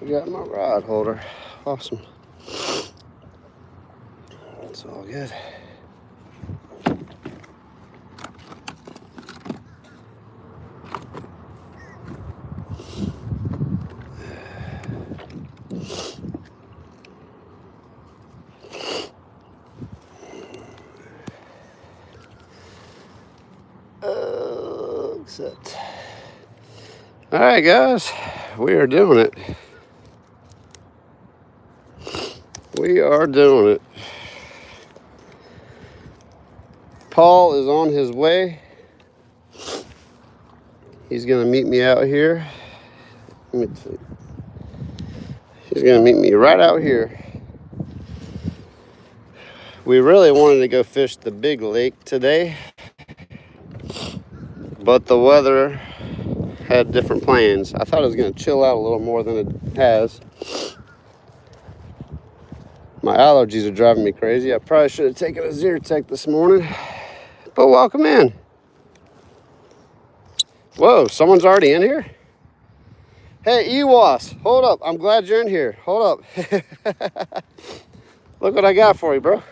I got my rod holder. Awesome. It's all good. Except. All right, guys, we are doing it. We are doing it. Paul is on his way. He's gonna meet me out here. Let me see. He's gonna meet me right out here. We really wanted to go fish the big lake today, but the weather had different plans. I thought it was gonna chill out a little more than it has. My allergies are driving me crazy. I probably should have taken a Zyrtec this morning, but welcome in. Whoa, someone's already in here? Hey, Ewas, hold up. I'm glad you're in here. Hold up. Look what I got for you, bro.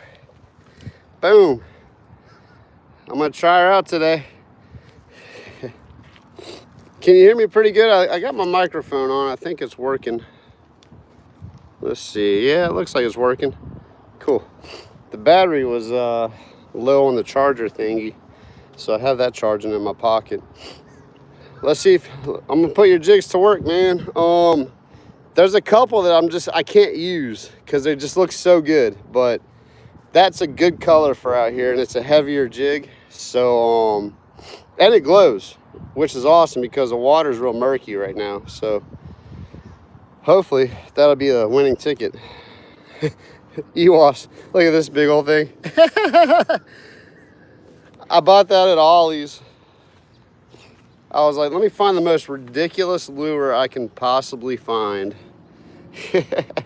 Boom. I'm gonna try her out today. Can you hear me pretty good? I got my microphone on. I think it's working. Let's see. Yeah, it looks like it's working. Cool. The battery was low on the charger thingy, so I have that charging in my pocket. Let's see if I'm gonna put your jigs to work, man. There's a couple that I can't use because they just look so good, but that's a good color for out here, and it's a heavier jig. So and it glows, which is awesome because the water's real murky right now. So hopefully that'll be a winning ticket. Ewas, look at this big old thing. I bought that at Ollie's. I was like, let me find the most ridiculous lure I can possibly find. It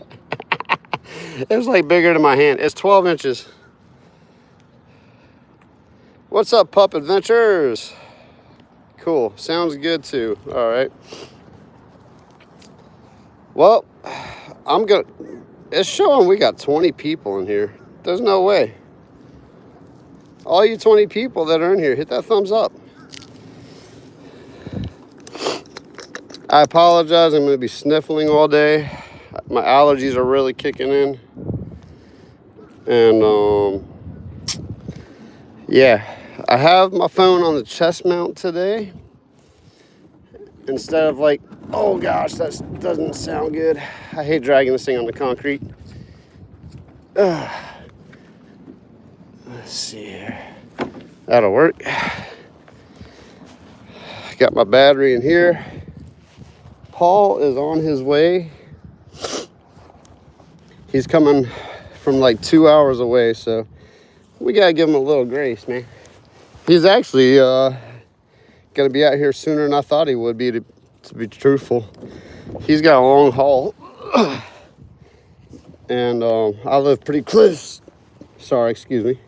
was like bigger than my hand. It's 12 inches. What's up, Pup Adventures? Cool, sounds good too. All right. Well, it's showing we got 20 people in here. There's no way. All you 20 people that are in here, hit that thumbs up. I apologize, I'm gonna be sniffling all day. My allergies are really kicking in. And yeah, I have my phone on the chest mount today. Instead of like, oh gosh, that doesn't sound good. I hate dragging this thing on the concrete. Let's see here. That'll work. Got my battery in here. Paul is on his way. He's coming from like 2 hours away, so we gotta give him a little grace, man. He's actually gonna be out here sooner than I thought he would be, to be truthful. He's got a long haul. And I live pretty close. Sorry, excuse me.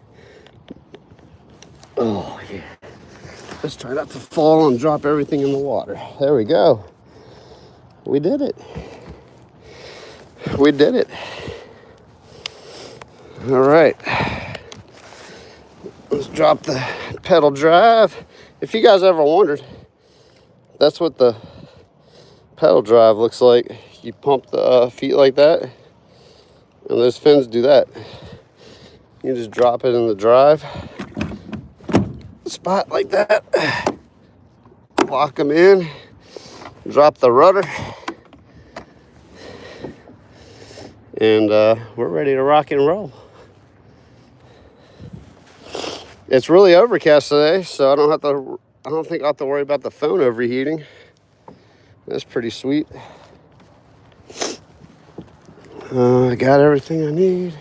Oh, yeah. Let's try not to fall and drop everything in the water. There we go. We did it. We did it. All right. Let's drop the pedal drive. If you guys ever wondered, that's what the pedal drive looks like. You pump the feet like that, and those fins do that. You just drop it in the drive spot like that, lock them in, drop the rudder, and we're ready to rock and roll. It's really overcast today, so I don't think I'll have to worry about the phone overheating. That's pretty sweet. I got everything I need.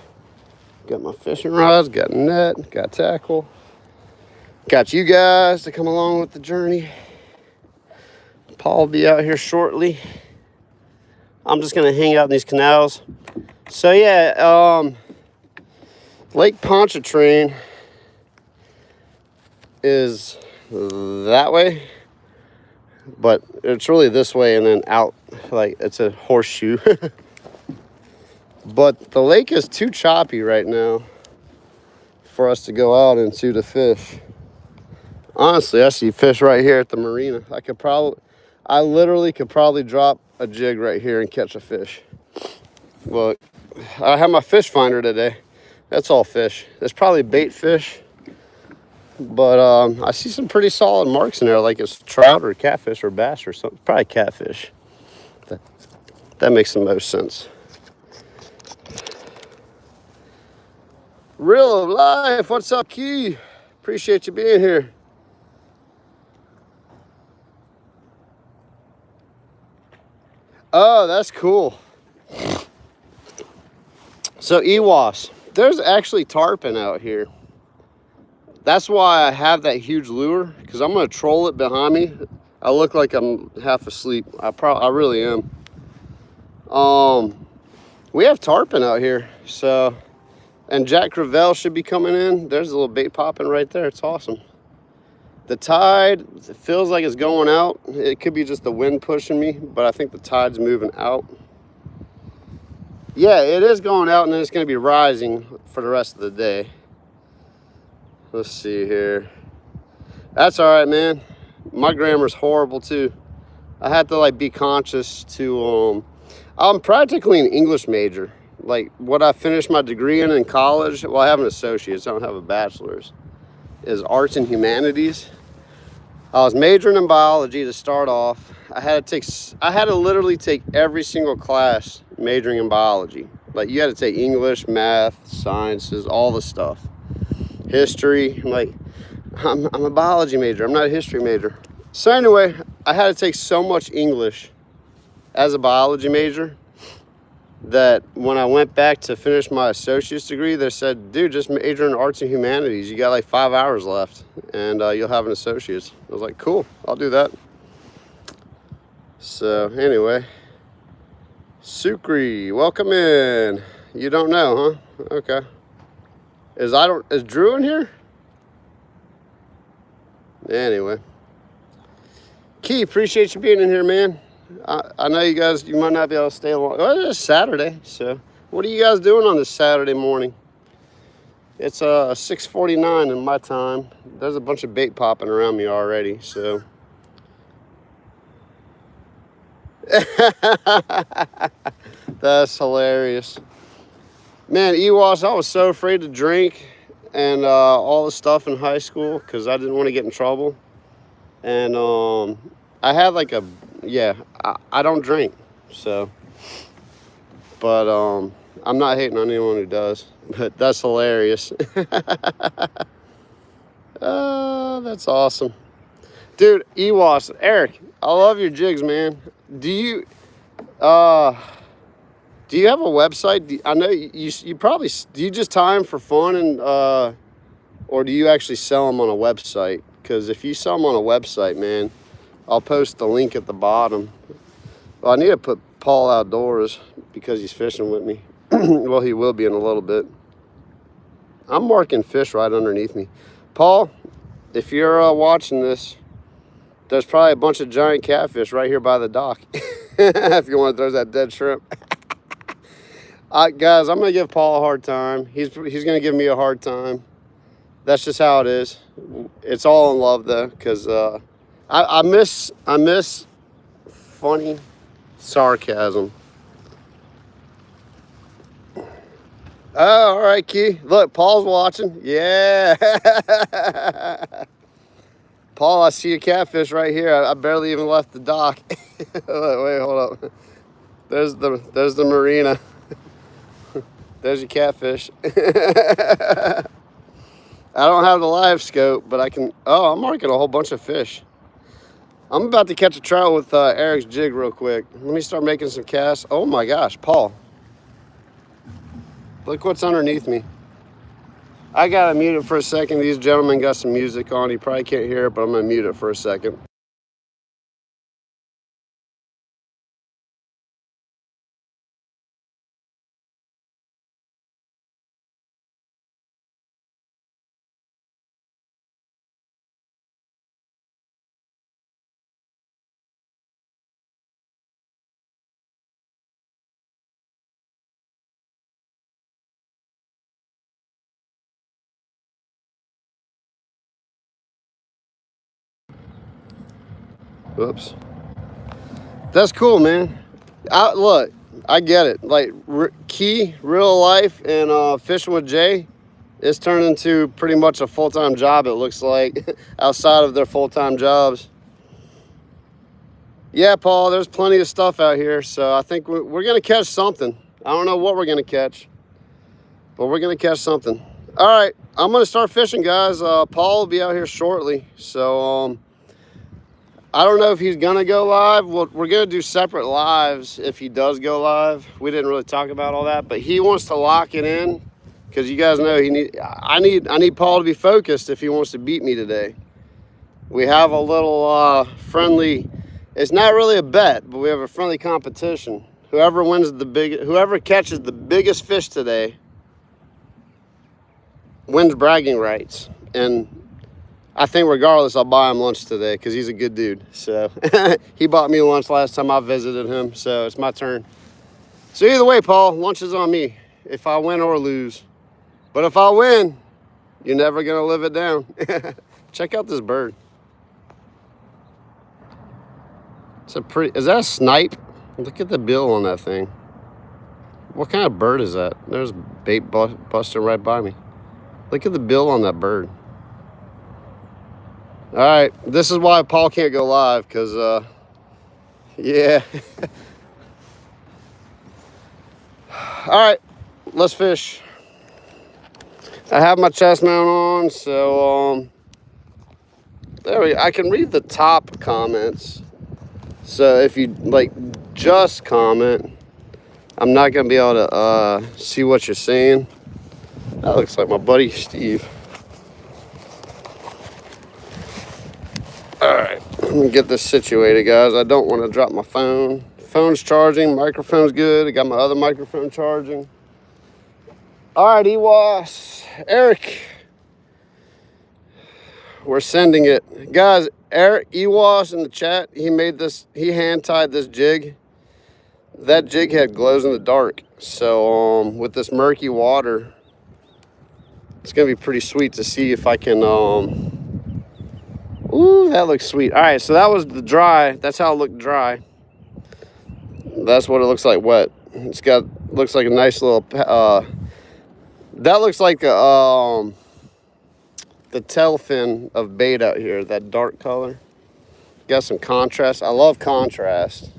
Got my fishing rods, got net, got tackle. Got you guys to come along with the journey. Paul will be out here shortly. I'm just gonna hang out in these canals. So yeah, Lake Pontchartrain is that way, but it's really this way and then out, like it's a horseshoe. But the lake is too choppy right now for us to go out into the fish. Honestly, I see fish right here at the marina. I literally could probably drop a jig right here and catch a fish. Look, I have my fish finder today. That's all fish. There's probably bait fish, but I see some pretty solid marks in there, like it's trout or catfish or bass or something. Probably catfish. That makes the most sense. Real of life, what's up, Key? Appreciate you being here. Oh, that's cool. So EWAS, there's actually tarpon out here. That's why I have that huge lure, because I'm gonna troll it behind me. I look like I'm half asleep. I really am. We have tarpon out here, so, and Jack Crevalle should be coming in. There's a little bait popping right there. It's awesome. The tide, it feels like it's going out. It could be just the wind pushing me, but I think the tide's moving out. Yeah, it is going out, and then it's going to be rising for the rest of the day. Let's see here. That's all right, man. My grammar's horrible too. I had to like be conscious to I'm practically an English major. Like what I finished my degree in college, well, I have an associate's, I don't have a bachelor's, is arts and humanities. I was majoring in biology to start off. I had to literally take every single class majoring in biology. Like you had to take English, math, sciences, all the stuff. History, I'm a biology major. I'm not a history major. So anyway, I had to take so much English as a biology major that when I went back to finish my associate's degree, they said, dude, just major in arts and humanities. You got like 5 hours left and you'll have an associate's. I was like, cool, I'll do that. So anyway, Sukri, welcome in. You don't know, huh? Okay. Is Drew in here? Anyway. Key, appreciate you being in here, man. I know you guys, you might not be able to stay long. Well, it's Saturday, so what are you guys doing on this Saturday morning? It's 6:49 in my time. There's a bunch of bait popping around me already, so. That's hilarious. Man, EWAS, I was so afraid to drink and all the stuff in high school because I didn't want to get in trouble. And I had like I don't drink, so, but I'm not hating on anyone who does, but that's hilarious. That's awesome. Dude, EWAS, Eric, I love your jigs, man. Do you have a website? I know you probably, do you just tie them for fun and, or do you actually sell them on a website? Because if you sell them on a website, man, I'll post the link at the bottom. Well, I need to put Paul outdoors because he's fishing with me. Well, he will be in a little bit. I'm marking fish right underneath me. Paul, if you're watching this, there's probably a bunch of giant catfish right here by the dock. If you want to throw that dead shrimp. Guys, I'm going to give Paul a hard time. He's going to give me a hard time. That's just how it is. It's all in love though, because I miss funny sarcasm. Oh, all right, Key. Look, Paul's watching. Yeah. Paul, I see a catfish right here. I barely even left the dock. Wait, hold up. There's the marina. There's your catfish. I don't have the live scope, but I can. Oh, I'm marking a whole bunch of fish. I'm about to catch a trout with Eric's jig real quick. Let me start making some casts. Oh my gosh, Paul. Look what's underneath me. I gotta mute it for a second. These gentlemen got some music on. You probably can't hear it, but I'm gonna mute it for a second. Whoops. That's cool, man. Look, I get it. Like Key, real life, and Fishing with Jay, it's turned into pretty much a full-time job, it looks like, outside of their full-time jobs. Yeah, Paul, there's plenty of stuff out here, so I think we're going to catch something. I don't know what we're going to catch, but we're going to catch something. All right, I'm going to start fishing, guys. Paul will be out here shortly, so I don't know if he's going to go live. We're going to do separate lives if he does go live. We didn't really talk about all that, but he wants to lock it in because you guys know I need Paul to be focused if he wants to beat me today. We have a little friendly. It's not really a bet, but we have a friendly competition. Whoever catches the biggest fish today wins bragging rights. And I think regardless, I'll buy him lunch today because he's a good dude. So he bought me lunch last time I visited him, so it's my turn. So either way, Paul, lunch is on me if I win or lose. But if I win, you're never gonna live it down. Check out this bird. Is that a snipe? Look at the bill on that thing. What kind of bird is that? There's bait busting right by me. Look at the bill on that bird. All right, this is why Paul can't go live, because, yeah. All right, let's fish. I have my chest mount on, so, there we go. I can read the top comments. So if you like just comment, I'm not gonna be able to see what you're saying. That looks like my buddy Steve. All right, let me get this situated, guys. I don't want to drop my phone. Phone's charging, microphone's good. I got my other microphone charging. All right, EWAS, Eric. We're sending it. Guys, Eric Ewas in the chat, he hand tied this jig. That jig head glows in the dark. So with this murky water, it's gonna be pretty sweet to see if I can, ooh, that looks sweet. All right, so that was the dry. That's how it looked dry. That's what it looks like wet. Looks like a nice little, that looks like a, the tail fin of bait out here, that dark color. Got some contrast. I love contrast.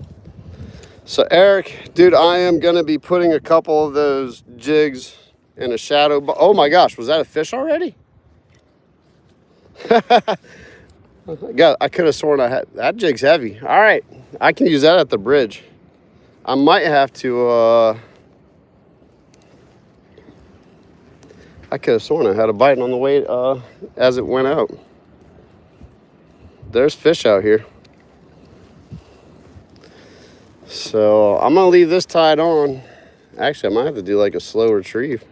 So Eric, dude, I am gonna be putting a couple of those jigs in a shadow. Oh my gosh, was that a fish already? I could have sworn I had, that jig's heavy. All right, I can use that at the bridge. I might have to, I could have sworn I had a bite on the way as it went out. There's fish out here. So I'm gonna leave this tied on. Actually, I might have to do like a slow retrieve.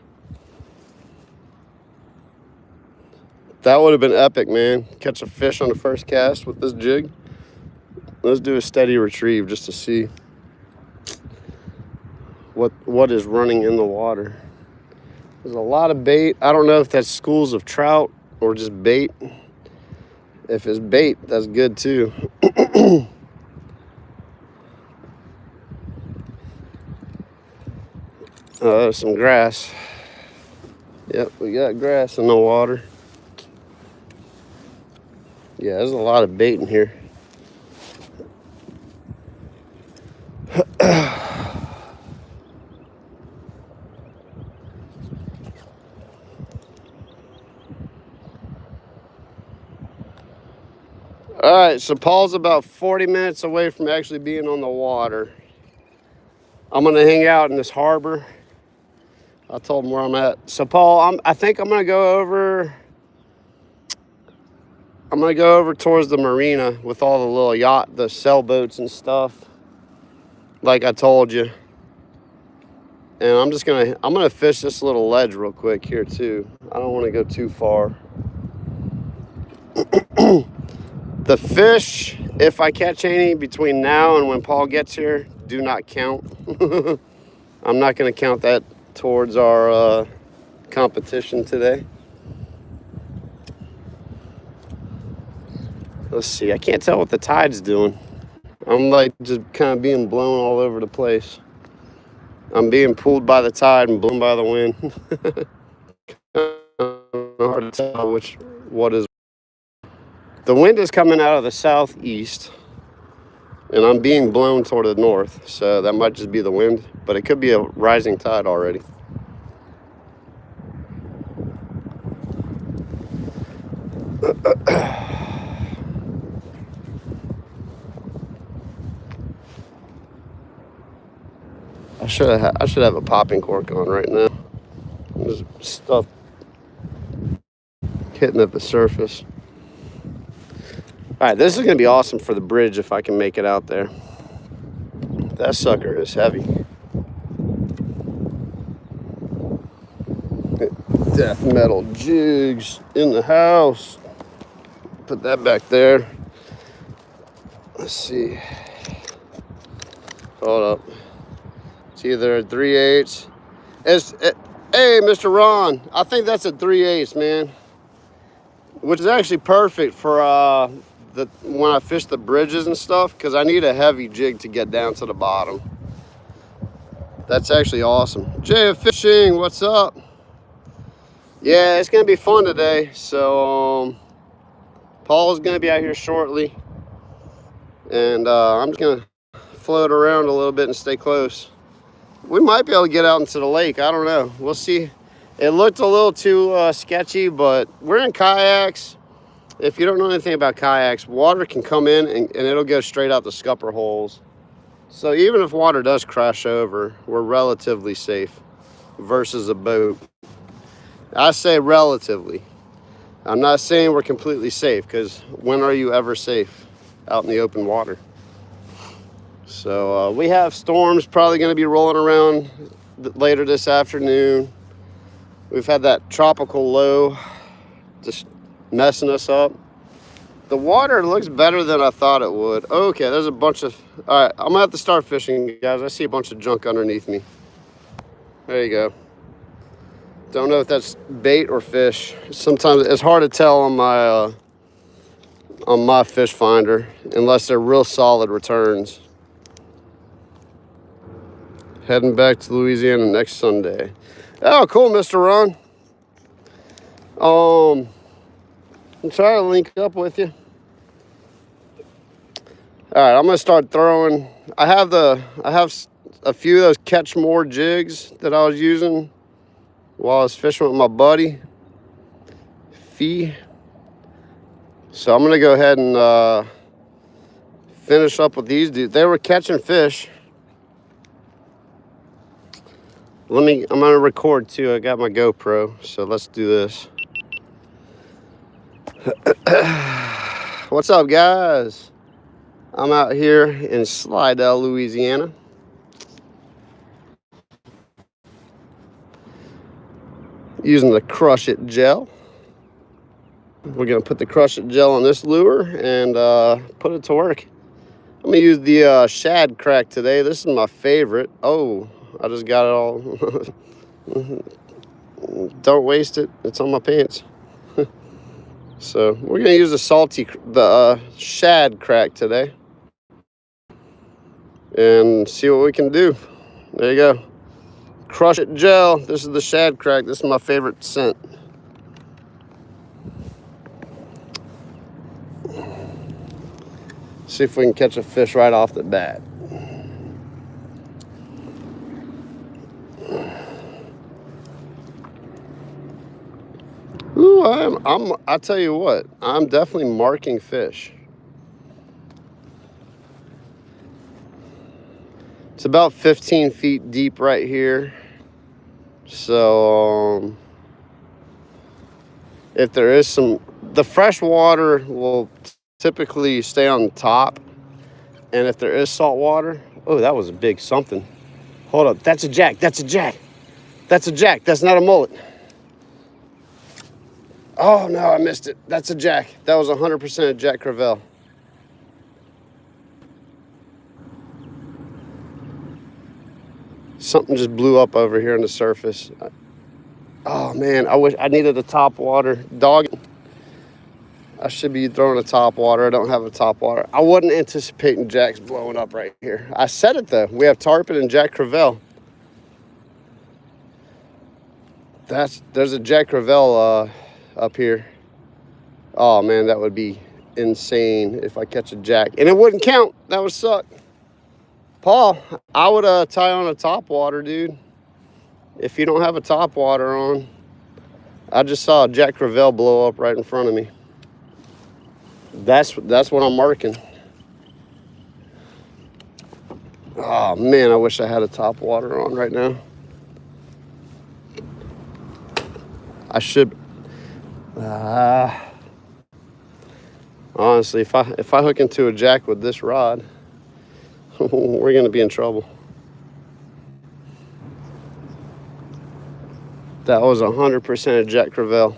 That would have been epic, man. Catch a fish on the first cast with this jig. Let's do a steady retrieve just to see what is running in the water. There's a lot of bait. I don't know if that's schools of trout or just bait. If it's bait, that's good too. There's some grass. Yep, we got grass in the water. Yeah, there's a lot of bait in here. All right, so Paul's about 40 minutes away from actually being on the water. I'm gonna hang out in this harbor. I told him where I'm at. So Paul, I think I'm gonna go over towards the marina with all the little the sailboats and stuff, like I told you. And I'm gonna fish this little ledge real quick here too. I don't want to go too far. The fish, if I catch any between now and when Paul gets here, do not count. I'm not going to count that towards our competition today. Let's see. I can't tell what the tide's doing. I'm like just kind of being blown all over the place. I'm being pulled by the tide and blown by the wind. Hard to tell what is. The wind is coming out of the southeast, and I'm being blown toward the north. So that might just be the wind, but it could be a rising tide already. I should have a popping cork on right now. There's stuff hitting at the surface. All right, this is gonna be awesome for the bridge if I can make it out there. That sucker is heavy. Death metal jigs in the house. Put that back there. Let's see. Hold up. It's either a 3/8. Hey, Mr. Ron, I think that's a 3/8, man. Which is actually perfect for when I fish the bridges and stuff, because I need a heavy jig to get down to the bottom. That's actually awesome. Jay of Fishing, what's up? Yeah, it's gonna be fun today. So Paul's gonna be out here shortly, and I'm just gonna float around a little bit and stay close. We might be able to get out into the lake. I don't know. We'll see. It looked a little too sketchy, but we're in kayaks. If you don't know anything about kayaks, water can come in and it'll go straight out the scupper holes. So even if water does crash over, we're relatively safe versus a boat. I say relatively. I'm not saying we're completely safe, because when are you ever safe out in the open water? So we have storms probably going to be rolling around later this afternoon. We've had that tropical low just messing us up. The water looks better than I thought it would. Okay, there's a bunch of... All right, I'm going to have to start fishing, guys. I see a bunch of junk underneath me. There you go. Don't know if that's bait or fish. Sometimes it's hard to tell on my fish finder unless they're real solid returns. Heading back to Louisiana next Sunday. Oh, cool, Mr. Ron. I'm trying to link up with you. All right, I'm gonna start throwing. I have a few of those catch more jigs that I was using while I was fishing with my buddy Fee. So I'm gonna go ahead and finish up with these dudes. They were catching fish. I'm gonna record too. I got my GoPro, so let's do this. What's up, guys? I'm out here in Slidell, Louisiana. Using the Crush It gel. We're gonna put the Crush It gel on this lure and put it to work. I'm gonna use the shad crack today. This is my favorite. Oh, I just got it all. Don't waste it. It's on my pants. So we're gonna use the shad crack today and see what we can do. There you go. Crush It gel. This is the shad crack. This is my favorite scent. See if we can catch a fish right off the bat. Ooh, I tell you what, I'm definitely marking fish. It's about 15 feet deep right here. So if there is the fresh water will typically stay on top. And if there is salt water, oh, that was a big something. Hold up, that's a jack, that's a jack. That's a jack, that's not a mullet. Oh no, I missed it. That's a jack. That was 100% a Jack Crevalle. Something just blew up over here on the surface. Oh man, I wish I needed a top water dog. I should be throwing a top water. I don't have a top water. I wasn't anticipating jacks blowing up right here. I said it though. We have tarpon and Jack Crevalle. There's a Jack Crevalle up here. Oh man, that would be insane if I catch a jack. And it wouldn't count. That would suck. Paul, I would tie on a top water, dude. If you don't have a top water on. I just saw a Jack Crevalle blow up right in front of me. That's what I'm marking. Oh man, I wish I had a top water on right now. I should. Honestly, if I hook into a jack with this rod, we're gonna be in trouble. That was 100% a Jack Crevalle.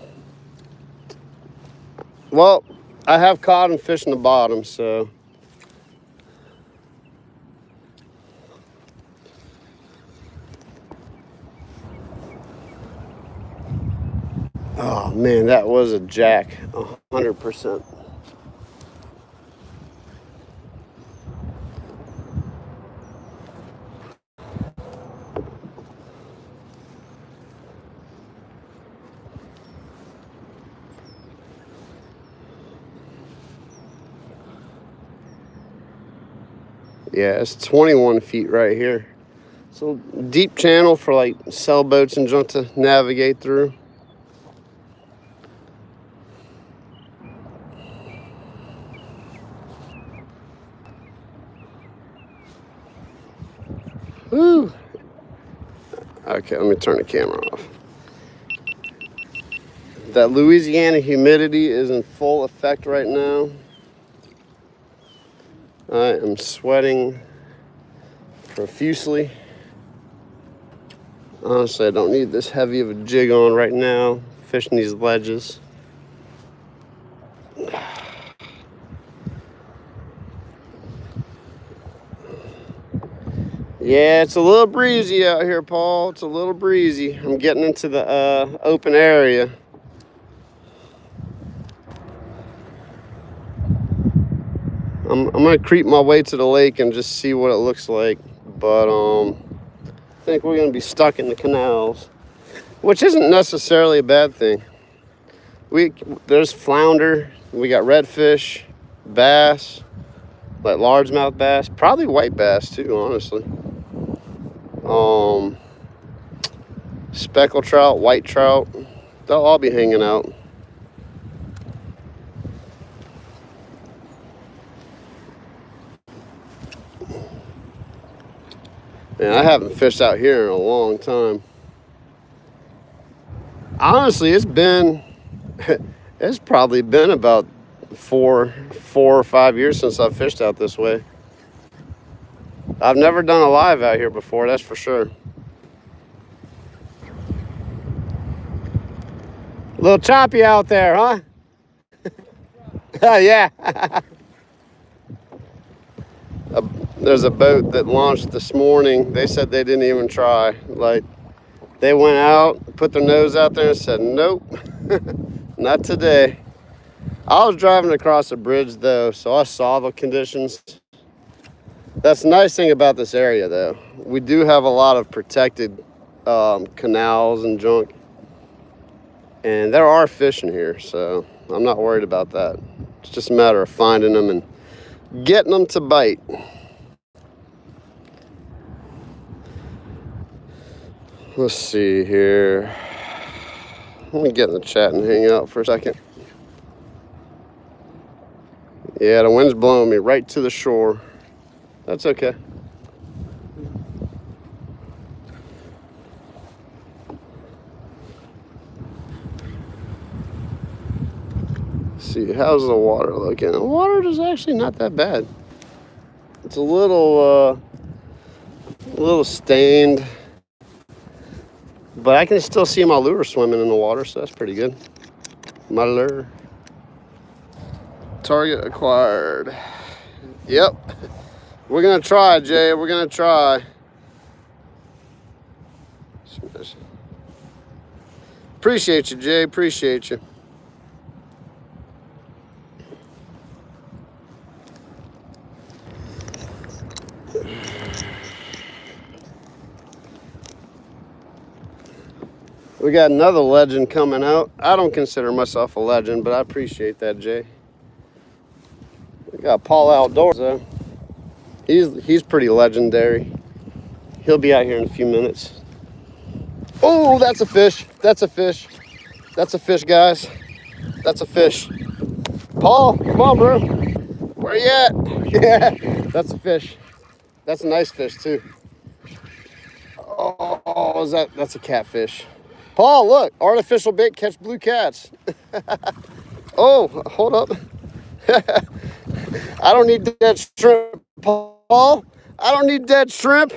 Well, I have caught and fished in the bottom, so. Oh man, that was a jack, 100%. Yeah, it's 21 feet right here. So deep channel for like sailboats and junk to navigate through. Woo. Okay, let me turn the camera off. That Louisiana humidity is in full effect right now. I am sweating profusely. Honestly, I don't need this heavy of a jig on right now, fishing these ledges. Yeah, it's a little breezy out here, Paul. It's a little breezy. I'm getting into the open area. I'm gonna creep my way to the lake and just see what it looks like. But I think we're gonna be stuck in the canals, which isn't necessarily a bad thing. There's flounder, we got redfish, bass, like largemouth bass, probably white bass too, honestly. Speckled trout, white trout, they'll all be hanging out. Man, I haven't fished out here in a long time. Honestly, it's probably been about four or 5 years since I've fished out this way. I've never done a live out here before, that's for sure. A little choppy out there, huh? Yeah. There's a boat that launched this morning. They said they didn't even try. Like, they went out, put their nose out there and said, nope, not today. I was driving across a bridge though, so I saw the conditions. That's the nice thing about this area though. We do have a lot of protected canals and junk. And there are fish in here, so I'm not worried about that. It's just a matter of finding them and getting them to bite. Let's see here. Let me get in the chat and hang out for a second. Yeah, the wind's blowing me right to the shore. That's okay. See, how's the water looking? The water is actually not that bad. It's a little stained, but I can still see my lure swimming in the water, so that's pretty good. My lure. Target acquired. Yep. We're gonna try, Jay. We're gonna try. Appreciate you, Jay. Appreciate you. We got another legend coming out. I don't consider myself a legend, but I appreciate that, Jay. We got Paul Outdoors, though. He's pretty legendary. He'll be out here in a few minutes. Oh, that's a fish. That's a fish. That's a fish, guys. That's a fish. Paul, come on, bro. Where you at? Yeah, that's a fish. That's a nice fish, too. Oh, that's a catfish. Paul, look, artificial bait, catch blue cats. Oh, hold up. I don't need dead shrimp, Paul. I don't need dead shrimp.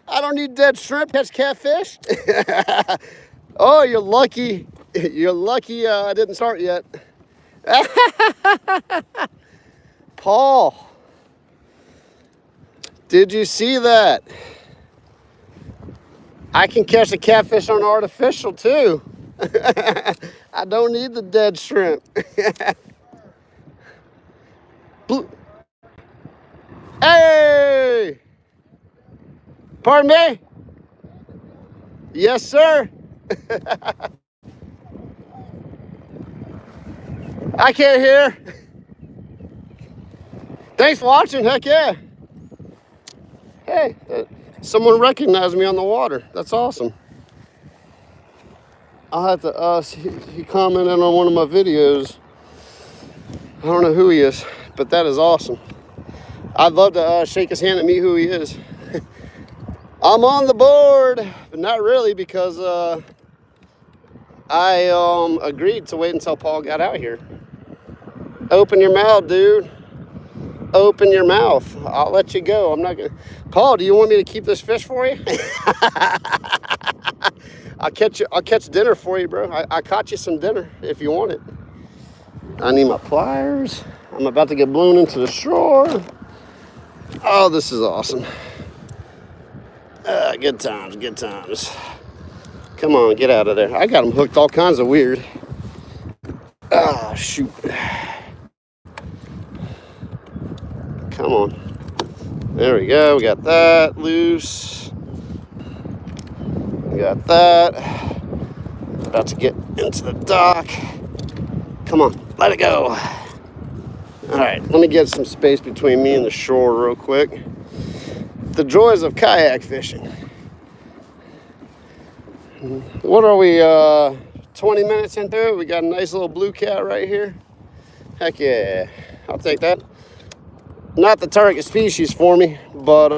I don't need dead shrimp, catch catfish. Oh, you're lucky. You're lucky I didn't start yet. Paul, did you see that? I can catch a catfish on artificial too. I don't need the dead shrimp. Hey! Pardon me? Yes, sir. I can't hear. Thanks for watching. Heck yeah. Hey, someone recognized me on the water. That's awesome. I'll have to, he commented on one of my videos. I don't know who he is, but that is awesome. I'd love to shake his hand and meet who he is. I'm on the board, but not really, because I agreed to wait until Paul got out here. Open your mouth, dude. Open your mouth. I'll let you go. I'm not gonna. Paul, do you want me to keep this fish for you? I'll catch dinner for you, bro. I caught you some dinner if you want it. I need my pliers. I'm about to get blown into the shore. Oh, this is awesome. Good times, good times. Come on, get out of there. I got them hooked all kinds of weird. Ah, shoot. Come on. There we go. We got that loose. We got that. About to get into the dock. Come on, let it go. All right, let me get some space between me and the shore real quick. The joys of kayak fishing. What are we, 20 minutes into it? We got a nice little blue cat right here. Heck yeah, I'll take that. Not the target species for me, but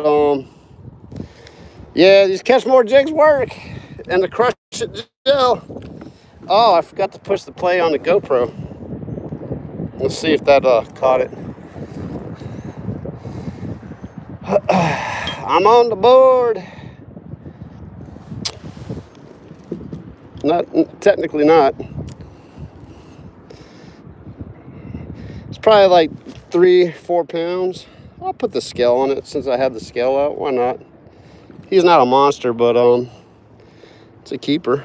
yeah, these catch more jigs work. And the crush it gel. Oh, I forgot to push the play on the GoPro. Let's see if that caught it. I'm on the board. Not technically not. It's probably like 3-4 pounds. I'll put the scale on it since I have the scale out. Why not? He's not a monster, but it's a keeper.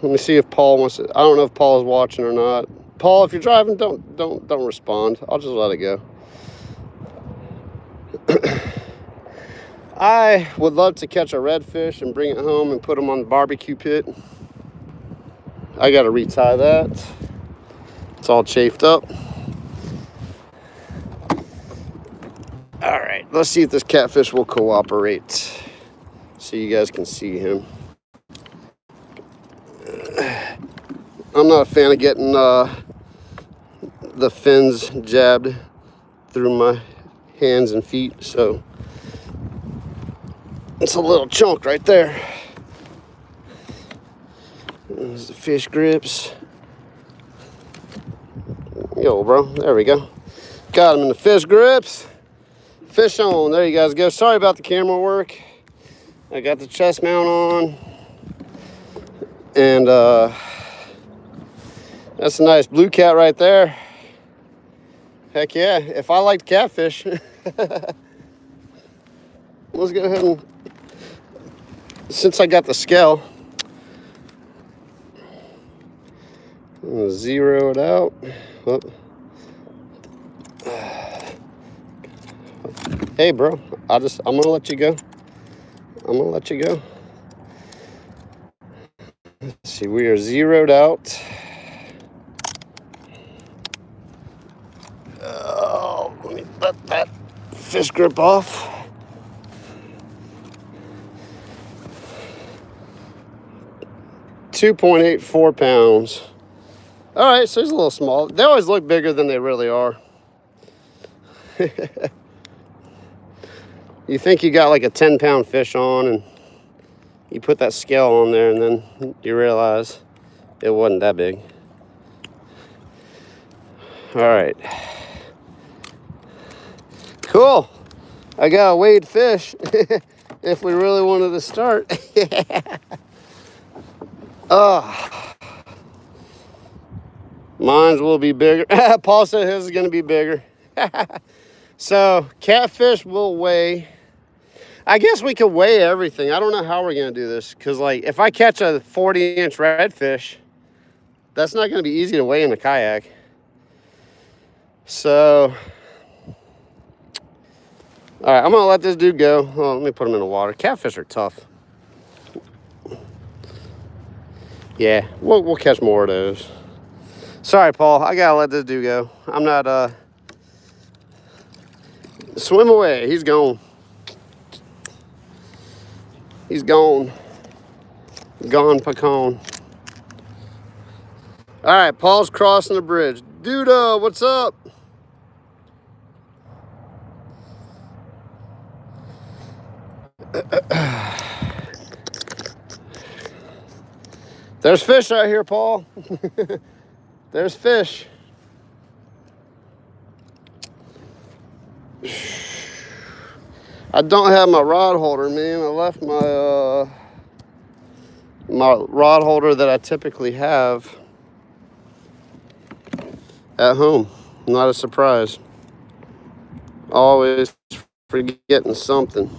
Let me see if Paul wants to. I don't know if Paul is watching or not. Paul, if you're driving, don't respond. I'll just let it go. I would love to catch a redfish and bring it home and put them on the barbecue pit. I got to retie that. It's all chafed up. All right, let's see if this catfish will cooperate so you guys can see him. I'm not a fan of getting the fins jabbed through my hands and feet, so it's a little chunk right there. There's the fish grips. Yo, bro, there we go. Got him in the fish grips. Fish on, there you guys go. Sorry about the camera work. I got the chest mount on. And that's a nice blue cat right there. Heck yeah, if I liked catfish. Let's go ahead and, since I got the scale, I'm gonna zero it out. Oh. Hey bro, I'm gonna let you go. I'm gonna let you go. see, we are zeroed out. Oh, let me let that fish grip off. 2.84 pounds. All right, so he's a little small. They always look bigger than they really are. You think you got like a 10-pound fish on, and you put that scale on there, and then you realize it wasn't that big. All right. Cool. I got a weighed fish if we really wanted to start. Oh, mine will be bigger. Paul said his is going to be bigger. So catfish will weigh. I guess we could weigh everything. I don't know how we're going to do this, because like if I catch a 40-inch redfish, that's not going to be easy to weigh in a kayak. So, all right, I'm going to let this dude go. Oh, let me put him in the water. Catfish are tough. Yeah, we'll catch more of those. Sorry, Paul. I got to let this dude go. I'm not, swim away. He's gone. He's gone. Gone pecan. All right, Paul's crossing the bridge. Duda, what's up? There's fish out here, Paul. There's fish. I don't have my rod holder, man. I left my my rod holder that I typically have at home. Not a surprise. Always forgetting something.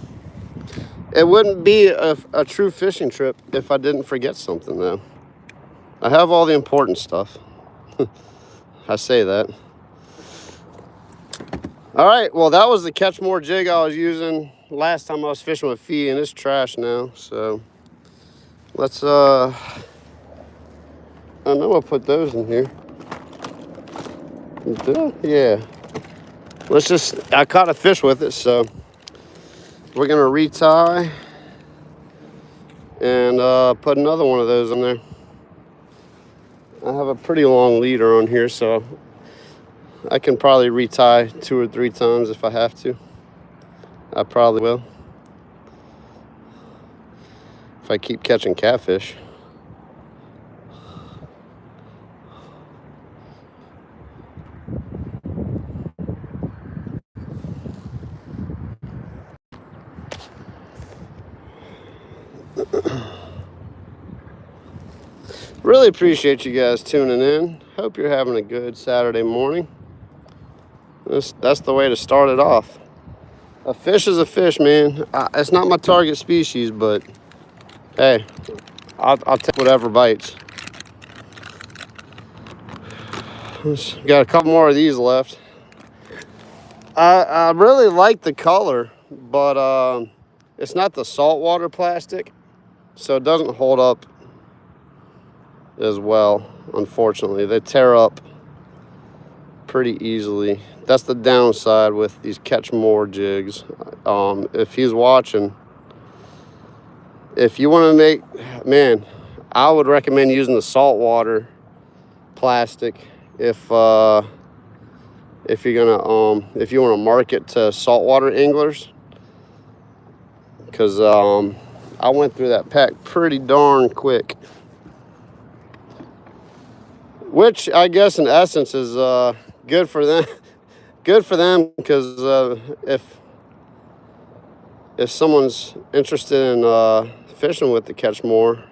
It wouldn't be a true fishing trip if I didn't forget something, though. I have all the important stuff. I say that. All right, well, that was the Catch More jig I was using last time I was fishing with Fee, and it's trash now. So let's, I know I put those in here. Yeah. Let's just, I caught a fish with it, so we're gonna retie and put another one of those in there. I have a pretty long leader on here, so I can probably retie 2 or 3 times if I have to. I probably will. If I keep catching catfish. Really appreciate you guys tuning in. Hope you're having a good Saturday morning. That's the way to start it off. A fish is a fish, man. It's not my target species, but hey, I'll take whatever bites. Got a couple more of these left. I really like the color, but it's not the saltwater plastic, so it doesn't hold up as well, unfortunately. They tear up pretty easily. That's the downside with these Catch More jigs. If he's watching, if you want to make, man, I would recommend using the saltwater plastic if you're gonna if you want to market to saltwater anglers, because I went through that pack pretty darn quick. Which I guess in essence is good for them. Good for them, because if someone's interested in fishing with the Catch More,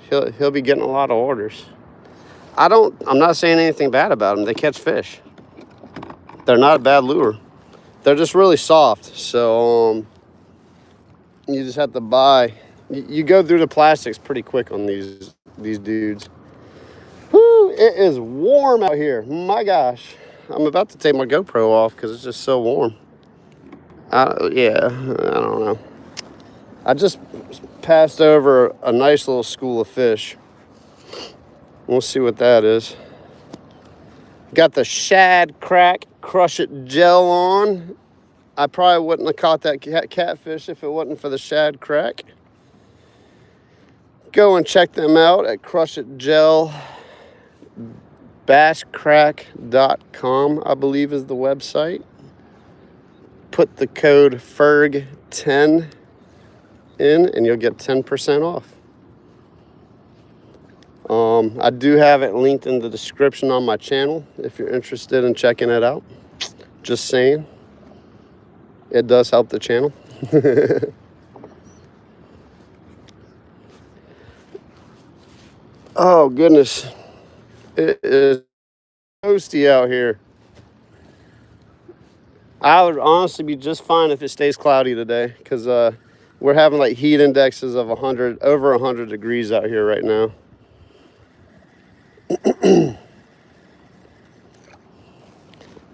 he'll be getting a lot of orders. I'm not saying anything bad about them. They catch fish. They're not a bad lure. They're just really soft. So you just have to buy. You go through the plastics pretty quick on these dudes. Woo, it is warm out here. My gosh. I'm about to take my GoPro off because it's just so warm. Yeah, I don't know. I just passed over a nice little school of fish. We'll see what that is. Got the shad crack crush it gel on. I probably wouldn't have caught that catfish if it wasn't for the shad crack. Go and check them out at Crush It Gel. Basscrack.com, I believe, is the website. Put the code FERG10 in and you'll get 10% off. I do have it linked in the description on my channel if you're interested in checking it out. Just saying. It does help the channel. Oh, goodness. It is toasty out here. I would honestly be just fine if it stays cloudy today because we're having like heat indexes of over 100 degrees out here right now.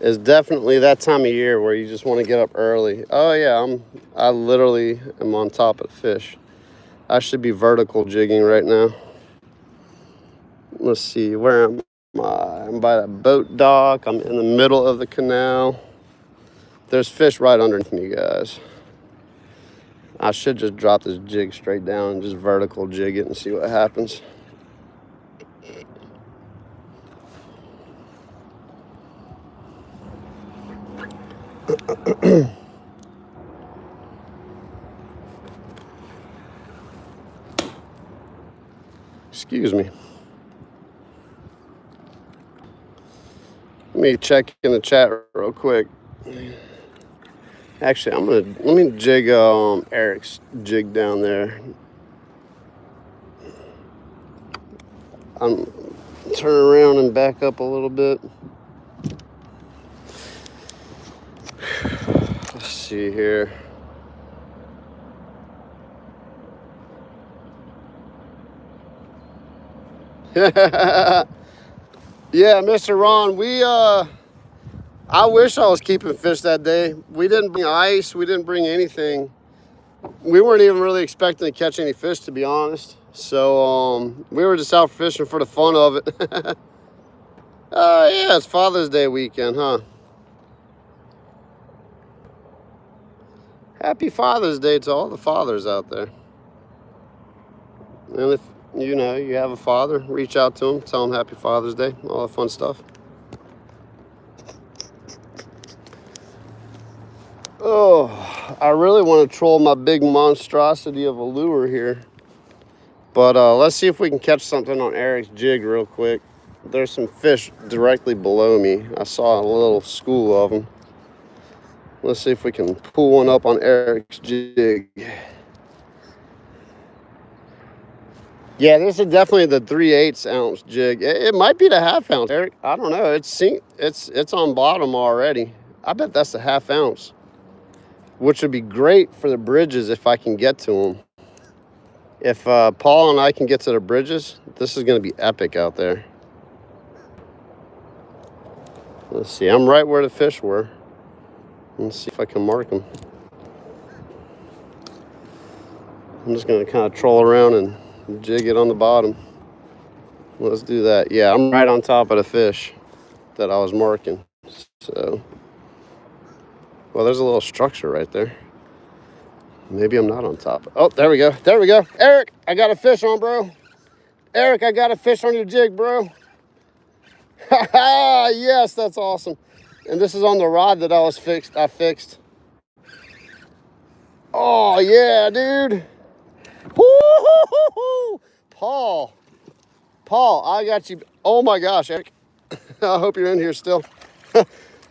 It's definitely that time of year where you just want to get up early. Oh yeah, I literally am on top of fish. I should be vertical jigging right now. Let's see, where am I? I'm by that boat dock. I'm in the middle of the canal. There's fish right underneath me, guys. I should just drop this jig straight down and just vertical jig it and see what happens. Excuse me. Let me check in the chat real quick. Actually, let me jig Eric's jig down there. I'm turn around and back up a little bit. Let's see here. Yeah, Mr. Ron, I wish I was keeping fish that day. We didn't bring ice, we didn't bring anything. We weren't even really expecting to catch any fish, to be honest. So we were just out fishing for the fun of it. Yeah, it's Father's Day weekend, huh? Happy Father's Day to all the fathers out there. And if you know you have a father, reach out to him, tell him Happy Father's Day, all that fun stuff. Oh, I really want to troll my big monstrosity of a lure here. But let's see if we can catch something on Eric's jig real quick. There's some fish directly below me. I saw a little school of them. Let's see if we can pull one up on Eric's jig. Yeah, this is definitely the 3/8 ounce jig. It might be the 1/2 ounce, Eric. I don't know. It's on bottom already. I bet that's the 1/2 ounce, which would be great for the bridges if I can get to them. If Paul and I can get to the bridges, this is going to be epic out there. Let's see. I'm right where the fish were. Let's see if I can mark them. I'm just going to kind of troll around and jig it on the bottom. Let's do that. Yeah, I'm right on top of the fish that I was marking. So, well, there's a little structure right there. Maybe I'm not on top. Oh, there we go. There we go. Eric, I got a fish on, bro. Eric, I got a fish on your jig, bro. Yes, that's awesome. And this is on the rod that I fixed. Oh, yeah, dude. Woo-hoo-hoo-hoo. Paul, I got you. Oh my gosh, Eric. I hope you're in here still.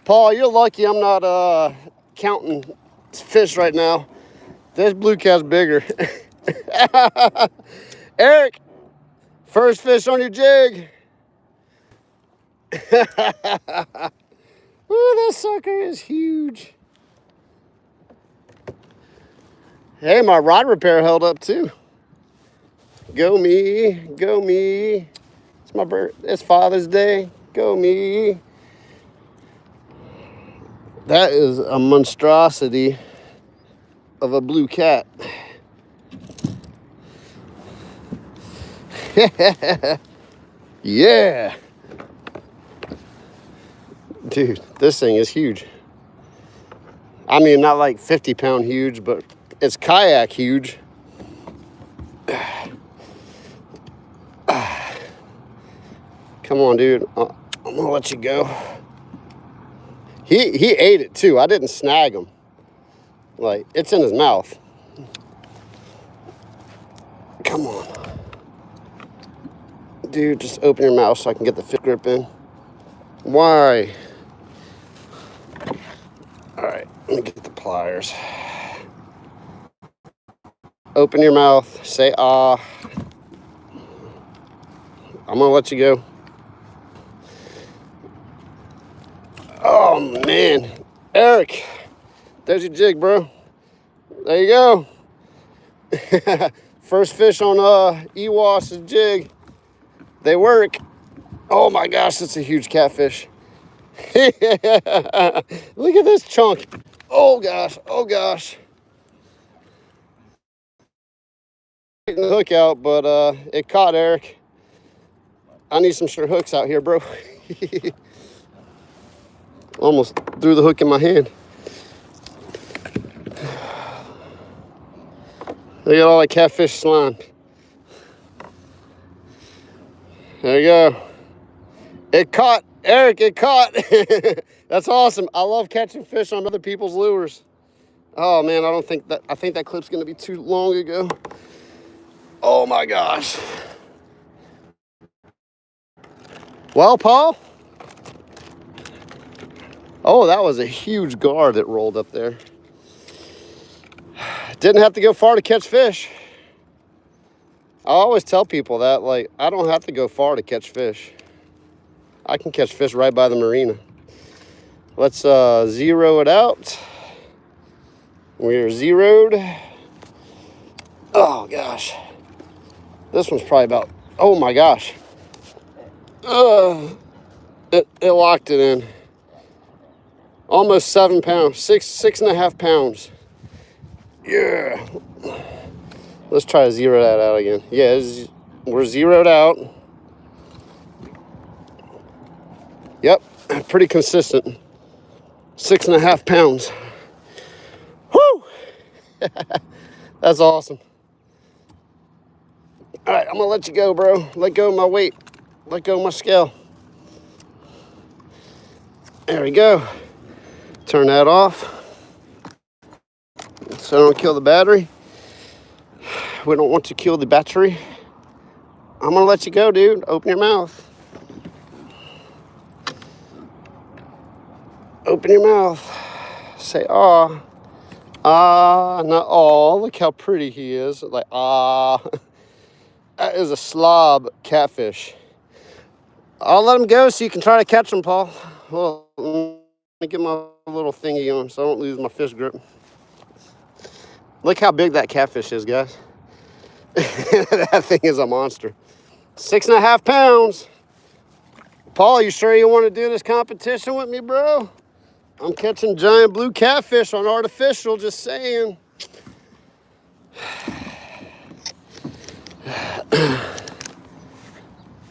Paul, you're lucky I'm not counting fish right now. This blue cat's bigger. Eric, first fish on your jig. Ooh, that sucker is huge. Hey, my rod repair held up too. Go me, go me. It's my birthday. It's Father's Day. Go me. That is a monstrosity of a blue cat. Yeah. Dude, this thing is huge. I mean, not like 50-pound huge, but it's kayak huge. Come on, dude. I'm gonna let you go. He ate it too. I didn't snag him. Like, it's in his mouth. Come on. Dude, just open your mouth so I can get the fit grip in. Why? All right, let me get the pliers. Open your mouth, say ah. I'm gonna let you go. Oh man, Eric, there's your jig, bro. There you go. First fish on Ewas's jig. They work. Oh my gosh, that's a huge catfish. Look at this chunk. Oh gosh, oh gosh. Taking the hook out, but it caught, Eric. I need some sure hooks out here, bro. Almost threw the hook in my hand. Look at all that catfish slime. There you go. It caught, Eric, it caught. That's awesome. I love catching fish on other people's lures. Oh man, I think that clip's gonna be too long ago. Oh my gosh. Well, Paul. Oh, that was a huge gar that rolled up there. Didn't have to go far to catch fish. I always tell people that, like, I don't have to go far to catch fish. I can catch fish right by the marina. Let's zero it out. We're zeroed. Oh gosh. This one's probably about, oh my gosh. It locked it in. Almost 7 pounds, 6.5 pounds. Yeah. Let's try to zero that out again. Yeah, we're zeroed out. Yep, pretty consistent. 6.5 pounds. Whew! That's awesome. All right, I'm gonna let you go, bro. Let go of my weight. Let go of my scale. There we go. Turn that off so I don't kill the battery. We don't want to kill the battery. I'm gonna let you go, dude. Open your mouth. Open your mouth. Say ah. Ah, not oh. Look how pretty he is. Like ah. That is a slob catfish. I'll let him go so you can try to catch him, Paul. Well, let me get my little thingy on so I don't lose my fish grip. Look how big that catfish is, guys. That thing is a monster. 6.5 pounds. Paul, you sure you want to do this competition with me, bro? I'm catching giant blue catfish on artificial, just saying.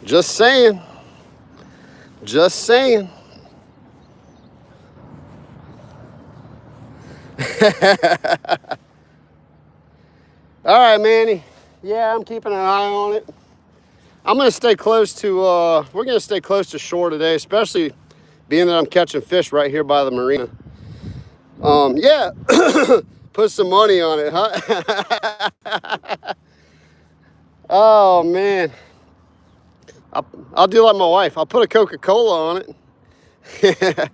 Just saying. Just saying. All right, Manny. Yeah, I'm keeping an eye on it. I'm gonna stay close to, we're gonna stay close to shore today, especially being that I'm catching fish right here by the marina. Yeah, put some money on it, huh? Oh man. I'll do like my wife. I'll put a Coca-Cola on it.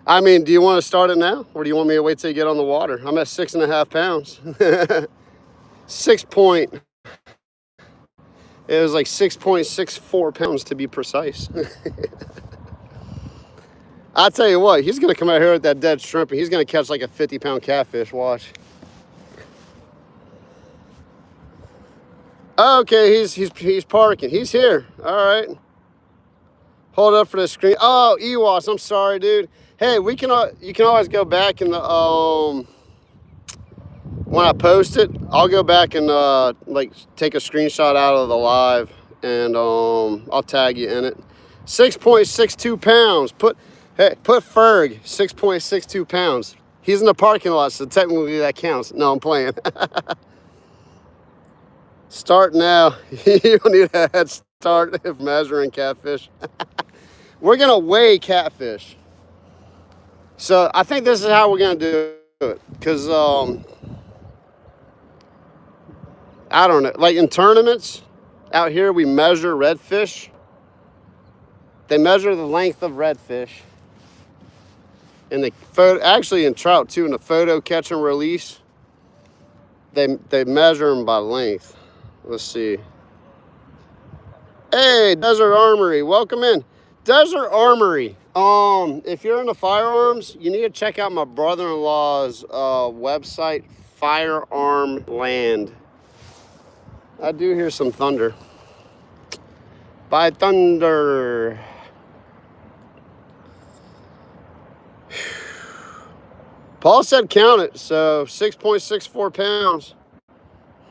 I mean, do you want to start it now? Or do you want me to wait till you get on the water? I'm at 6.5 pounds. 6 point. It was like 6.64 pounds to be precise. I'll tell you what, he's going to come out here with that dead shrimp and he's going to catch like a 50-pound catfish. Watch. Okay, he's parking. He's here. All right. Hold up for the screen. Oh, Ewas, I'm sorry, dude. Hey, you can always go back in the when I post it, I'll go back and like take a screenshot out of the live and I'll tag you in it. 6.62 pounds. Put Ferg, 6.62 pounds. He's in the parking lot, so technically that counts. No, I'm playing. Start now. You don't need a head start if measuring catfish. We're gonna weigh catfish. So I think this is how we're gonna do it. Cause I don't know, like in tournaments out here we measure redfish. They measure the length of redfish. And the photo, actually in trout too, in the photo catch and release, they measure them by length. Let's see. Hey, Desert Armory, welcome in. Desert Armory. If you're into firearms, you need to check out my brother-in-law's website, Firearm Land. I do hear some thunder. By thunder. Paul said count it, so 6.64 pounds.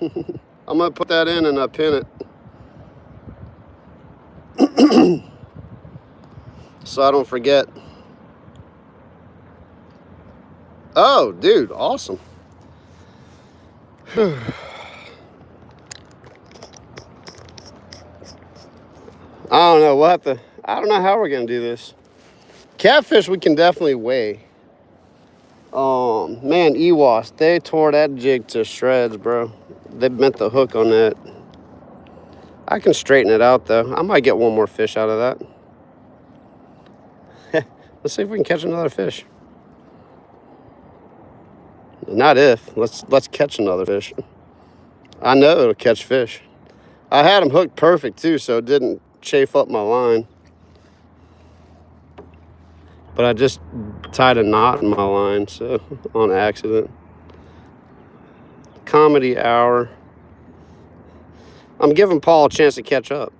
I'm gonna put that in and pin it. So I don't forget. Oh, dude, awesome. I don't know, we'll have to, I don't know how we're gonna do this. Catfish we can definitely weigh. Man, EWAS, they tore that jig to shreds, bro. They bent the hook on that. I can straighten it out though. I might get one more fish out of that. Let's see if we can catch another fish. Not if. Let's catch another fish. I know it'll catch fish. I had them hooked perfect too, so it didn't chafe up my line. But I just tied a knot in my line, so on accident. Comedy hour. I'm giving Paul a chance to catch up.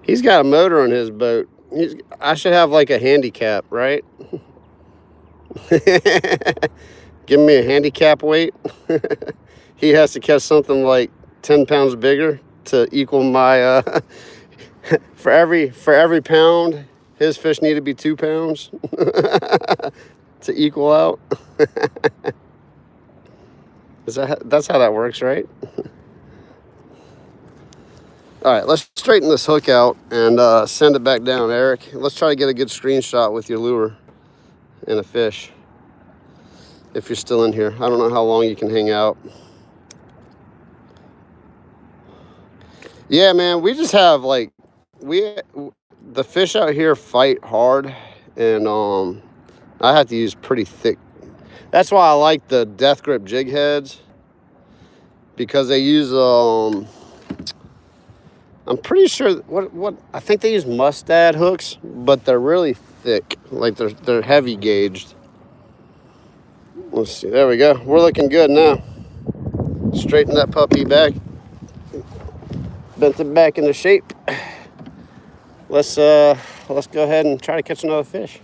He's got a motor on his boat. I should have like a handicap, right? Give me a handicap weight. He has to catch something like 10 pounds bigger to equal my for every pound his fish need to be 2 pounds to equal out. That's how that works, right? All right, let's straighten this hook out and send it back down, Eric. Let's try to get a good screenshot with your lure and a fish. If you're still in here, I don't know how long you can hang out. Yeah, man, we just have like, the fish out here fight hard, and I have to use pretty thick. That's why I like the death grip jig heads, because they use I'm pretty sure what I think they use mustad hooks, but they're really thick, like they're heavy gauged. Let's see, there we go. We're looking good now. Straighten that puppy back. Bent it back into shape. Let's go ahead and try to catch another fish.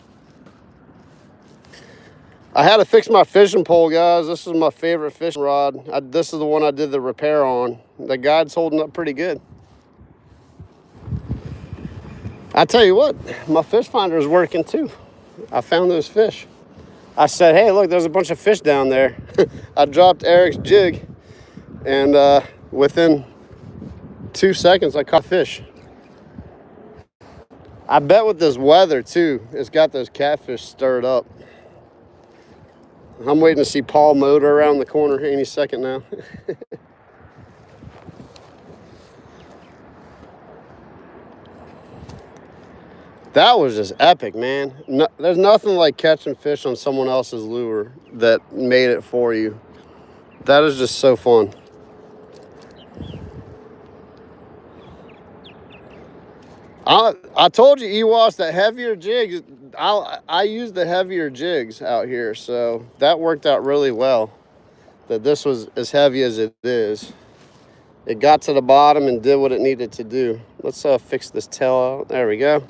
I had to fix my fishing pole, guys. This is my favorite fishing rod. This is the one I did the repair on. The guide's holding up pretty good. I tell you what, my fish finder is working too. I found those fish. I said, hey, look, there's a bunch of fish down there. I dropped Eric's jig, and within 2 seconds, I caught fish. I bet with this weather, too, it's got those catfish stirred up. I'm waiting to see Paul motor around the corner any second now. That was just epic, man. No, there's nothing like catching fish on someone else's lure that made it for you. That is just so fun. I told you, EWAS, that heavier jigs, I use the heavier jigs out here, so that worked out really well, that this was as heavy as it is. It got to the bottom and did what it needed to do. Let's fix this tail out. There we go.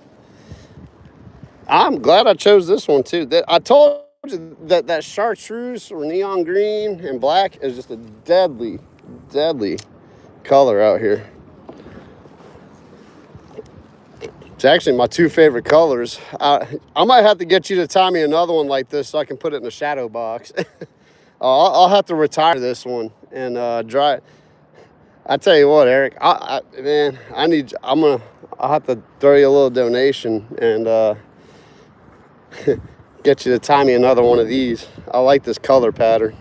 I'm glad I chose this one too. I told you that chartreuse or neon green and black is just a deadly, deadly color out here. It's actually my two favorite colors. I might have to get you to tie me another one like this so I can put it in the shadow box. I'll have to retire this one and dry it. I tell you what, Eric, man, I'll have to throw you a little donation and get you to tie me another one of these. I like this color pattern.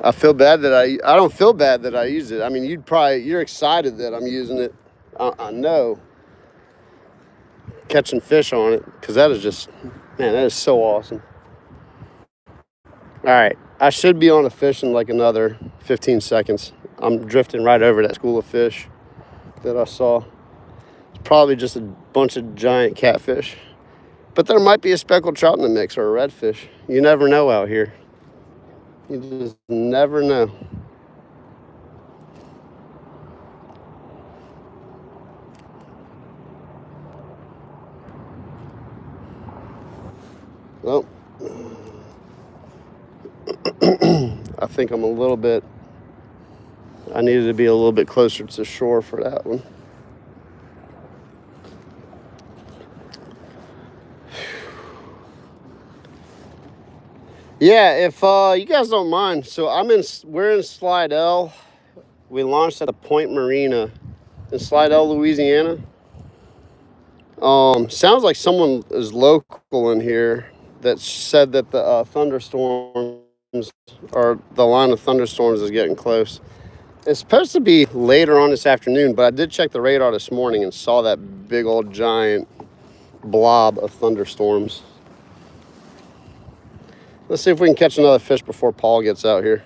I feel bad that I don't feel bad that I use it. I mean, you're excited that I'm using it. I know. Catching fish on it, because that is just, man, that is so awesome. All right, I should be on a fish in like another 15 seconds. I'm drifting right over that school of fish that I saw. It's probably just a bunch of giant catfish, but there might be a speckled trout in the mix or a redfish. You never know out here. You just never know. Well, I think I'm a little bit, I needed to be a little bit closer to shore for that one. Yeah, if you guys don't mind, so we're in Slidell. We launched at the Point Marina in Slidell, Louisiana. Sounds like someone is local in here that said that the thunderstorms, or the line of thunderstorms, is getting close. It's supposed to be later on this afternoon, but I did check the radar this morning and saw that big old giant blob of thunderstorms. Let's see if we can catch another fish before Paul gets out here.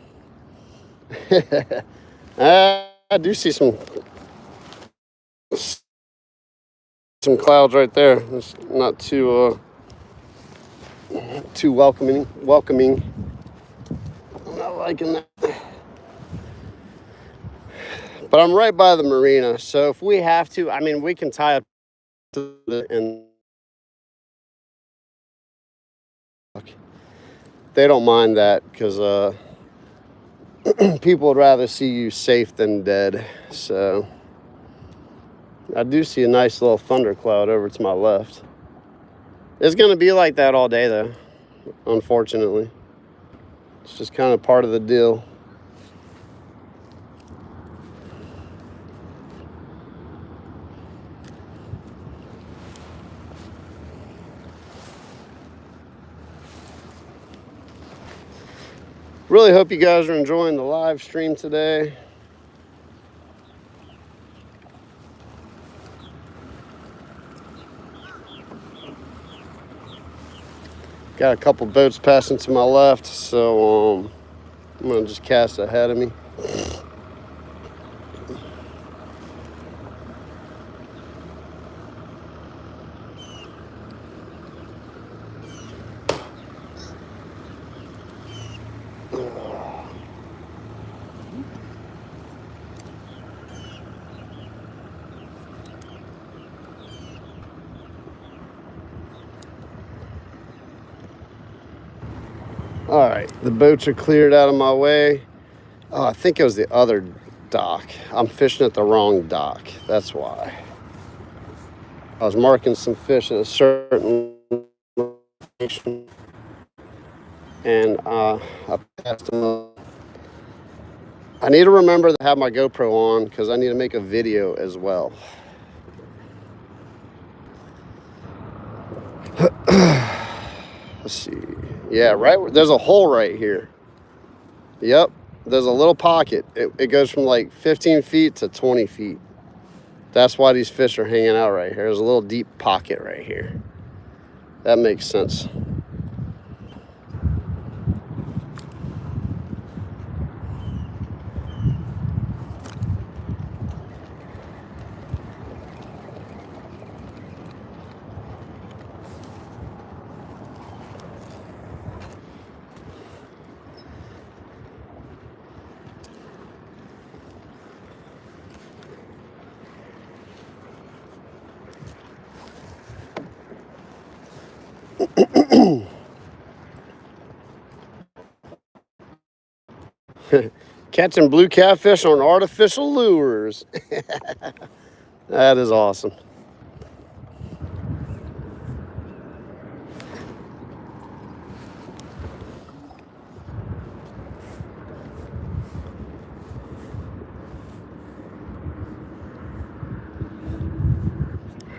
I do see some clouds right there. It's not too welcoming. I'm not liking that. But I'm right by the marina, so if we have to, I mean, we can tie up to and they don't mind that because people would rather see you safe than dead. So I do see a nice little thundercloud over to my left. It's going to be like that all day, though, unfortunately. It's just kind of part of the deal. Really hope you guys are enjoying the live stream today. Got a couple boats passing to my left, so I'm gonna just cast ahead of me. All right, the boats are cleared out of my way. Oh, I think it was the other dock. I'm fishing at the wrong dock. That's why. I was marking some fish at a certain location, and I passed them up. I need to remember to have my GoPro on because I need to make a video as well. Let's see. Yeah, there's a hole right here. Yep, there's a little pocket. It goes from like 15 feet to 20 feet. That's why these fish are hanging out right here. There's a little deep pocket right here. That makes sense. Catching blue catfish on artificial lures. That is awesome.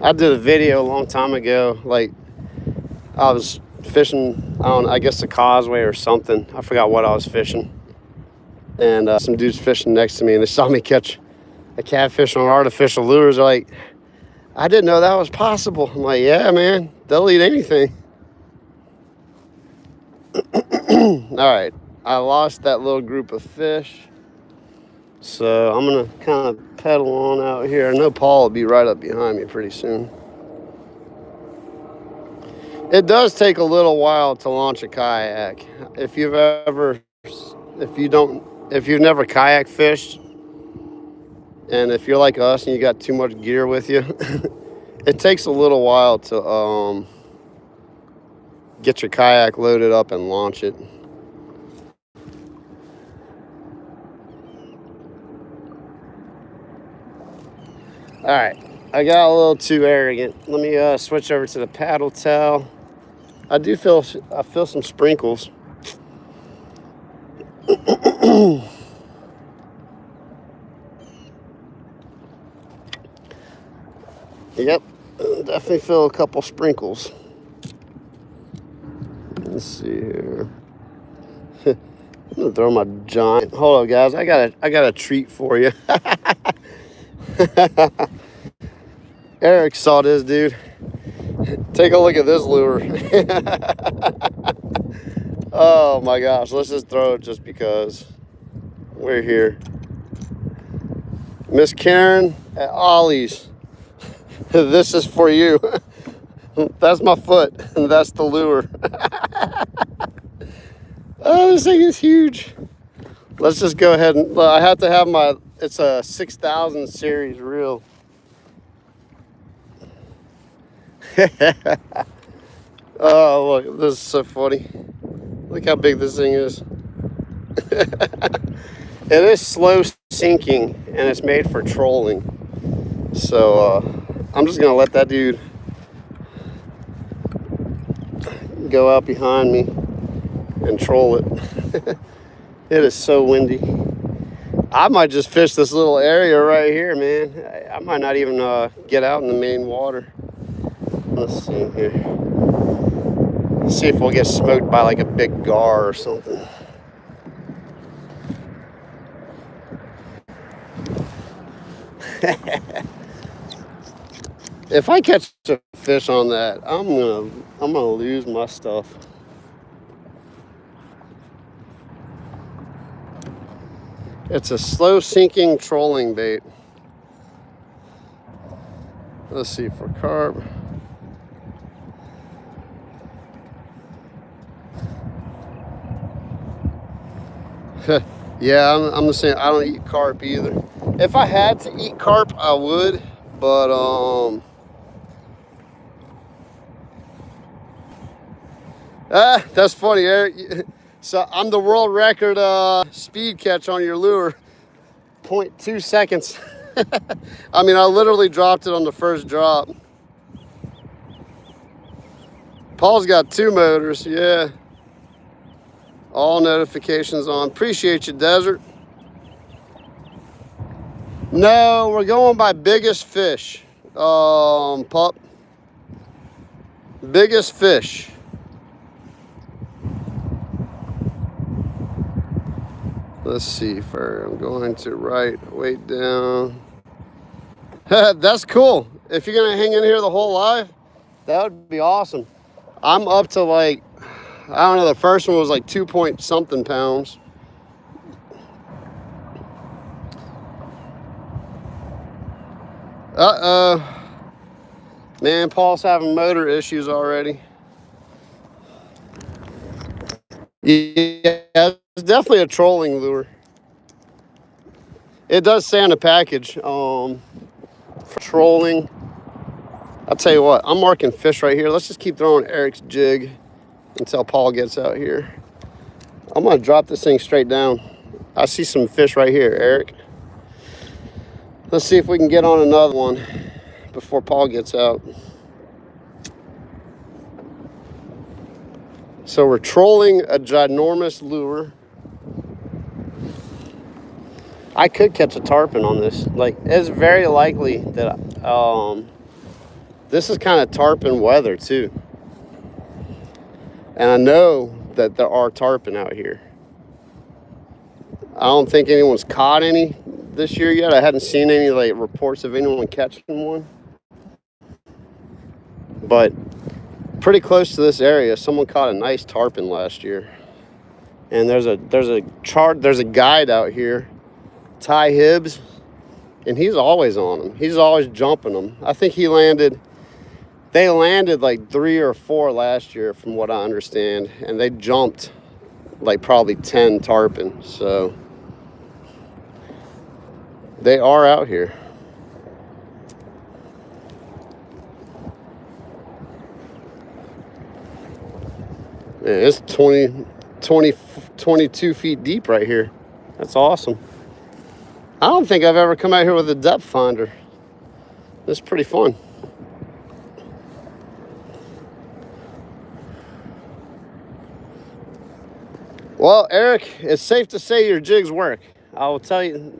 I did a video a long time ago, like I was fishing on, I guess, the causeway or something. I forgot what I was fishing. And some dudes fishing next to me, and they saw me catch a catfish on artificial lures. They're like, I didn't know that was possible. I'm like, yeah, man, they'll eat anything. All right, I lost that little group of fish. So I'm gonna kind of pedal on out here. I know Paul will be right up behind me pretty soon. It does take a little while to launch a kayak. If you've never kayak fished, and if you're like us and you got too much gear with you, it takes a little while to get your kayak loaded up and launch it. All right, I got a little too arrogant. Let me switch over to the paddle tail. I feel some sprinkles. Yep, definitely feel a couple sprinkles. Let's see here. I'm gonna throw my giant. Hold up, guys. I got a treat for you. Eric saw this, dude. Take a look at this lure. Oh my gosh, let's just throw it just because we're here. Miss Karen at Ollie's. This is for you. That's my foot, and that's the lure. Oh, this thing is huge. Let's just go ahead and, I have to have it's a 6,000 series reel. Oh, look, this is so funny. Look how big this thing is. It is slow sinking, and it's made for trolling. So I'm just gonna let that dude go out behind me and troll it. It is so windy. I might just fish this little area right here, man. I might not even get out in the main water. Let's see here. Let's see if we'll get smoked by like a big gar or something. If I catch a fish on that, I'm gonna lose my stuff. It's a slow sinking trolling bait. Let's see for carp. Yeah, I'm the same. I don't eat carp either. If I had to eat carp, I would, but that's funny, Eric. So I'm the world record speed catch on your lure, 0.2 seconds. I mean, I literally dropped it on the first drop. Paul's got 2 motors, yeah. All notifications on. Appreciate you, Desert. No, we're going by biggest fish, pup. Biggest fish. Let's see, I'm going to right, weight down. That's cool. If you're gonna hang in here the whole life, that would be awesome. I'm up to like, I don't know, the first one was like 2 point something pounds. Man, Paul's having motor issues already. Yeah, it's definitely a trolling lure. It does say on the package, for trolling. I'll tell you what, I'm marking fish right here. Let's just keep throwing Eric's jig until Paul gets out here. I'm gonna drop this thing straight down. I see some fish right here, Eric. Let's see if we can get on another one before Paul gets out. So we're trolling a ginormous lure. I could catch a tarpon on this. Like, it's very likely that this is kind of tarpon weather too. And I know that there are tarpon out here. I don't think anyone's caught any this year yet. I hadn't seen any like reports of anyone catching one. But pretty close to this area, someone caught a nice tarpon last year. And there's a guide out here, Ty Hibbs, and he's always on them. He's always jumping them. I think they landed like 3 or 4 last year from what I understand, and they jumped like probably 10 tarpon. So they are out here. Man, it's 22 feet deep right here. That's awesome. I don't think I've ever come out here with a depth finder. This is pretty fun. Well, Eric, it's safe to say your jigs work. I will tell you,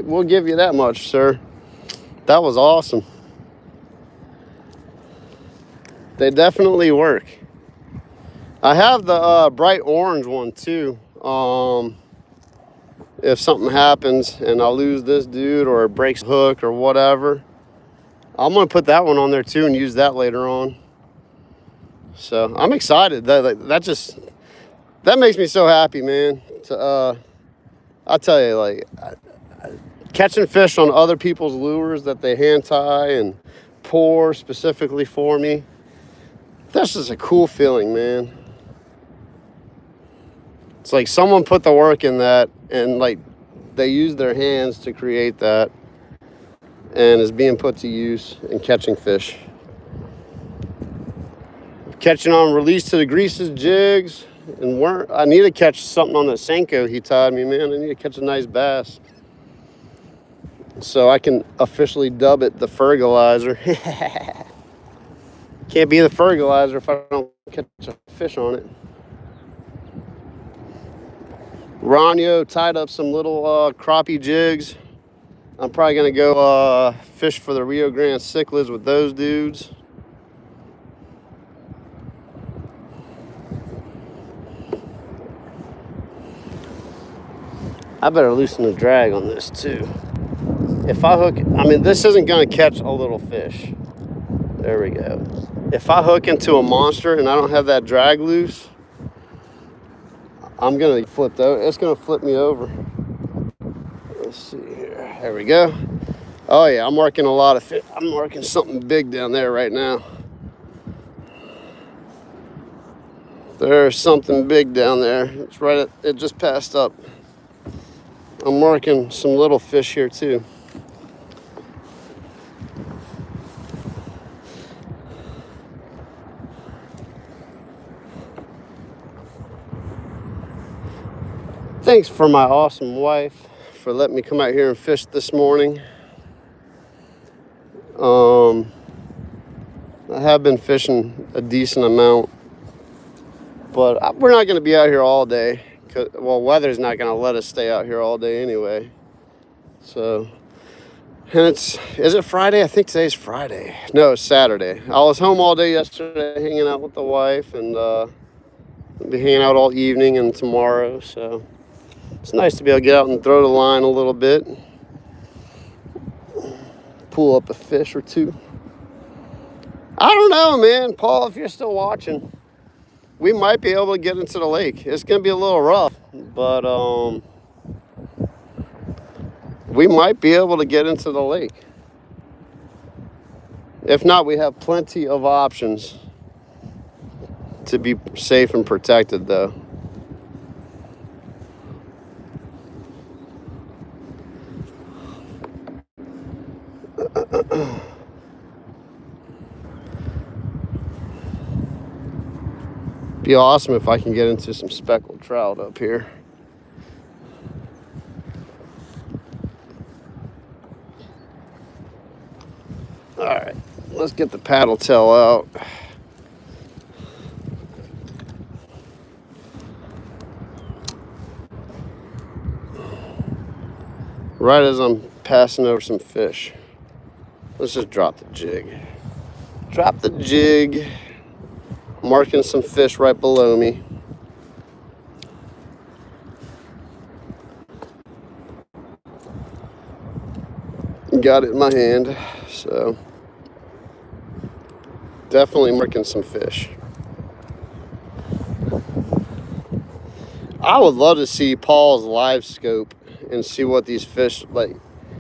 we'll give you that much, sir. That was awesome. They definitely work. I have the bright orange one too. If something happens and I lose this dude or it breaks the hook or whatever, I'm gonna put that one on there too and use that later on. So I'm excited. That makes me so happy, man. I'll tell you, like, catching fish on other people's lures that they hand tie and pour specifically for me. That's just a cool feeling, man. It's like someone put the work in that, and like they use their hands to create that, and is being put to use in catching fish. Catching on release to the greases jigs, and I need to catch something on that Senko he tied me, man. I need to catch a nice bass, so I can officially dub it the fertilizer. Can't be the fertilizer if I don't catch a fish on it. Ronyo tied up some little crappie jigs. I'm probably gonna go fish for the Rio Grande cichlids with those dudes. I better loosen the drag on this too. If I hook, I mean, this isn't gonna catch a little fish. There we go. If I hook into a monster and I don't have that drag loose, I'm gonna flip though. It's gonna flip me over. Let's see here. There we go. Oh yeah, I'm working a lot of fish. I'm working something big down there right now. There's something big down there. It's right at, it just passed up. I'm marking some little fish here too. Thanks for my awesome wife for letting me come out here and fish this morning. I have been fishing a decent amount, but we're not going to be out here all day. Well, weather's not going to let us stay out here all day anyway. So, and is it Friday? I think today's Friday. No, it's Saturday. I was home all day yesterday hanging out with the wife, and I'll be hanging out all evening and tomorrow. So it's nice to be able to get out and throw the line a little bit. Pull up a fish or two. I don't know, man. Paul, if you're still watching, we might be able to get into the lake. It's going to be a little rough, but we might be able to get into the lake. If not, we have plenty of options to be safe and protected, though. Be awesome if I can get into some speckled trout up here. All right, let's get the paddle tail out. Right as I'm passing over some fish. Let's just drop the jig. Drop the jig. Marking some fish right below me. Got it in my hand, so definitely marking some fish. I would love to see Paul's live scope and see what these fish, like,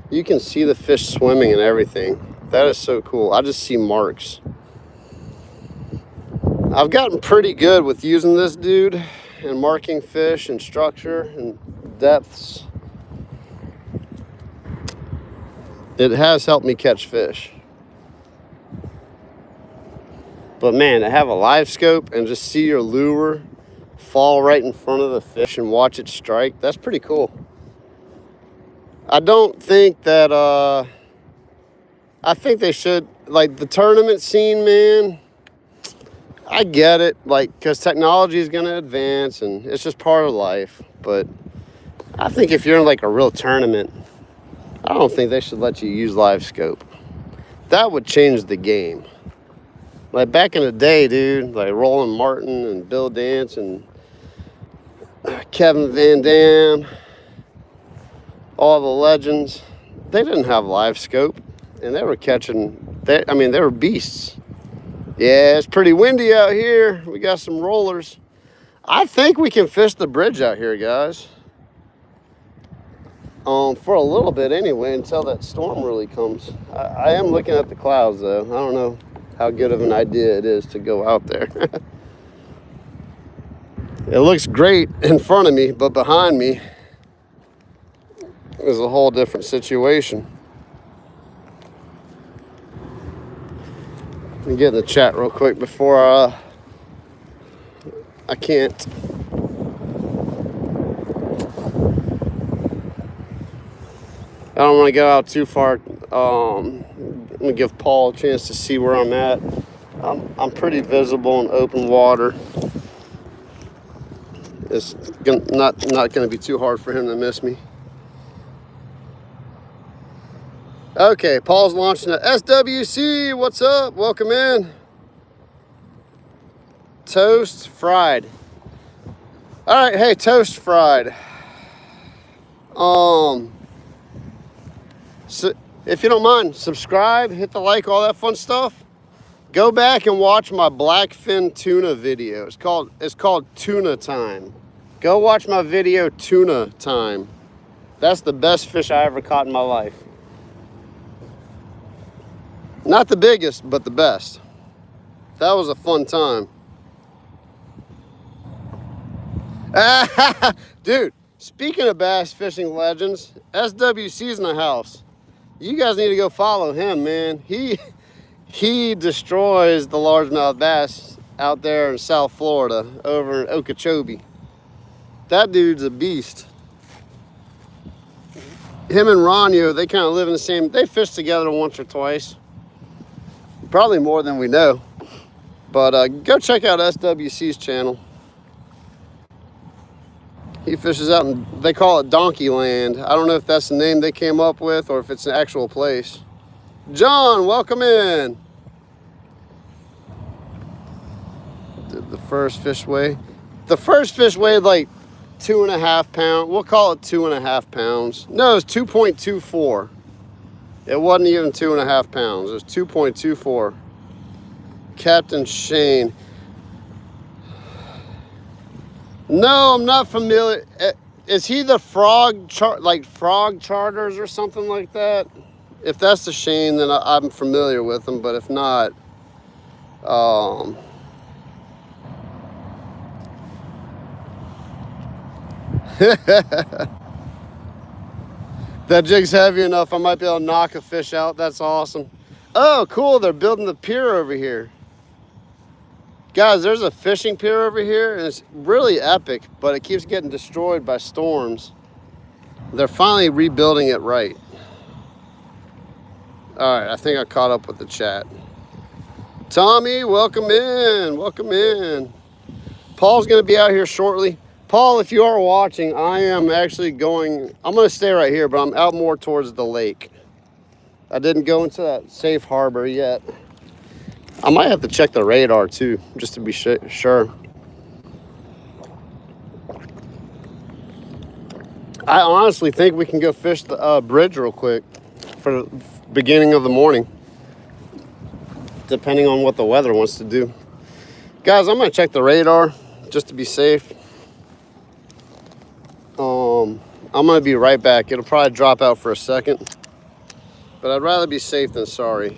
you can see the fish swimming and everything. That is so cool. I just see marks. I've gotten pretty good with using this dude and marking fish and structure and depths. It has helped me catch fish. But man, to have a live scope and just see your lure fall right in front of the fish and watch it strike, that's pretty cool. I don't think that, I think they should, like the tournament scene, man, I get it, like, because technology is going to advance and it's just part of life. But I think if you're in like a real tournament, I don't think they should let you use live scope. That would change the game. Like back in the day, dude, like Roland Martin and Bill Dance and Kevin Van Dam, all the legends, they didn't have live scope and they were catching, they were beasts. Yeah, it's pretty windy out here. We got some rollers. I think we can fish the bridge out here, guys. For a little bit anyway, until that storm really comes. I am looking at the clouds though. I don't know how good of an idea it is to go out there. It looks great in front of me, but behind me is a whole different situation. Let me get in the chat real quick before I can't. I don't want to go out too far. I'm gonna give Paul a chance to see where I'm at. I'm pretty visible in open water. It's not gonna be too hard for him to miss me. Okay, Paul's launching a SWC. What's up? Welcome in. Toast fried. All right, hey, toast fried. So if you don't mind, subscribe, hit the like, all that fun stuff. Go back and watch my blackfin tuna video. It's called Tuna Time. Go watch my video Tuna Time. That's the best fish I ever caught in my life. Not the biggest, but the best. That was a fun time. Dude, speaking of bass fishing legends, SWC's in the house. You guys need to go follow him, man. He destroys the largemouth bass out there in South Florida, over in Okeechobee. That dude's a beast. Him and Ronyo, they kind of live in the same, they fish together once or twice. Probably more than we know. But go check out SWC's channel. He fishes out in, they call it Donkey Land. I don't know if that's the name they came up with or if it's an actual place. John, welcome in. The first fish weigh. The first fish weighed like 2.5 pounds. We'll call it 2.5 pounds. No, it's 2.24. It wasn't even 2.5 pounds. It was 2.24. Captain Shane. No, I'm not familiar. Is he the frog charters or something like that? If that's the Shane, then I'm familiar with him. But if not, that jig's heavy enough, I might be able to knock a fish out. That's awesome. Oh, cool. They're building the pier over here. Guys, there's a fishing pier over here, and it's really epic, but it keeps getting destroyed by storms. They're finally rebuilding it right. All right, I think I caught up with the chat. Tommy, welcome in. Welcome in. Paul's going to be out here shortly. Paul, if you are watching, I am actually going, I'm going to stay right here, but I'm out more towards the lake. I didn't go into that safe harbor yet. I might have to check the radar too, just to be sure. I honestly think we can go fish the bridge real quick for the beginning of the morning, depending on what the weather wants to do. Guys, I'm gonna check the radar just to be safe. I'm gonna be right back. It'll probably drop out for a second, but I'd rather be safe than sorry.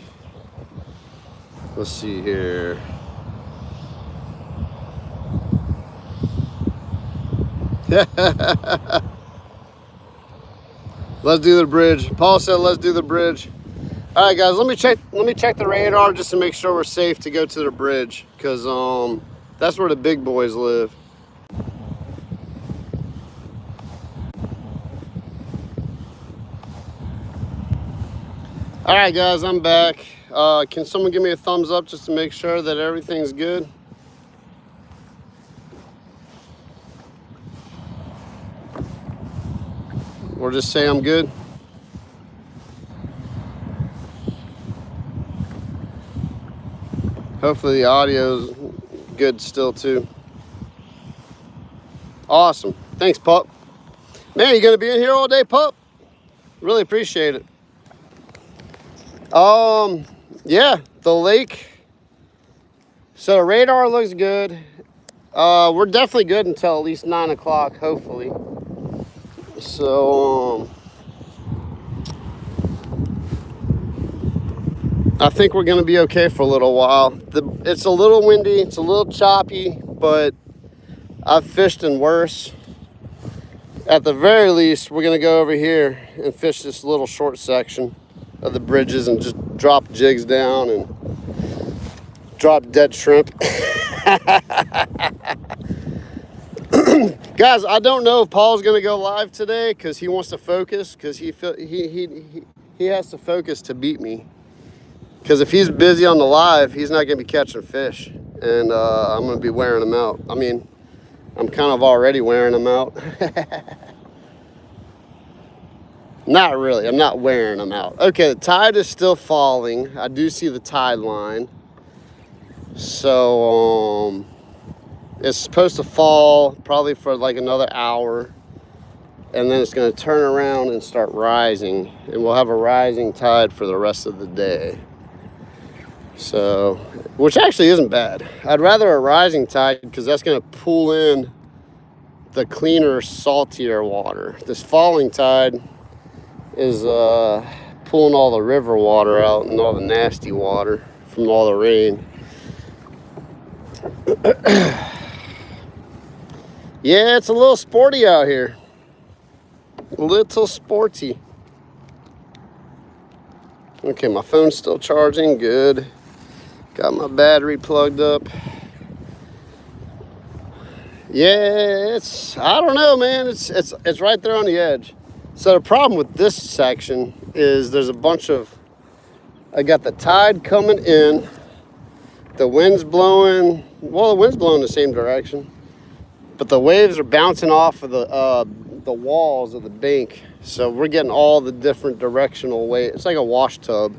Let's see here. Let's do the bridge. Paul said let's do the bridge. All right, guys, let me check the radar just to make sure we're safe to go to the bridge, because that's where the big boys live. All right, guys, I'm back. Can someone give me a thumbs up just to make sure that everything's good? Or just say I'm good. Hopefully the audio's good still too. Awesome. Thanks, pup. Man, you gonna be in here all day, pup? Really appreciate it. Yeah, the lake. So the radar looks good. We're definitely good until at least 9 o'clock, hopefully. So, I think we're gonna be okay for a little while. It's a little windy, it's a little choppy, but I've fished in worse. At the very least, we're gonna go over here and fish this little short section of the bridges and just drop jigs down and drop dead shrimp. Guys, I don't know if Paul's gonna go live today because he wants to focus, because he has to focus to beat me. Because if he's busy on the live, he's not gonna be catching fish, and I'm gonna be wearing him out. I mean, I'm kind of already wearing him out. Not really, I'm not wearing them out. Okay, the tide is still falling. I do see the tide line. So, it's supposed to fall probably for like another hour. And then it's gonna turn around and start rising. And we'll have a rising tide for the rest of the day. So, which actually isn't bad. I'd rather a rising tide because that's gonna pull in the cleaner, saltier water. This falling tide is pulling all the river water out and all the nasty water from all the rain. Yeah, it's a little sporty out here. A little sporty. Okay, my phone's still charging. Good. Got my battery plugged up. Yeah, I don't know, man. It's right there on the edge. So the problem with this section is there's a bunch of, I got the tide coming in, the wind's blowing, well, the wind's blowing the same direction, but the waves are bouncing off of the walls of the bank. So we're getting all the different directional waves. It's like a wash tub.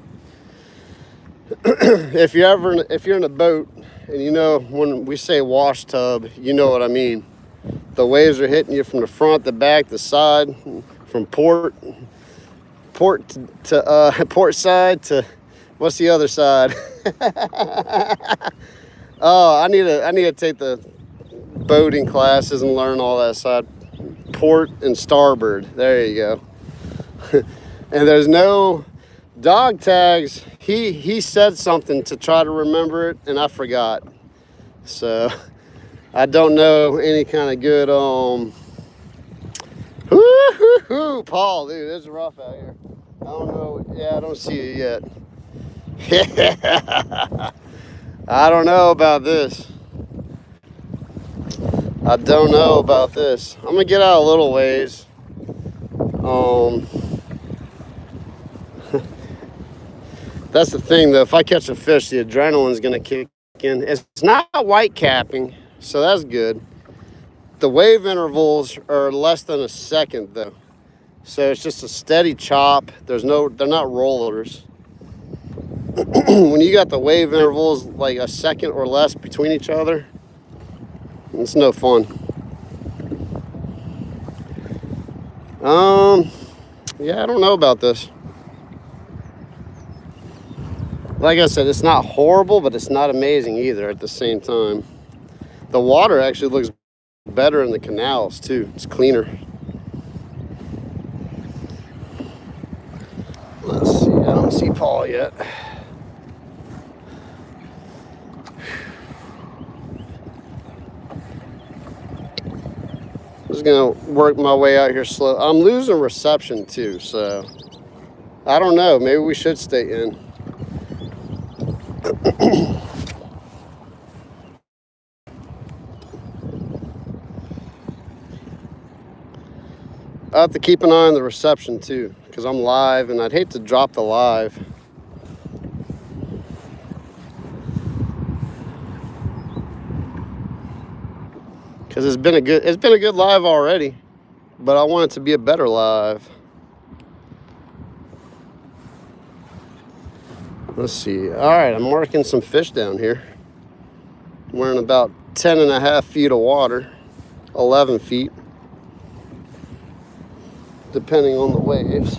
If you're in a boat and you know when we say wash tub, you know what I mean. The waves are hitting you from the front, the back, the side, from port to port side to what's the other side? Oh, I need to take the boating classes and learn all that side. Port and starboard. There you go. And there's no dog tags. He said something to try to remember it, and I forgot. So I don't know any kind of good Paul, dude, it's rough out here. I don't know. Yeah, I don't see it yet. I don't know about this. I don't know about this. I'm gonna get out a little ways. That's the thing though, if I catch a fish, the adrenaline's gonna kick in. It's not white capping, so that's good. The wave intervals are less than a second though. So it's just a steady chop. They're not rollers. When you got the wave intervals like a second or less between each other, it's no fun. Yeah, I don't know about this. Like I said, it's not horrible, but it's not amazing either at the same time. The water actually looks better in the canals too. It's cleaner. Let's see, I don't see Paul yet. I'm just gonna work my way out here slow. I'm losing reception too, so I don't know. Maybe we should stay in. I have to keep an eye on the reception too, because I'm live and I'd hate to drop the live. Because it's been a good live already, but I want it to be a better live. Let's see. All right, I'm marking some fish down here. We're in about 10.5 feet of water, 11 feet, depending on the waves.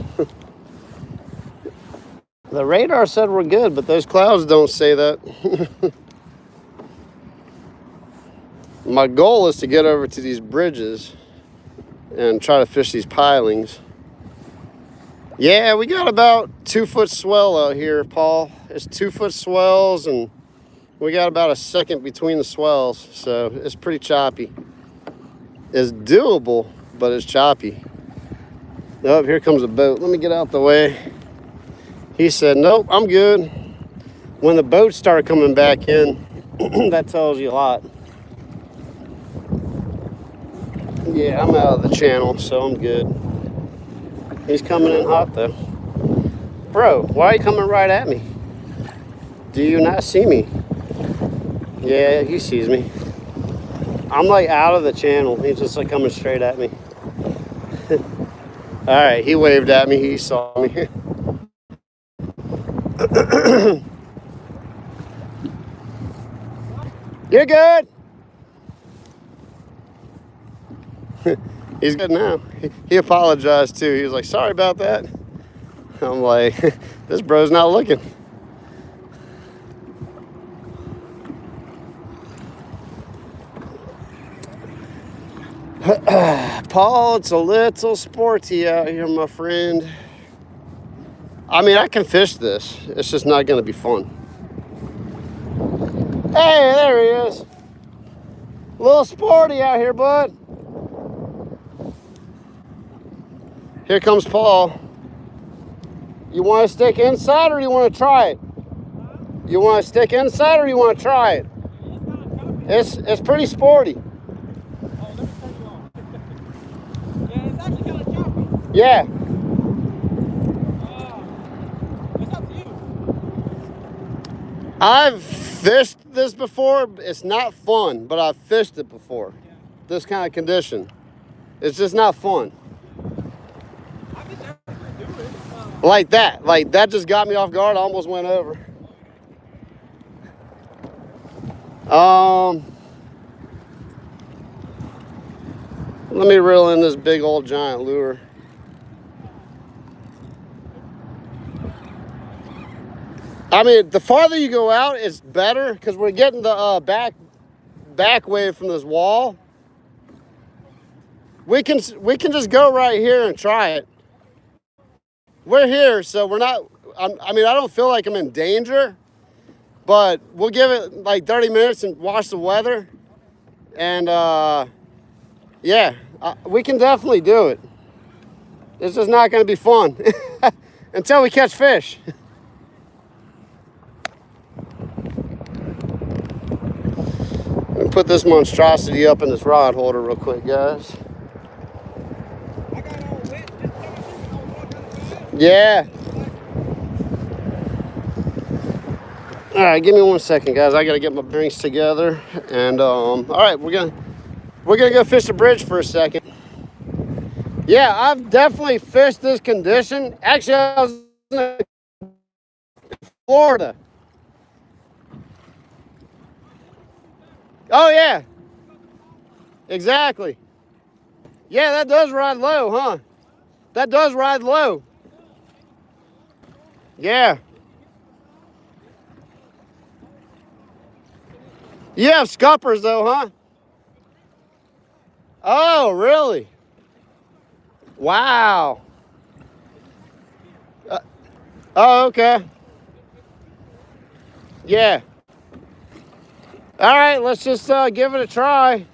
The radar said we're good, but those clouds don't say that. My goal is to get over to these bridges and try to fish these pilings. Yeah, we got about 2-foot swell out here, Paul. It's 2-foot swells, and we got about a second between the swells, so it's pretty choppy. It's doable, but it's choppy. Oh, here comes a boat. Let me get out the way. He said, nope, I'm good. When the boats start coming back in, that tells you a lot. Yeah, I'm out of the channel, so I'm good. He's coming in hot though. Bro, why are you coming right at me? Do you not see me? Yeah, he sees me. I'm like out of the channel. He's just like coming straight at me. All right, he waved at me. He saw me. You're good. He's good now. He apologized too. He was like, sorry about that. I'm like, this bro's not looking. Paul, it's a little sporty out here, my friend. I mean, I can fish this. It's just not going to be fun. Hey, there he is. A little sporty out here, bud. Here comes Paul. You want to stick inside or you want to try it? You want to stick inside or you want to try it? It's pretty sporty. Yeah. It's up to you. I've fished this before. It's not fun, but I've fished it before. Yeah. This kind of condition. It's just not fun. I can definitely do it. Like that just got me off guard. I almost went over. Let me reel in this big old giant lure. I mean, the farther you go out, it's better because we're getting the back wave from this wall. We can just go right here and try it. We're here, so we're not. I mean, I don't feel like I'm in danger, but we'll give it like 30 minutes and watch the weather. And yeah, we can definitely do it. This is not going to be fun until we catch fish. put this monstrosity up in this rod holder real quick, guys. I got all wet just coming through when I was walking outside. Yeah. All right, give me 1 second, guys. I gotta get my bearings together, and all right, we're gonna go fish the bridge for a second. Yeah, I've definitely fished this condition. Actually, I was in Florida. Oh yeah, exactly. Yeah, that does ride low, huh? That does ride low. Yeah. You have scuppers though, huh? Oh, really? Wow. Oh, okay. Yeah. All right, let's just give it a try.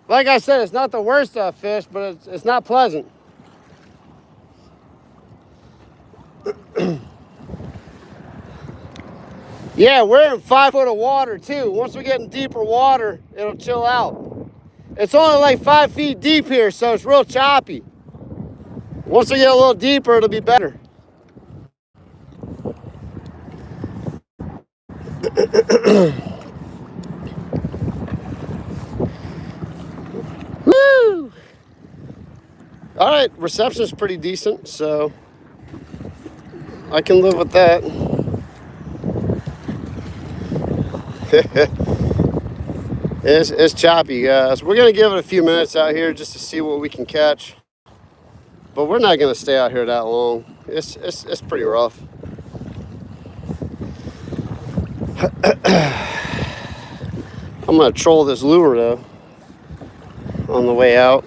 Like I said, it's not the worst fish, but it's not pleasant. Yeah, we're in 5 foot of water too. Once we get in deeper water, it'll chill out. It's only like 5 feet deep here, so it's real choppy. Once we get a little deeper, it'll be better. Woo! All right, reception's pretty decent, so I can live with that. It's choppy, guys. We're gonna give it a few minutes out here just to see what we can catch, but we're not gonna stay out here that long. It's pretty rough. I'm gonna troll this lure though on the way out.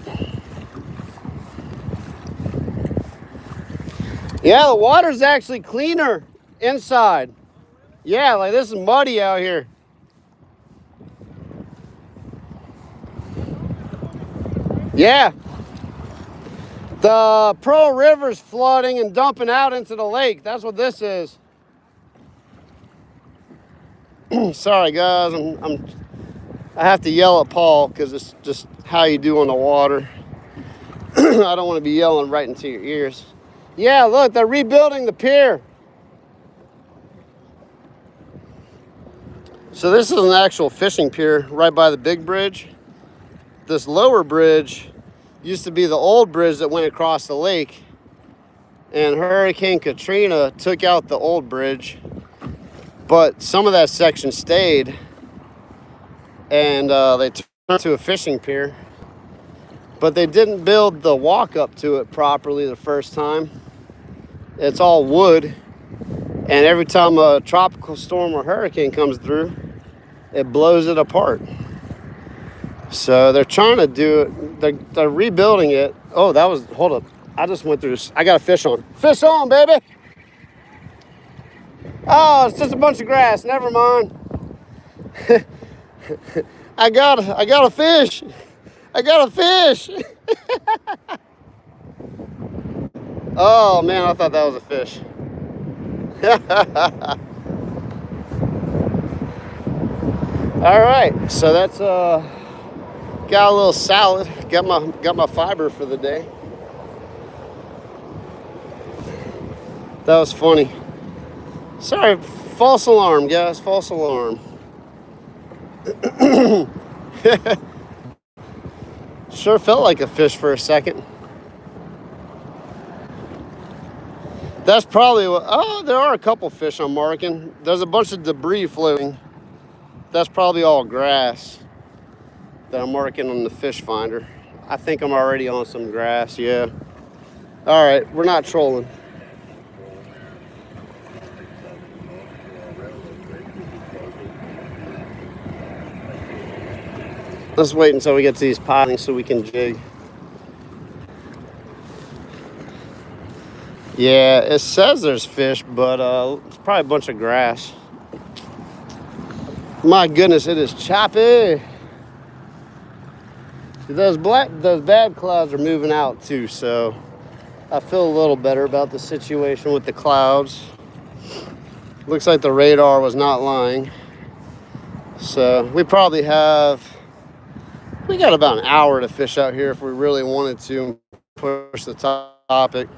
Yeah, the water's actually cleaner inside. Yeah, like this is muddy out here. Yeah. The Pearl River's flooding and dumping out into the lake. That's what this is. Sorry guys, I have to yell at Paul because it's just how you do on the water. I don't want to be yelling right into your ears. Yeah, look, they're rebuilding the pier. So this is an actual fishing pier right by the big bridge. This lower bridge used to be the old bridge that went across the lake, and Hurricane Katrina took out the old bridge, but some of that section stayed, and they turned it to a fishing pier, but they didn't build the walk up to it properly the first time. It's all wood, and every time a tropical storm or hurricane comes through, it blows it apart. So they're trying to do it. They're rebuilding it. Oh, that was, hold up. I just went through, I got a fish on. Fish on, baby. Oh, it's just a bunch of grass. Never mind. I got a fish. I got a fish. Oh man, I thought that was a fish. All right, so that's got a little salad. Got my fiber for the day. That was funny. Sorry, false alarm, guys. False alarm. Sure felt like a fish for a second. That's probably what, oh, there are a couple fish I'm marking. There's a bunch of debris floating. That's probably all grass that I'm marking on the fish finder. I think I'm already on some grass, yeah. All right, we're not trolling. Let's wait until we get to these pilings so we can jig. Yeah, it says there's fish, but it's probably a bunch of grass. My goodness, it is choppy. Those bad clouds are moving out too, so I feel a little better about the situation with the clouds. Looks like the radar was not lying. So we probably we got about an hour to fish out here if we really wanted to push the topic.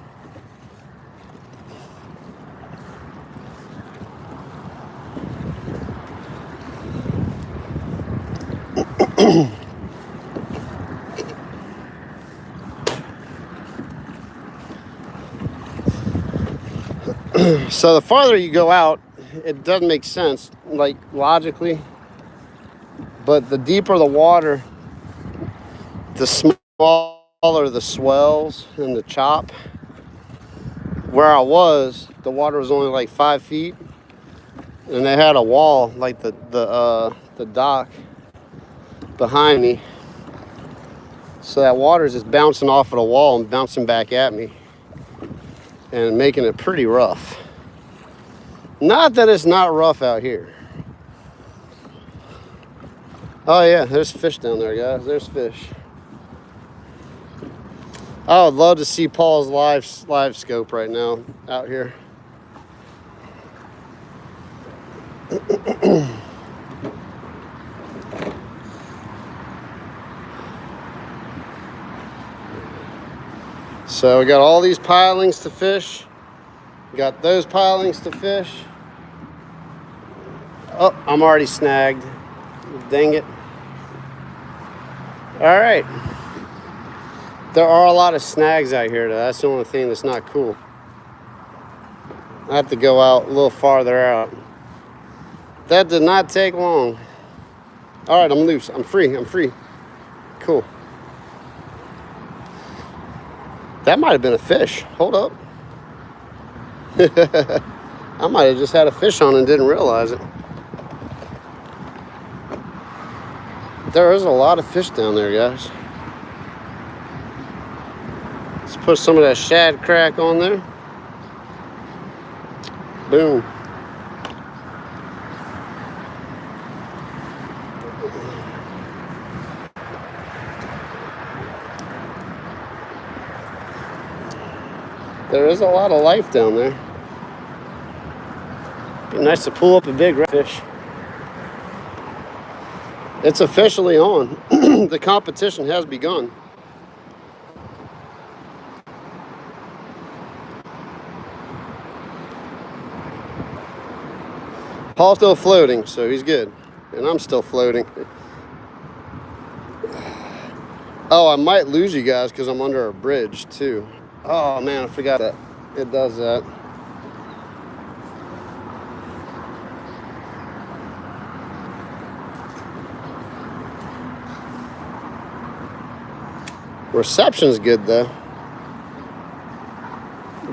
So the farther you go out, it doesn't make sense, like logically, but the deeper the water, the smaller the swells and the chop. Where I was, the water was only like 5 feet, and they had a wall, like the dock behind me. So that water is just bouncing off of the wall and bouncing back at me and making it pretty rough. Not that it's not rough out here. Oh yeah, there's fish down there, guys. There's fish. I would love to see Paul's live scope right now out here. So we got all these pilings to fish. Got those pilings to fish. Oh, I'm already snagged. Dang it. All right. There are a lot of snags out here, though. That's the only thing that's not cool. I have to go out a little farther out. That did not take long. All right, I'm loose. I'm free. I'm free. Cool. That might have been a fish. Hold up. I might have just had a fish on and didn't realize it. There is a lot of fish down there, guys. Let's put some of that shad crack on there. Boom. There is a lot of life down there. Be nice to pull up a big redfish. It's officially on. The competition has begun. Paul's still floating, so he's good. And I'm still floating. Oh, I might lose you guys because I'm under a bridge too. Oh man, I forgot that. It does that. Reception's good though.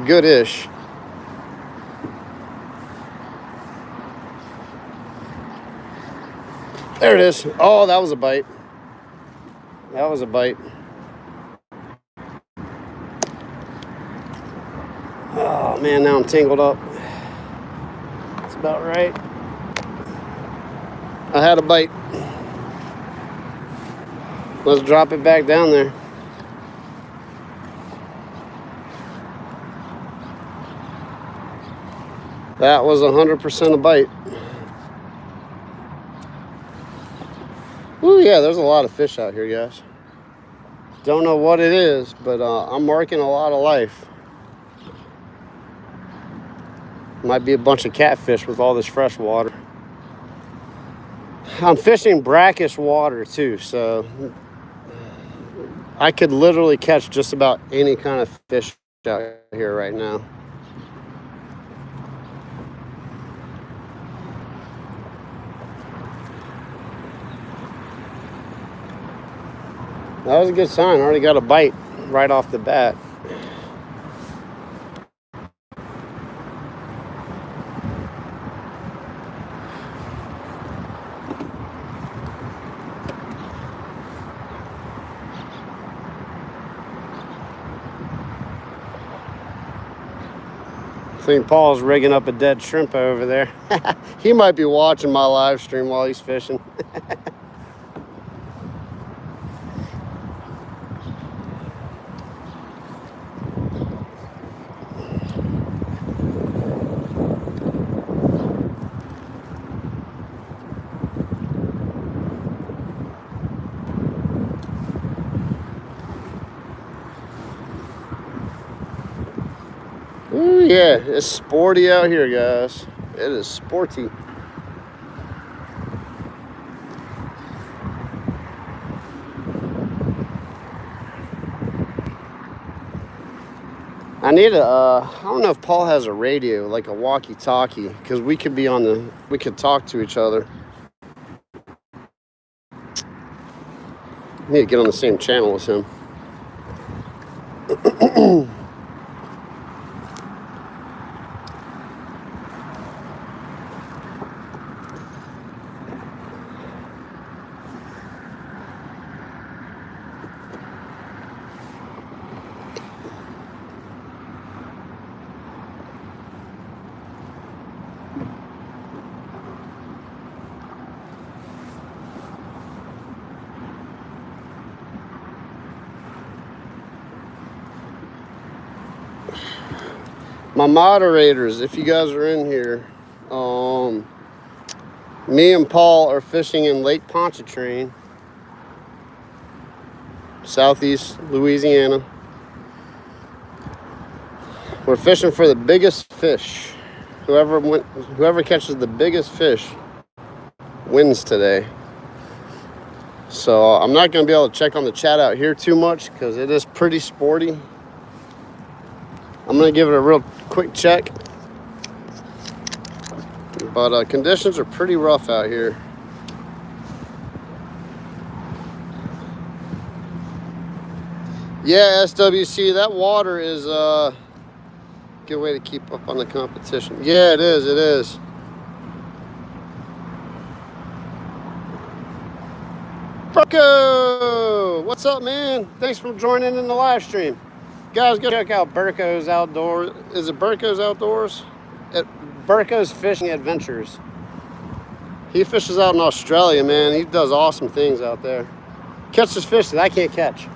Good-ish. There it is. Oh, that was a bite. That was a bite. Oh man, now I'm tangled up. That's about right. I had a bite. Let's drop it back down there. That was 100% a bite. Ooh, yeah, there's a lot of fish out here, guys. Don't know what it is, but I'm marking a lot of life. Might be a bunch of catfish with all this fresh water. I'm fishing brackish water too, so I could literally catch just about any kind of fish out here right now. That was a good sign. I already got a bite right off the bat. I think Paul's rigging up a dead shrimp over there. He might be watching my live stream while he's fishing. Ooh, yeah, it's sporty out here, guys. It is sporty. I need a, I don't know if Paul has a radio, like a walkie-talkie, because we could talk to each other. I need to get on the same channel as him. My moderators, if you guys are in here, me and Paul are fishing in Lake Pontchartrain, southeast Louisiana. We're fishing for the biggest fish. Whoever catches the biggest fish wins today. So I'm not going to be able to check on the chat out here too much because it is pretty sporty. I'm going to give it a real quick check. But conditions are pretty rough out here. Yeah, SWC, that water is a good way to keep up on the competition. Yeah, it is, it is. Burko! What's up, man? Thanks for joining in the live stream. Guys, go check out Burko's Outdoors. Is it Burko's Outdoors? Burko's Fishing Adventures. He fishes out in Australia, man. He does awesome things out there. Catches fish that I can't catch.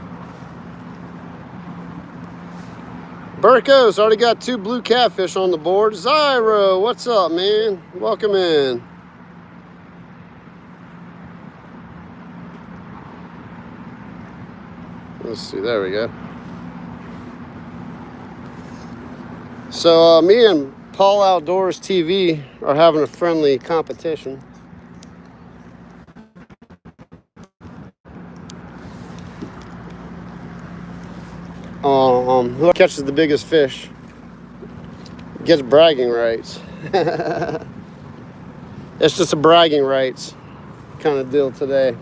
Burko's already got 2 blue catfish on the board. Zyro, what's up, man? Welcome in. Let's see, there we go. So me and Paul Outdoors TV are having a friendly competition. Whoever catches the biggest fish gets bragging rights. It's just a bragging rights kind of deal today.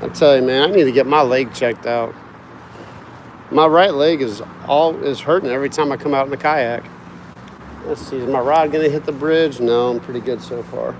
I tell you, man, I need to get my leg checked out. My right leg is hurting every time I come out in the kayak. Let's see, is my rod gonna hit the bridge? No, I'm pretty good so far.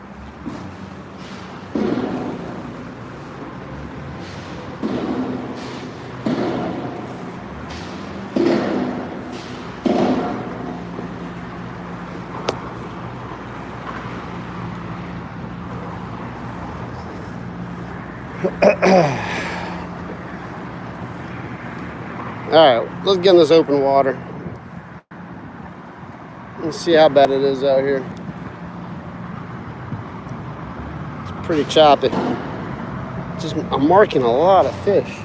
All right, let's get in this open water. Let's see how bad it is out here. It's pretty choppy. I'm marking a lot of fish.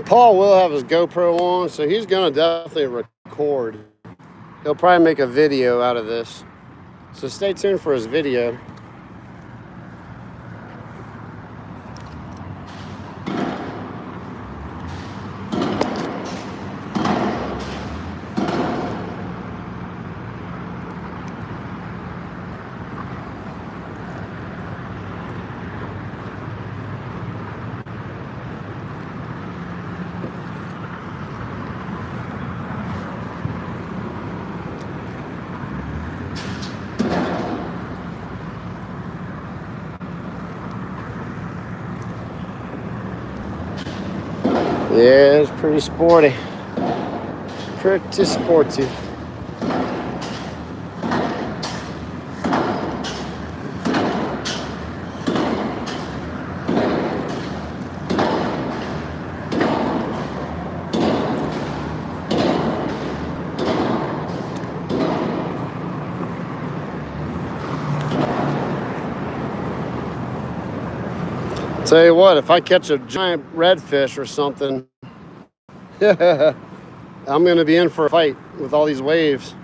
Paul will have his GoPro on, so he's gonna definitely record. He'll probably make a video out of this. So stay tuned for his video. Yeah, it's pretty sporty. Pretty sporty. Tell you what, if I catch a giant redfish or something, I'm gonna be in for a fight with all these waves.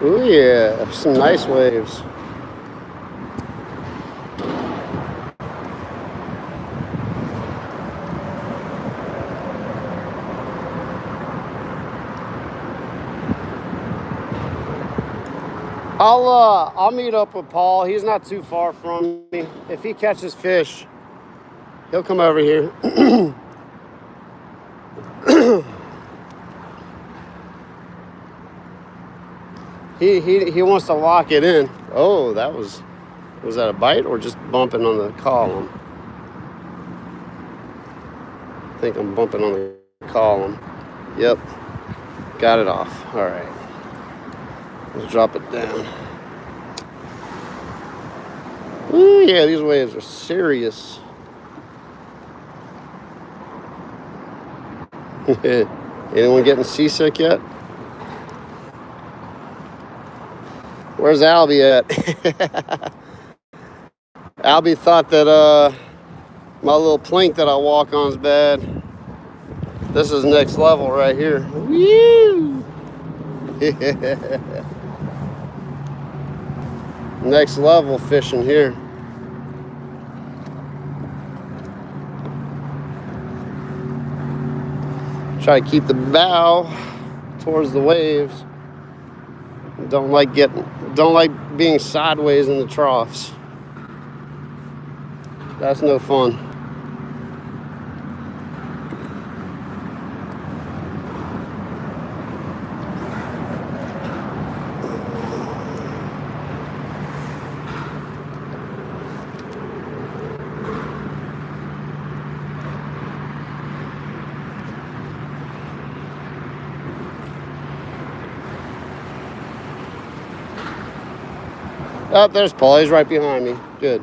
Ooh yeah, some nice waves. I'll meet up with Paul. He's not too far from me. If he catches fish, he'll come over here. He wants to lock it in. Oh, was that a bite or just bumping on the column? I think I'm bumping on the column. Yep, got it off. All right, let's drop it down. Ooh, yeah, these waves are serious. Anyone getting seasick yet? Where's Albie at? Albie thought that my little plank that I walk on is bad. This is next level right here. Woo! Next level fishing here. Try to keep the bow towards the waves. Don't like being sideways in the troughs. That's no fun. Oh, there's Paul. He's right behind me. Good.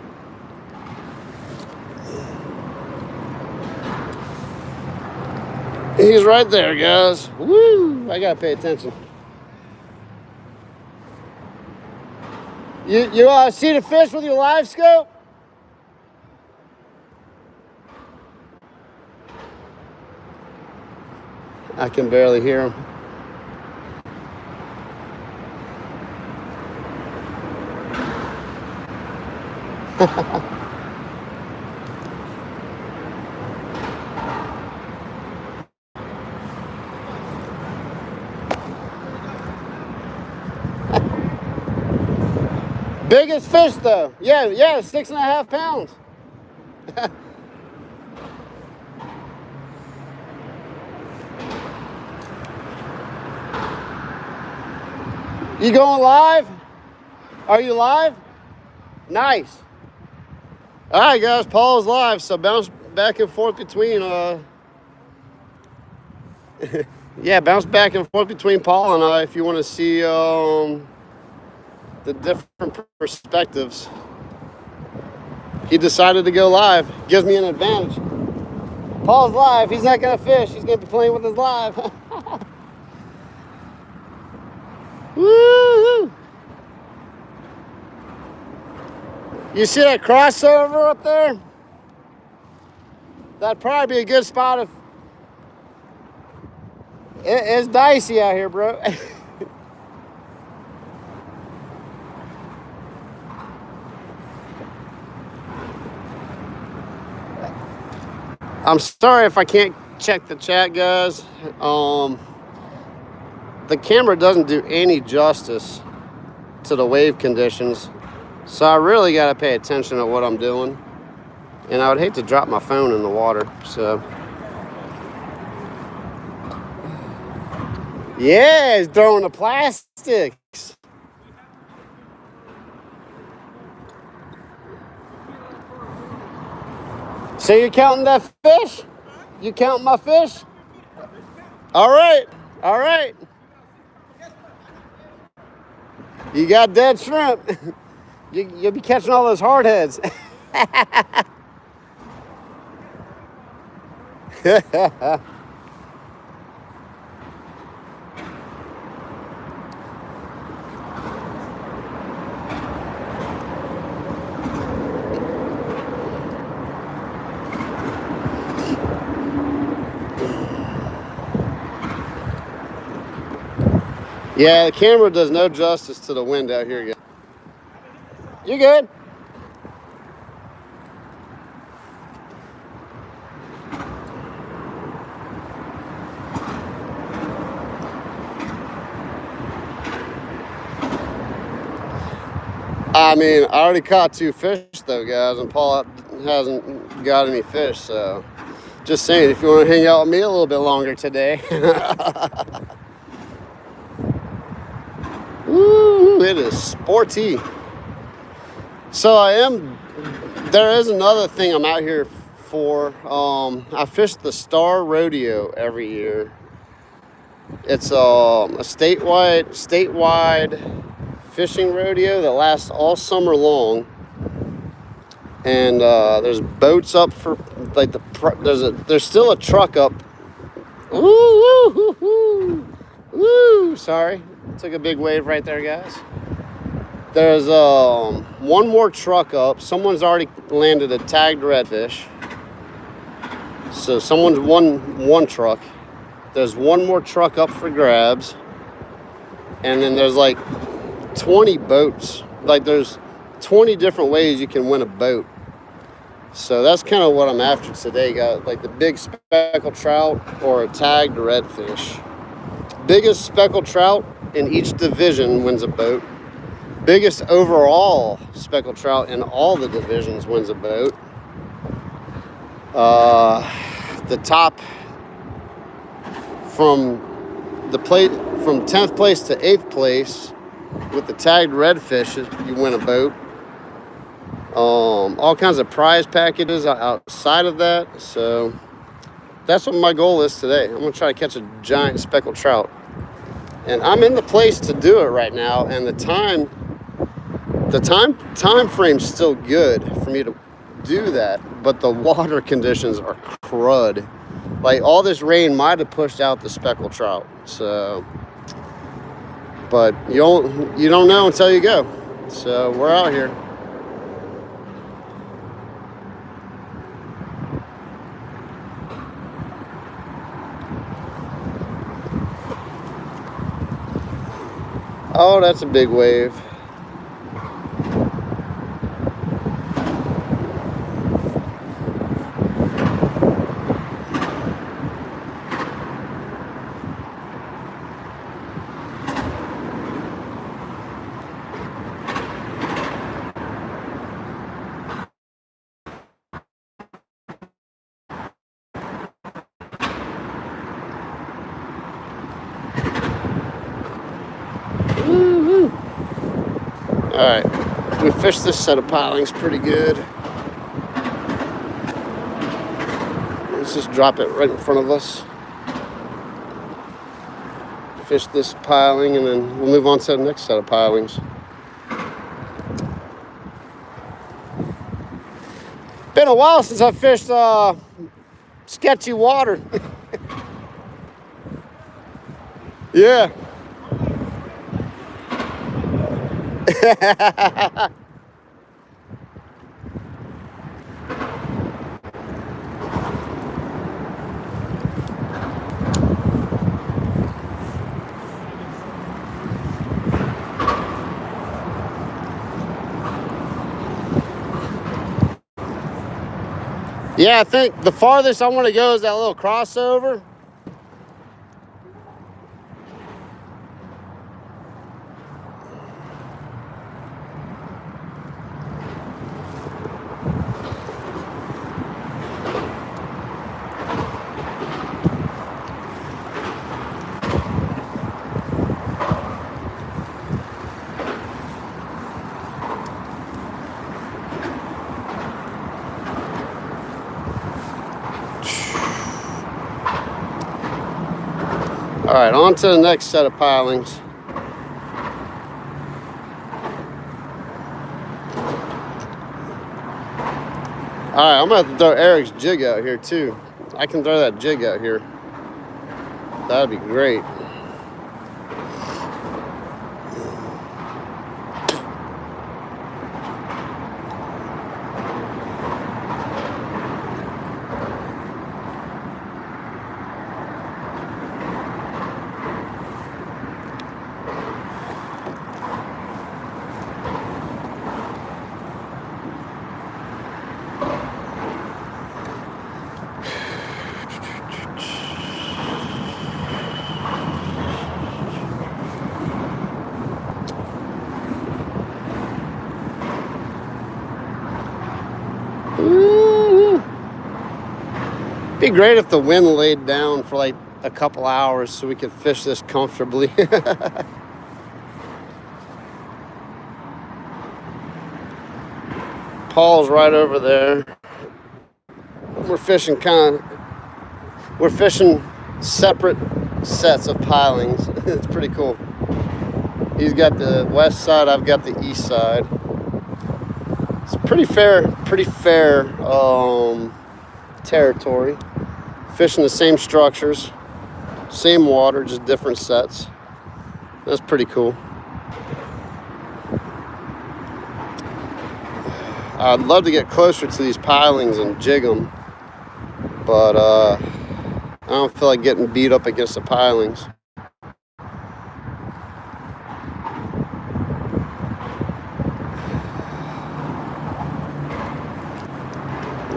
He's right there, guys. Woo! I gotta pay attention. You see the fish with your live scope? I can barely hear him. Biggest fish though. Yeah, 6.5 pounds. You going live? Are you live? Nice. All right, guys, Paul's live, so bounce back and forth between yeah, bounce back and forth between Paul and I if you want to see the different perspectives. He decided to go live. Gives me an advantage. Paul's live. He's not gonna fish. He's gonna be playing with his live. Woo! You see that crossover up there? That'd probably be a good spot if it's dicey out here, bro. I'm sorry if I can't check the chat, guys. The camera doesn't do any justice to the wave conditions, so I really got to pay attention to what I'm doing. And I would hate to drop my phone in the water, so. Yeah, he's throwing the plastics. So you're counting that fish? You counting my fish? All right, all right. You got dead shrimp. You'll be catching all those hardheads. Yeah, the camera does no justice to the wind out here, guys. You good? I mean, I already caught 2 fish though, guys, and Paul hasn't got any fish, so just saying, if you want to hang out with me a little bit longer today. Ooh, it is sporty. So there is another thing I'm out here for. I fish the Star Rodeo every year. It's a statewide fishing rodeo that lasts all summer long. And there's boats up for like there's still a truck up. Woo, woo, woo, woo. Sorry, took a big wave right there, guys. There's one more truck up. Someone's already landed a tagged redfish. So someone's won one truck. There's one more truck up for grabs. And then there's like 20 boats. Like there's 20 different ways you can win a boat. So that's kind of what I'm after today, guys. Like the big speckled trout or a tagged redfish. Biggest speckled trout in each division wins a boat. Biggest overall speckled trout in all the divisions wins a boat. The top from 10th place to 8th place with the tagged redfish, you win a boat. All kinds of prize packages outside of that. So that's what my goal is today. I'm gonna try to catch a giant speckled trout, and I'm in the place to do it right now. And the time frame's still good for me to do that, but the water conditions are crud. Like all this rain might have pushed out the speckled trout. So, but you don't know until you go. So we're out here. Oh, that's a big wave. All right, we fished this set of pilings pretty good. Let's just drop it right in front of us. Fish this piling and then we'll move on to the next set of pilings. Been a while since I fished sketchy water. Yeah. Yeah, I think the farthest I want to go is that little crossover. All right, on to the next set of pilings. All right, I'm gonna have to throw Eric's jig out here too. I can throw that jig out here. That'd be great. Ooh. Be great if the wind laid down for like a couple hours so we could fish this comfortably. Paul's right over there. We're fishing separate sets of pilings. It's pretty cool. He's got the west side, I've got the east side. It's pretty fair territory. Fishing the same structures, same water, just different sets. That's pretty cool. I'd love to get closer to these pilings and jig them, but I don't feel like getting beat up against the pilings.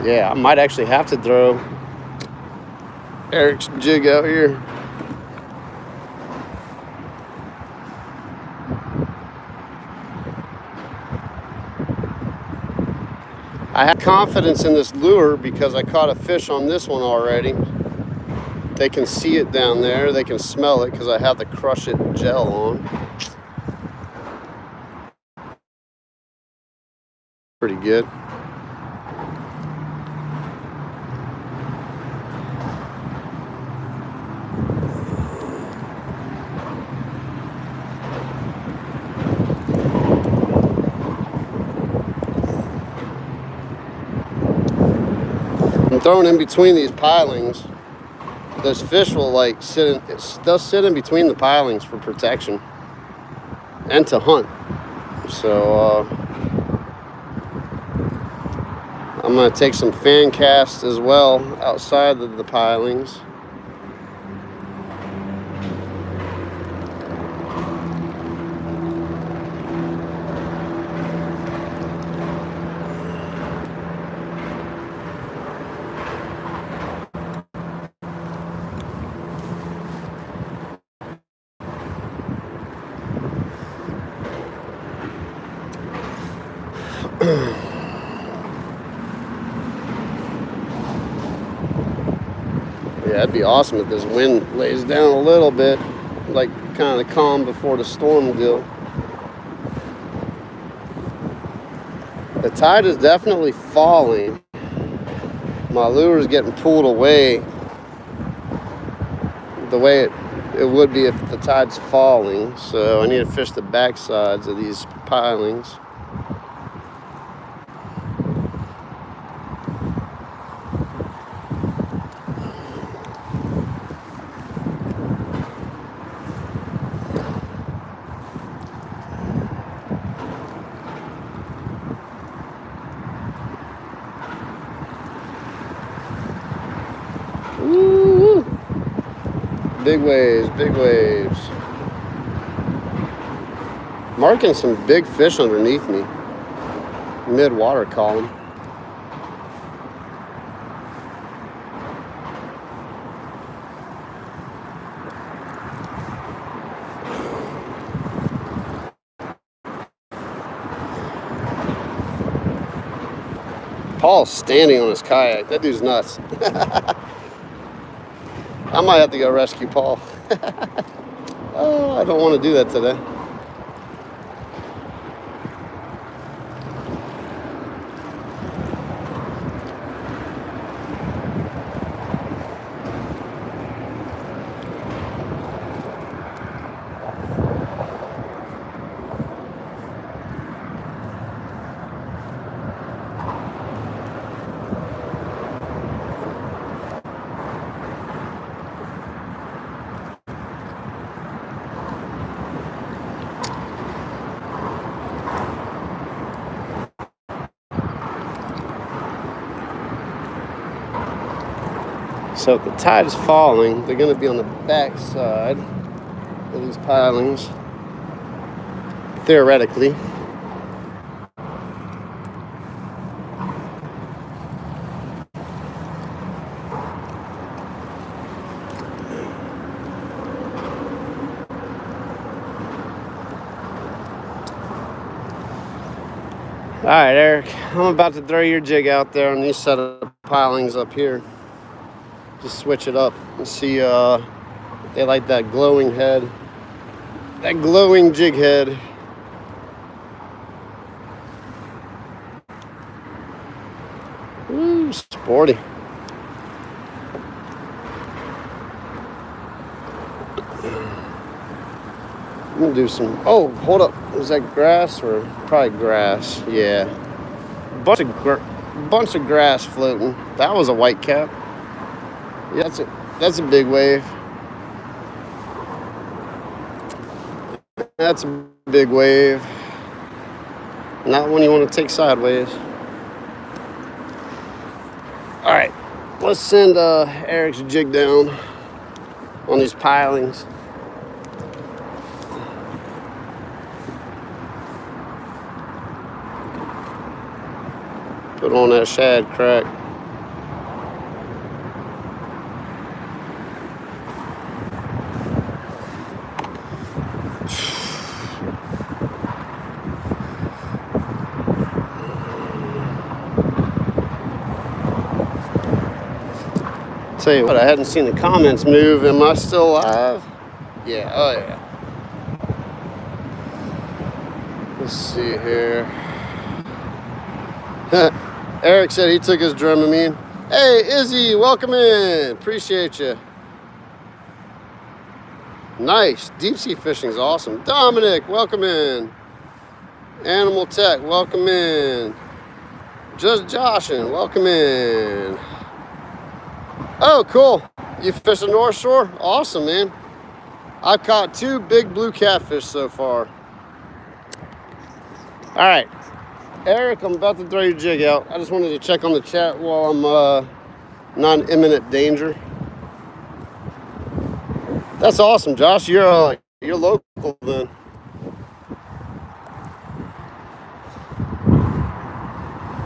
Yeah, I might actually have to throw Eric's jig out here. I have confidence in this lure because I caught a fish on this one already. They can see it down there. They can smell it because I have the Crush It gel on. Pretty good. I'm throwing in between these pilings. Those fish will like they'll sit in between the pilings for protection and to hunt. So I'm gonna take some fan casts as well outside of the pilings. Yeah, it'd be awesome if this wind lays down a little bit, like kind of the calm before the storm deal. The tide is definitely falling. My lure is getting pulled away the way it would be if the tide's falling. So I need to fish the back sides of these pilings. Woo! Big waves, big waves. Marking some big fish underneath me. Mid-water column. Paul's standing on his kayak. That dude's nuts. I might have to go rescue Paul. Oh, I don't want to do that today. So if the tide is falling, they're going to be on the back side of these pilings, theoretically. All right, Eric, I'm about to throw your jig out there on these set of pilings up here. Just switch it up and see if they like that glowing head, that glowing jig head. Ooh, sporty. I'm gonna do some, oh, hold up. Is that grass or probably grass? Yeah. Bunch of grass floating. That was a white cap. Yeah, that's a big wave. That's a big wave. Not one you want to take sideways. All right, let's send Eric's jig down on these pilings. Put on that shad crack. Tell you what, I hadn't seen the comments move. Am I still live? Yeah, oh yeah. Let's see here. Eric said he took his Dramamine. Hey, Izzy, welcome in. Appreciate you. Nice. Deep sea fishing is awesome. Dominic, welcome in. Animal Tech, welcome in. Just Joshin, welcome in. Oh, cool. You fish the North Shore? Awesome, man. I've caught 2 big blue catfish so far. All right. Eric, I'm about to throw your jig out. I just wanted to check on the chat while I'm not in imminent danger. That's awesome, Josh. You're local then.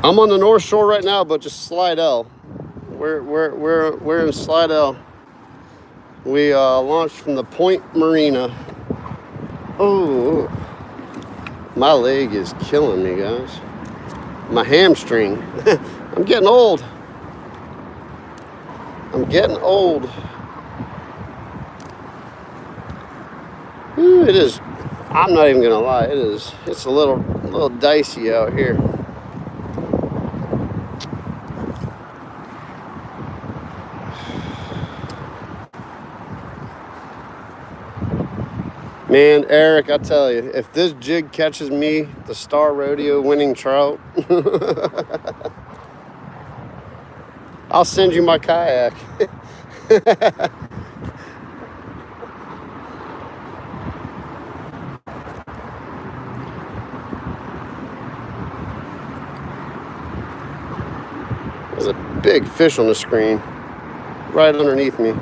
I'm on the North Shore right now, but just Slidell. We're in Slidell. We launched from the Point Marina. Oh, my leg is killing me, guys. My hamstring. I'm getting old. I'm getting old. Ooh, it is. I'm not even gonna lie. It is. It's a little dicey out here. Man, Eric, I tell you, if this jig catches me, the Star Rodeo winning trout, I'll send you my kayak. There's a big fish on the screen, right underneath me.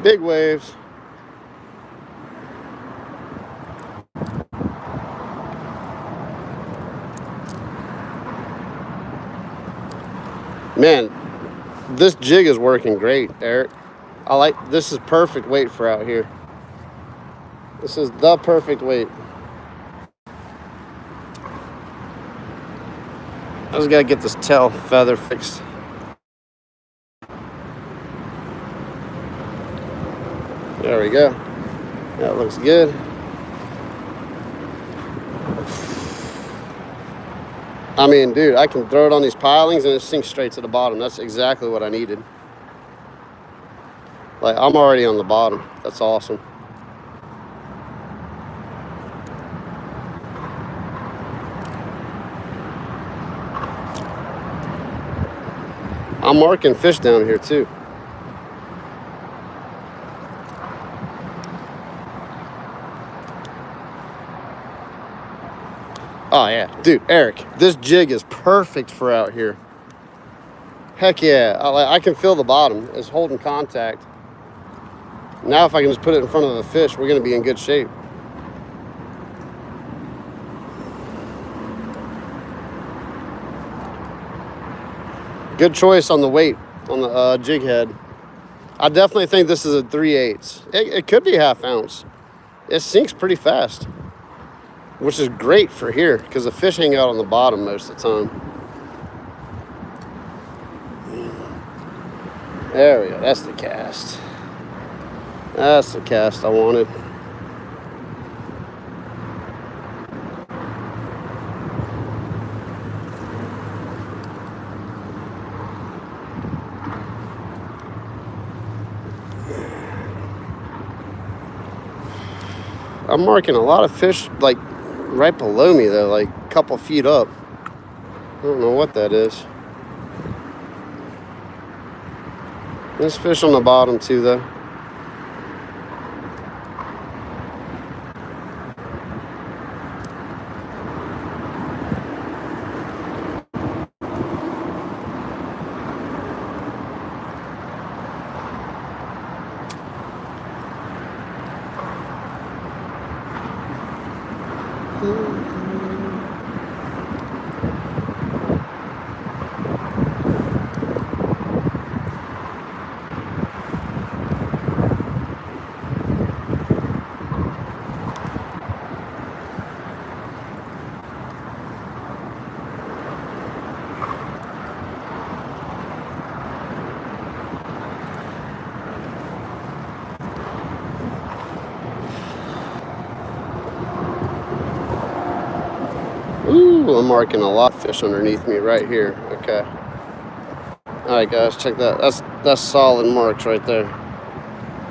Big waves. Man, this jig is working great, Eric. This is perfect weight for out here. This is the perfect weight. I just gotta get this tail feather fixed. There we go. That looks good. I mean, dude, I can throw it on these pilings and it sinks straight to the bottom. That's exactly what I needed. Like, I'm already on the bottom. That's awesome. I'm marking fish down here too. Oh yeah, dude, Eric, this jig is perfect for out here. Heck yeah, I can feel the bottom. It's holding contact. Now if I can just put it in front of the fish, we're gonna be in good shape. Good choice on the weight on the jig head. I definitely think this is a 3/8. It could be ½ ounce. It sinks pretty fast, which is great for here because the fish hang out on the bottom most of the time. There we go. That's the cast. That's the cast I wanted. I'm marking a lot of fish like right below me though, like a couple feet up. I don't know what that is. There's fish on the bottom too though. Ooh, I'm marking a lot of fish underneath me right here. Okay. All right, guys, check that. That's solid marks right there.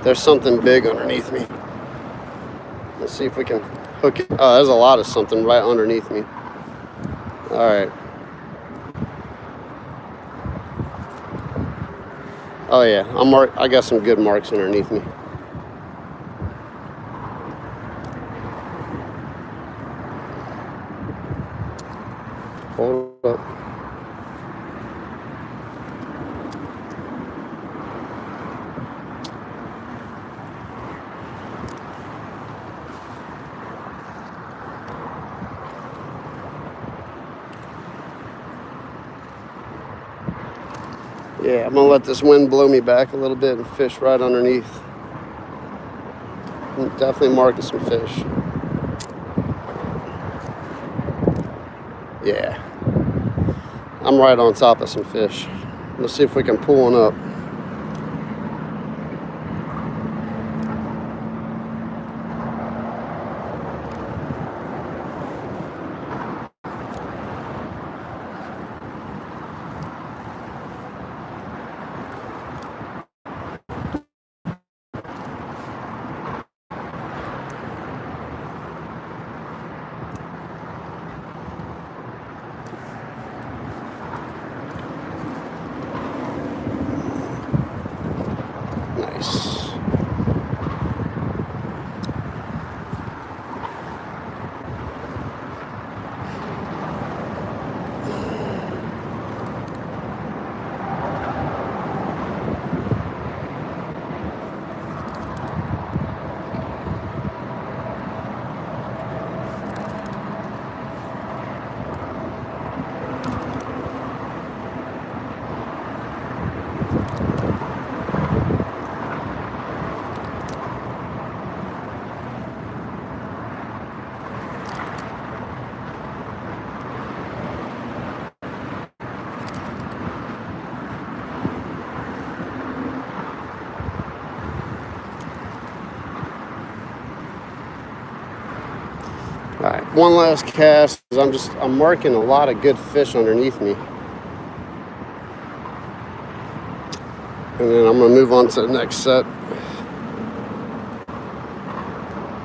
There's something big underneath me. Let's see if we can hook it. Oh, there's a lot of something right underneath me. All right. Oh yeah, I got some good marks underneath me. Hold up. Yeah, I'm gonna let this wind blow me back a little bit and fish right underneath. I'm definitely marking some fish. Yeah. I'm right on top of some fish. Let's see if we can pull one up. Nice. one last cast. I'm working a lot of good fish underneath me. And then I'm gonna move on to the next set.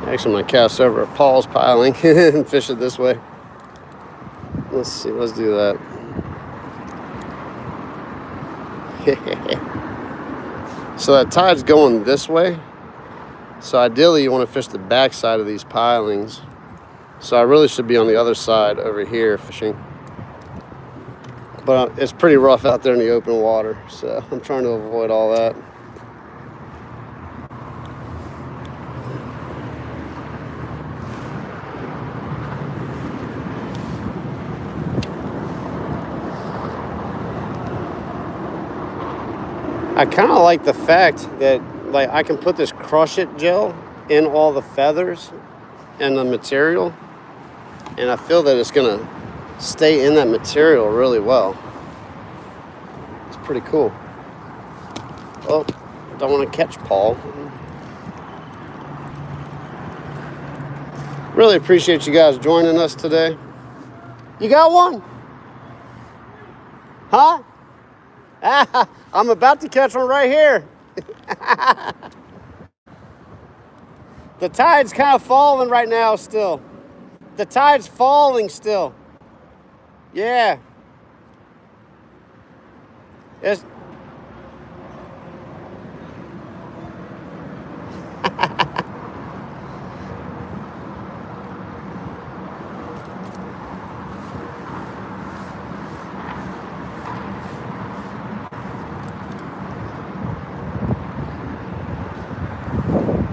Actually, I'm gonna cast over at Paul's piling and fish it this way. Let's see, let's do that. So that tide's going this way. So ideally you want to fish the back side of these pilings. So I really should be on the other side over here fishing. But it's pretty rough out there in the open water, so I'm trying to avoid all that. I kind of like the fact that like I can put this crush it gel in all the feathers and the material, and I feel that it's gonna stay in that material really well. It's pretty cool. Oh, don't want to catch Paul. Really appreciate you guys joining us today. You got one? Huh? I'm about to catch one right here. The tide's kind of falling right now still. The tide's falling still. Yeah. It's...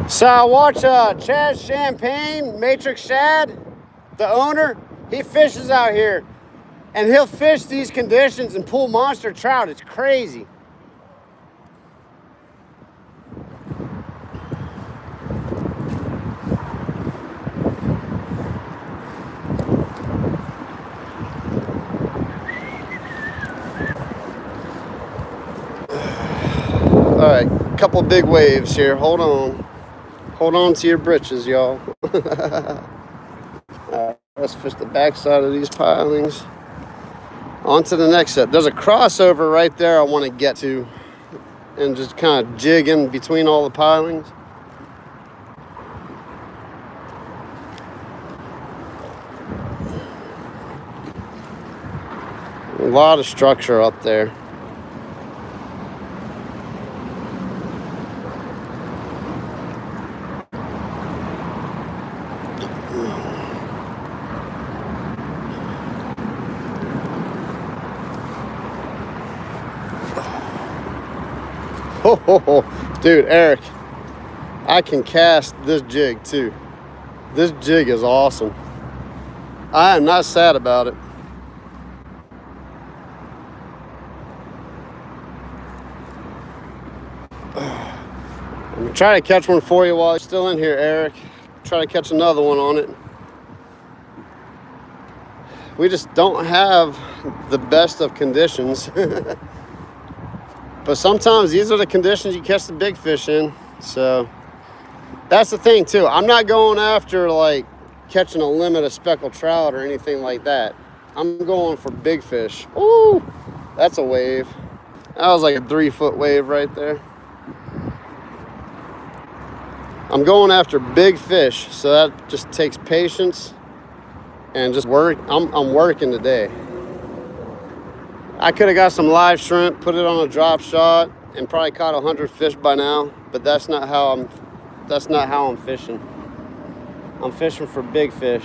So I watch Chad Champagne, Matrix Shad, the owner. He fishes out here, and he'll fish these conditions and pull monster trout. It's crazy. All right, couple big waves here. Hold on. Hold on to your britches, y'all. All right, let's fish the backside of these pilings. On to the next set. There's a crossover right there I want to get to and just kind of jig in between all the pilings. A lot of structure up there. Oh, dude, Eric, I can cast this jig too. This jig is awesome. I am not sad about it. I'm gonna try to catch one for you while it's still in here, Eric. Try to catch another one on it. We just don't have the best of conditions. But sometimes these are the conditions you catch the big fish in. So that's the thing too. I'm not going after like catching a limit of speckled trout or anything like that. I'm going for big fish. Ooh, that's a wave. That was like a 3-foot wave right there. I'm going after big fish, so that just takes patience and just work. I'm working today. I could have got some live shrimp, put it on a drop shot, and probably caught 100 fish by now. But that's not how I'm fishing. I'm fishing for big fish.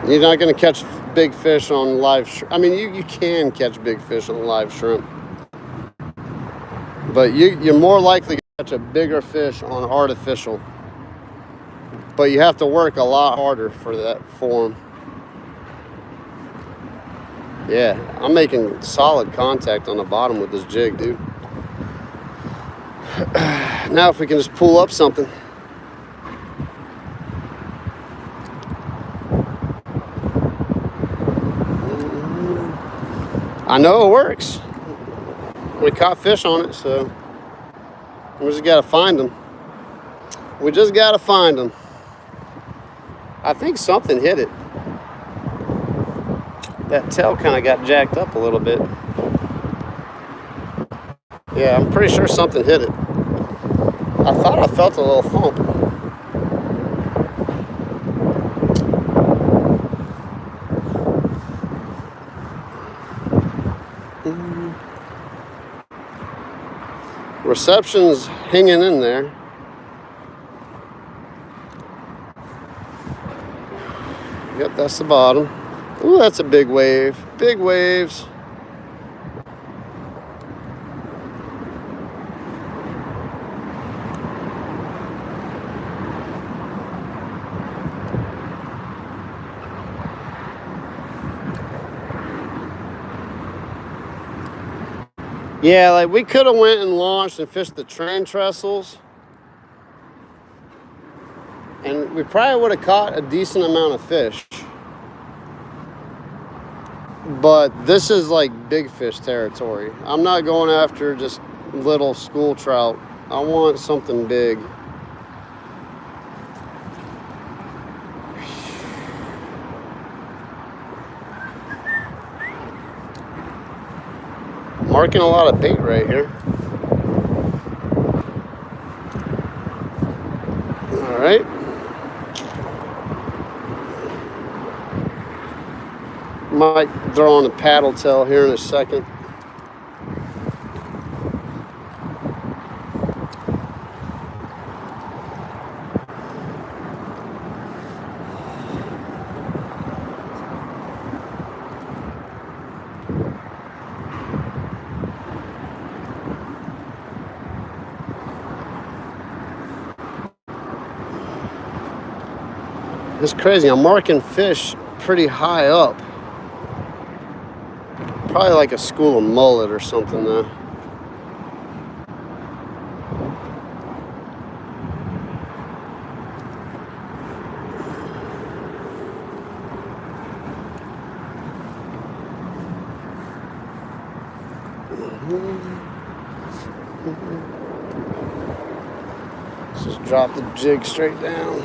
You're not going to catch big fish on live shrimp. I mean, you can catch big fish on live shrimp, but you're more likely to catch a bigger fish on artificial. But you have to work a lot harder for that form. Yeah, I'm making solid contact on the bottom with this jig, dude. Now if we can just pull up something. I know it works. We caught fish on it, so We just gotta find them. We just gotta find them. I think something hit it. That tail kind of got jacked up a little bit. Yeah, I'm pretty sure something hit it. I thought I felt a little thump. Reception's hanging in there. Yep, that's the bottom. Ooh, that's a big wave. Big waves. Yeah, like we could have went and launched and fished the train trestles. And we probably would have caught a decent amount of fish. But this is like big fish territory. I'm not going after just little school trout. I want something big. Marking a lot of bait right here. All right. Might throw on a paddle tail here in a second. It's crazy. I'm marking fish pretty high up. Probably like a school of mullet or something though. Let's just drop the jig straight down.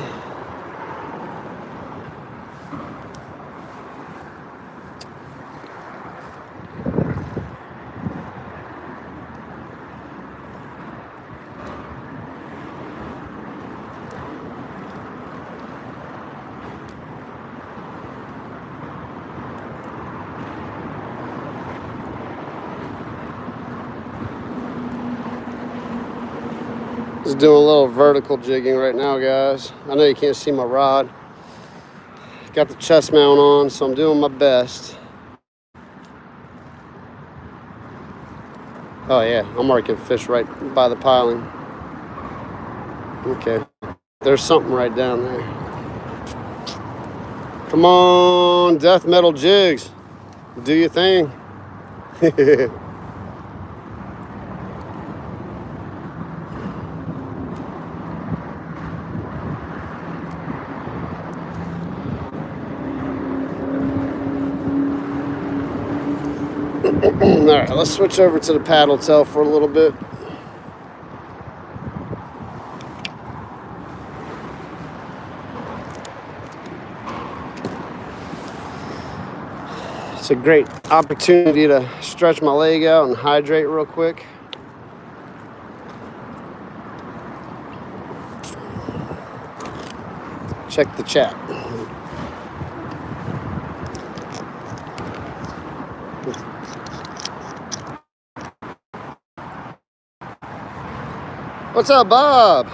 Just doing a little vertical jigging right now, guys. I know you can't see my rod. Got the chest mount on, so I'm doing my best. Oh yeah, I'm marking fish right by the piling. Okay, there's something right down there. Come on, death metal jigs. Do your thing. All right, let's switch over to the paddle tail for a little bit. It's a great opportunity to stretch my leg out and hydrate real quick. Check the chat. What's up, Bob?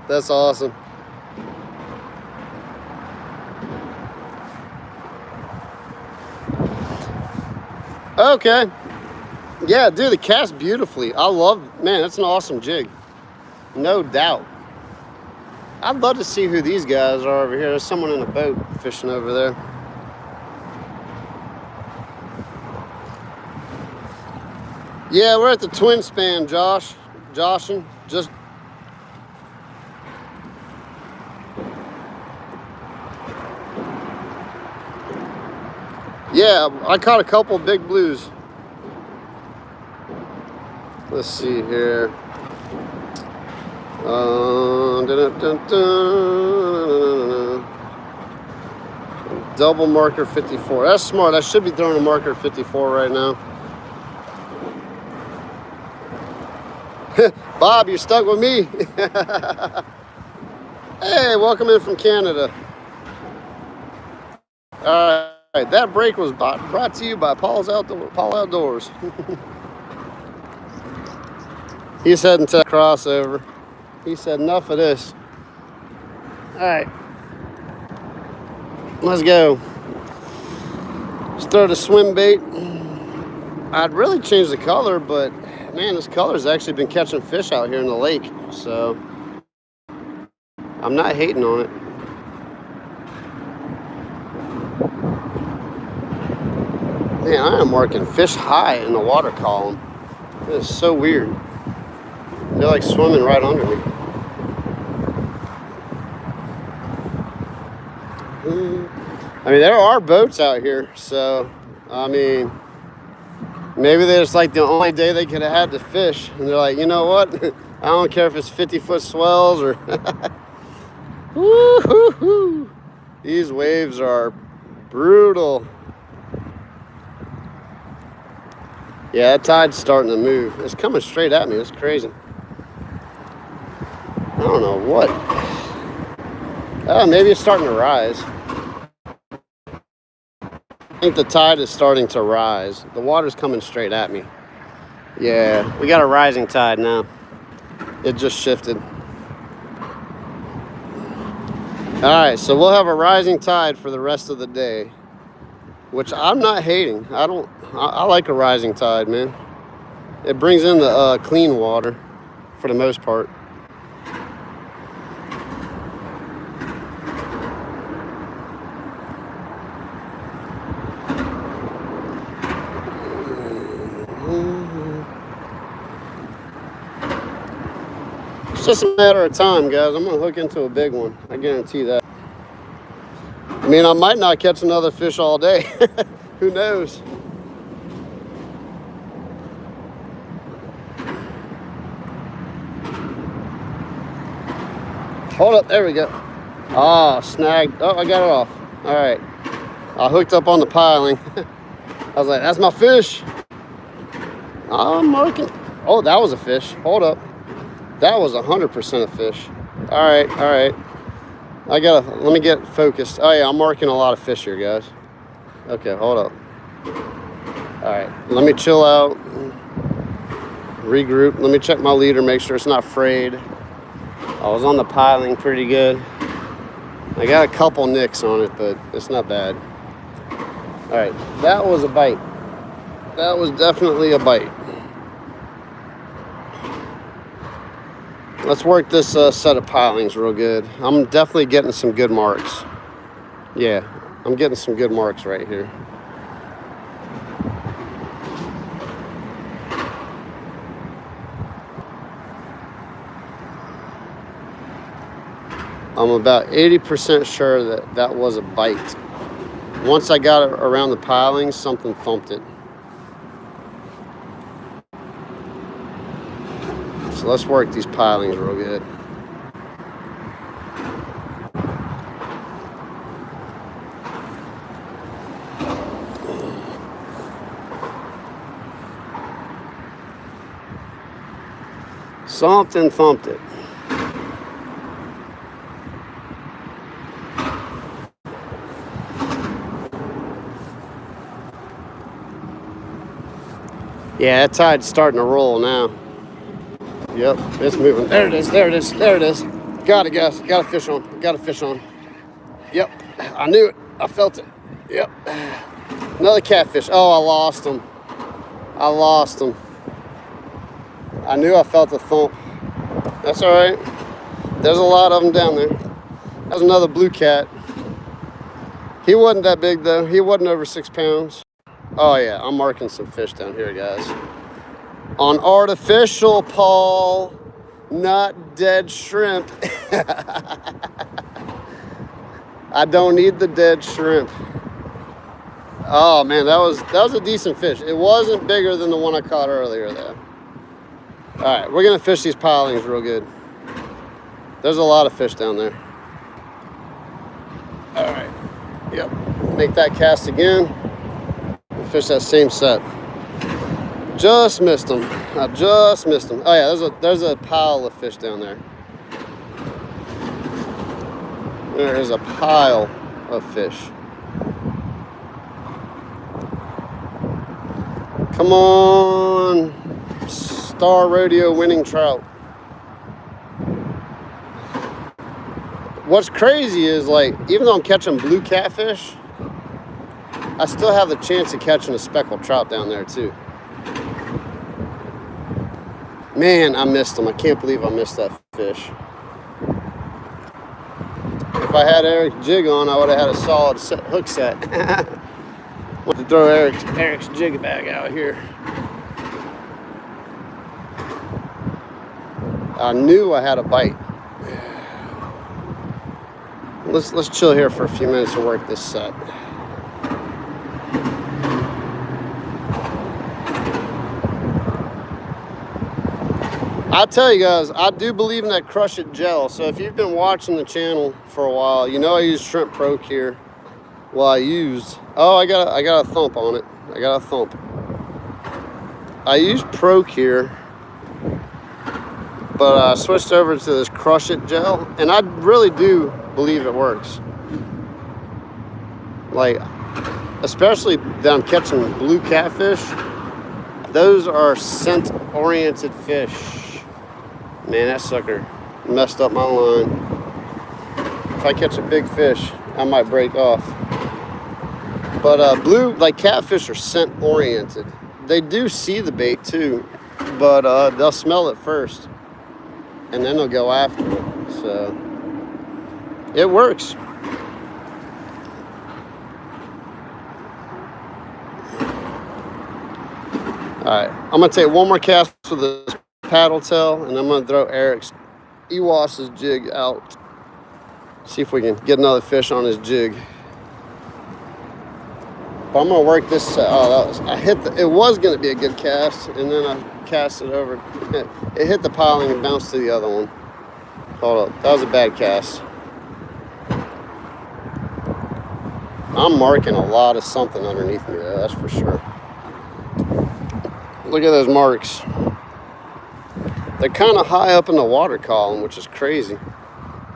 That's awesome. Okay. Yeah, dude, the cast beautifully. I love, man, that's an awesome jig. No doubt. I'd love to see who these guys are over here. There's someone in a boat fishing over there. Yeah, we're at the twin span, Josh. Joshin. Just Yeah, I caught a couple big blues. Let's see here. Dun, dun, dun, dun. Double marker 54. That's smart. I should be throwing a marker 54 right now. Bob, you're stuck with me. Hey, welcome in from Canada. All right, that break was brought to you by Paul Outdoors. He's heading to the crossover. He said, enough of this. All right, let's go. Let's throw the swim bait. I'd really change the color, but man, this color's actually been catching fish out here in the lake, so I'm not hating on it. Man, I am marking fish high in the water column. It is so weird. They're like swimming right under me. I mean, there are boats out here, so I mean, maybe it's like the only day they could have had to fish, and they're like, you know what? I don't care if it's 50-foot swells or. Woo-hoo-hoo. These waves are brutal. Yeah, that tide's starting to move. It's coming straight at me. It's crazy. I don't know what. Oh, maybe it's starting to rise. I think the tide is starting to rise. The water's coming straight at me. Yeah, we got a rising tide now. It just shifted. All right, so we'll have a rising tide for the rest of the day, which I'm not hating. I like a rising tide, man. It brings in the clean water for the most part. It's just a matter of time, guys. I'm gonna hook into a big one. I guarantee that. I mean, I might not catch another fish all day. Who knows? Hold up, there we go. Ah, snagged. Oh, I got it off. All right. I hooked up on the piling. I was like, that's my fish. I'm marking. Oh, that was a fish. Hold up. That was 100% a fish. All right, all right. Let me get focused. Oh yeah, I'm marking a lot of fish here, guys. Okay, hold up. All right, let me chill out, regroup. Let me check my leader, make sure it's not frayed. I was on the piling pretty good. I got a couple nicks on it, but it's not bad. All right, that was a bite. That was definitely a bite. Let's work this set of pilings real good. I'm definitely getting some good marks. Yeah, I'm getting some good marks right here. I'm about 80% sure that that was a bite. Once I got it around the pilings, something thumped it. So let's work these pilings real good. Something thumped it. Yeah, that tide's starting to roll now. Yep, it's moving. There it is, there it is, there it is. Got it, guys. Got a fish on. Got a fish on. Yep, I knew it. I felt it. Yep. Another catfish. Oh, I lost him. I lost him. I knew I felt a thump. That's all right. There's a lot of them down there. That's another blue cat. He wasn't that big, though. He wasn't over 6 pounds. Oh, yeah, I'm marking some fish down here, guys. On artificial, Paul, not dead shrimp. I don't need the dead shrimp. Oh man, that was a decent fish. It wasn't bigger than the one I caught earlier though. All right, we're gonna fish these pilings real good. There's a lot of fish down there. All right, yep. Make that cast again. We'll fish that same set. Just missed them. I just missed them. Oh yeah, there's a pile of fish down there. There is a pile of fish. Come on, Star Rodeo winning trout. What's crazy is, like, even though I'm catching blue catfish, I still have the chance of catching a speckled trout down there too. Man, I missed him. I can't believe I missed that fish. If I had Eric's jig on, I would have had a solid hook set. Want to throw Eric's jig bag out here. I knew I had a bite. Let's chill here for a few minutes and work this set. I'll tell you guys, I do believe in that Crush It gel. So if you've been watching the channel for a while, you know I use Shrimp Pro Cure. Well, I got a thump on it. I got a thump. I use Pro Cure, but I switched over to this Crush It gel, and I really do believe it works. Like, especially that I'm catching blue catfish. Those are scent-oriented fish. Man, that sucker messed up my line. If I catch a big fish, I might break off. But blue, like catfish, are scent-oriented. They do see the bait too, but they'll smell it first, and then they'll go after it. So it works. All right, I'm gonna take one more cast with this paddle tail, and I'm gonna throw Eric's Ewas's jig out. See if we can get another fish on his jig. But I'm gonna work this set. Oh, it was gonna be a good cast, and then I cast it over. It hit the piling and bounced to the other one. Hold up, that was a bad cast. I'm marking a lot of something underneath me though, that's for sure. Look at those marks. They're kind of high up in the water column, which is crazy.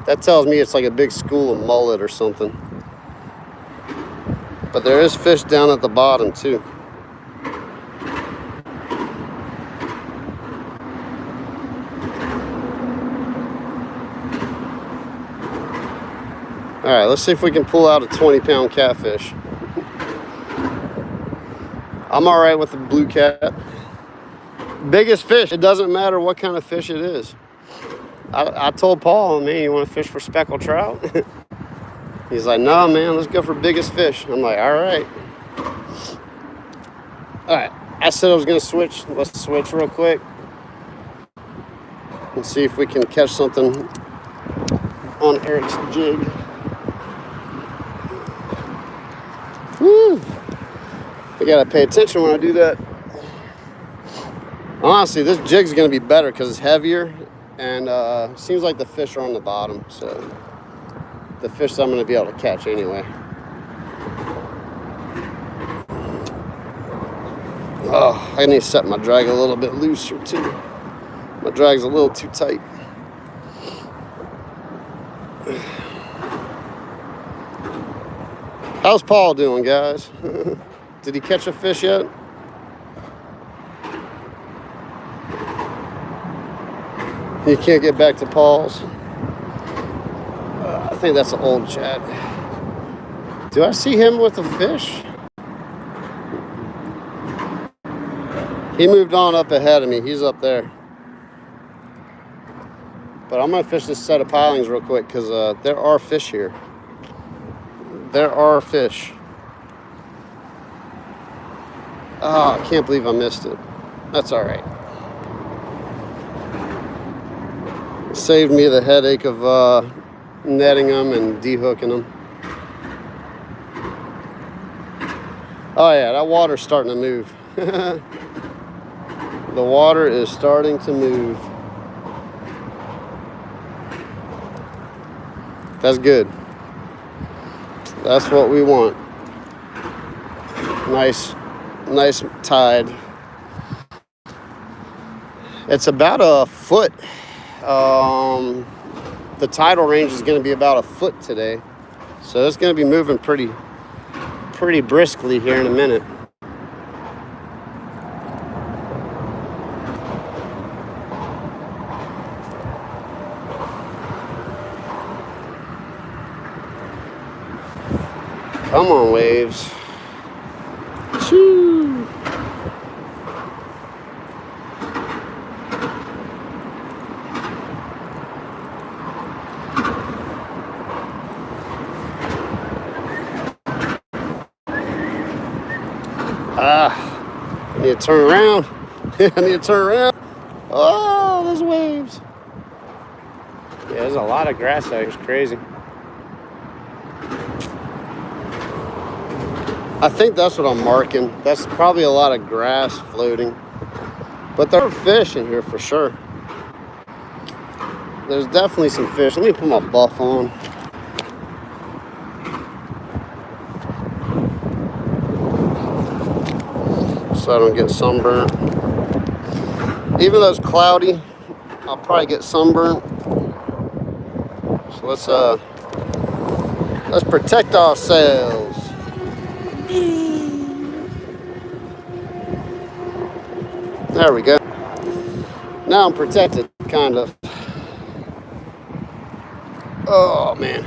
That tells me it's like a big school of mullet or something. But there is fish down at the bottom too. All right, let's see if we can pull out a 20-pound catfish. I'm all right with the blue cat. Biggest fish, it doesn't matter what kind of fish it is. I told Paul, man, you want to fish for speckled trout? He's like, no, man, let's go for biggest fish. I'm like, all right. All right, I said I was going to switch. Let's switch real quick and see if we can catch something on Eric's jig. Woo! I got to pay attention when I do that. Honestly, this jig's going to be better because it's heavier, and seems like the fish are on the bottom, so the fish I'm going to be able to catch anyway. Oh, I need to set my drag a little bit looser too. My drag's a little too tight. How's Paul doing, guys? Did he catch a fish yet? You can't get back to Paul's. I think that's an old Chad. Do I see him with a fish? He moved on up ahead of me. He's up there. But I'm going to fish this set of pilings real quick because there are fish here. There are fish. Oh, I can't believe I missed it. That's all right. Saved me the headache of netting them and de-hooking them. Oh yeah, that water's starting to move. The water is starting to move. That's good. That's what we want. Nice tide. It's about a foot. The tidal range is going to be about a foot today. So it's going to be moving pretty briskly here in a minute. Come on, waves. Choo. I need to turn around. I need to turn around. Oh, those waves. Yeah, there's a lot of grass out here. It's crazy. I think that's what I'm marking. That's probably a lot of grass floating. But there are fish in here for sure. There's definitely some fish. Let me put my buff on. So I don't get sunburnt. Even though it's cloudy, I'll probably get sunburnt. So let's protect ourselves. There we go. Now I'm protected, kind of. Oh man.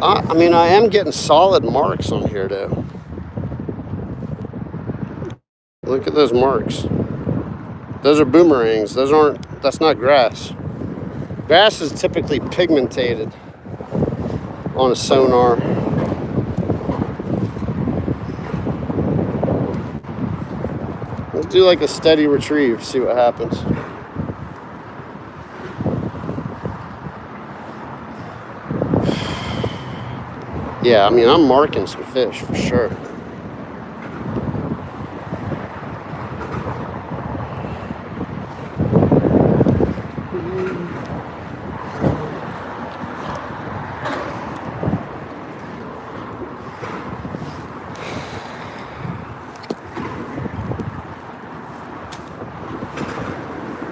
I mean, I am getting solid marks on here though. Look at those marks. Those are boomerangs. That's not grass. Grass is typically pigmented on a sonar. Let's do like a steady retrieve, see what happens. Yeah, I mean, I'm marking some fish for sure.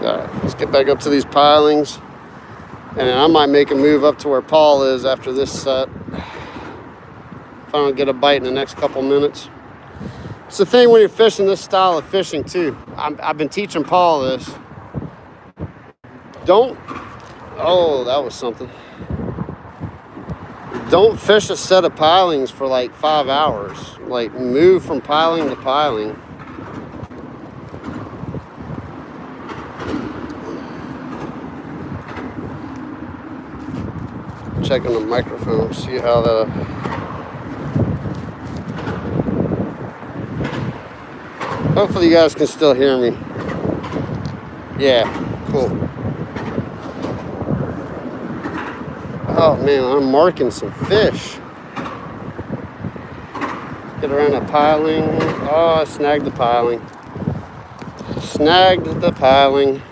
Alright, let's get back up to these pilings. And I might make a move up to where Paul is after this set. If I don't get a bite in the next couple minutes. It's the thing when you're fishing this style of fishing too. I've been teaching Paul this. Oh, that was something. Don't fish a set of pilings for like 5 hours. Like move from piling to piling. Checking the microphone, see how the hopefully you guys can still hear me. Yeah, cool. Oh man, I'm marking some fish. Get around that piling. Oh, I snagged the piling. Snagged the piling.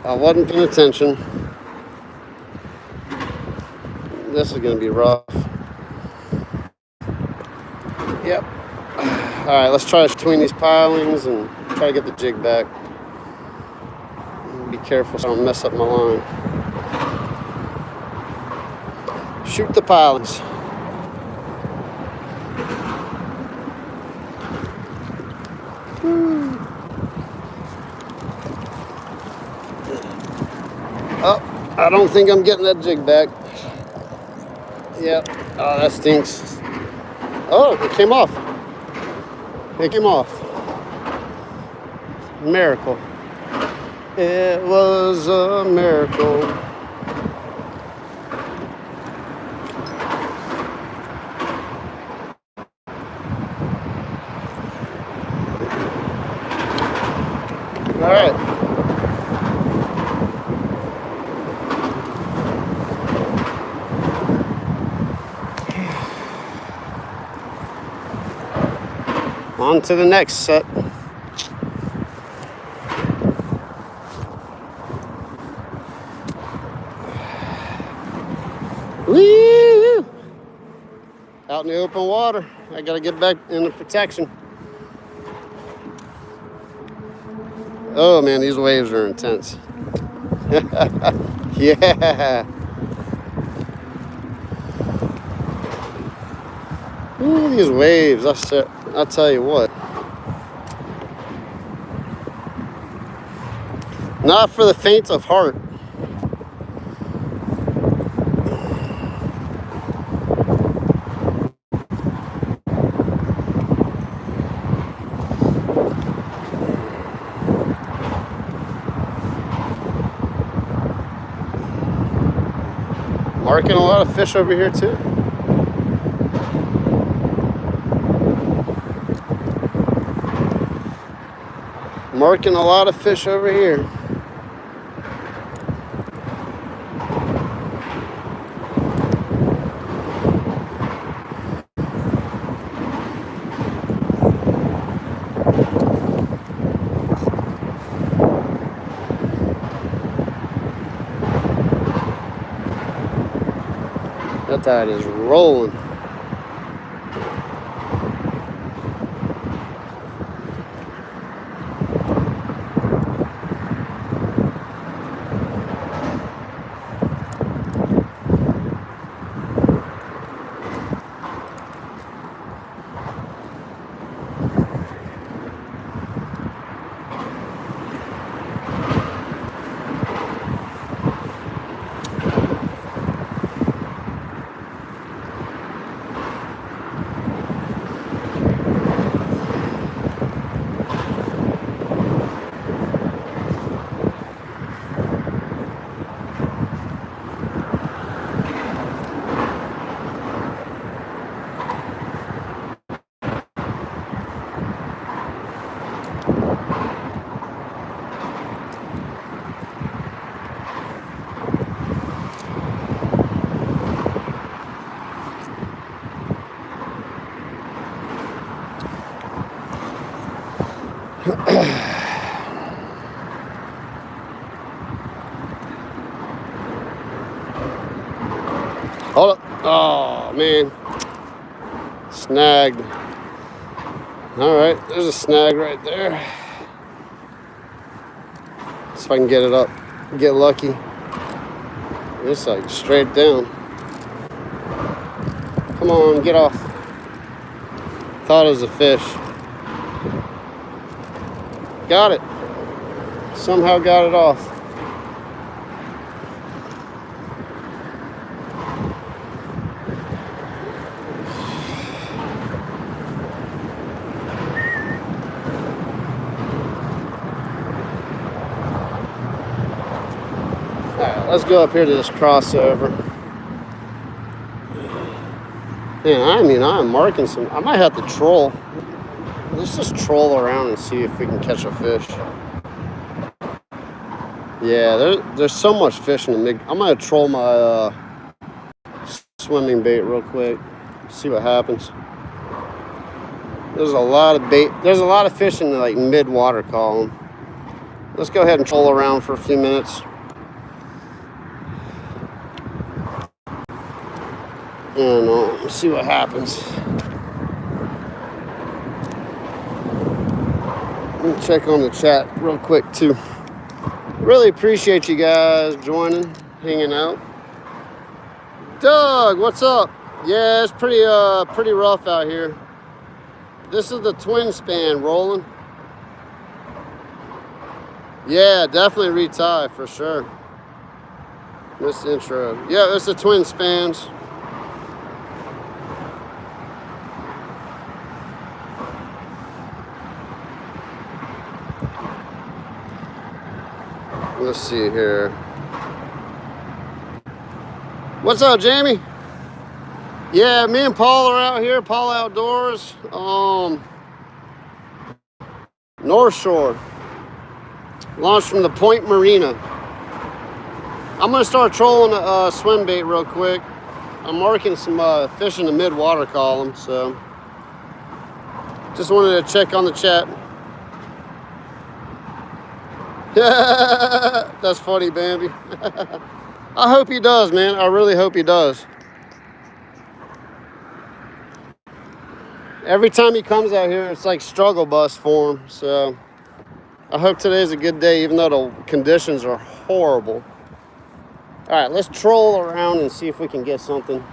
I wasn't paying attention. This is gonna be rough. Yep. Alright, let's try between these pilings and try to get the jig back. Be careful so I don't mess up my line. Shoot the pilings. Oh, I don't think I'm getting that jig back. Yep. Oh, that stinks. Oh, it came off. It came off. Miracle. It was a miracle. All right. On to the next set. Woo! Out in the open water. I gotta get back into protection. Oh man, these waves are intense. Yeah. Ooh, these waves, I'll tell you what. Not for the faint of heart. Marking a lot of fish over here too. Marking a lot of fish over here. That tide is rolling. Hold up. Oh, man. Snagged. All right, there's a snag right there. See if I can get it up, get lucky. It's like straight down. Come on, get off. Thought it was a fish. Got it. Somehow got it off. All right, let's go up here to this crossover. Man, I'm marking some. I might have to troll. Let's just troll around and see if we can catch a fish. Yeah, there's so much fish in the mid. I'm gonna troll my swimming bait real quick. See what happens. There's a lot of bait. There's a lot of fish in the like mid water column. Let's go ahead and troll around for a few minutes. And see what happens. Let me check on the chat real quick too. Really appreciate you guys joining, hanging out. Doug, what's up? Yeah, it's pretty rough out here. This is the twin span rolling. Yeah, definitely retie for sure. This intro. Yeah, it's the twin spans. Let's see here. What's up, Jamie? Yeah, me and Paul are out here. Paul Outdoors. North Shore. Launched from the Point Marina. I'm gonna start trolling a swim bait real quick. I'm marking some fish in the mid water column, so Just wanted to check on the chat. That's funny, Bambi. I hope he does, man. I really hope he does. Every time he comes out here, it's like struggle bus for him. So I hope today's a good day, even though the conditions are horrible. All right, let's troll around and see if we can get something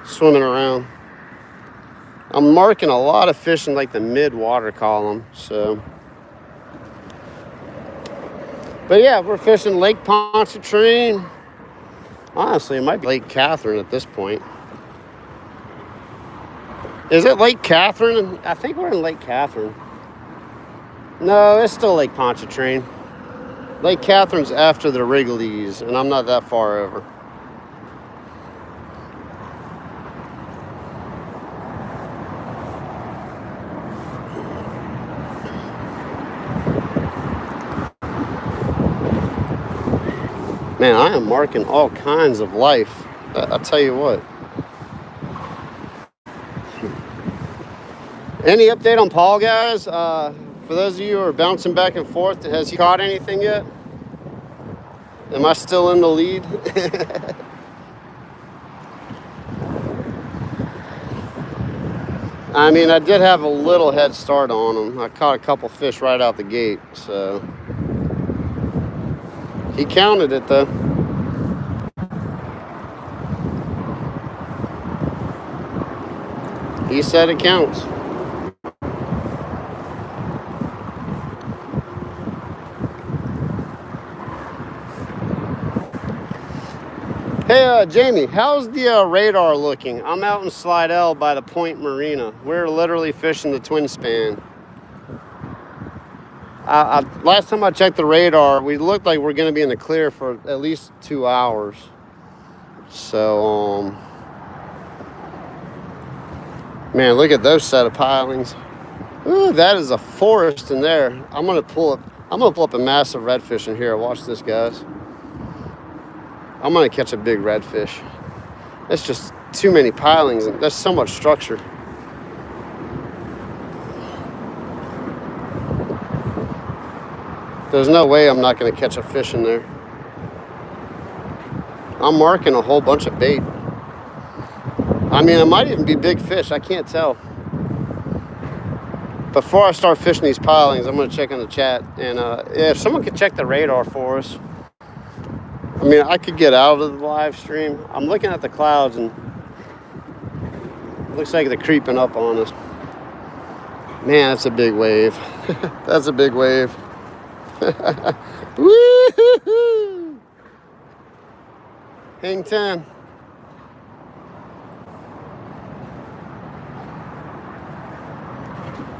swimming around. I'm marking a lot of fish in like the mid-water column, so. But yeah, we're fishing Lake Pontchartrain. Honestly, it might be Lake Catherine at this point. Is it Lake Catherine? I think we're in Lake Catherine. No, it's still Lake Pontchartrain. Lake Catherine's after the Wrigley's, and I'm not that far over. Man, I am marking all kinds of life. I'll tell you what. Any update on Paul, guys? For those of you who are bouncing back and forth, has he caught anything yet? Am I still in the lead? I mean, I did have a little head start on him. I caught a couple fish right out the gate, so. He counted it, though. He said it counts. Hey, Jamie, how's the radar looking? I'm out in Slidell by the Point Marina. We're literally fishing the twin span. Last time I checked the radar, we looked like we're going to be in the clear for at least 2 hours. So, man, look at those set of pilings. Ooh, that is a forest in there. I'm gonna pull up a massive redfish in here. Watch this, guys. I'm gonna catch a big redfish. It's just too many pilings and there's so much structure. There's no way I'm not gonna catch a fish in there. I'm marking a whole bunch of bait. I mean, it might even be big fish. I can't tell. Before I start fishing these pilings, I'm gonna check in the chat. And if someone could check the radar for us. I mean, I could get out of the live stream. I'm looking at the clouds and it looks like they're creeping up on us. Man, that's a big wave. That's a big wave. Woo-hoo-hoo. Hang 10.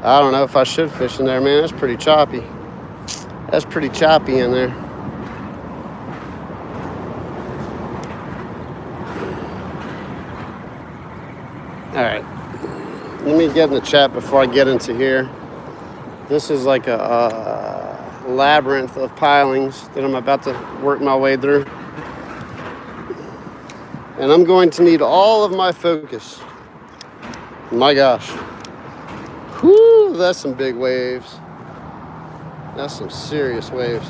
I don't know if I should fish in there, man. That's pretty choppy. That's pretty choppy in there. All right. Let me get in the chat before I get into here. This is like a labyrinth of pilings that I'm about to work my way through. And I'm going to need all of my focus. My gosh. Whew, that's some big waves. That's some serious waves.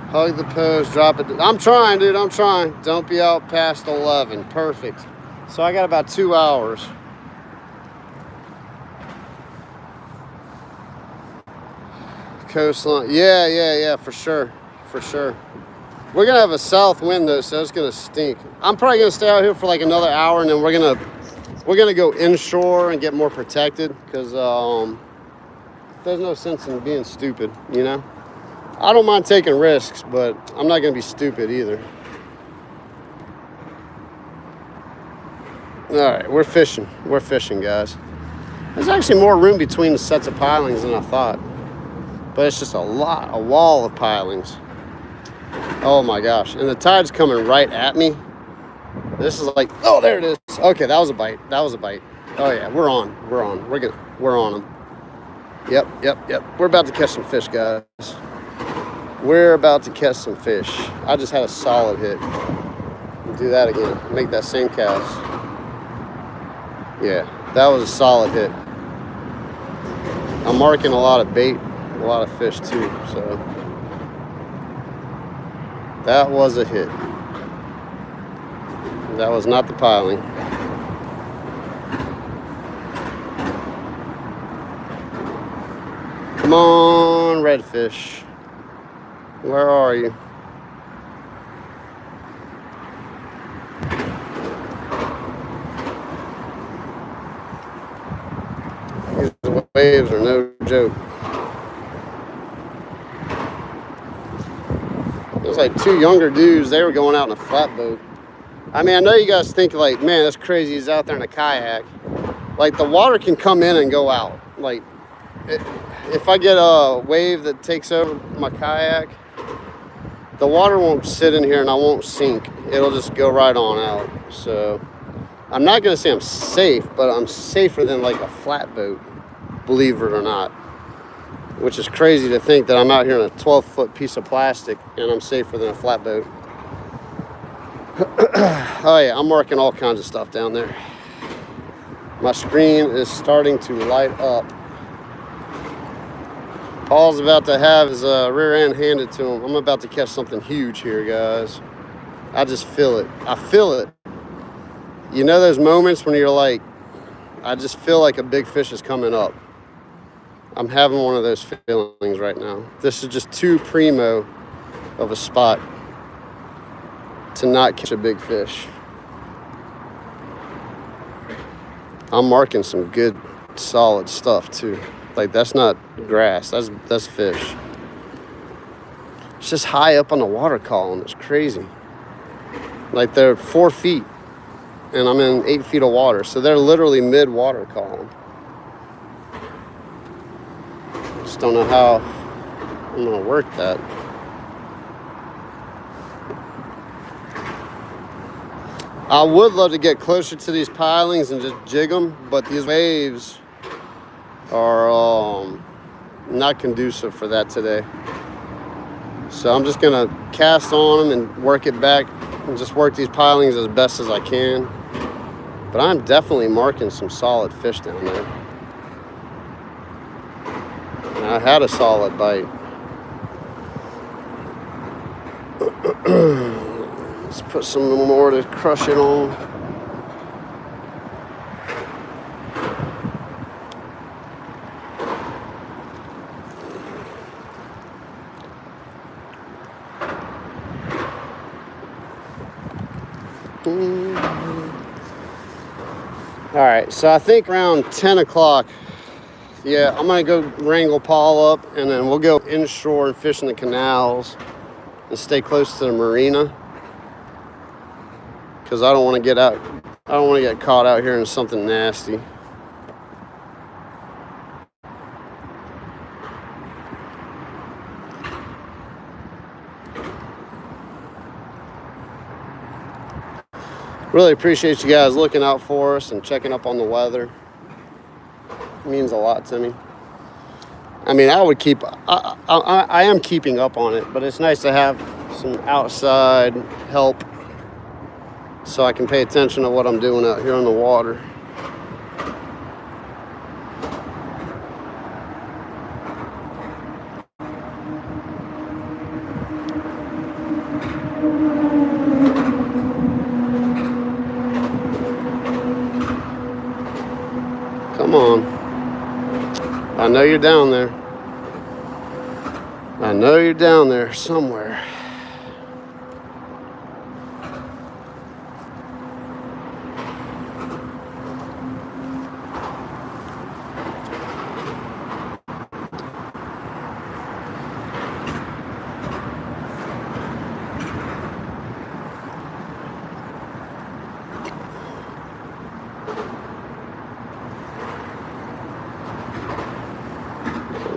Hug the post, drop it. I'm trying, dude, I'm trying. Don't be out past 11. Perfect. So I got about 2 hours. Coastline. Yeah, for sure. For sure. We're going to have a south wind, though, so it's going to stink. I'm probably going to stay out here for like another hour, and then we're going to go inshore and get more protected, because there's no sense in being stupid, you know? I don't mind taking risks, but I'm not going to be stupid either. All right, we're fishing. We're fishing, guys. There's actually more room between the sets of pilings than I thought. But it's just a wall of pilings. Oh my gosh. And the tide's coming right at me. This is like, oh, there it is. Okay, that was a bite. That was a bite. Oh yeah, we're on. We're on. We're on them. Yep. We're about to catch some fish, guys. We're about to catch some fish. I just had a solid hit. Do that again. Make that same cast. Yeah, that was a solid hit. I'm marking a lot of bait, a lot of fish too, so that was a hit. That was not the piling. Come on, redfish. Where are you? These waves are no joke. There's like two younger dudes. They were going out in a flatboat. I mean, I know you guys think like, man, that's crazy. He's out there in a kayak. Like, the water can come in and go out. Like, if I get a wave that takes over my kayak, the water won't sit in here and I won't sink. It'll just go right on out. So I'm not going to say I'm safe, but I'm safer than like a flatboat, believe it or not. Which is crazy to think that I'm out here in a 12-foot piece of plastic and I'm safer than a flatboat. Oh yeah, I'm marking all kinds of stuff down there. My screen is starting to light up. Paul's about to have his rear end handed to him. I'm about to catch something huge here, guys. I just feel it. I feel it. You know those moments when you're like, I just feel like a big fish is coming up. I'm having one of those feelings right now. This is just too primo of a spot to not catch a big fish. I'm marking some good, solid stuff too. Like, that's not grass, that's fish. It's just high up on the water column. It's crazy. Like, they're 4 feet and I'm in 8 feet of water. So they're literally mid-water column. Just don't know how I'm gonna work that. I would love to get closer to these pilings and just jig them, but these waves are not conducive for that today. So I'm just gonna cast on them and work it back and just work these pilings as best as I can. But I'm definitely marking some solid fish down there. And I had a solid bite. Let's put some more to crush it on. All right, so I think around 10 o'clock, yeah, I'm gonna go wrangle Paul up and then we'll go inshore and fish in the canals and stay close to the marina. Because I don't want to get out, I don't want to get caught out here in something nasty. Really appreciate you guys looking out for us and checking up on the weather. It means a lot to me. I mean, I would keep, I am keeping up on it, but it's nice to have some outside help so I can pay attention to what I'm doing out here on the water. Come on. I know you're down there. I know you're down there somewhere.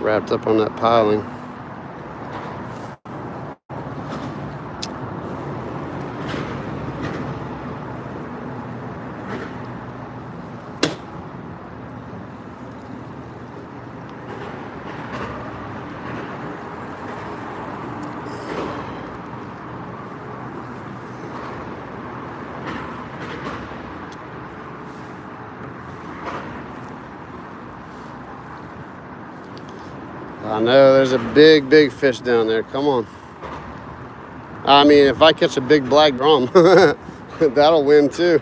Wrapped up on that piling. I know there's a big fish down there. Come on. I mean, if I catch a big black drum, that'll win too.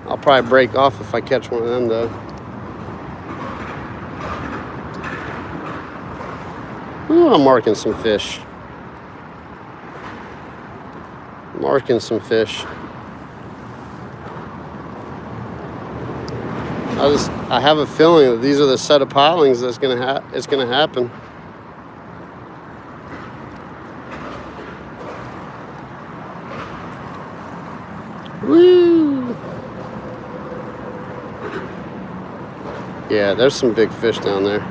I'll probably break off if I catch one of them though. Ooh, I'm marking some fish. Marking some fish. I have a feeling that these are the set of pilings that's it's gonna happen. Woo! Yeah, there's some big fish down there.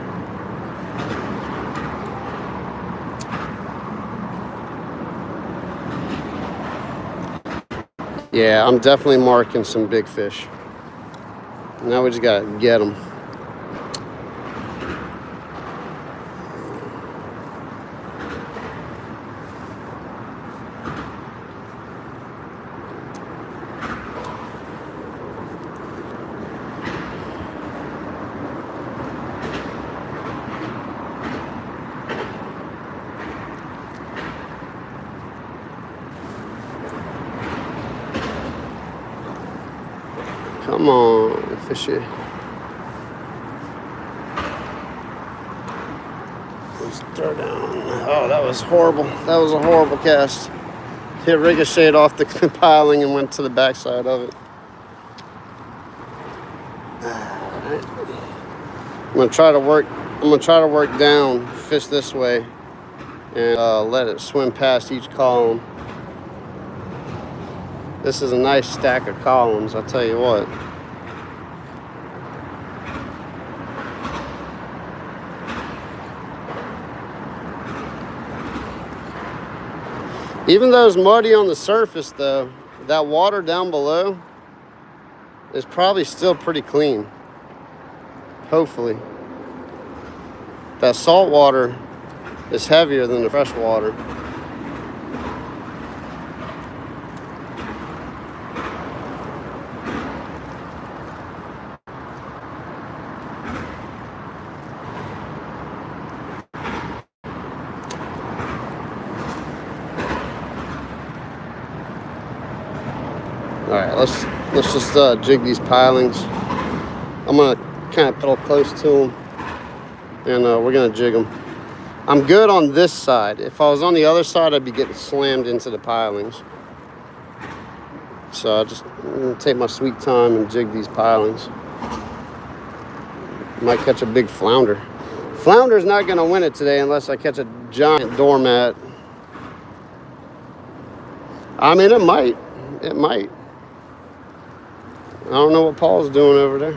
Yeah, I'm definitely marking some big fish. Now we just gotta get them. Come on, fishy. Let's throw down. Oh, that was horrible. That was a horrible cast. It ricocheted off the piling and went to the backside of it. Alright. I'm gonna try to work down, fish this way, and let it swim past each column. This is a nice stack of columns, I'll tell you what. Even though it's muddy on the surface though, that water down below is probably still pretty clean. Hopefully. That salt water is heavier than the fresh water. All right, let's just jig these pilings. I'm gonna kind of pedal close to them, and we're gonna jig them. I'm good on this side. If I was on the other side, I'd be getting slammed into the pilings. So I'm gonna take my sweet time and jig these pilings. Might catch a big flounder. Flounder's not gonna win it today unless I catch a giant doormat. I mean, it might. It might. I don't know what Paul's doing over there.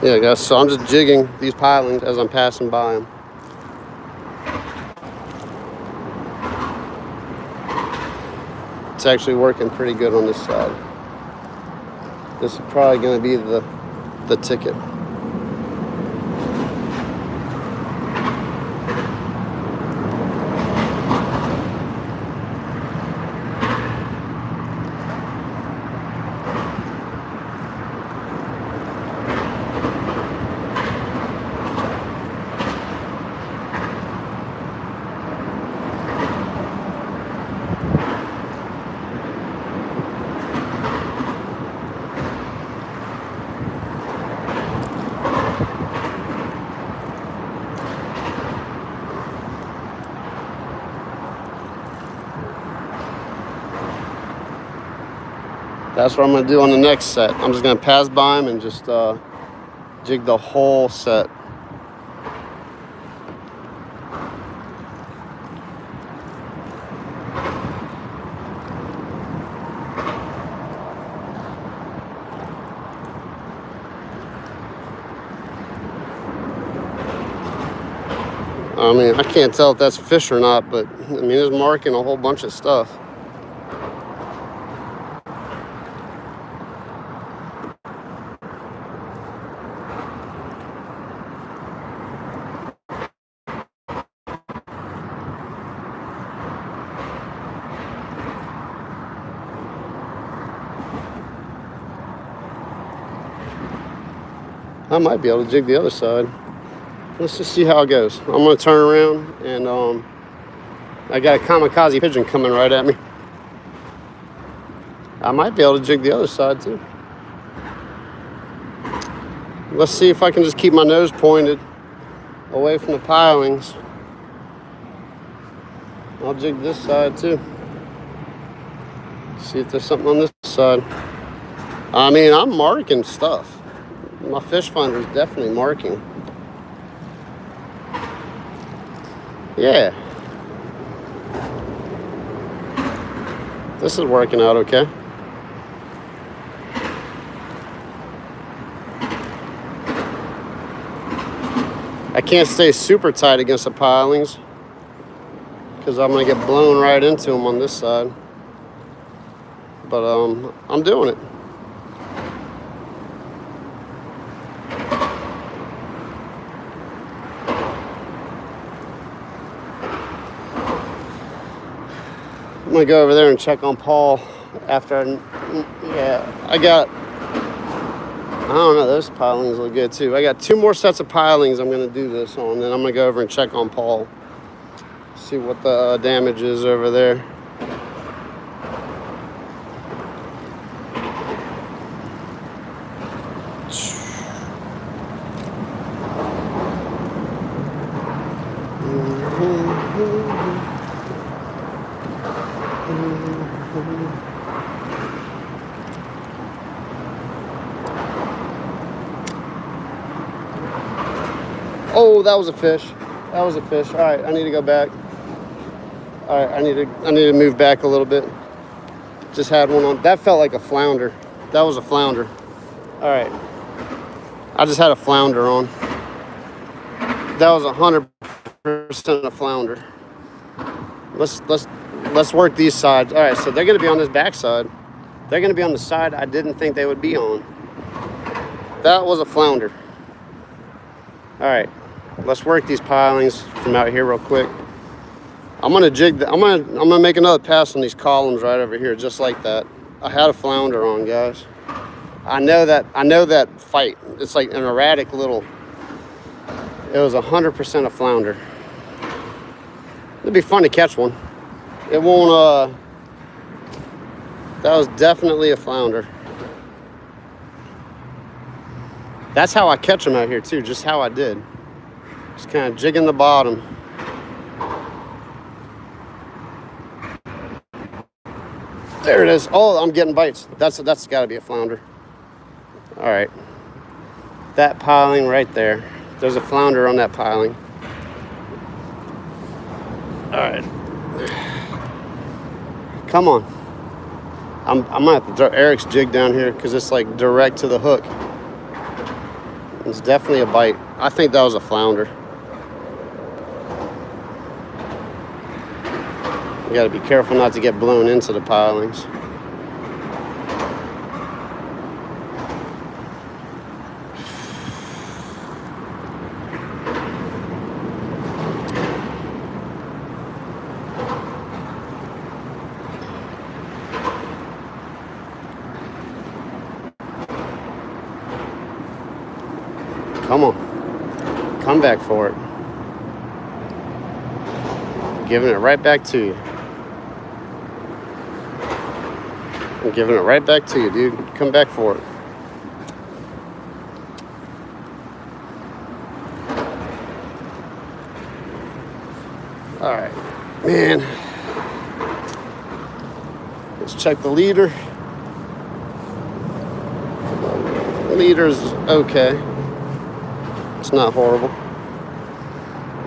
Yeah, guys, so I'm just jigging these pilings as I'm passing by them. It's actually working pretty good on this side. This is probably going to be the ticket. That's what I'm going to do on the next set. I'm just going to pass by him and just jig the whole set. I mean, I can't tell if that's fish or not, but I mean, it's marking a whole bunch of stuff. I might be able to jig the other side. Let's just see how it goes. I'm gonna turn around and I got a kamikaze pigeon coming right at me. I might be able to jig the other side too. Let's see if I can just keep my nose pointed away from the pilings. I'll jig this side too. See if there's something on this side. I mean, I'm marking stuff. My fish finder is definitely marking. Yeah. This is working out okay. I can't stay super tight against the pilings because I'm gonna get blown right into them on this side. But I'm doing it. I'm gonna go over there and check on Paul after I don't know, those pilings look good too. I got 2 more sets of pilings I'm gonna do this on, then I'm gonna go over and check on Paul. See what the damage is over there. Oh, that was a fish. That was a fish. All right, I need to go back. All right, I need to move back a little bit. Just had one on. That felt like a flounder. That was a flounder. All right. I just had a flounder on. That was 100% a flounder. Let's work these sides. All right, so they're gonna be on this back side. They're gonna be on the side I didn't think they would be on. That was a flounder. All right, let's work these pilings from out here real quick. I'm gonna jig. I'm gonna make another pass on these columns right over here, just like that. I had a flounder on, guys. I know that fight. It's like an erratic little. It was 100% a flounder. It'd be fun to catch one. It won't. That was definitely a flounder. That's how I catch them out here too. Just how I did. Just kind of jigging the bottom. There it is. Oh, I'm getting bites. That's got to be a flounder. All right. That piling right there. There's a flounder on that piling. All right. Come on. I'm gonna have to throw Eric's jig down here because it's like direct to the hook. It's definitely a bite. I think that was a flounder. You gotta be careful not to get blown into the pilings. Come on. Come back for it. Giving it right back to you. I'm giving it right back to you, dude. Come back for it. All right, man. Let's check the leader. The leader's okay. It's not horrible.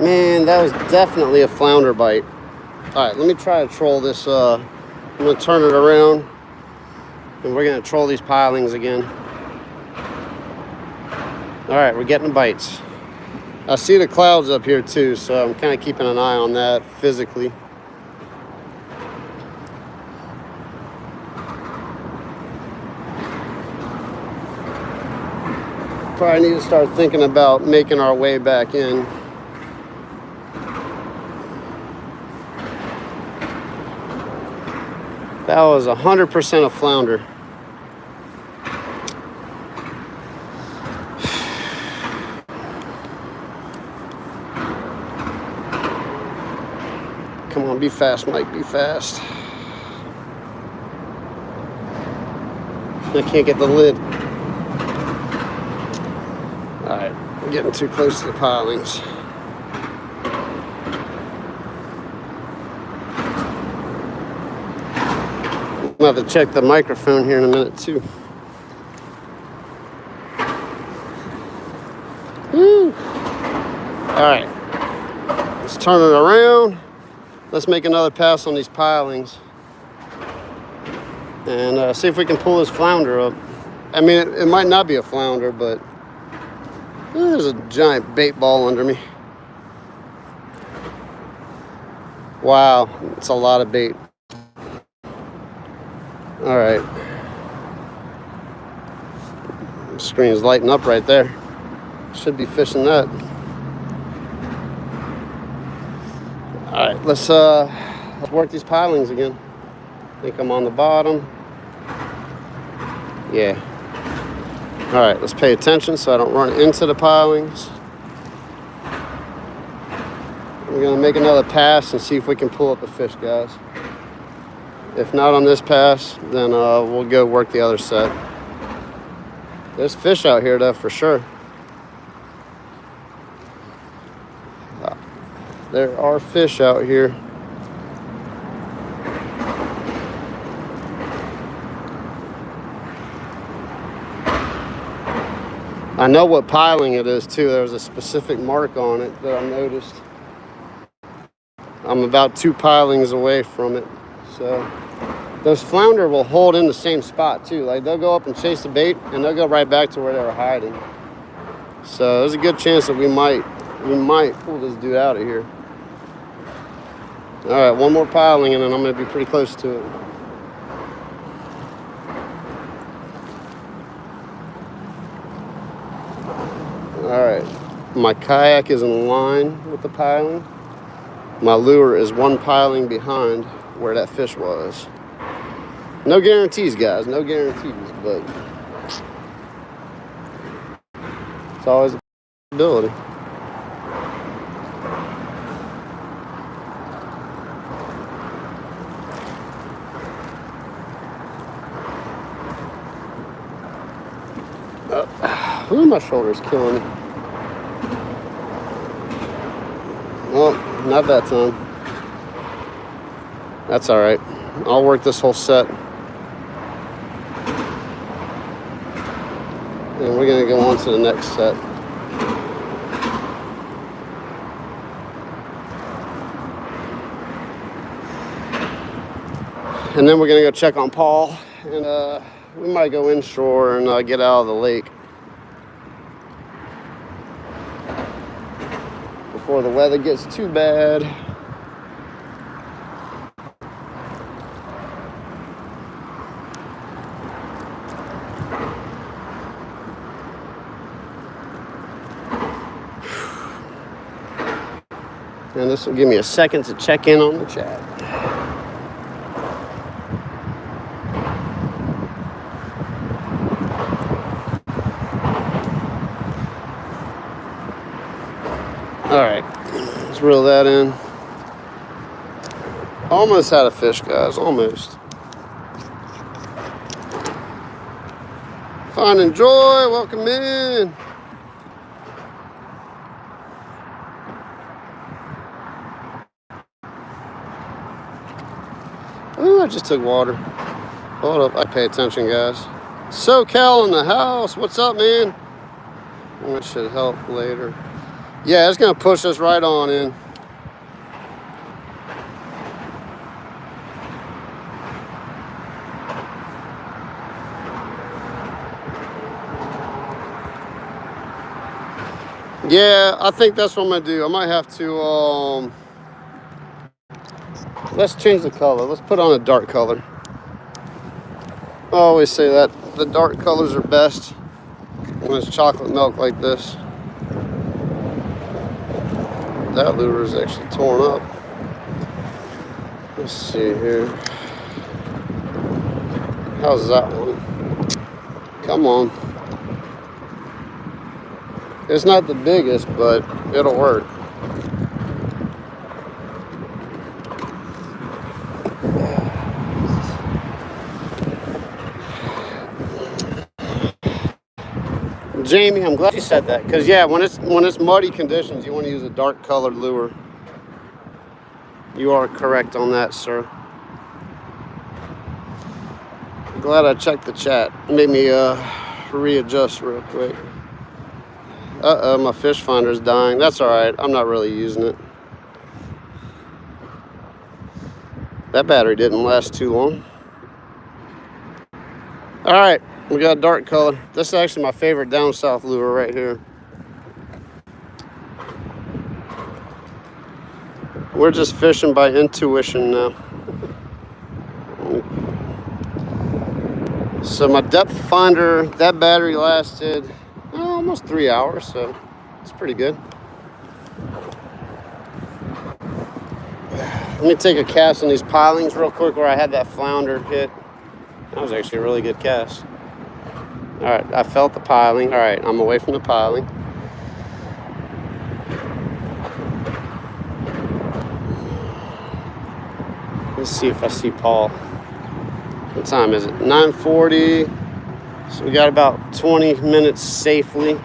Man, that was definitely a flounder bite. All right, let me try to troll this. I'm gonna turn it around and we're gonna troll these pilings again. All right, we're getting bites. I see the clouds up here too, so I'm kind of keeping an eye on that physically. Probably need to start thinking about making our way back in. That was 100% a flounder. Come on, be fast, Mike, be fast. I can't get the lid. All right, I'm getting too close to the pilings. I'm going to have to check the microphone here in a minute too. Woo. All right, let's turn it around. Let's make another pass on these pilings and see if we can pull this flounder up. I mean, it might not be a flounder, but there's a giant bait ball under me. Wow, it's a lot of bait. All right. The screen's lighting up right there. Should be fishing that. All right, let's work these pilings again. I think I'm on the bottom. Yeah. All right, let's pay attention so I don't run into the pilings. We're gonna make another pass and see if we can pull up a fish, guys. If not on this pass, then we'll go work the other set. There's fish out here though, for sure. There are fish out here. I know what piling it is too. There's a specific mark on it that I noticed. I'm about 2 pilings away from it. So those flounder will hold in the same spot too. Like they'll go up and chase the bait and they'll go right back to where they were hiding. So there's a good chance that we might pull this dude out of here. All right, one more piling and then I'm gonna be pretty close to it. All right, my kayak is in line with the piling. My lure is 1 piling behind where that fish was. No guarantees, guys, no guarantees, but it's always a possibility. Ooh, my shoulder's killing me. Well, not that time. That's all right. I'll work this whole set. And we're gonna go on to the next set. And then we're gonna go check on Paul, and we might go inshore and get out of the lake before the weather gets too bad. And this will give me a second to check in on the chat. All right, let's reel that in. Almost had a fish, guys, almost. Fun and Joy, welcome in. Oh, I just took water. Hold up, I pay attention, guys. SoCal in the house, what's up, man? That should help later. Yeah, it's gonna push us right on in. Yeah, I think that's what I'm gonna do. I might have to, let's change the color. Let's put on a dark color. I always say that the dark colors are best when it's chocolate milk like this. That lure is actually torn up. Let's see here. How's that one? Come on. It's not the biggest, but it'll work. Jamie, I'm glad you said that, because yeah, when it's muddy conditions, you want to use a dark colored lure. You are correct on that, sir. Glad I checked the chat. Made me readjust real quick. Uh-oh, my fish finder's dying. That's all right. I'm not really using it. That battery didn't last too long. All right, we got a dark color. This is actually my favorite down south lure right here. We're just fishing by intuition now. So my depth finder, that battery lasted almost 3 hours, so it's pretty good. Let me take a cast on these pilings real quick where I had that flounder hit. That was actually a really good cast. All right, I felt the piling. All right, I'm away from the piling. Let's see if I see Paul. What time is it? 9:40. So we got about 20 minutes safely.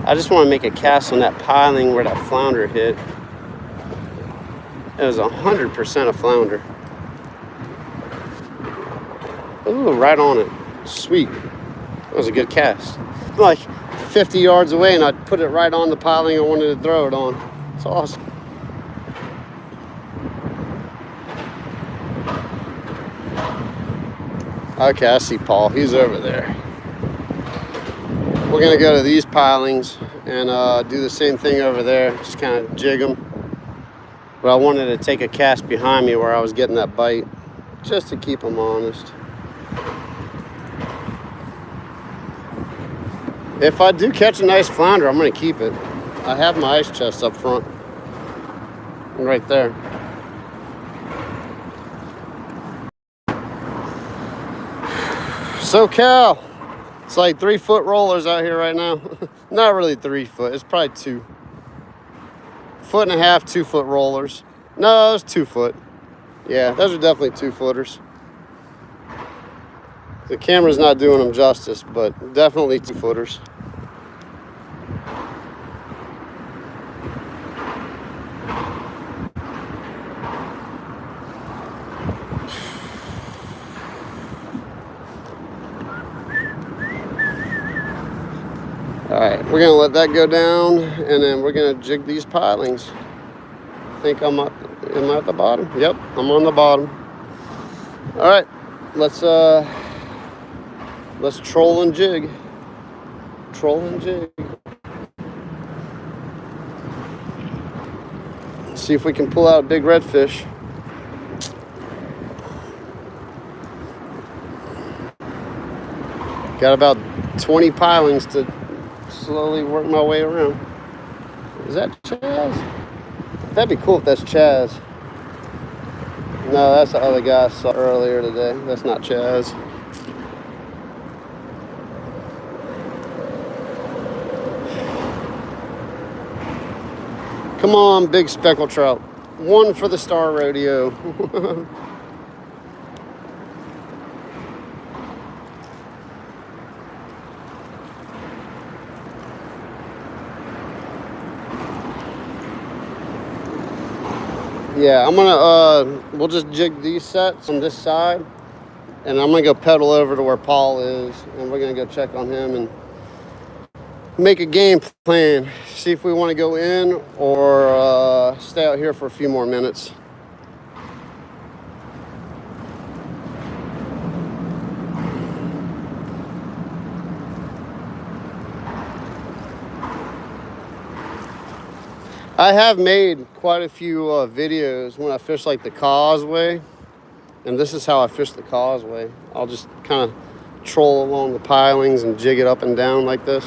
I just want to make a cast on that piling where that flounder hit. It was 100% a flounder. Ooh, right on it. Sweet. That was a good cast. Like 50 yards away, and I put it right on the piling I wanted to throw it on. It's awesome. Okay, I see Paul. He's over there. We're gonna go to these pilings and do the same thing over there. Just kind of jig them. But I wanted to take a cast behind me where I was getting that bite, just to keep them honest. If I do catch a nice flounder, I'm gonna keep it. I have my ice chest up front, right there. SoCal, it's like 3 foot rollers out here right now. Not really 3 foot, it's probably 2. 1.5 2 foot rollers. No, it's 2 foot. Yeah, those are definitely 2 footers. The camera's not doing them justice, but definitely 2 footers. All right, we're gonna let that go down, and then we're gonna jig these pilings. I think am I at the bottom? Yep, I'm on the bottom. All right, let's troll and jig. Troll and jig. See if we can pull out a big redfish. Got about 20 pilings to slowly work my way around. Is that Chaz? That'd be cool if that's Chaz. No, that's the other guy I saw earlier today. That's not Chaz. Come on, big speckled trout. One for the Star Rodeo. Yeah, I'm gonna, we'll just jig these sets on this side, and I'm gonna go pedal over to where Paul is, and we're gonna go check on him and make a game plan. See if we wanna go in or stay out here for a few more minutes. I have made quite a few videos when I fish like the causeway, and this is how I fish the causeway. I'll just kind of troll along the pilings and jig it up and down like this.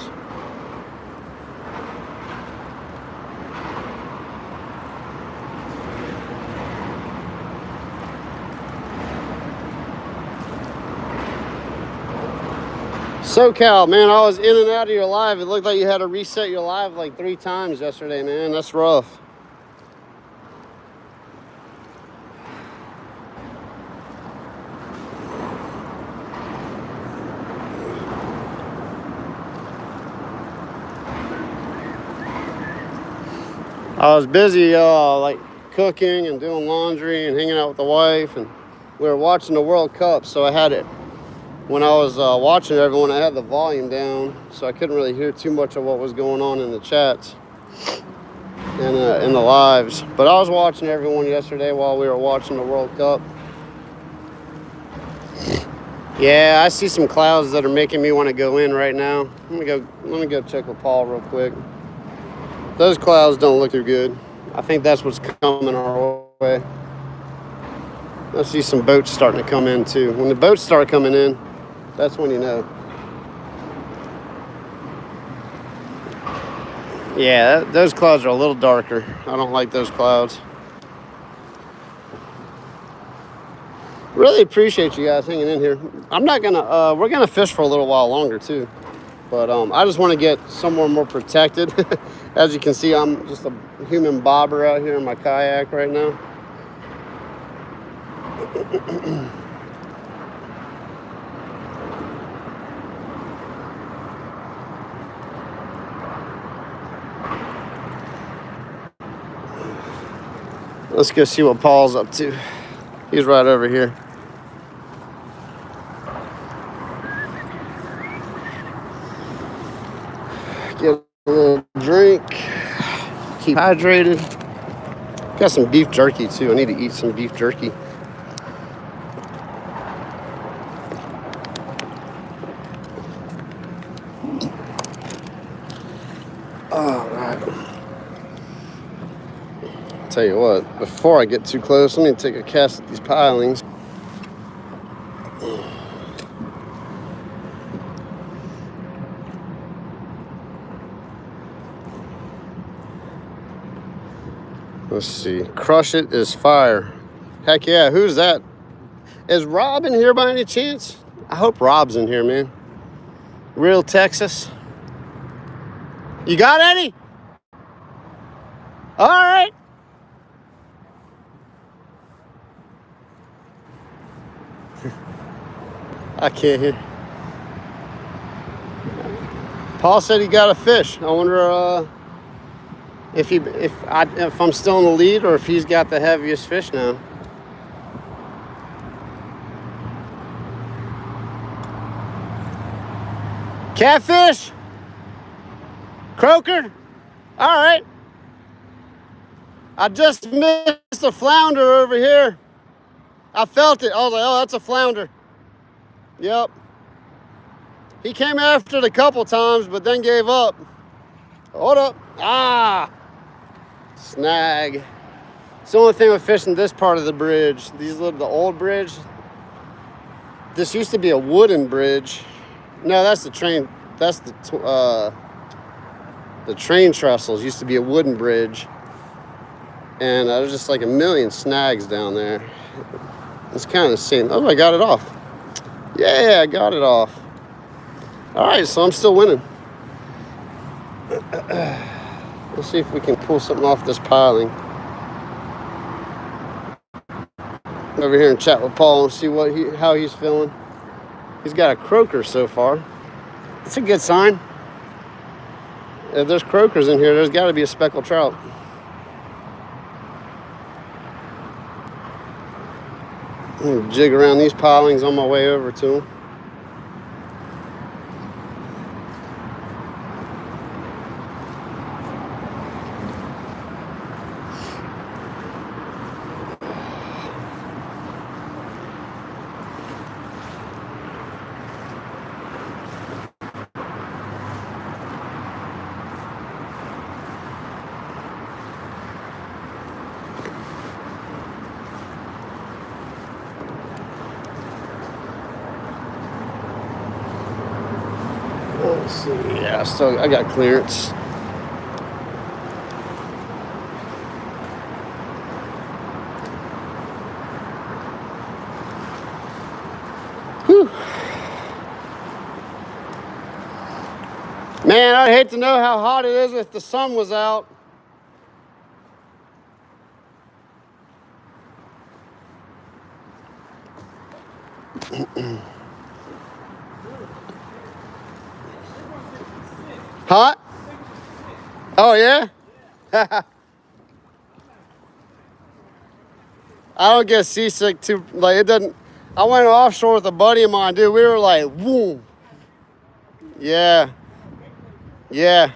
SoCal, man, I was in and out of your live. It looked like you had to reset your live like 3 times yesterday, man. That's rough. I was busy like cooking and doing laundry and hanging out with the wife, and we were watching the World Cup, so I had it. When I was watching everyone, I had the volume down, so I couldn't really hear too much of what was going on in the chats and in the lives. But I was watching everyone yesterday while we were watching the World Cup. Yeah, I see some clouds that are making me want to go in right now. Let me go check with Paul real quick. Those clouds don't look too good. I think that's what's coming our way. I see some boats starting to come in too. When the boats start coming in, that's when you know. Yeah, those clouds are a little darker. I don't like those clouds. Really appreciate you guys hanging in here. I'm not gonna, we're gonna fish for a little while longer too. But I just want to get somewhere more protected. As you can see, I'm just a human bobber out here in my kayak right now. Let's go see what Paul's up to. He's right over here. Get a little drink. Keep hydrated. Got some beef jerky too. I need to eat some beef jerky. All right. Tell you what, before I get too close, let me take a cast at these pilings. Let's see. Crush It is fire. Heck yeah. Who's that? Is Rob in here by any chance? I hope Rob's in here, man. Real Texas. You got any? All right. I can't hear. Paul said he got a fish. I wonder if I'm still in the lead or if he's got the heaviest fish now. Catfish? Croaker? All right. I just missed a flounder over here. I felt it. I was like, oh, that's a flounder. Yep. He came after it a couple times, but then gave up. Hold up. Ah. Snag. It's the only thing with fishing this part of the bridge. The old bridge. This used to be a wooden bridge. No, that's the train. That's the train trestles. Used to be a wooden bridge. And there's just like a million snags down there. It's kind of the same. Oh, I got it off. Yeah, I got it off. All right, so I'm still winning. Let's see if we can pull something off this piling. Over here and chat with Paul and see how he's feeling. He's got a croaker so far. It's a good sign. If there's croakers in here, there's got to be a speckled trout. I'm gonna jig around these pilings on my way over to them. Let's see. Yeah, I got clearance. Whew. Man, I'd hate to know how hot it is if the sun was out. Hot? Oh, yeah? I don't get seasick too, like it doesn't. I went offshore with a buddy of mine, dude. We were like, whoom. Yeah. Yeah.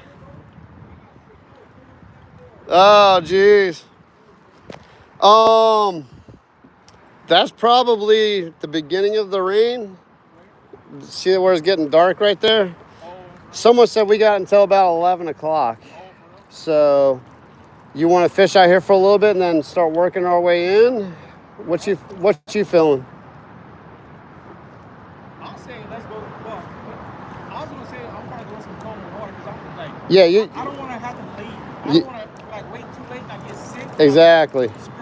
Oh, jeez. That's probably the beginning of the rain. See where it's getting dark right there? Someone said we got until about 11 o'clock. So you want to fish out here for a little bit and then start working our way in? What you feeling? I'm saying let's go. Well, I was gonna say I'm probably going some cold water because I'm like, Yeah, I don't want to have to leave. I you don't want to like wait too late and I get sick. exactly. Screwed.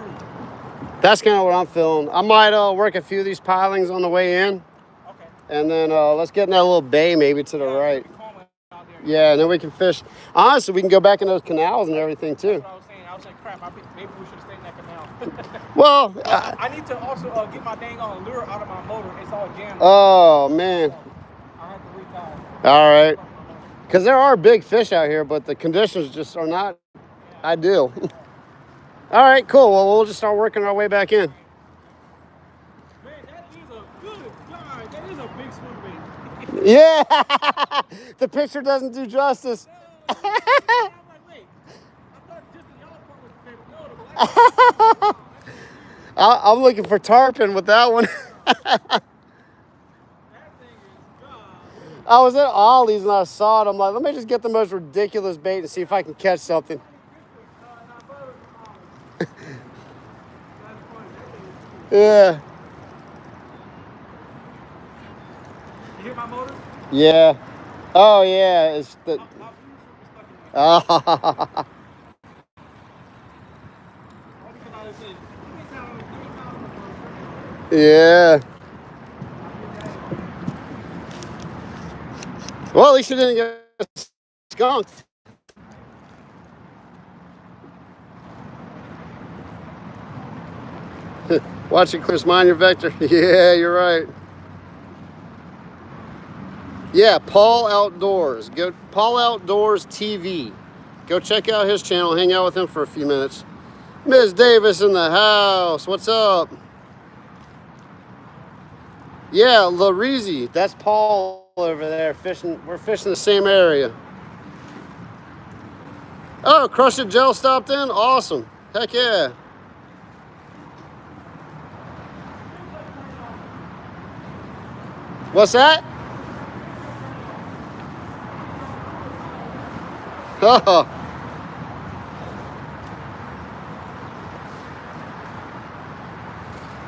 That's kind of what I'm feeling. I might work a few of these pilings on the way in, Okay. and then let's get in that little bay maybe to the right. Pretty calm out there. Yeah, and then we can fish. Honestly, we can go back in those canals and everything too. That's what I was saying. I was like, crap. Maybe we should have stayed in that canal. Well, I need to also get my dang on lure out of my motor. It's all jammed. oh man. I have to retie. All right. Because there are big fish out here, but the conditions just are not ideal. All right, cool. Well, we'll just start working our way back in. Man, that is a good God. That is a big swim bait. Yeah. The picture doesn't do justice. I'm like, wait. I thought just the yellow part was the big. No, the black part. I'm looking for tarpon with that one. That thing is God. I was at Ollie's and I saw it. I'm like, let me just get the most ridiculous bait and see if I can catch something. Yeah. You hear my motor? Yeah. Oh yeah. It's the. Oh. Yeah. Well, at least you didn't get skunked. Watch it, Chris. Mind your vector. Yeah, you're right. Yeah, Paul Outdoors. Go Paul Outdoors TV. Go check out his channel. Hang out with him for a few minutes. Ms. Davis in the house. What's up? Yeah, Larizzi. That's Paul over there fishing. We're fishing the same area. Oh, Crush It Gel stopped in? Awesome. Heck yeah. What's that? Oh.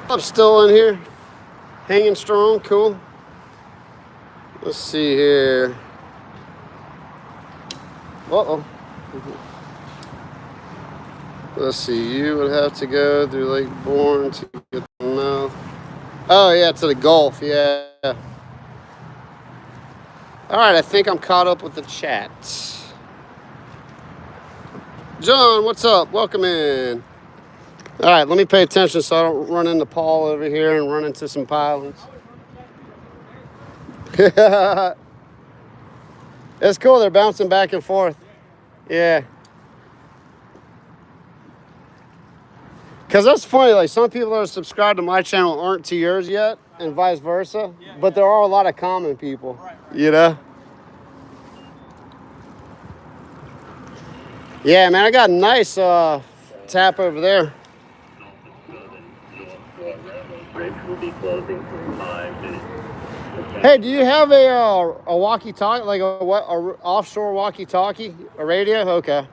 I'm still in here. Hanging strong. Cool. Let's see here. Uh-oh. Let's see. You would have to go through Lake Bourne to get the mouth. Oh, yeah, to the Gulf. Yeah. All right, I think I'm caught up with the chat. John, what's up? Welcome in. All right, let me pay attention so I don't run into Paul over here and run into some pilings. It's cool. They're bouncing back and forth. Yeah. Because that's funny. Like, some people that are subscribed to my channel aren't to yours yet, and vice versa. But there are a lot of common people, you know? Yeah, man, I got a nice tap over there. Hey, do you have a walkie-talkie, like a offshore walkie-talkie, a radio? Okay.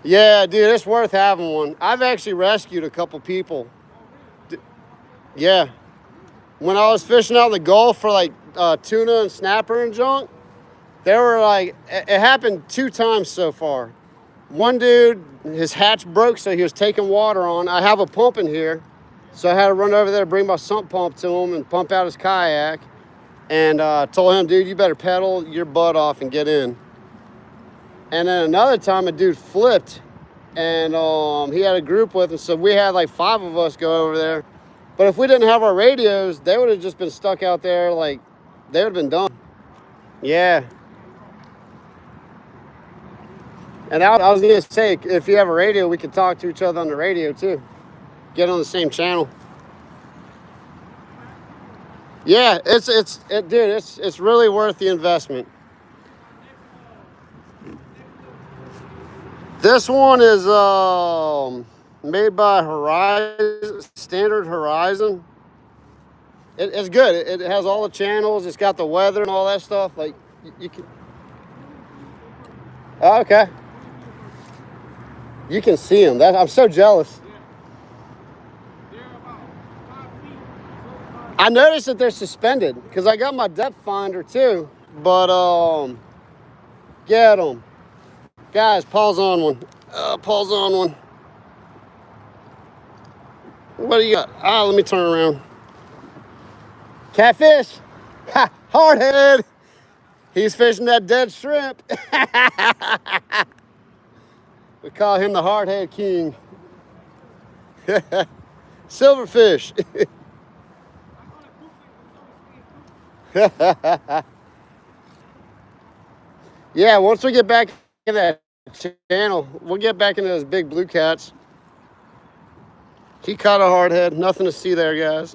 Yeah, dude, it's worth having one. I've actually rescued a couple people. Yeah. When I was fishing out in the Gulf for like tuna and snapper and junk, they were like, it happened 2 times so far. One dude, his hatch broke, so he was taking water on. I have a pump in here, so I had to run over there, bring my sump pump to him and pump out his kayak. And told him, dude, you better pedal your butt off and get in. And then another time a dude flipped and he had a group with him. So we had like 5 of us go over there. But if we didn't have our radios, they would have just been stuck out there. Like, they would have been done. Yeah. And I was going to say, if you have a radio, we could talk to each other on the radio too. Get on the same channel. Yeah, dude, it's really worth the investment. This one is made by Horizon, Standard Horizon. It's good. It has all the channels. It's got the weather and all that stuff. Like you can. Oh, okay. You can see them. I'm so jealous. They're about 5 feet. I noticed that they're suspended because I got my depth finder too. But get them, guys. Paul's on one. Paul's on one. What do you got? Ah, let me turn around. Catfish. Ha! Hardhead. He's fishing that dead shrimp. We call him the hardhead king. Silverfish. Yeah, once we get back in that channel, we'll get back into those big blue cats. He caught a hardhead. Nothing to see there, guys.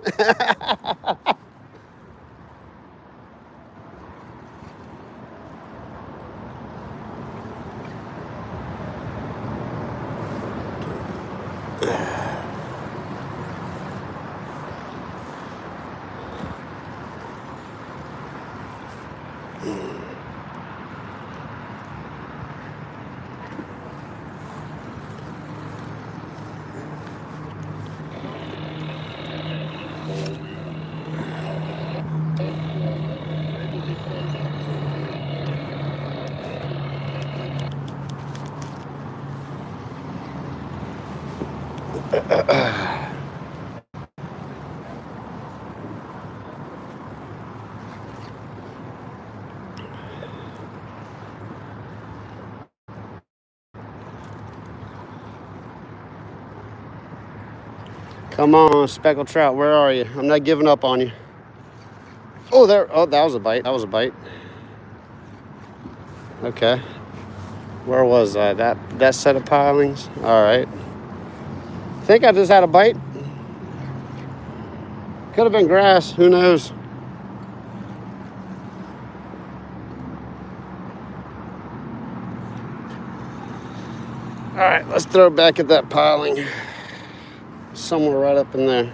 Come on, speckled trout. Where are you? I'm not giving up on you. Oh, there. Oh, that was a bite. That was a bite. Okay. Where was I? That set of pilings. All right. I think I just had a bite. Could have been grass. Who knows? All right, let's throw it back at that piling. Somewhere right up in there.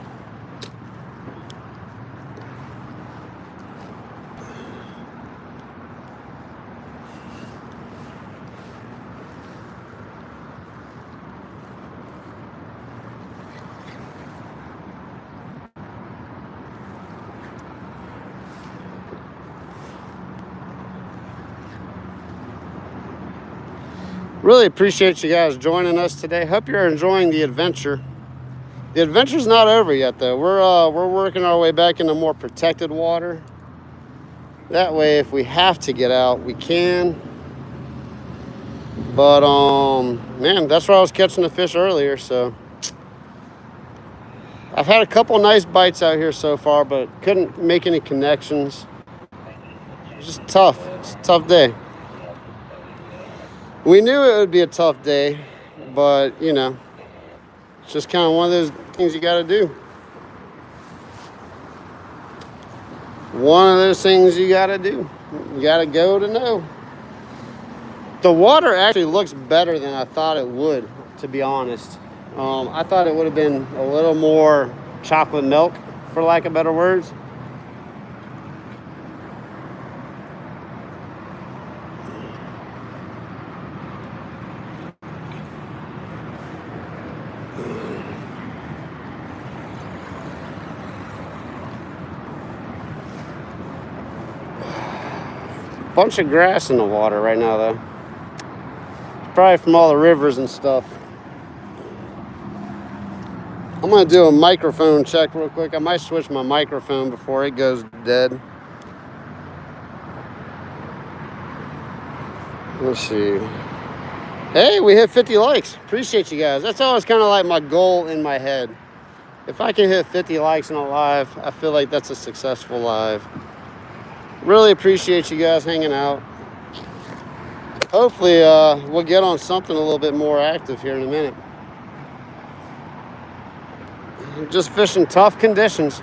Really appreciate you guys joining us today. Hope you're enjoying the adventure. The adventure's not over yet, though. We're working our way back into more protected water. That way, if we have to get out, we can. But man, that's where I was catching the fish earlier. So I've had a couple nice bites out here so far, but couldn't make any connections. It's just tough. It's a tough day. We knew it would be a tough day, but you know, it's just kind of one of those things you got to do. One of those things you got to do. You got to go to know. The water actually looks better than I thought it would, to be honest. I thought it would have been a little more chocolate milk, for lack of better words. Bunch of grass in the water right now, though. Probably from all the rivers and stuff. I'm gonna do a microphone check real quick. I might switch my microphone before it goes dead. Let's see. Hey, we hit 50 likes. Appreciate you guys. That's always kind of like my goal in my head. If I can hit 50 likes in a live, I feel like that's a successful live. Really appreciate you guys hanging out. Hopefully, we'll get on something a little bit more active here in a minute. Just fishing tough conditions.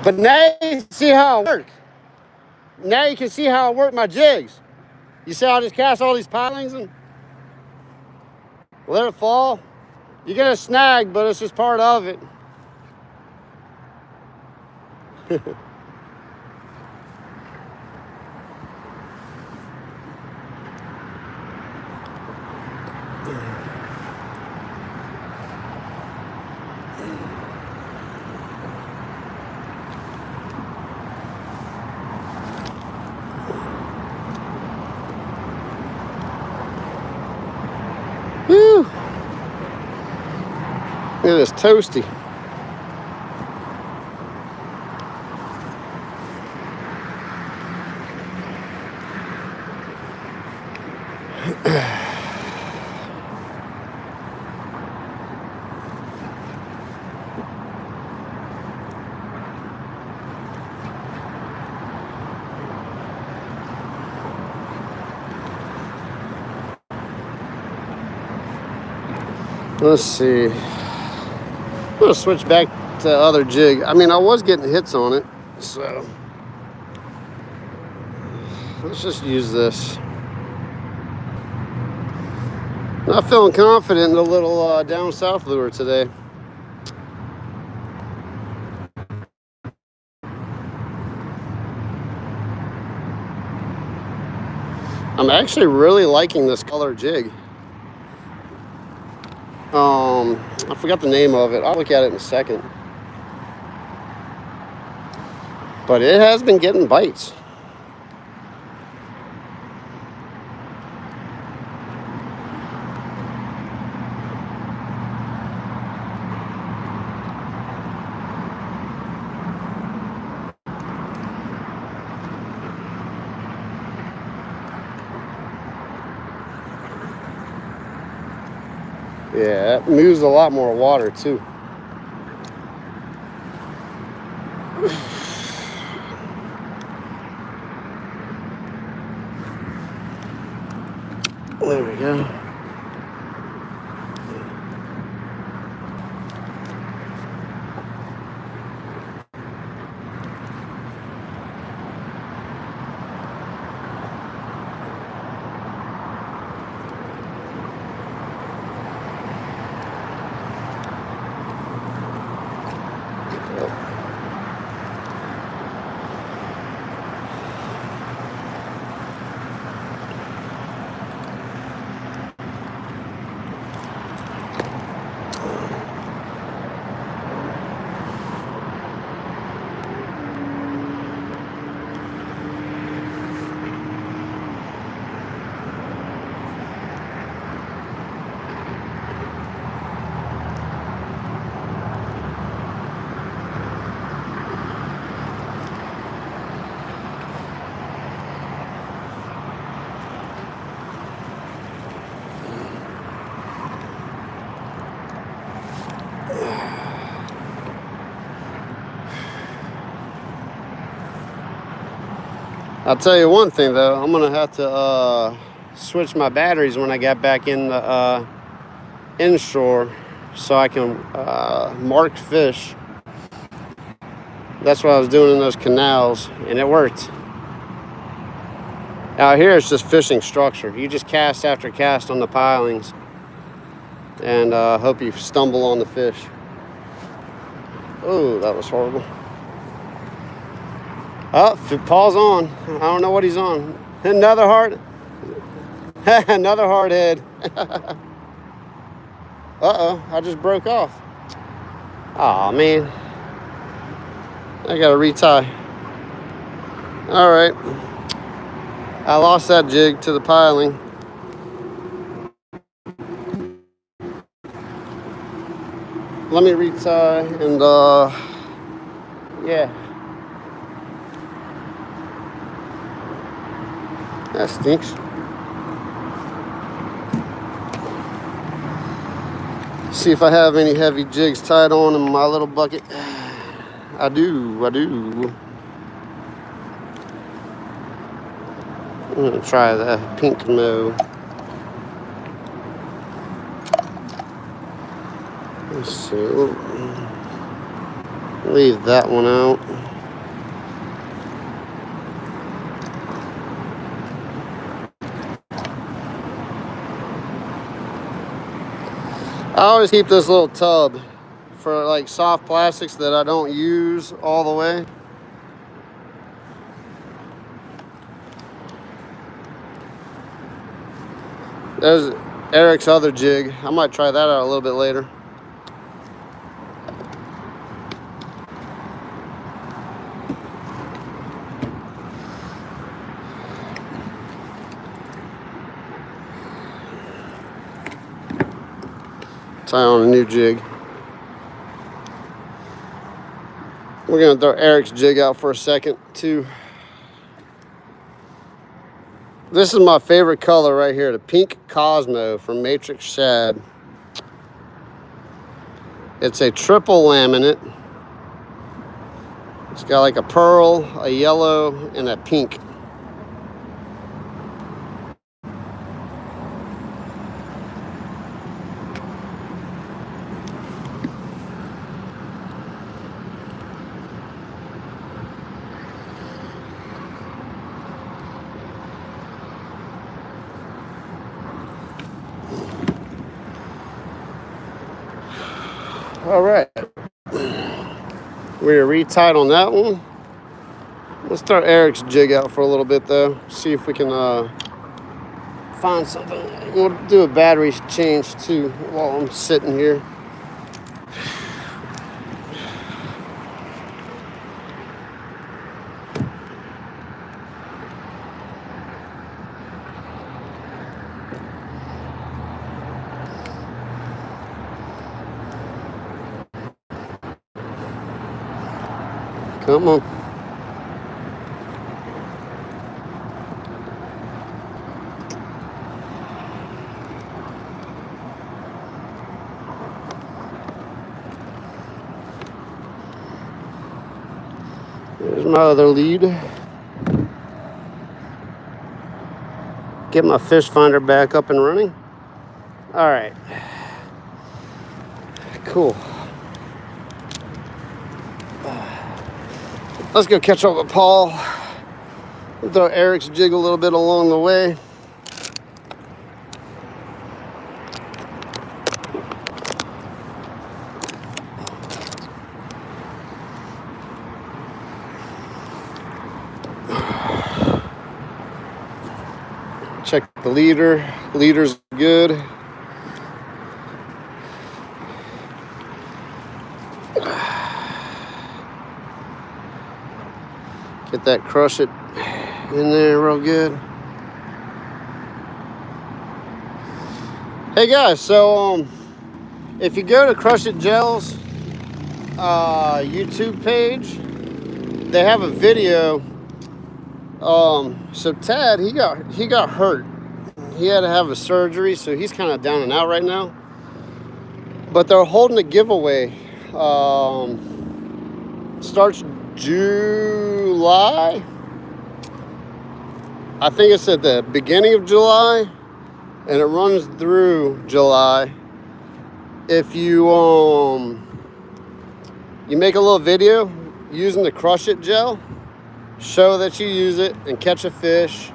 But now you see how it works. Now you can see how I work my jigs. You see how I just cast all these pilings and let it fall? You're gonna snag, but it's just part of it. Whew. It is toasty. Let's see. I'm gonna switch back to other jig. I mean, I was getting hits on it, so let's just use this. Not feeling confident in the little down south lure today. I'm actually really liking this color jig. I forgot the name of it. I'll look at it in a second. But it has been getting bites. Yeah, it moves a lot more water too. There we go. I'll tell you one thing though, I'm gonna have to switch my batteries when I get back in the inshore so I can mark fish. That's what I was doing in those canals, and it worked. Out here it's just fishing structure. You just cast after cast on the pilings and hope you stumble on the fish. Oh, that was horrible. Oh, Paul's on. I don't know what he's on. Another hard. Another hard head. Uh-oh, I just broke off. Aw, man. I gotta retie. All right. I lost that jig to the piling. Let me retie and yeah. That stinks. See if I have any heavy jigs tied on in my little bucket. I do. I'm gonna try the pink mo. Let's see. Leave that one out. I always keep this little tub for like soft plastics that I don't use all the way. There's Eric's other jig. I might try that out a little bit later. Tie on a new jig. We're gonna throw Eric's jig out for a second too. This is my favorite color right here, the pink Cosmo from Matrix Shad. It's a triple laminate. It's got like a pearl, a yellow, and a pink. All right, we're retied on that one. Let's throw Eric's jig out for a little bit though. See if we can find something. We'll do a battery change too while I'm sitting here. Come on. There's my other lead. Get my fish finder back up and running. All right. Cool. Let's go catch up with Paul. We'll throw Eric's jig a little bit along the way. Check the leader. Leader's good. Get that crush it in there real good. Hey guys, so if you go to Crush It Gel's YouTube page, they have a video. So Tad, he got hurt. He had to have a surgery, so he's kind of down and out right now. But they're holding a giveaway. Starts July. I think it's at the beginning of July, and it runs through July. If you you make a little video using the Crush It gel, show that you use it and catch a fish,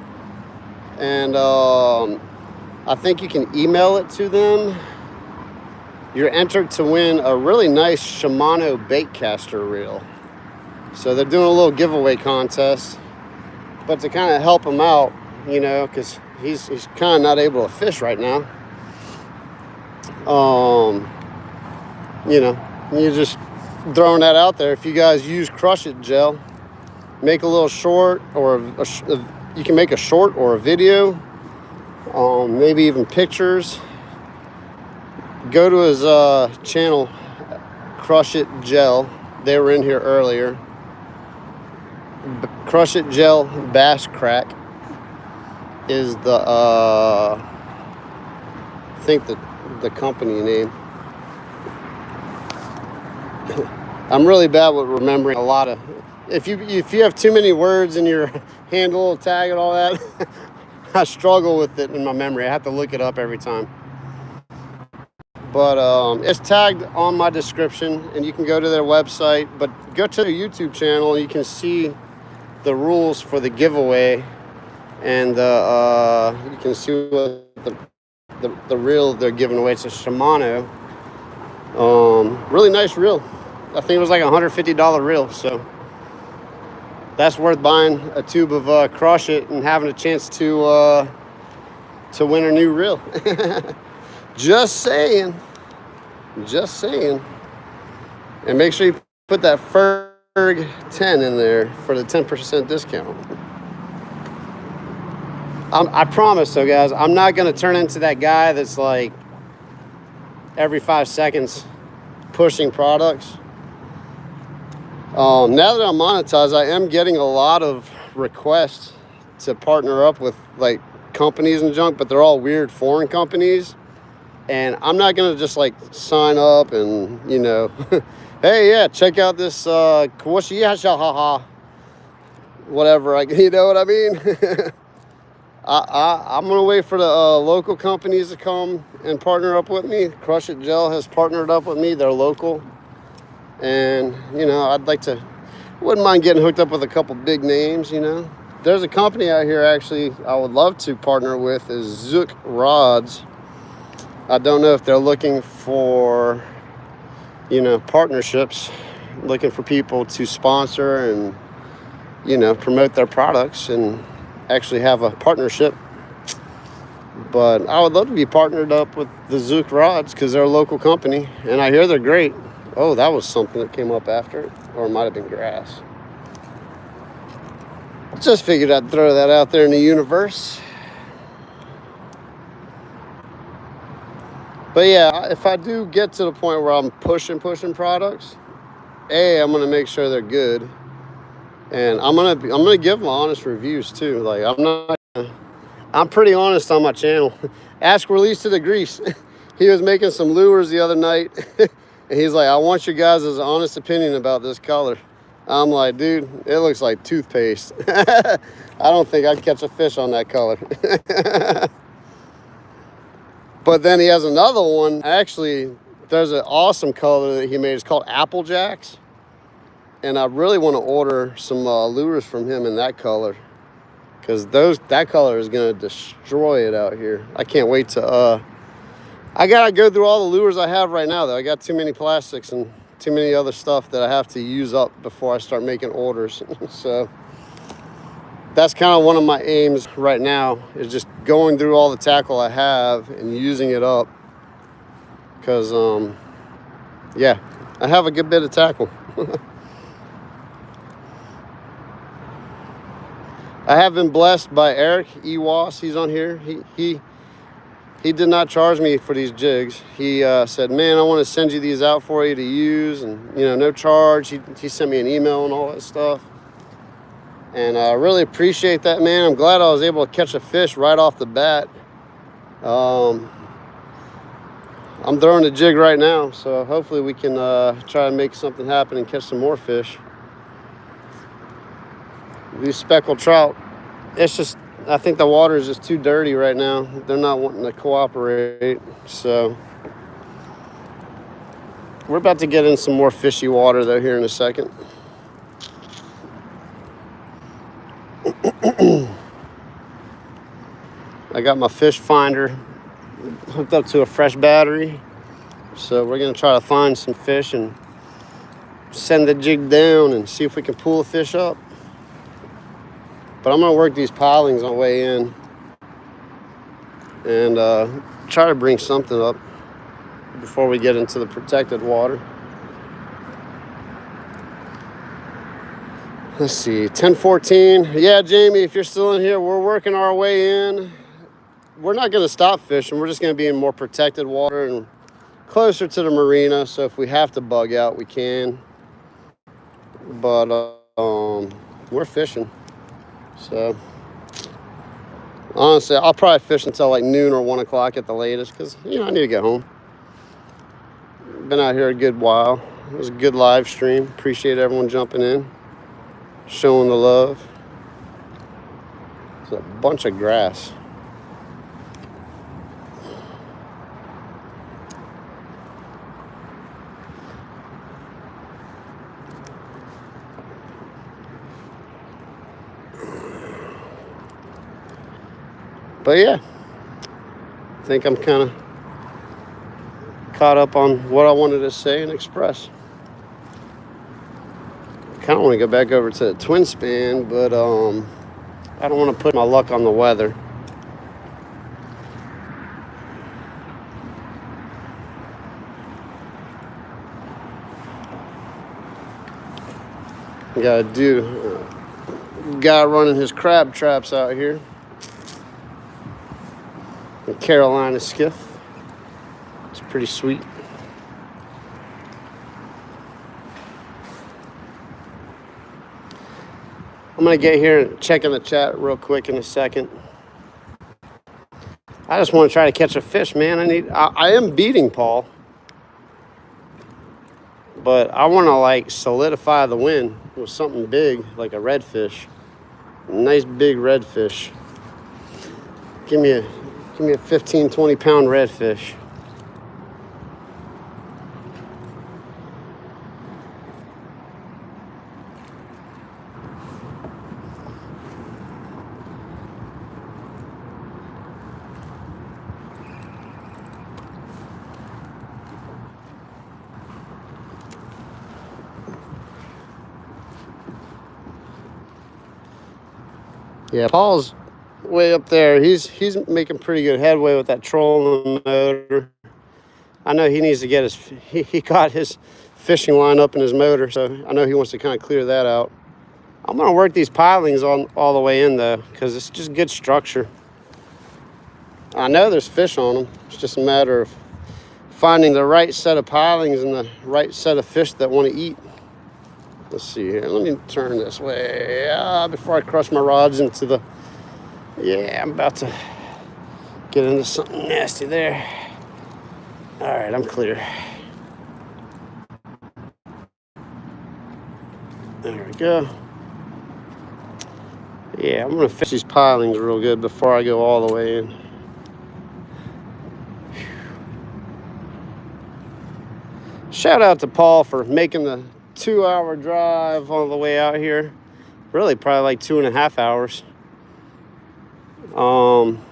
and I think you can email it to them. You're entered to win a really nice Shimano bait caster reel. So they're doing a little giveaway contest, but to kind of help him out, you know, because he's kind of not able to fish right now. You know, you're just throwing that out there. If you guys use Crush It gel, make a little short, or you can make a short or a video, maybe even pictures. Go to his channel, Crush It Gel. They were in here earlier. Crush It Gel Bass Crack. is the I think the company name. I'm really bad with remembering a lot of. If you have too many words in your handle, tag, and all that, I struggle with it in my memory. I have to look it up every time. But it's tagged on my description, and you can go to their website. But go to their YouTube channel, and you can see the rules for the giveaway, and you can see what the reel they're giving away. It's a Shimano, really nice reel. I think it was like a $150 reel, so that's worth buying a tube of Crush It and having a chance to win a new reel. Just saying. And make sure you put that Ferg 10 in there for the 10% discount. I promise, though, guys, I'm not going to turn into that guy that's like every 5 seconds pushing products. Now that I'm monetized, I am getting a lot of requests to partner up with like companies and junk, but they're all weird foreign companies. And I'm not going to just like sign up and, you know, hey, yeah, check out this whatever, you know what I mean? I'm going to wait for the local companies to come and partner up with me. Crush It Gel has partnered up with me. They're local. And, you know, wouldn't mind getting hooked up with a couple big names, you know. There's a company out here, actually, I would love to partner with is Zook Rods. I don't know if they're looking for, you know, partnerships, looking for people to sponsor and, you know, promote their products and actually have a partnership. But I would love to be partnered up with the Zook Rods because they're a local company, and I hear they're great. Oh, that was something that came up after it, or it might have been grass. Just figured I'd throw that out there in the universe. But yeah, if I do get to the point where I'm pushing products, I'm gonna make sure they're good, and I'm gonna give them honest reviews too. Like I'm pretty honest on my channel. Ask Release to the Grease. He was making some lures the other night. And he's like, I want you guys' honest opinion about this color. I'm like, dude, it looks like toothpaste. I don't think I'd catch a fish on that color. But then he has another one. Actually, there's an awesome color that he made. It's called Apple Jacks. And I really want to order some lures from him in that color. Because that color is going to destroy it out here. I can't wait to... I gotta go through all the lures I have right now, though. I got too many plastics and too many other stuff that I have to use up before I start making orders. So that's kind of one of my aims right now, is just going through all the tackle I have and using it up. Because, yeah, I have a good bit of tackle. I have been blessed by Eric Ewas. He's on here. He did not charge me for these jigs. He said, man, I want to send you these out for you to use, and, you know, no charge. He sent me an email and all that stuff. And I really appreciate that, man. I'm glad I was able to catch a fish right off the bat. I'm throwing a jig right now, so hopefully we can try and make something happen and catch some more fish. These speckled trout, it's just, I think the water is just too dirty right now. They're not wanting to cooperate. So we're about to get in some more fishy water though here in a second. I got my fish finder hooked up to a fresh battery. So we're gonna try to find some fish and send the jig down and see if we can pull a fish up. But I'm gonna work these pilings on the way in and try to bring something up before we get into the protected water. Let's see, 10:14. Yeah, Jamie, if you're still in here, we're working our way in. We're not gonna stop fishing. We're just gonna be in more protected water and closer to the marina. So if we have to bug out, we can. But we're fishing. So Honestly, I'll probably fish until like noon or 1 o'clock at the latest because, you know, I need to get home. Been out here a good while. It was a good live stream. Appreciate everyone jumping in, showing the love. It's a bunch of grass. But yeah, I think I'm kind of caught up on what I wanted to say and express. Kind of want to go back over to the twin span, but I don't want to put my luck on the weather. Got a dude, guy running his crab traps out here. A Carolina skiff. It's pretty sweet. I'm gonna get here and check in the chat real quick in a second. I just want to try to catch a fish, man. I am beating Paul, but I want to like solidify the win with something big, like a redfish. A nice big redfish. Give me a 15, 20 pound redfish. Yeah, Paul's way up there. He's making pretty good headway with that trolling motor. I know he needs to get he got his fishing line up in his motor, so I know he wants to kind of clear that out. I'm gonna work these pilings on all the way in though, because it's just good structure. I know there's fish on them. It's just a matter of finding the right set of pilings and the right set of fish that want to eat. Let's see here. Let me turn this way before I crush my rods into the... Yeah, I'm about to get into something nasty there. All right, I'm clear. There we go. Yeah, I'm going to fish these pilings real good before I go all the way in. Shout out to Paul for making the 2-hour drive all the way out here. Really, probably like 2.5 hours.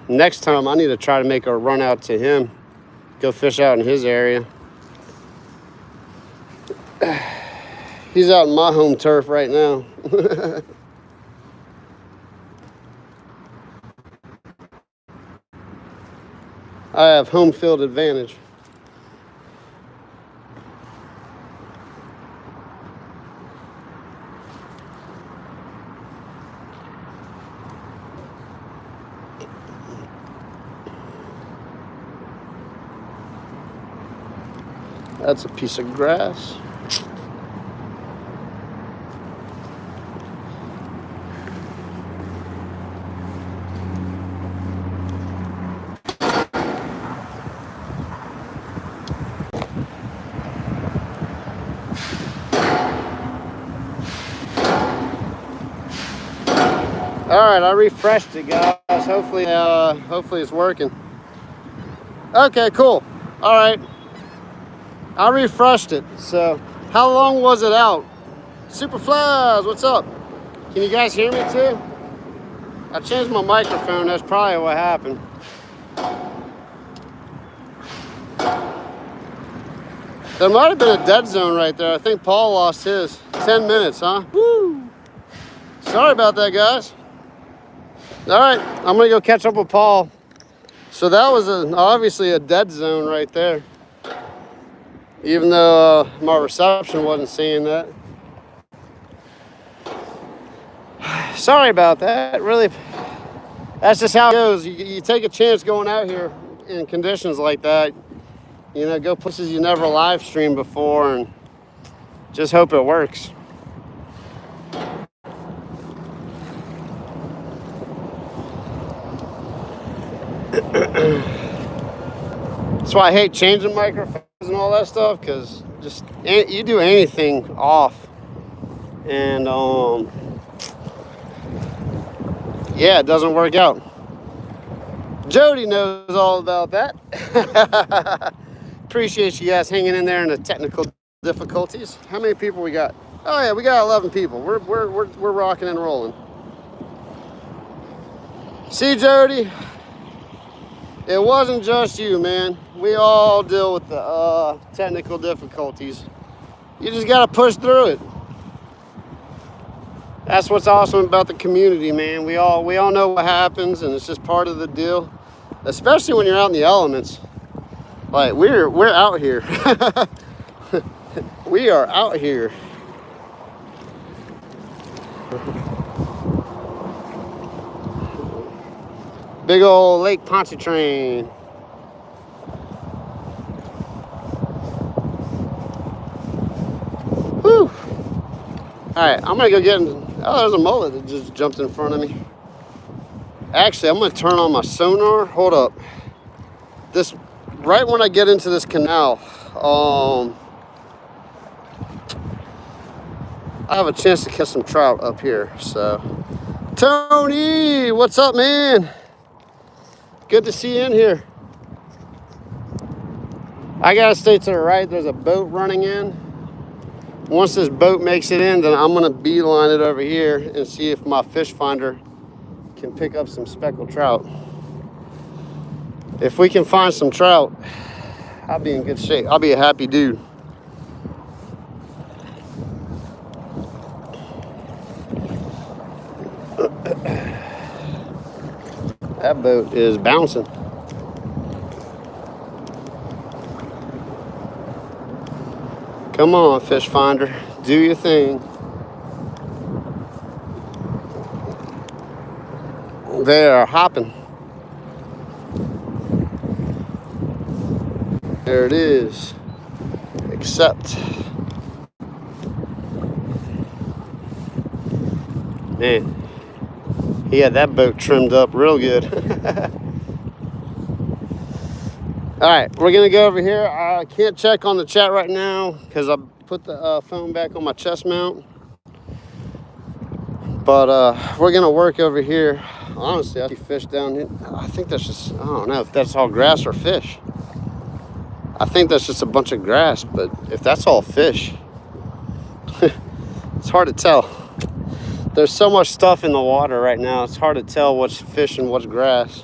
Next time I need to try to make a run out to him, go fish out in his area. He's out in my home turf right now. I have home field advantage. That's a piece of grass. All right, I refreshed it, guys. Hopefully it's working. Okay, cool. All right. I refreshed it. So, how long was it out? Superflies, what's up? Can you guys hear me too? I changed my microphone. That's probably what happened. There might have been a dead zone right there. I think Paul lost his. 10 minutes, huh? Woo! Sorry about that, guys. All right, I'm gonna go catch up with Paul. So that was obviously a dead zone right there. Even though my reception wasn't seeing that. Sorry about that. Really, that's just how it goes. You take a chance going out here in conditions like that. You know, go places you never live streamed before and just hope it works. That's why I hate changing microphones and all that stuff, because just you do anything off, and yeah, it doesn't work out. Jody knows all about that. Appreciate you guys hanging in there in the technical difficulties. How many people we got? Oh yeah, we got 11 people. We're rocking and rolling. See, Jody, it wasn't just you, man. We all deal with the technical difficulties. You just gotta push through it. That's what's awesome about the community, man. We all know what happens, and it's just part of the deal. Especially when you're out in the elements. Like we're out here. We are out here. Big old Lake Pontchartrain. Whew. Alright, I'm gonna go get in. Oh, there's a mullet that just jumped in front of me. Actually, I'm gonna turn on my sonar. Hold up. This right when I get into this canal, I have a chance to catch some trout up here. So, Tony, what's up, man? Good to see you in here. I gotta stay to the right. There's a boat running in. Once this boat makes it in, then I'm gonna beeline it over here and see if my fish finder can pick up some speckled trout. If we can find some trout, I'll be in good shape. I'll be a happy dude. That boat is bouncing. Come on, fish finder, do your thing. They are hopping. There it is. Except, man, he had that boat trimmed up real good. All right, we're gonna go over here. I can't check on the chat right now because I put the phone back on my chest mount. But we're gonna work over here. Honestly, I see fish down here. I think that's just, I don't know if that's all grass or fish. I think that's just a bunch of grass, but if that's all fish, it's hard to tell. There's so much stuff in the water right now, it's hard to tell what's fish and what's grass.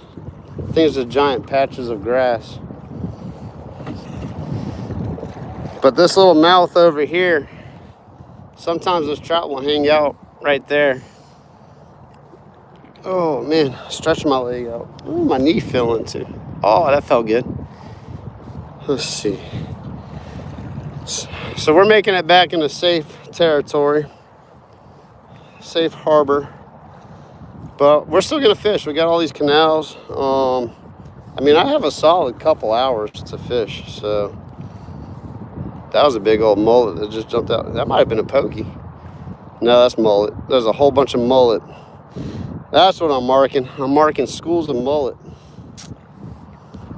I think it's just giant patches of grass. But this little mouth over here, sometimes this trout will hang out right there. Oh man, stretch my leg out. Ooh, my knee feeling too. Oh, that felt good. Let's see. So we're making it back into safe territory, safe harbor, but we're still gonna fish. We got all these canals. I mean, I have a solid couple hours to fish. So that was a big old mullet that just jumped out. That might have been a pokey. No, that's mullet. There's a whole bunch of mullet. That's what I'm marking. I'm marking schools of mullet.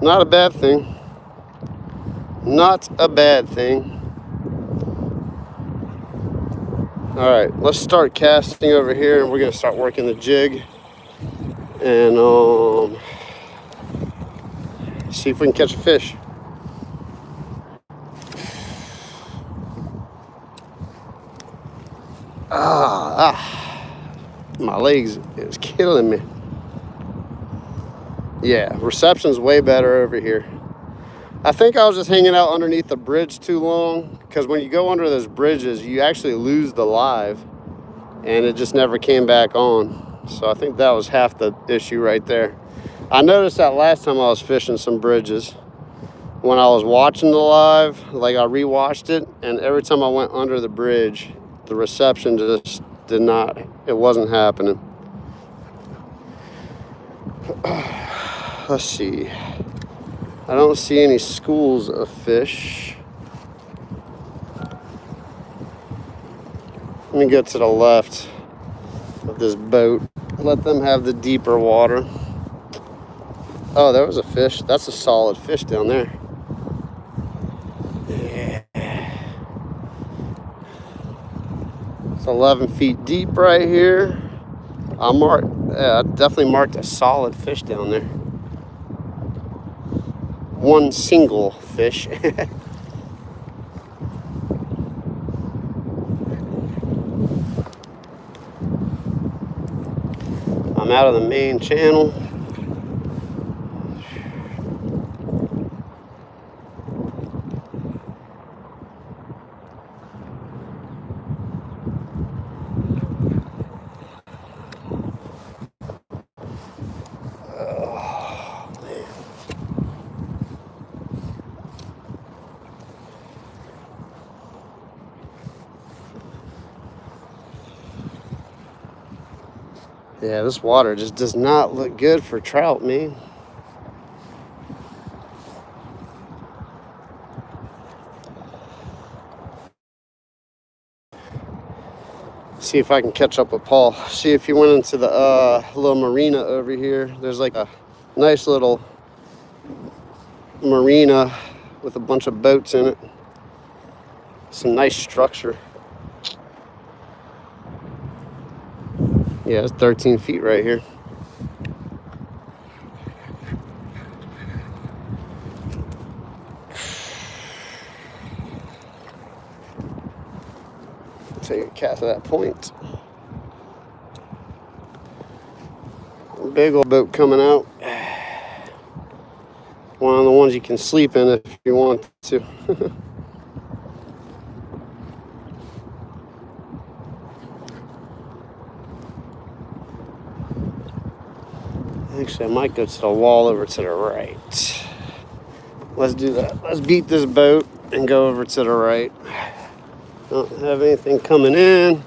Not a bad thing. Not a bad thing. All right, let's start casting over here, and we're gonna start working the jig and see if we can catch a fish. My legs is killing me. Yeah, reception's way better over here. I think I was just hanging out underneath the bridge too long, because when you go under those bridges, you actually lose the live, and it just never came back on. So I think that was half the issue right there. I noticed that last time I was fishing some bridges, when I was watching the live, like I rewatched it, and every time I went under the bridge, the reception just did not, it wasn't happening. Let's see. I don't see any schools of fish. Let me go to the left of this boat. Let them have the deeper water. Oh, there was a fish. That's a solid fish down there. It's 11 feet deep right here. I definitely marked a solid fish down there. One single fish. I'm out of the main channel. Yeah, this water just does not look good for trout, man. See if I can catch up with Paul. See if he went into the little marina over here. There's like a nice little marina with a bunch of boats in it. Some nice structure. Yeah, it's 13 feet right here. Take a cast to that point. Big old boat coming out. One of the ones you can sleep in if you want to. Actually, I might go to the wall over to the right. Let's do that. Let's beat this boat and go over to the right. Don't have anything coming in.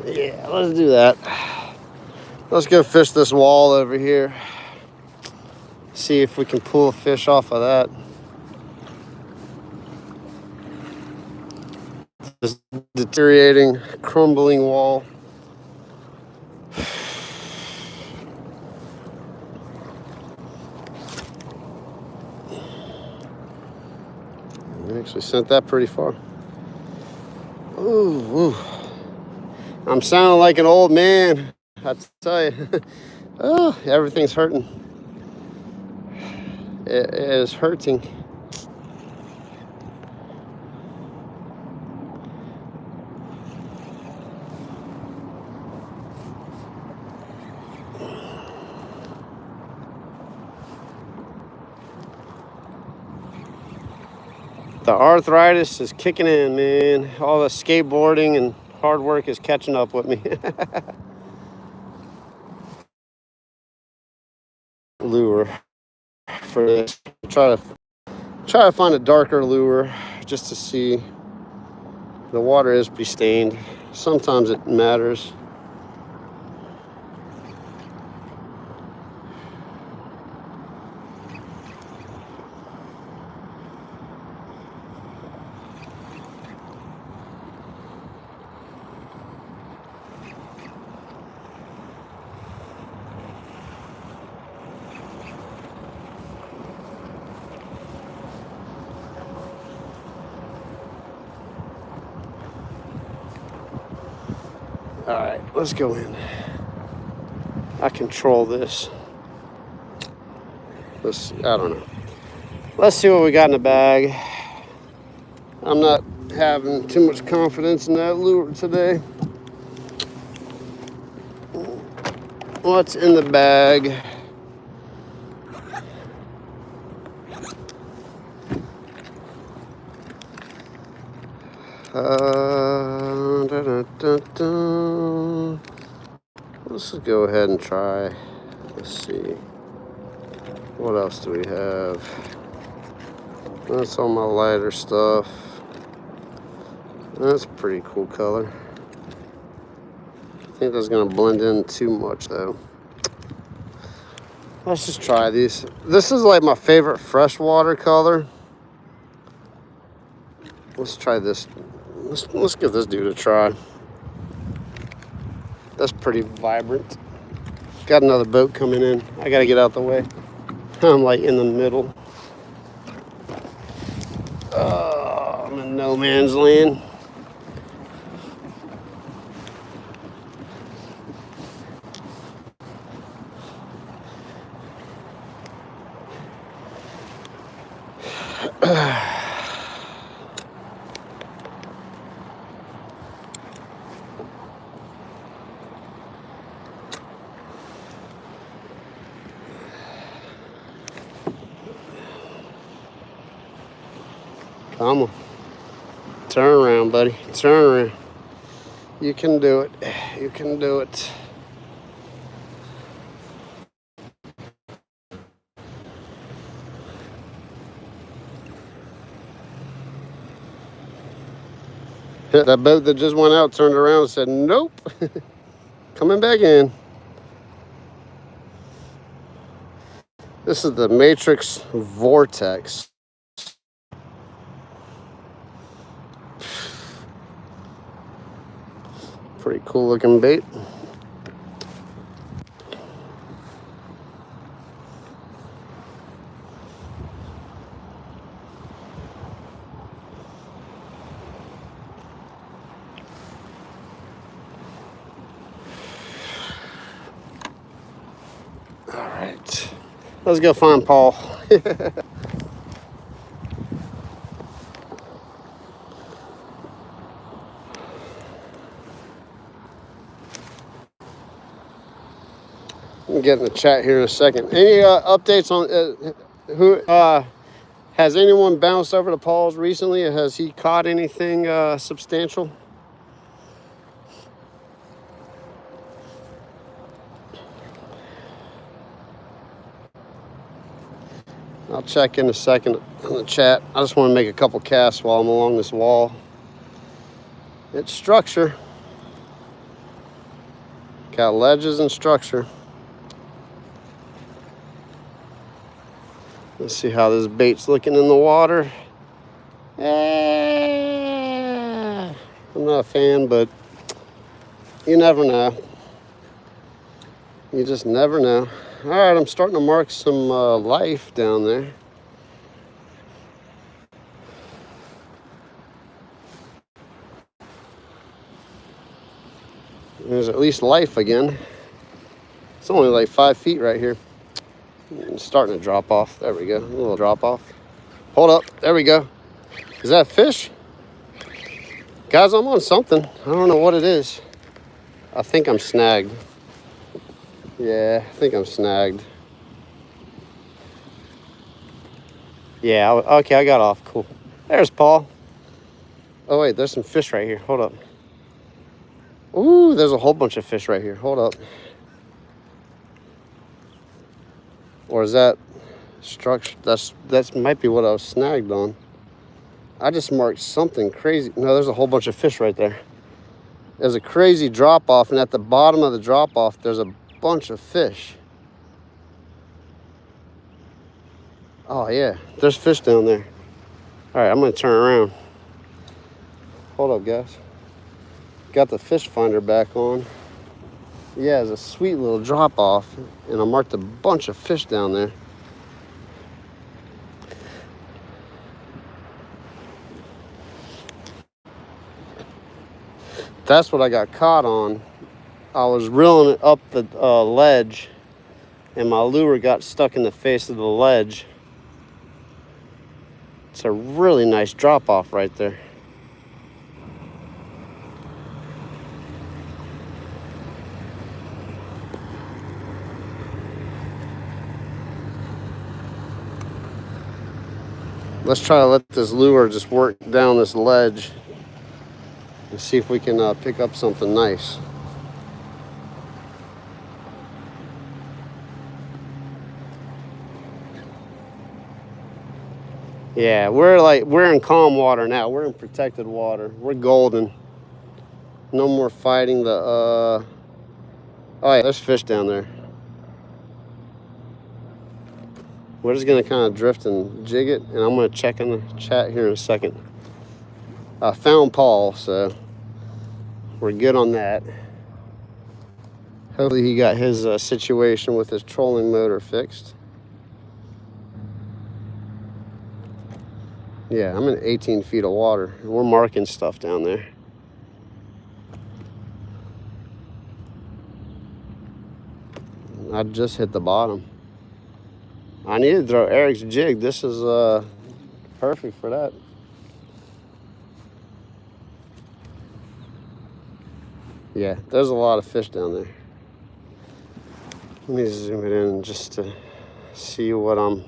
Yeah, let's do that. Let's go fish this wall over here. See if we can pull a fish off of that. This deteriorating, crumbling wall. I actually sent that pretty far. Ooh, ooh. I'm sounding like an old man, I tell you. Oh, everything's hurting. It is hurting. The arthritis is kicking in, man. All the skateboarding and hard work is catching up with me. Lure for this. Try to find a darker lure just to see. The water is pretty stained. Sometimes it matters. All right, let's go in. I control this. I don't know. Let's see what we got in the bag. I'm not having too much confidence in that lure today. What's in the bag? Let's just go ahead and try. Let's see. What else do we have? That's all my lighter stuff. That's a pretty cool color. I think that's gonna blend in too much though. Let's just try these. This is like my favorite freshwater color. Let's try this. Let's give this dude a try. That's pretty vibrant. Got another boat coming in. I gotta get out the way. I'm like in the middle. I'm in no man's land. Come on. Turn around, buddy. Turn around. You can do it. You can do it. That boat that just went out turned around and said, nope. Coming back in. This is the Matrix Vortex. Pretty cool looking bait. All right, let's go find Paul. We'll get in the chat here in a second. Any updates on who has anyone bounced over to Paul's recently? Has he caught anything substantial? I'll check in a second on the chat. I just want to make a couple casts while I'm along this wall. It's structure. Got ledges and structure. Let's see how this bait's looking in the water. I'm not a fan, but you never know. You just never know. All right, I'm starting to mark some life down there. There's at least life again. It's only like 5 feet right here. It's starting to drop off. There we go. A little drop off. Hold up. There we go. Is that a fish? Guys, I'm on something. I don't know what it is. I think I'm snagged. Yeah, I think I'm snagged. Yeah, okay, I got off. Cool. There's Paul. Oh, wait, there's some fish right here. Hold up. Ooh, there's a whole bunch of fish right here. Hold up. Or is that structure? That's might be what I was snagged on. I just marked something crazy. No, there's a whole bunch of fish right there. There's a crazy drop off, and at the bottom of the drop off, there's a bunch of fish. Oh yeah, there's fish down there. All right, I'm gonna turn around. Hold up, guys. Got the fish finder back on. Yeah, it's a sweet little drop off, and I marked a bunch of fish down there. That's what I got caught on. I was reeling it up the ledge, and my lure got stuck in the face of the ledge. It's a really nice drop off right there. Let's try to let this lure just work down this ledge and see if we can pick up something nice. Yeah, we're in calm water now. We're in protected water. We're golden. No more fighting the oh yeah, there's fish down there. We're just gonna kind of drift and jig it, and I'm gonna check in the chat here in a second. I found Paul, so we're good on that. Hopefully he got his situation with his trolling motor fixed. Yeah, I'm in 18 feet of water. We're marking stuff down there. I just hit the bottom. I need to throw Eric's jig. This is Perfect for that. Yeah, there's a lot of fish down there. Let me zoom it in just to see what I'm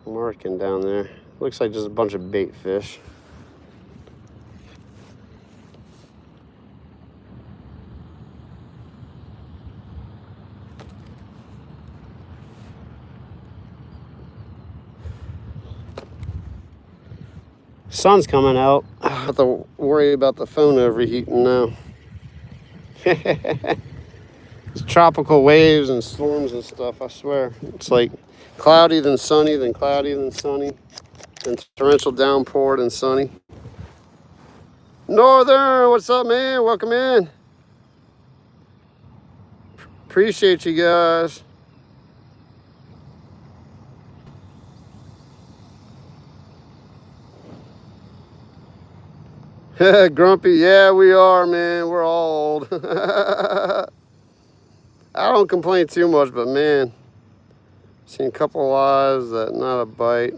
marking down there. Looks like just a bunch of bait fish. Sun's coming out. I have to worry about the phone overheating now. It's tropical waves and storms and stuff, I swear. It's like cloudy, then sunny, then cloudy, then sunny, then torrential downpour, then sunny. Northern, what's up, man? Welcome in. Appreciate you guys. Grumpy, yeah, we are, man. We're all old. I don't complain too much, but man, seen a couple lives that not a bite.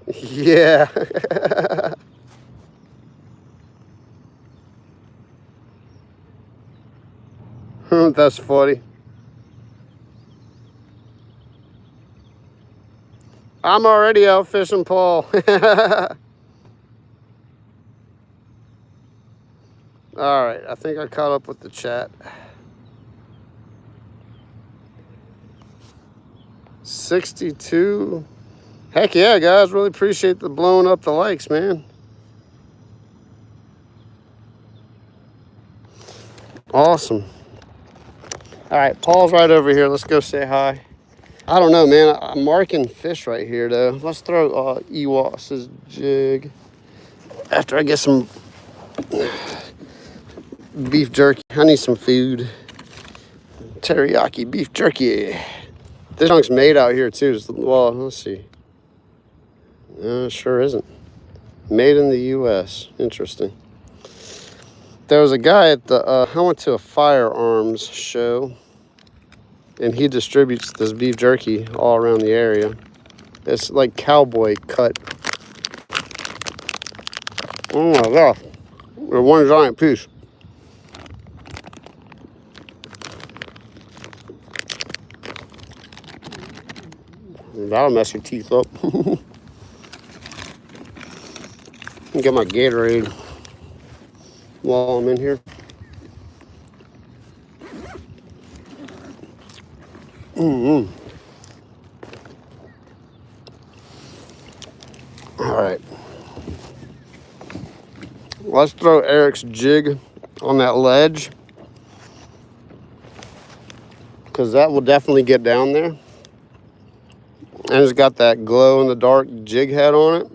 Yeah. That's funny. I'm already out fishing, Paul. All right, I think I caught up with the chat. 62. Heck yeah, guys. Really appreciate the blowing up the likes, man. Awesome. All right, Paul's right over here. Let's go say hi. I don't know, man. I'm marking fish right here, though. Let's throw Ewas's jig. After I get some beef jerky. I need some food. Teriyaki beef jerky. This junk's made out here, too. Well, let's see. Sure isn't. Made in the U.S. Interesting. There was a guy at the, I went to a firearms show, and he distributes this beef jerky all around the area. It's like cowboy cut. Oh my gosh. They're one giant piece. That'll mess your teeth up. Get my Gatorade while I'm in here. All right. Let's throw Eric's jig on that ledge, because that will definitely get down there. And it's got that glow in the dark jig head on it.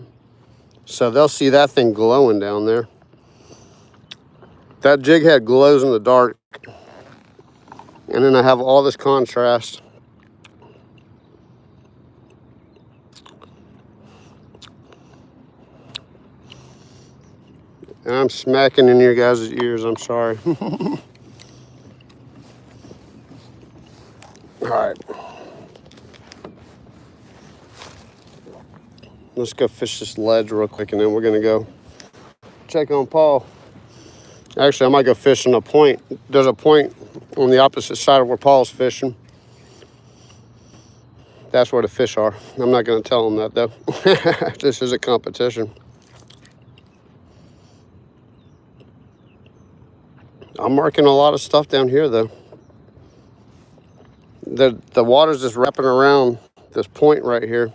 So they'll see that thing glowing down there. That jig head glows in the dark. And then I have all this contrast. And I'm smacking in your guys' ears, I'm sorry. All right. Let's go fish this ledge real quick, and then we're gonna go check on Paul. Actually, I might go fish on a point. There's a point on the opposite side of where Paul's fishing. That's where the fish are. I'm not gonna tell him that though. This is a competition. I'm marking a lot of stuff down here though. The water's just wrapping around this point right here.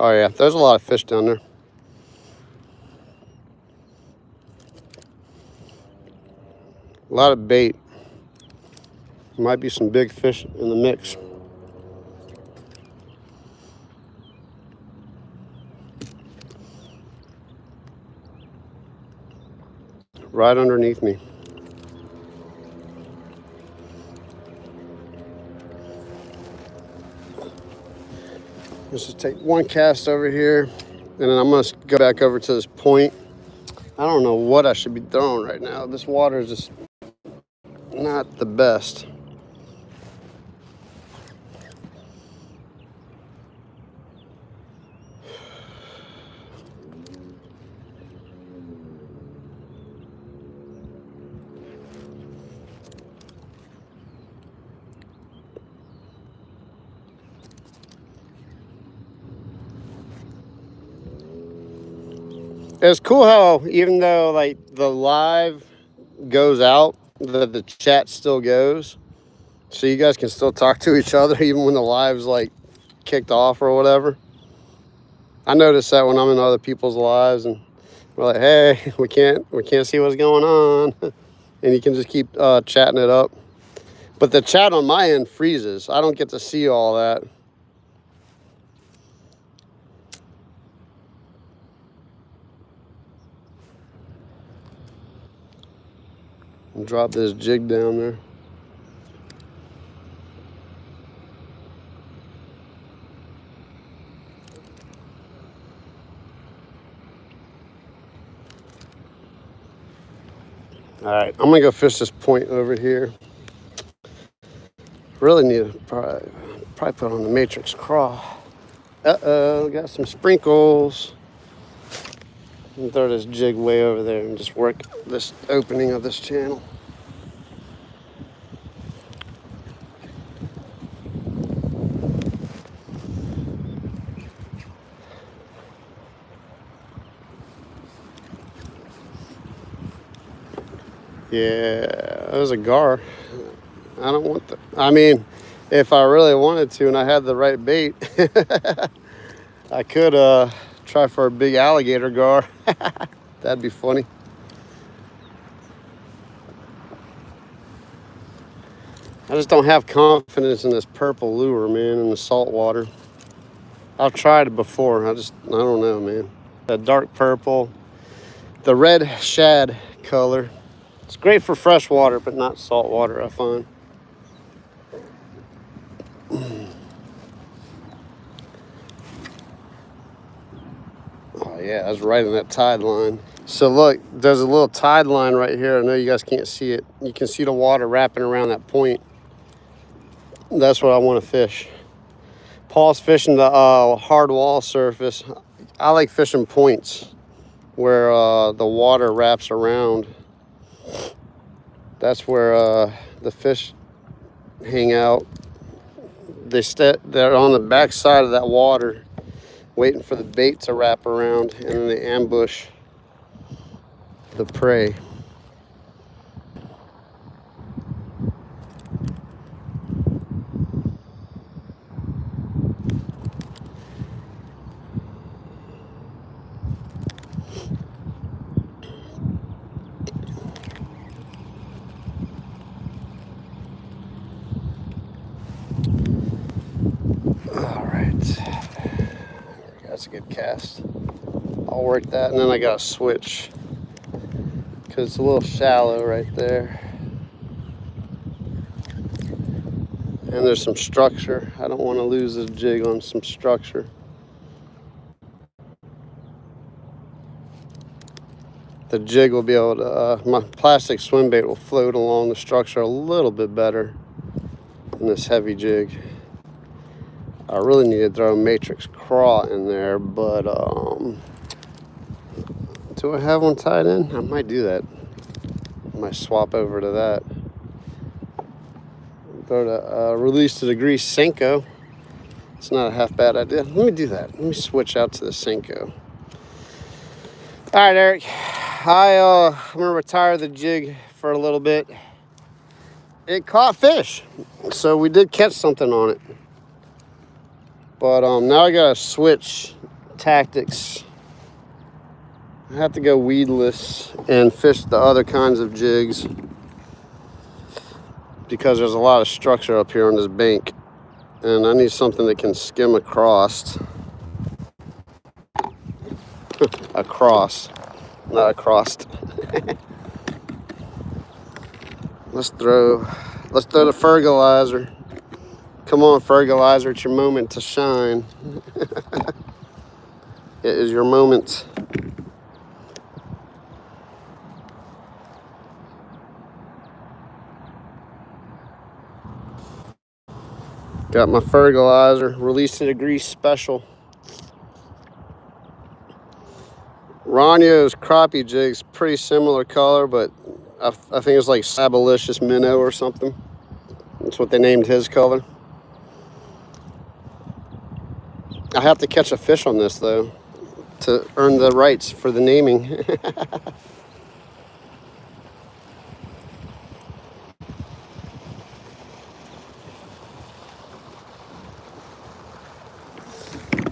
Oh yeah, there's a lot of fish down there. A lot of bait. Might be some big fish in the mix. Right underneath me. Let's just take one cast over here, and then I'm gonna go back over to this point. I don't know what I should be throwing right now. This water is just not the best. It's cool how even though like the live goes out, the chat still goes. So you guys can still talk to each other even when the live's like kicked off or whatever. I notice that when I'm in other people's lives and we're like, hey, we can't see what's going on. And you can just keep chatting it up. But the chat on my end freezes. I don't get to see all that. And drop this jig down there. All right, I'm gonna go fish this point over here. Really need to probably put on the matrix crawl. Uh-oh, got some sprinkles. And throw this jig way over there and just work this opening of this channel. Yeah, there's a gar. I don't want the, I mean, if I really wanted to and I had the right bait, I could try for a big alligator gar. That'd be funny. I just don't have confidence in this purple lure, man, in the salt water. I've tried it before. I don't know, man. That dark purple, the red shad color. It's great for fresh water, but not salt water, I find. Oh yeah, that's right in that tide line. So look, there's a little tide line right here. I know you guys can't see it. You can see the water wrapping around that point. That's what I want to fish. Paul's fishing the hard wall surface. I like fishing points where the water wraps around. That's where the fish hang out. They're on the back side of that water, waiting for the bait to wrap around, and then they ambush the prey. All right, that's a good cast. I'll work that, and then I got to switch because it's a little shallow right there. And there's some structure. I don't want to lose a jig on some structure. The jig will be able to, my plastic swim bait will float along the structure a little bit better than this heavy jig. I really need to throw a matrix craw in there, but do I have one tied in? I might do that. I might swap over to that. Throw the release to the grease Senko. It's not a half bad idea. Let me do that. Let me switch out to the Senko. All right, Eric. I'm gonna retire the jig for a little bit. It caught fish, so we did catch something on it. But now I gotta switch tactics. I have to go weedless and fish the other kinds of jigs because there's a lot of structure up here on this bank, and I need something that can skim across. Across, not across. Let's throw the fertilizer. Come on, fertilizer, it's your moment to shine. It is your moment. Got my fertilizer, release to the grease special. Ranyo's crappie jig's pretty similar color, but I think it's like Sabalicious Minnow or something. That's what they named his color. I have to catch a fish on this though. to earn the rights for the naming.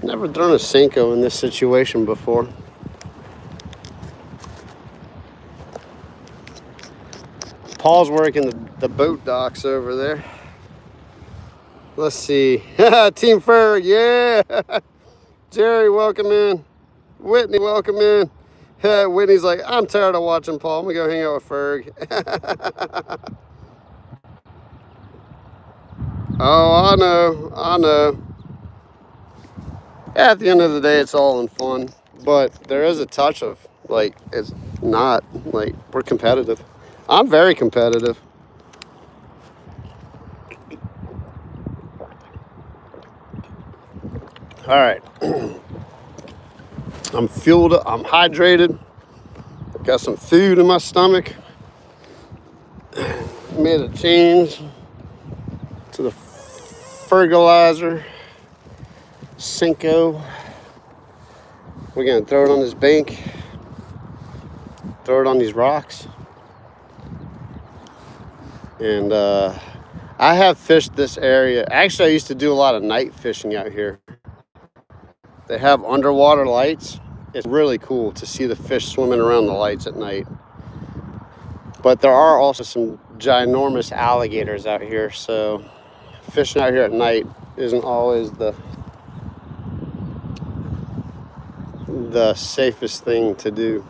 Never thrown a Senko in this situation before. Paul's working the boat docks over there. Let's see. Team Ferg, yeah. Jerry, welcome in. Whitney, welcome in. Whitney's like, I'm tired of watching Paul. I'm gonna go hang out with Ferg. Oh, I know. At the end of the day, it's all in fun. But there is a touch of, like, it's not, like, we're competitive. I'm very competitive. All right. I'm fueled up, I'm hydrated. Got some food in my stomach. Made a change to the fertilizer Senko. We're gonna throw it on this bank, throw it on these rocks. And I have fished this area. Actually, I used to do a lot of night fishing out here. They have underwater lights. It's really cool to see the fish swimming around the lights at night. But there are also some ginormous alligators out here, so fishing out here at night isn't always the safest thing to do.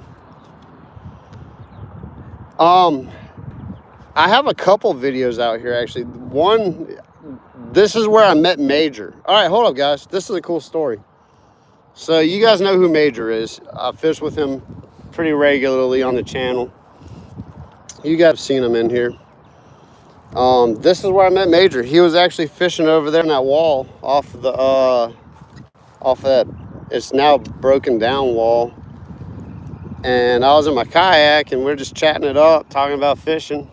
I have a couple videos out here actually. One, this is where I met Major. All right, hold up guys. This is a cool story. So you guys know who Major is. I fish with him pretty regularly on the channel. You guys have seen him in here. This is where I met Major. He was actually fishing over there in that wall off of that, it's now broken down wall. And I was in my kayak and we're just chatting it up, talking about fishing.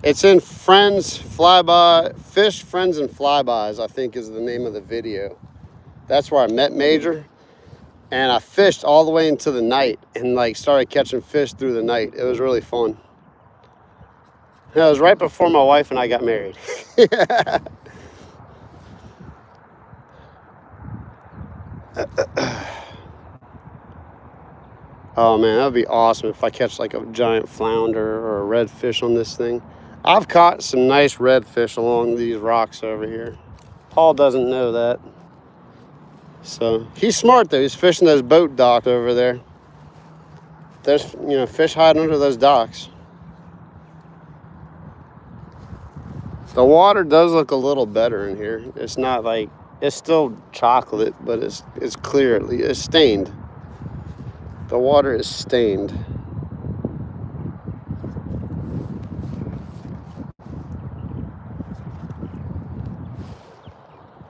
It's in Friends Flyby, Fish, Friends and Flybys, I think is the name of the video. That's where I met Major. And I fished all the way into the night and like started catching fish through the night. It was really fun. It was right before my wife and I got married. Oh man, that would be awesome if I catch like a giant flounder or a redfish on this thing. I've caught some nice redfish along these rocks over here. Paul doesn't know that. So he's smart though. He's fishing those boat docks over there. There's, you know, fish hiding under those docks. The water does look a little better in here. It's not like, it's still chocolate, but it's clear at least. It's stained. The water is stained.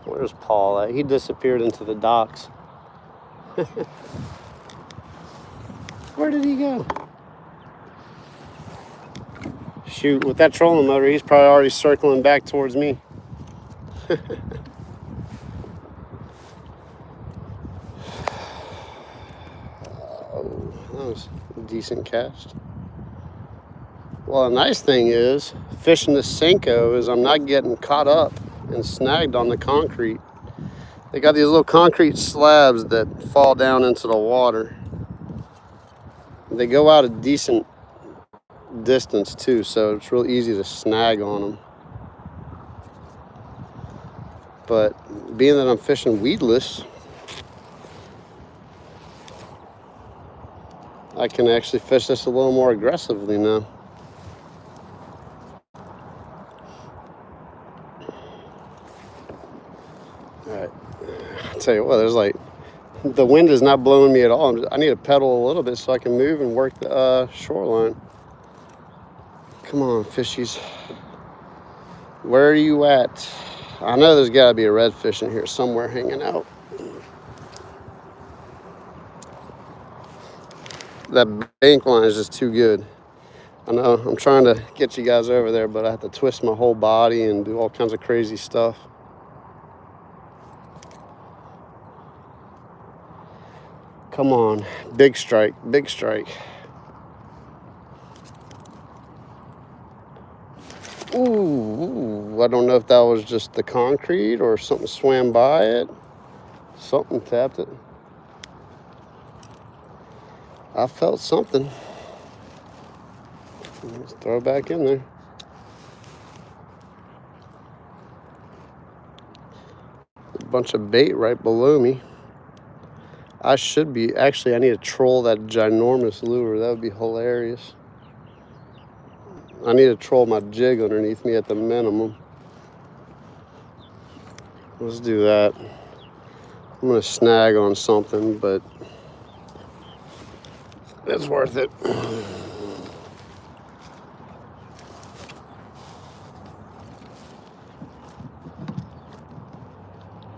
Where's Paul at? He disappeared into the docks. Where did he go? Shoot, with that trolling motor, he's probably already circling back towards me. Oh, that was a decent cast. Well, the nice thing is, fishing the Senko is I'm not getting caught up and snagged on the concrete. They got these little concrete slabs that fall down into the water. They go out a decent distance too, so it's real easy to snag on them. But being that I'm fishing weedless, I can actually fish this a little more aggressively now. Alright, I'll tell you what, there's like, the wind is not blowing me at all. I need to pedal a little bit so I can move and work the shoreline. Come on, fishies. Where are you at? I know there's got to be a redfish in here somewhere hanging out. That bank line is just too good. I know I'm trying to get you guys over there, but I have to twist my whole body and do all kinds of crazy stuff. Come on. Big strike. Big strike. Ooh, I don't know if that was just the concrete or something swam by it. Something tapped it. I felt something. Let's throw it back in there. A bunch of bait right below me. I should be, actually, I need to troll that ginormous lure. That would be hilarious. I need to troll my jig underneath me at the minimum. Let's do that. I'm gonna snag on something, but it's worth it.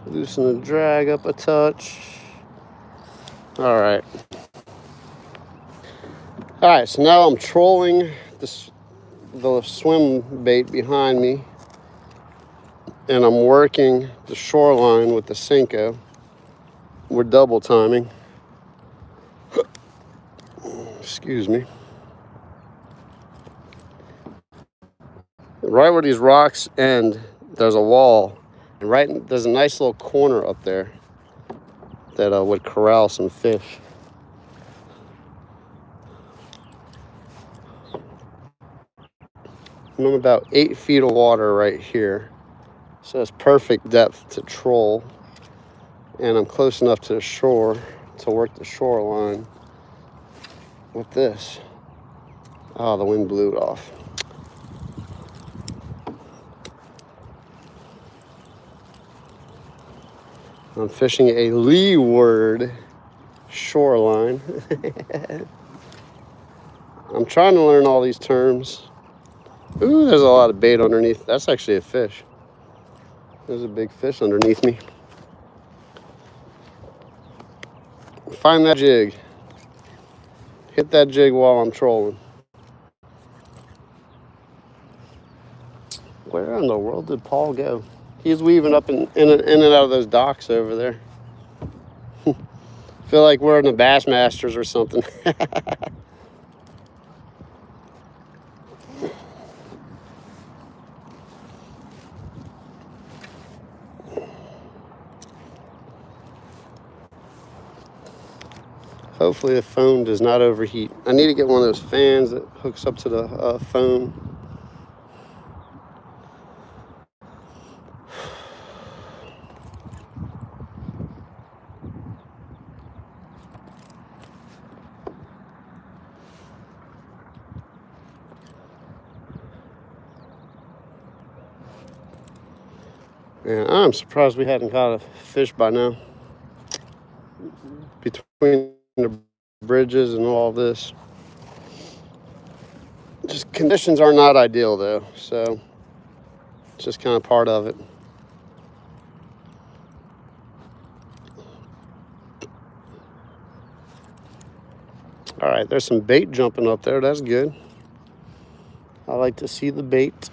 Loosen the drag up a touch. All right. All right, so now I'm trolling the swim bait behind me, and I'm working the shoreline with the Senko. We're double timing. Excuse me. Right where these rocks end, there's a wall, and there's a nice little corner up there that would corral some fish. I'm about 8 feet of water right here, so it's perfect depth to troll, and I'm close enough to the shore to work the shoreline with this. Oh, the wind blew it off. I'm fishing a leeward shoreline. I'm trying to learn all these terms. Ooh, there's a lot of bait underneath. That's actually a fish. There's a big fish underneath me. Find that jig. Hit that jig while I'm trolling. Where in the world did Paul go? He's weaving up in and out of those docks over there. Feel like we're in the Bassmasters or something. Hopefully the phone does not overheat. I need to get one of those fans that hooks up to the phone. And I'm surprised we hadn't caught a fish by now. Between the bridges and all this. Just conditions are not ideal though, so it's just kind of part of it. All right, there's some bait jumping up there. That's good. I like to see the bait.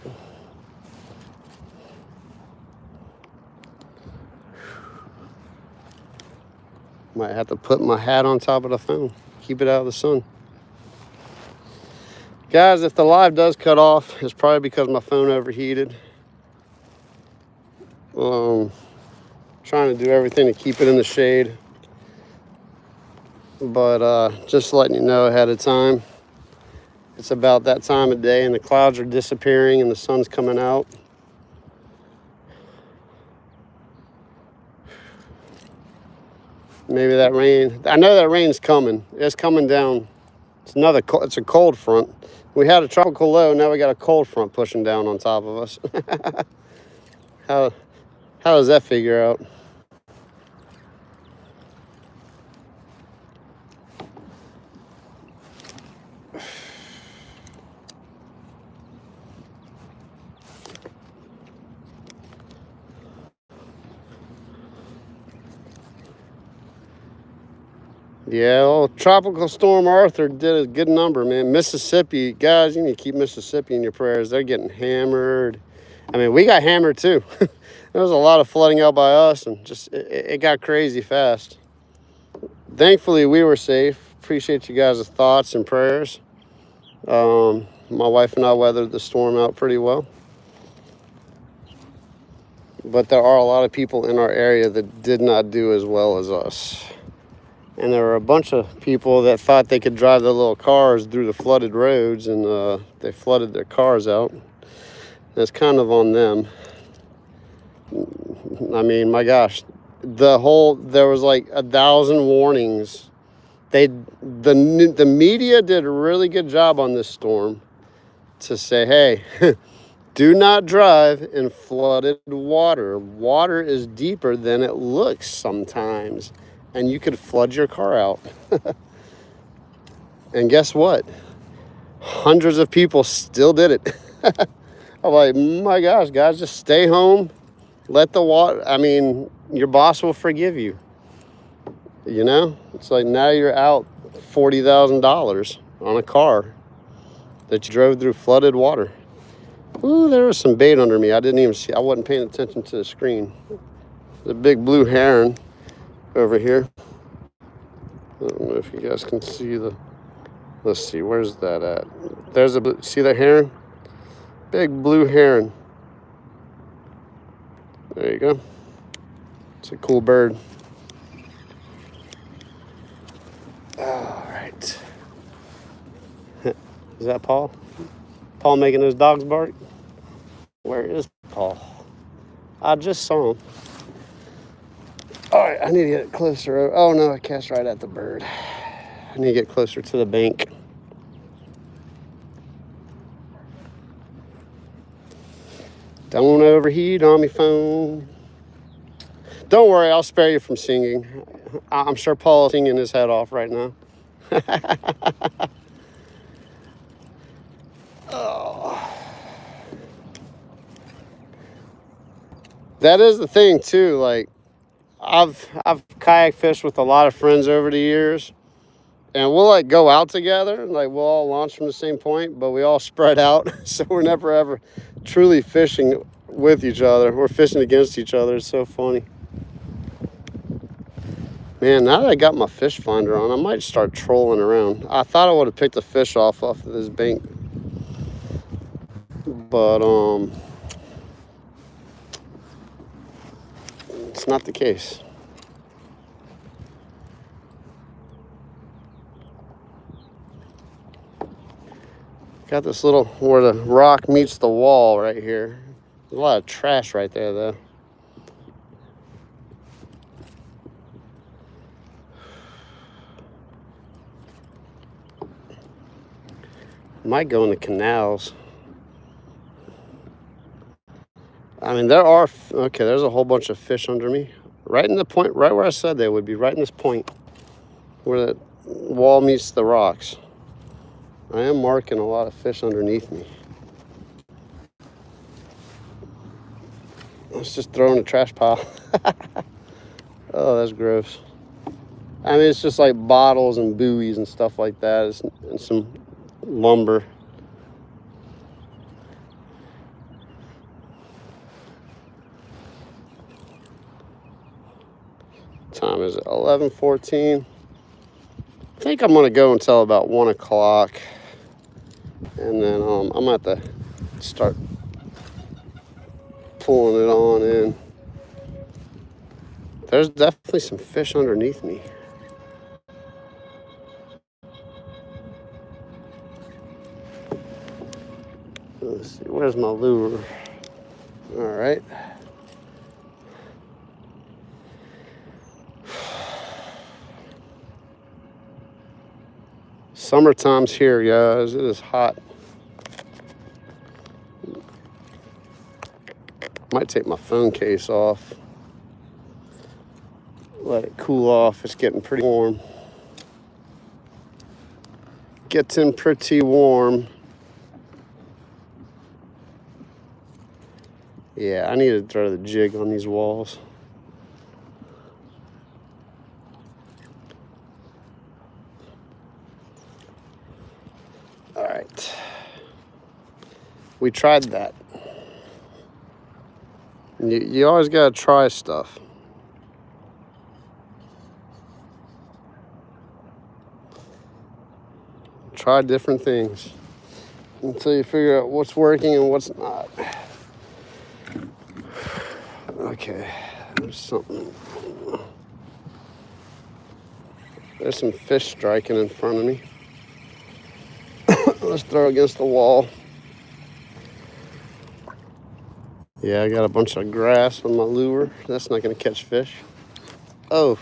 Might have to put my hat on top of the phone. Keep it out of the sun. Guys, if the live does cut off, it's probably because my phone overheated. Trying to do everything to keep it in the shade. But just letting you know ahead of time. It's about that time of day and the clouds are disappearing and the sun's coming out. Maybe that rain, I know that rain's coming. It's coming down. It's a cold front. We had a tropical low, now we got a cold front pushing down on top of us. How does that figure out? Yeah, well, Tropical Storm Arthur did a good number, man. Mississippi, guys, you need to keep Mississippi in your prayers. They're getting hammered. I mean, we got hammered too. There was a lot of flooding out by us, and just it got crazy fast. thankfully we were safe. Appreciate you guys' thoughts and prayers. My wife and I weathered the storm out pretty well. But there are a lot of people in our area that did not do as well as us. And there were a bunch of people that thought they could drive their little cars through the flooded roads, and they flooded their cars out. It's kind of on them. I mean, my gosh, there was like 1,000 warnings. The media did a really good job on this storm to say, hey, do not drive in flooded water. Water is deeper than it looks sometimes, and you could flood your car out. And guess what? Hundreds of people still did it. I'm like, my gosh, guys, just stay home. Let the water, I mean, your boss will forgive you. You know? It's like now you're out $40,000 on a car that you drove through flooded water. Ooh, there was some bait under me. I didn't even see. I wasn't paying attention to the screen. There's a big blue heron over here. I don't know if you guys can see the... Let's see, where's that at? There's a... See that heron? Big blue heron. There you go. It's a cool bird. All right. Is that Paul? Paul making those dogs bark? Where is Paul? I just saw him. All right, I need to get closer. Oh no, I cast right at the bird. I need to get closer to the bank. Don't overheat on me phone. Don't worry, I'll spare you from singing. I'm sure Paul is singing his head off right now. Oh. That is the thing too. Like I've kayak fished with a lot of friends over the years, and we'll like go out together, like we'll all launch from the same point, but we all spread out, so we're never ever truly fishing with each other. We're fishing against each other. It's so funny. Man, now that I got my fish finder on, I might start trolling around. I thought I would have picked a fish off of this bank, but it's not the case. Got this little, where the rock meets the wall right here. There's a lot of trash right there though. Might go in the canals. I mean, there are, okay, there's a whole bunch of fish under me. Right in the point, right where I said they would be, right in this point where the wall meets the rocks. I am marking a lot of fish underneath me. Let's just throw in a trash pile. Oh, that's gross. I mean, it's just like bottles and buoys and stuff like that, and some lumber. Time is 11:14. I think I'm gonna go until about 1 o'clock, and then I'm gonna have to start pulling it on in. There's definitely some fish underneath me. Let's see, where's my lure? All right. Summertime's here, guys. It is hot. Might take my phone case off. Let it cool off. It's getting pretty warm. Getting pretty warm. Yeah, I need to throw the jig on these walls. All right. We tried that. You always gotta try stuff. try different things until you figure out what's working and what's not. Okay, there's something. There's some fish striking in front of me. Let's throw against the wall. Yeah, I got a bunch of grass on my lure. That's not going to catch fish. Oh.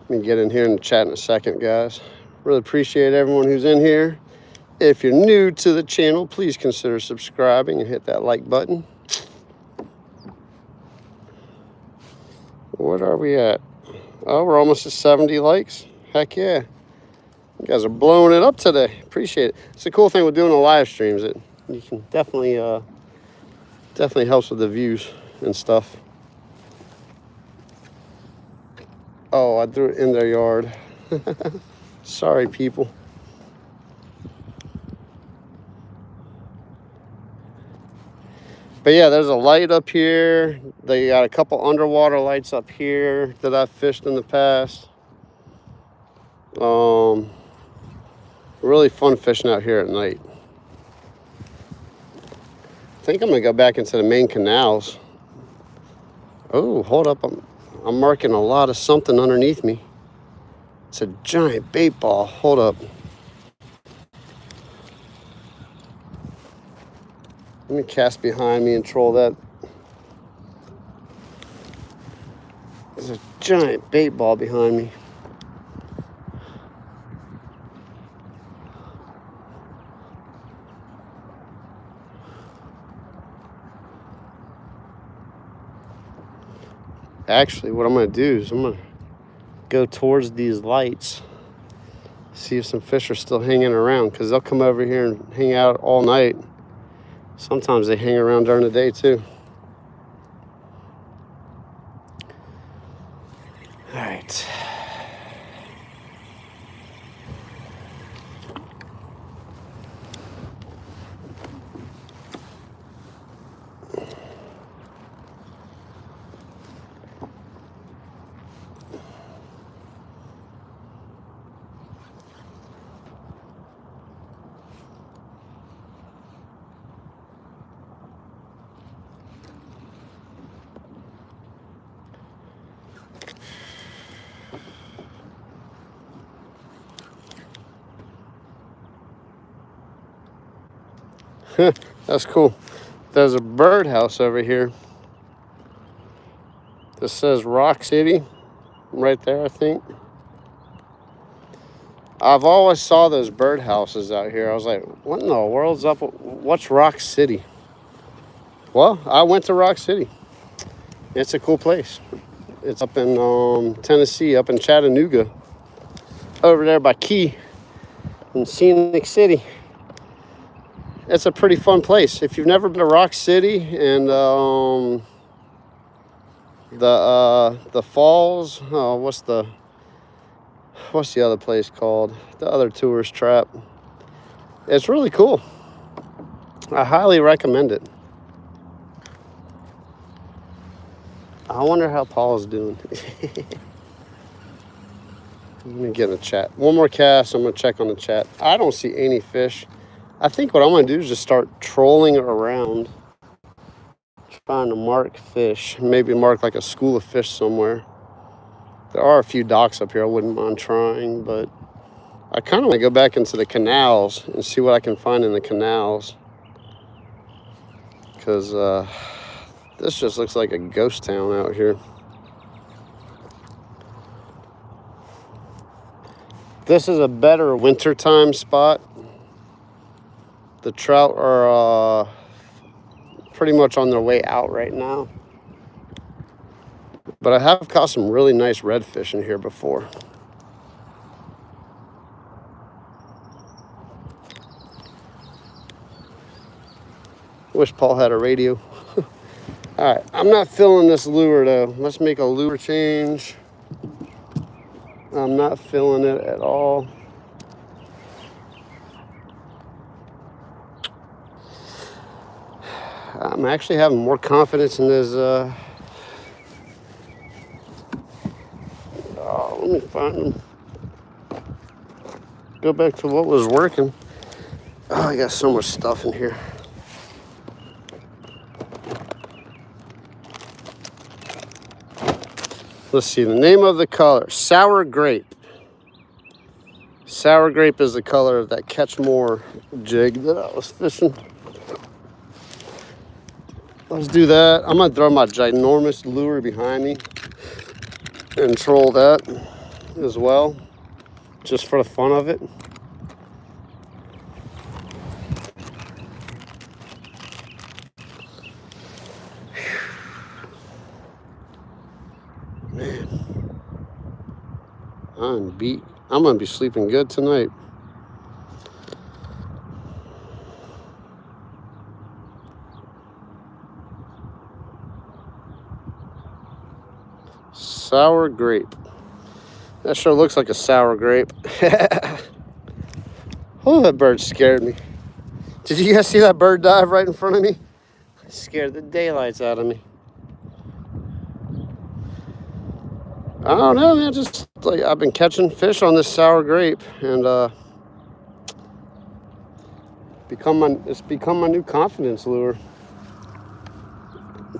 Let me get in here and chat in a second, guys. Really appreciate everyone who's in here. If you're new to the channel, please consider subscribing and hit that like button. What are we at? Oh, we're almost at 70 likes. Heck yeah. You guys are blowing it up today. Appreciate it. It's a cool thing with doing the live streams. You can definitely helps with the views and stuff. Oh, I threw it in their yard. Sorry, people. But yeah, there's a light up here. They got a couple underwater lights up here that I've fished in the past. Really fun fishing out here at night. I think I'm gonna go back into the main canals. Oh, hold up. I'm marking a lot of something underneath me. It's a giant bait ball. Hold up. Let me cast behind me and troll that. There's a giant bait ball behind me. Actually, what I'm going to do is I'm going to go towards these lights, see if some fish are still hanging around, because they'll come over here and hang out all night. Sometimes they hang around during the day too. All right. That's cool. There's a birdhouse over here. This says Rock City right there, I think. I've always saw those birdhouses out here. I was like, what in the world's up? What's Rock City? Well, I went to Rock City. It's a cool place. It's up in Tennessee, up in Chattanooga, over there by Key in Scenic City. It's a pretty fun place. If you've never been to Rock City and the falls, what's the other place called? The other tourist trap. It's really cool. I highly recommend it. I wonder how Paul's doing. Let me get in the chat. One more cast. I'm going to check on the chat. I don't see any fish. I think what I'm going to do is just start trolling around, trying to mark fish. Maybe mark like a school of fish somewhere. There are a few docks up here I wouldn't mind trying, but I kind of want to go back into the canals and see what I can find in the canals. Because this just looks like a ghost town out here. This is a better wintertime spot. The trout are pretty much on their way out right now. But I have caught some really nice redfish in here before. Wish Paul had a radio. All right, I'm not feeling this lure though. Let's make a lure change. I'm not feeling it at all. I'm actually having more confidence in this find them. Go back to what was working. Oh, I got so much stuff in here. Let's see, the name of the color, sour grape. Sour grape is the color of that catch more jig that I was fishing. Let's do that. I'm gonna throw my ginormous lure behind me and troll that as well, just for the fun of it. Man, I'm beat. I'm gonna be sleeping good tonight. Sour grape. That sure looks like a sour grape. Oh, that bird scared me. Did you guys see that bird dive right in front of me? It scared the daylights out of me. I don't know, man. Just like I've been catching fish on this sour grape, and it's become my new confidence lure.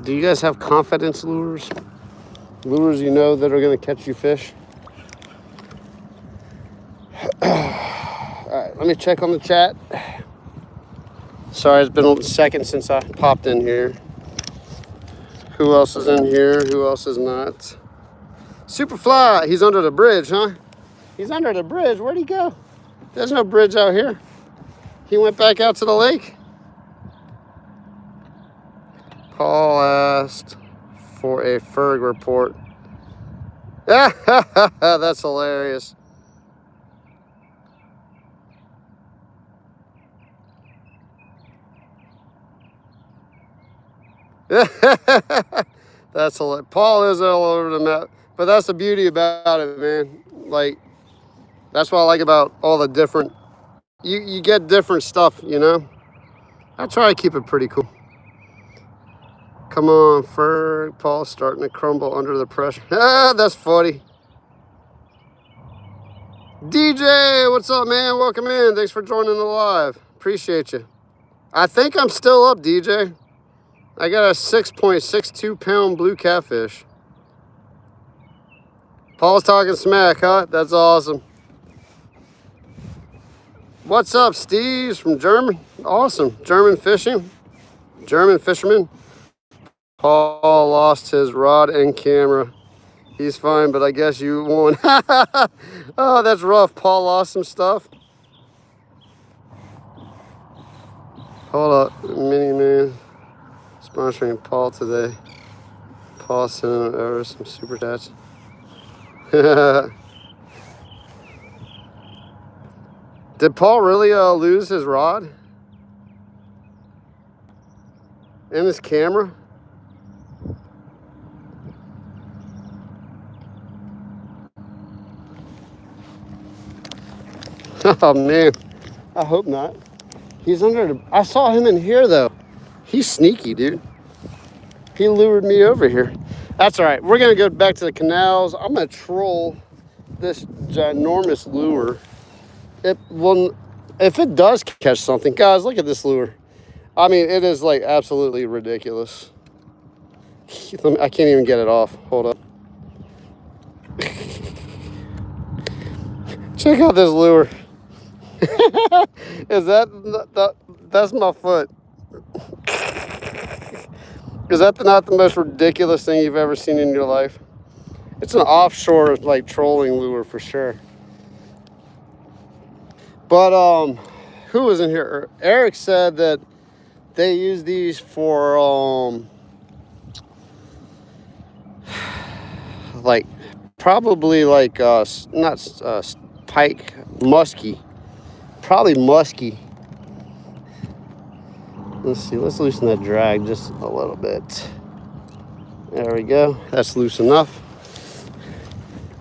Do you guys have confidence lures? Lures you know that are gonna catch you fish? All right, let me check on the chat. Sorry, it's been a second since I popped in here. Who else is in here? Who else is not? Superfly, he's under the bridge, huh? He's under the bridge. Where'd he go? There's no bridge out here. He went back out to the lake. Paul asked for a Ferg report. That's hilarious. That's hilarious. Paul is all over the map. But that's the beauty about it, man. Like, that's what I like about all the different, you get different stuff, you know? I try to keep it pretty cool. Come on, Ferg. Paul's starting to crumble under the pressure. That's funny. DJ, what's up, man? Welcome in. Thanks for joining the live. Appreciate you. I think I'm still up, DJ. I got a 6.62 pound blue catfish. Paul's talking smack, huh? That's awesome. What's up, Steve from German? Awesome. German fishing. German fisherman. Paul lost his rod and camera. He's fine, but I guess you won. Oh, that's rough. Paul lost some stuff. Hold up. Mini Man. Sponsoring Paul today. Paul sending over some super chats. Did Paul really lose his rod? And his camera? Oh man, I hope not. He's under the, I saw him in here though. He's sneaky, dude. He lured me over here. That's all right. We're gonna go back to the canals. I'm gonna troll this ginormous lure. If it does catch something, guys, look at this lure. I mean, it is like absolutely ridiculous. I can't even get it off. Hold up. Check out this lure. Is that's my foot. Is that not the most ridiculous thing you've ever seen in your life? It's an offshore like trolling lure for sure. But who was in here? Eric said that they use these for like probably like not pike, muskie. Probably muskie. Let's see, let's loosen that drag just a little bit. There we go. That's loose enough.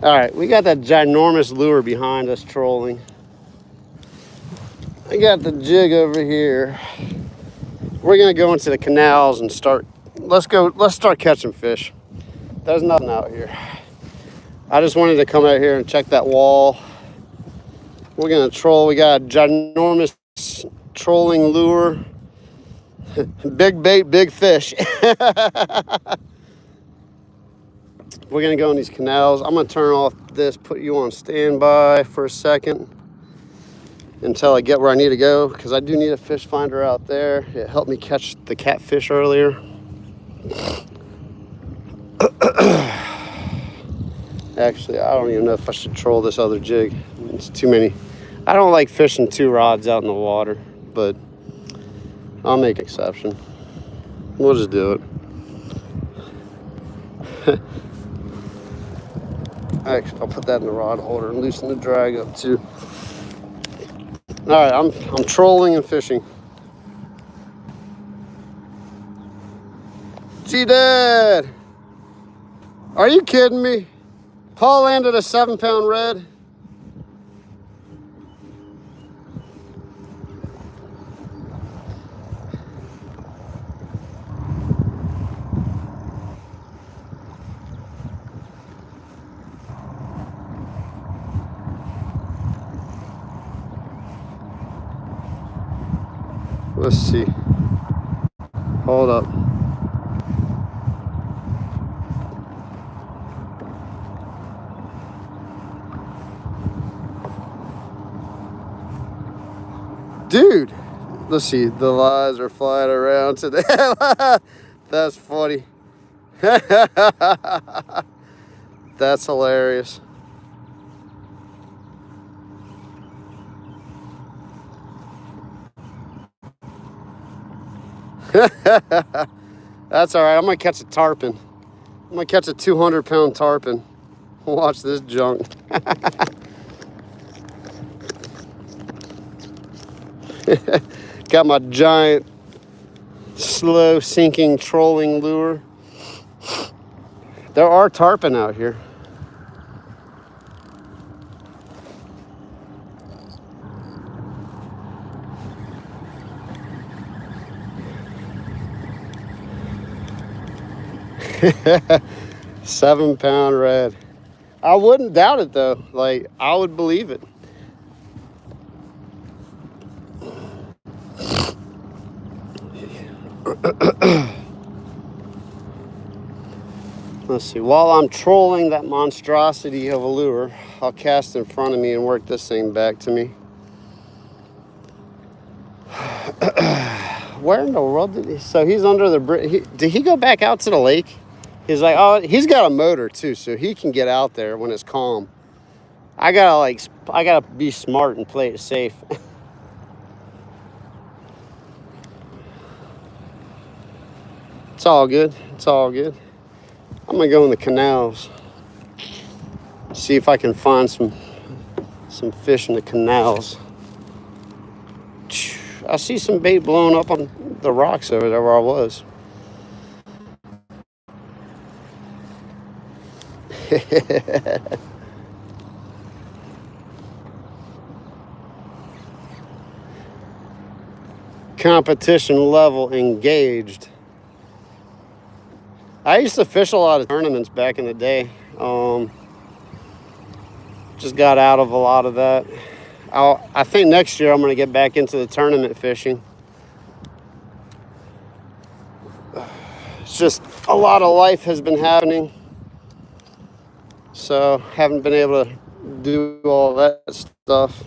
All right, we got that ginormous lure behind us trolling. I got the jig over here. We're gonna go into the canals and let's start catching fish. There's nothing out here. I just wanted to come out here and check that wall. We're gonna troll. We got a ginormous trolling lure. Big bait, big fish. We're gonna go in these canals. I'm gonna turn off this, put you on standby for a second until I get where I need to go, because I do need a fish finder out there. It helped me catch the catfish earlier. Actually, I don't even know if I should troll this other jig. It's too many. I don't like fishing 2 rods out in the water, but I'll make an exception. We'll just do it. Actually, I'll put that in the rod holder and loosen the drag up too. All right, I'm trolling and fishing. G-Dad, are you kidding me? Paul landed a 7-pound red. Let's see. Hold up. Dude, let's see. The lies are flying around today. That's funny. That's hilarious. That's all right. I'm gonna catch a tarpon. I'm gonna catch a 200-pound tarpon. Watch this junk. Got my giant, slow sinking trolling lure. There are tarpon out here. Seven-pound red. I wouldn't doubt it though. Like, I would believe it. Let's see. While I'm trolling that monstrosity of a lure, I'll cast in front of me and work this thing back to me. Where in the world did he? So he's under the bridge. Did he go back out to the lake? He's like, oh, he's got a motor too, so he can get out there when it's calm. I gotta be smart and play it safe. It's all good. It's all good. I'm gonna go in the canals. See if I can find some fish in the canals. I see some bait blowing up on the rocks over there where I was. Competition level engaged. I used to fish a lot of tournaments back in the day. Just got out of a lot of that. I think next year I'm going to get back into the tournament fishing. It's just a lot of life has been happening, so haven't been able to do all that stuff.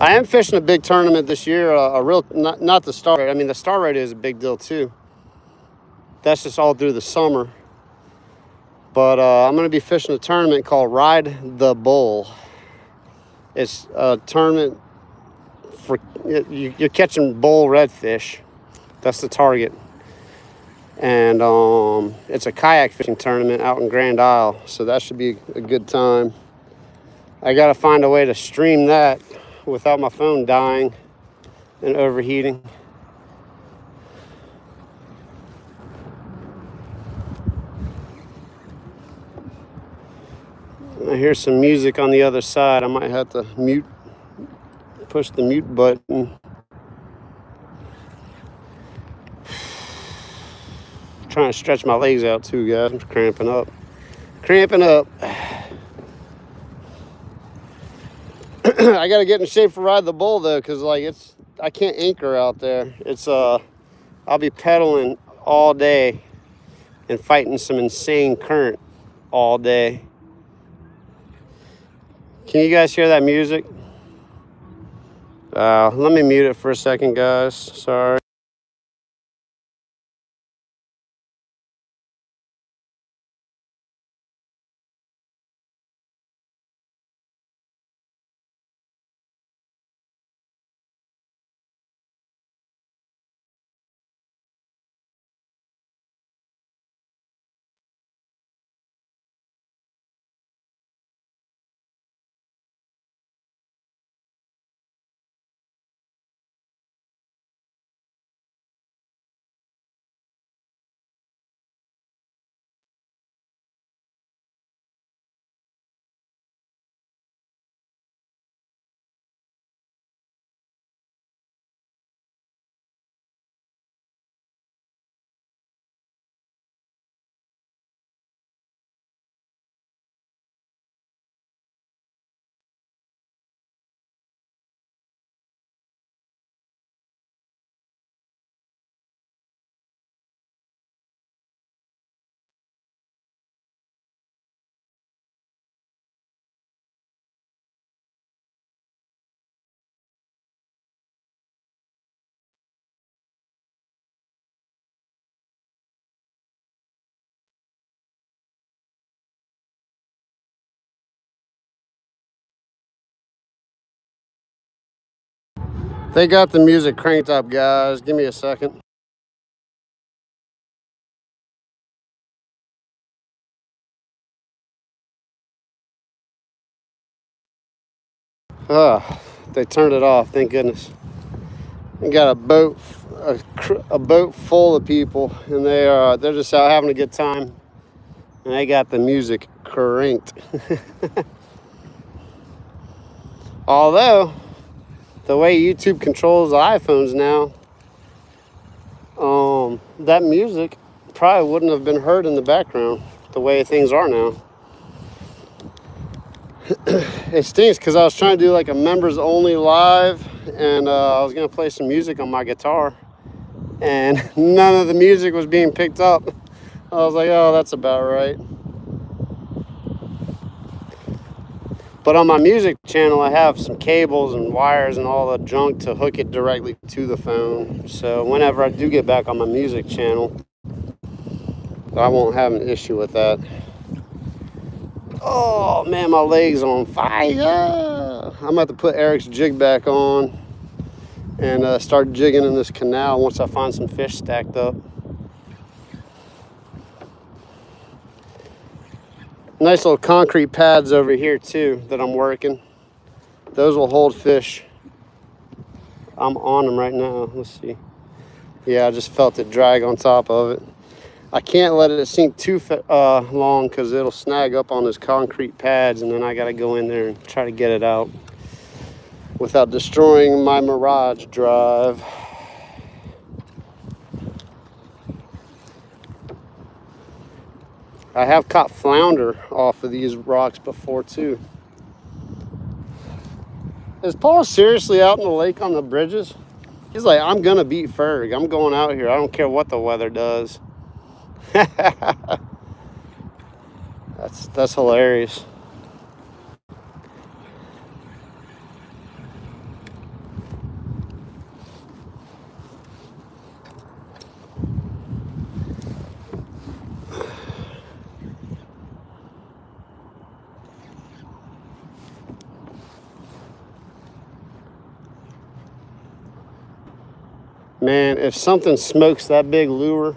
I am fishing a big tournament this year, not the star rate. I mean, the star rate is a big deal too. That's just all through the summer. But I'm going to be fishing a tournament called Ride the Bull. It's a tournament for, you're catching bull redfish. That's the target. And it's a kayak fishing tournament out in Grand Isle. So that should be a good time. I got to find a way to stream that without my phone dying and overheating. I hear some music on the other side. I might have to push the mute button. Trying to stretch my legs out too, guys. I'm cramping up. I gotta get in shape for Ride the Bull though, cause like I can't anchor out there. I'll be pedaling all day and fighting some insane current all day. Can you guys hear that music? Let me mute it for a second, guys. Sorry. They got the music cranked up, guys. Give me a second. They turned it off. Thank goodness. We got a boat full of people, and they're just out having a good time, and they got the music cranked. Although the way YouTube controls the iPhones now, that music probably wouldn't have been heard in the background the way things are now. It stinks because I was trying to do like a members only live, and I was gonna play some music on my guitar, and none of the music was being picked up. I was like, oh, that's about right. But on my music channel, I have some cables and wires and all the junk to hook it directly to the phone. So whenever I do get back on my music channel, I won't have an issue with that. Oh man, my leg's on fire. I'm about to put Eric's jig back on and start jigging in this canal once I find some fish stacked up. Nice little concrete pads over here too that I'm working. Those will hold fish. I'm on them right now. Let's see. Yeah, I just felt it drag on top of it. I can't let it sink too long because it'll snag up on those concrete pads, and then I got to go in there and try to get it out without destroying my Mirage drive. I have caught flounder off of these rocks before too. Is Paul seriously out in the lake on the bridges? He's like, I'm gonna beat Ferg. I'm going out here. I don't care what the weather does. That's hilarious. Man, if something smokes that big lure,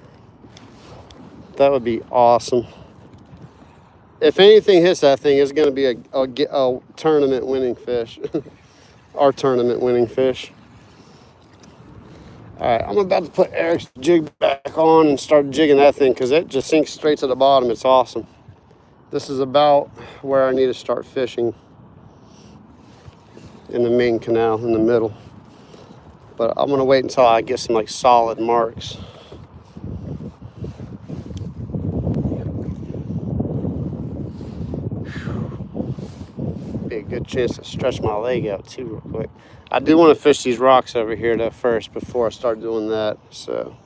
that would be awesome. If anything hits that thing, it's going to be a tournament winning fish. Our tournament winning fish. All right, I'm about to put Eric's jig back on and start jigging that thing because it just sinks straight to the bottom. It's awesome. This is about where I need to start fishing, in the main canal in the middle. But I'm gonna wait until I get some like solid marks. Big good chance to stretch my leg out too real quick. I do want to fish these rocks over here though first before I start doing that. So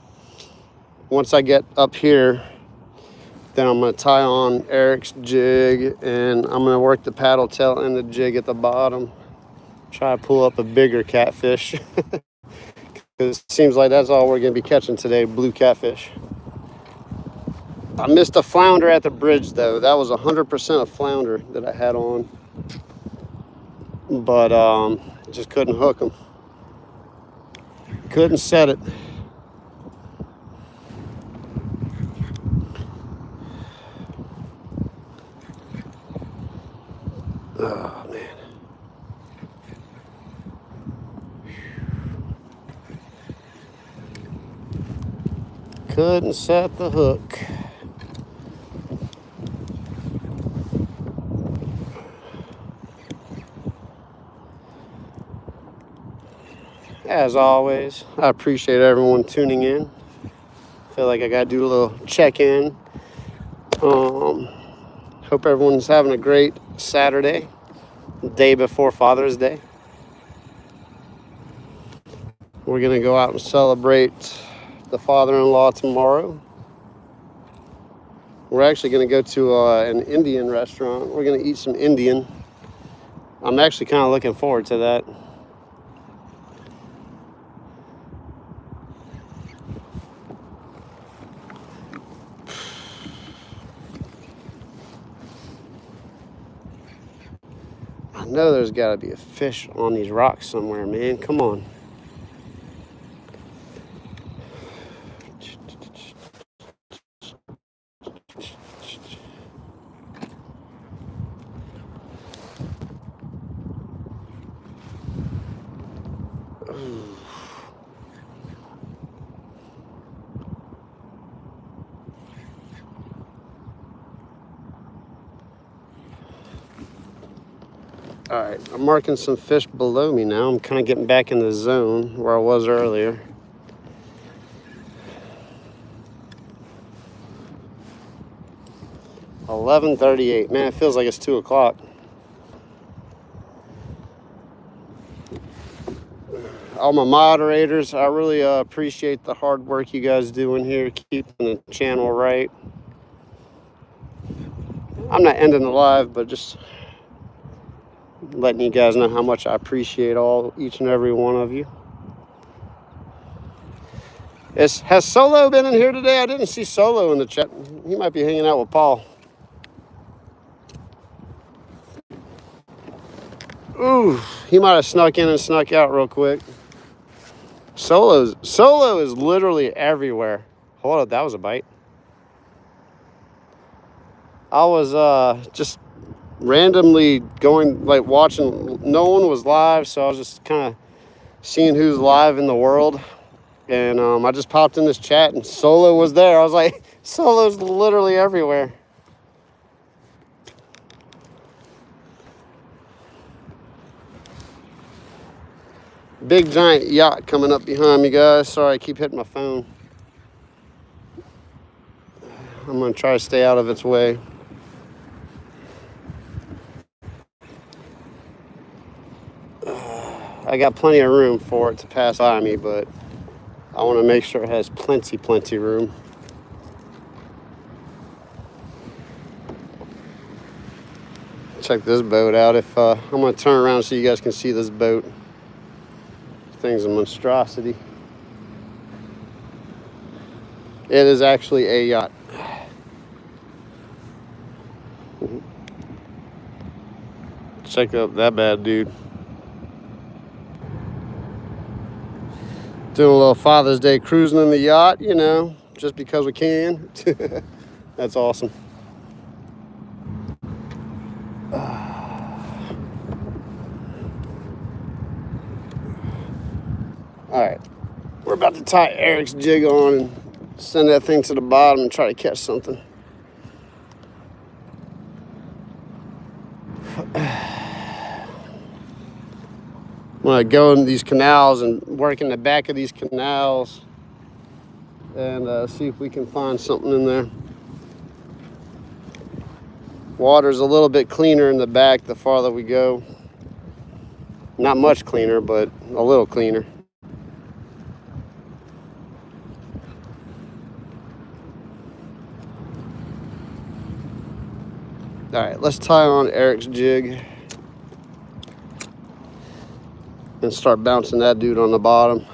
once I get up here, then I'm going to tie on Eric's jig, and I'm going to work the paddle tail and the jig at the bottom. Try to pull up a bigger catfish. Because it seems like that's all we're going to be catching today, blue catfish. I missed a flounder at the bridge though. That was 100% a flounder that I had on. But just couldn't hook them. Couldn't set it. Oh man. Couldn't set the hook. As always, I appreciate everyone tuning in. Feel like I gotta do a little check-in. Hope everyone's having a great Saturday, day before Father's Day. We're gonna go out and celebrate the father-in-law tomorrow. We're actually gonna go to an Indian restaurant. We're gonna eat some Indian. I'm actually kind of looking forward to that. I know there's got to be a fish on these rocks somewhere, man. Come on. All right, I'm marking some fish below me now. I'm kind of getting back in the zone where I was earlier. $11:38. Man, it feels like it's 2 o'clock. All my moderators, I really appreciate the hard work you guys do in here, keeping the channel right. I'm not ending the live, but just letting you guys know how much I appreciate each and every one of you. Has Solo been in here today? I didn't see Solo in the chat. He might be hanging out with Paul. Ooh, he might have snuck in and snuck out real quick. Solo is literally everywhere. Hold up, that was a bite. I was just randomly going, like, watching. No one was live, so I was just kind of seeing who's live in the world. And I just popped in this chat, and Solo was there. I was like, Solo's literally everywhere. Big giant yacht coming up behind me, guys. Sorry, I keep hitting my phone. I'm going to try to stay out of its way. I got plenty of room for it to pass by me, but I want to make sure it has plenty room. Check this boat out. I'm going to turn around so you guys can see this boat. Thing's a monstrosity. It is actually a yacht. Check out that bad dude. Doing a little Father's Day cruising in the yacht, you know, just because we can. That's awesome. All right, we're about to tie Eric's jig on and send that thing to the bottom and try to catch something. I'm gonna go in these canals and work in the back of these canals and see if we can find something in there. Water's a little bit cleaner in the back the farther we go. Not much cleaner, but a little cleaner. All right, let's tie on Eric's jig and start bouncing that dude on the bottom.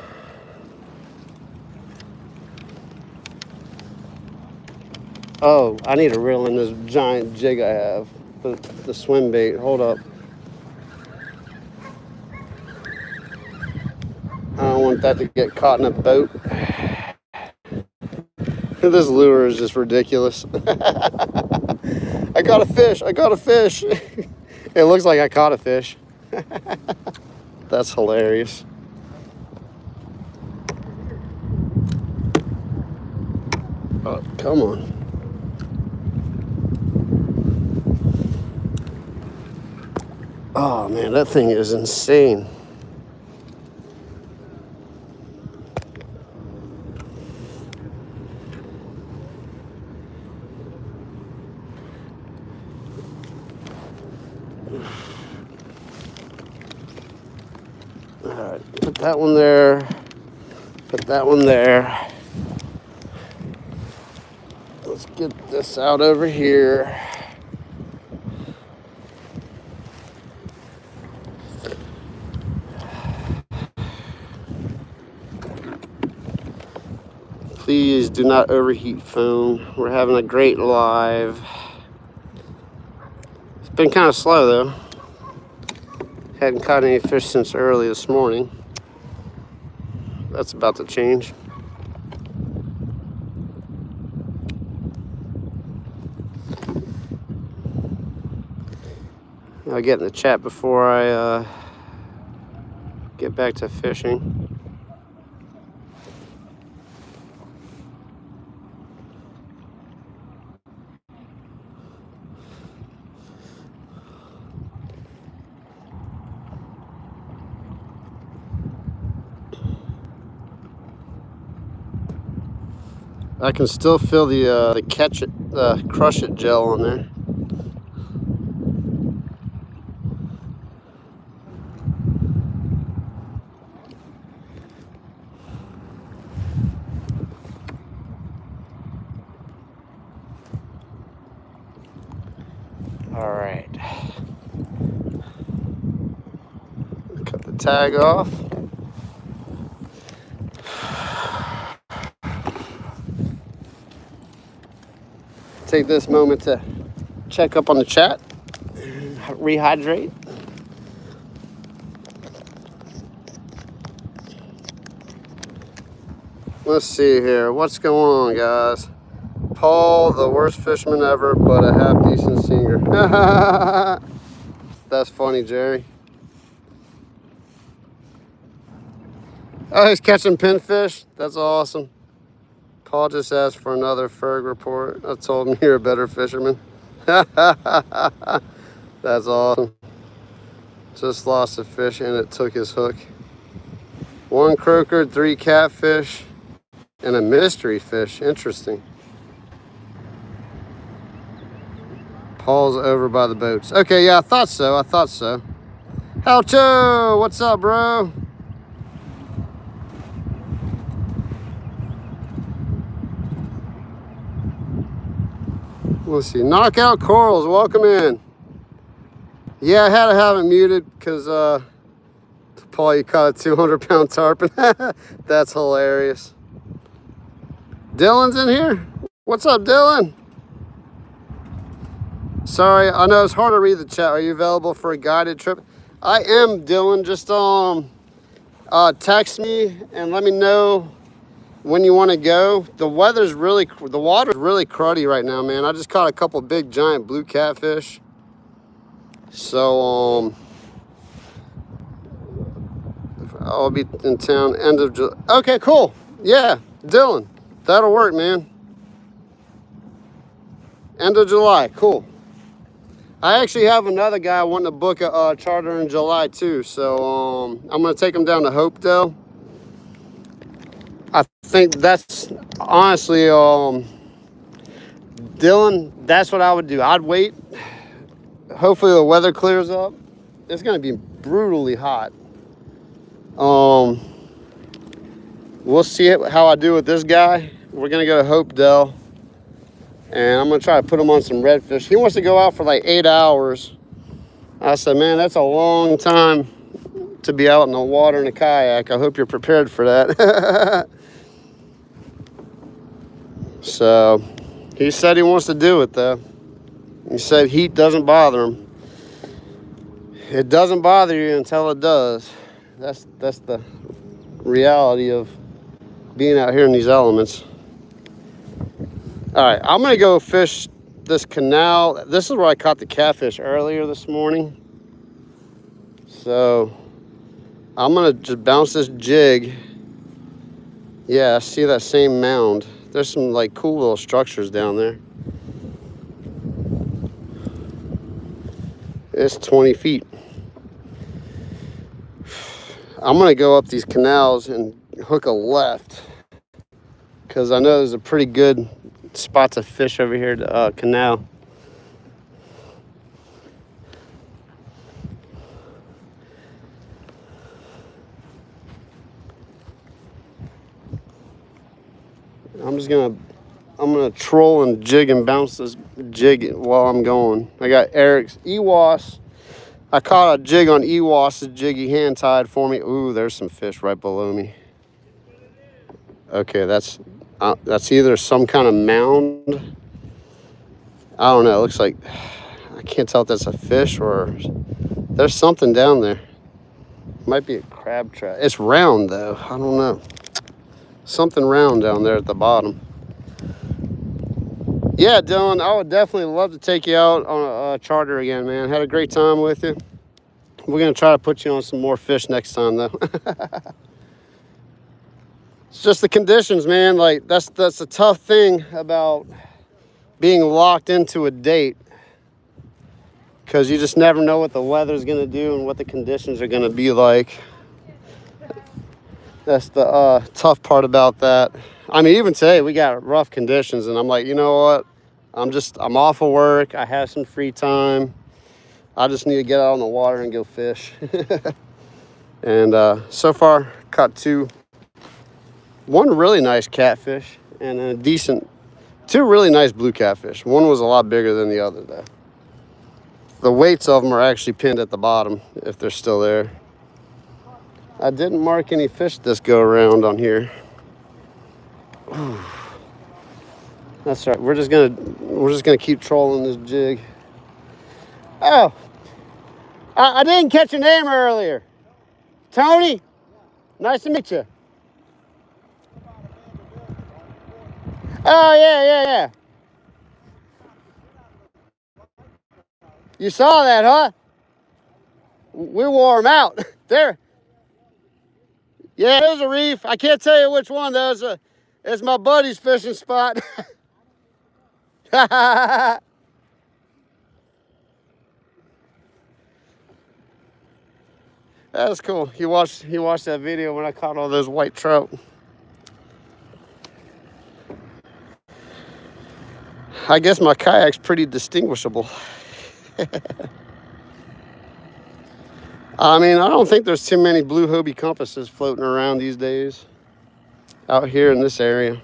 Oh, I need to reel in this giant jig I have, the swim bait. Hold up. I don't want that to get caught in a boat. This lure is just ridiculous. I got a fish. I got a fish. It looks like I caught a fish. That's hilarious. Oh, come on. Oh man, that thing is insane. All right, put that one there. Put that one there. Let's get this out over here. Please do not overheat phone. We're having a great live. It's been kind of slow though. Hadn't caught any fish since early this morning. That's about to change. I'll get in the chat before I get back to fishing. I can still feel the catch it, crush it gel on there. All right. Cut the tag off. Take this moment to check up on the chat, rehydrate. Let's see here. What's going on, guys? Paul, the worst fisherman ever, but a half decent singer. That's funny, Jerry. Oh, he's catching pinfish. That's awesome. Paul just asked for another Ferg report. I told him you're a better fisherman. That's awesome. Just lost a fish and it took his hook. 1 croaker, 3 catfish, and a mystery fish. Interesting. Paul's over by the boats. Okay, yeah, I thought so. Halcho, what's up, bro? Let's see. Knockout Corals, welcome in. Yeah, I had to have it muted because Paul, you caught a 200-pound tarpon. That's hilarious. Dylan's in here. What's up, Dylan? Sorry, I know it's hard to read the chat. Are you available for a guided trip? I am, Dylan. Just text me and let me know when you want to go. The water's really cruddy right now, man. I just caught a couple big giant blue catfish. So I'll be in town end of July. Okay, cool. Yeah, Dylan, that'll work, man. End of July, cool. I actually have another guy wanting to book a charter in July too. So I'm gonna take him down to Hopedale. I think that's honestly, Dylan, that's what I would do. I'd wait. Hopefully the weather clears up. It's gonna be brutally hot. We'll see how I do with this guy. We're gonna go to Hopedale, and I'm gonna try to put him on some redfish. He wants to go out for like 8 hours. I said, man, that's a long time to be out in the water in a kayak. I hope you're prepared for that. So he said he wants to do it though. He said heat doesn't bother him. It doesn't bother you until it does. That's the reality of being out here in these elements. All right, I'm gonna go fish this canal. This is where I caught the catfish earlier this morning. So I'm gonna just bounce this jig. Yeah, I see that same mound. There's some like cool little structures down there. It's 20 feet. I'm gonna go up these canals and hook a left because I know there's a pretty good spot to fish over here to canal. I'm gonna troll and jig and bounce this jig while I'm going. I got Eric's Ewas. I caught a jig on Ewas's jig he hand tied for me. Ooh, there's some fish right below me. Okay, that's either some kind of mound. I don't know. It looks like, I can't tell if that's a fish or there's something down there. Might be a crab trap. It's round though. I don't know. Something round down there at the bottom. Yeah, Dylan, I would definitely love to take you out on a charter again, man. Had a great time with you. We're gonna try to put you on some more fish next time though. It's just the conditions, man. Like that's a tough thing about being locked into a date, because you just never know what the weather's gonna do and what the conditions are gonna be like. That's the tough part about that. I mean, even today we got rough conditions, and I'm like, you know what? I'm off of work. I have some free time. I just need to get out on the water and go fish. And so far, caught one really nice catfish and two really nice blue catfish. One was a lot bigger than the other though. The weights of them are actually pinned at the bottom if they're still there. I didn't mark any fish this go around on here. Ooh. That's right. We're just gonna keep trolling this jig. Oh, I didn't catch your name earlier. Tony, nice to meet you. Oh yeah. You saw that, huh? We wore them out. There. Yeah, there's a reef. I can't tell you which one though. It's my buddy's fishing spot. That was cool. He watched that video when I caught all those white trout. I guess my kayak's pretty distinguishable. I mean, I don't think there's too many blue Hobie compasses floating around these days out here in this area.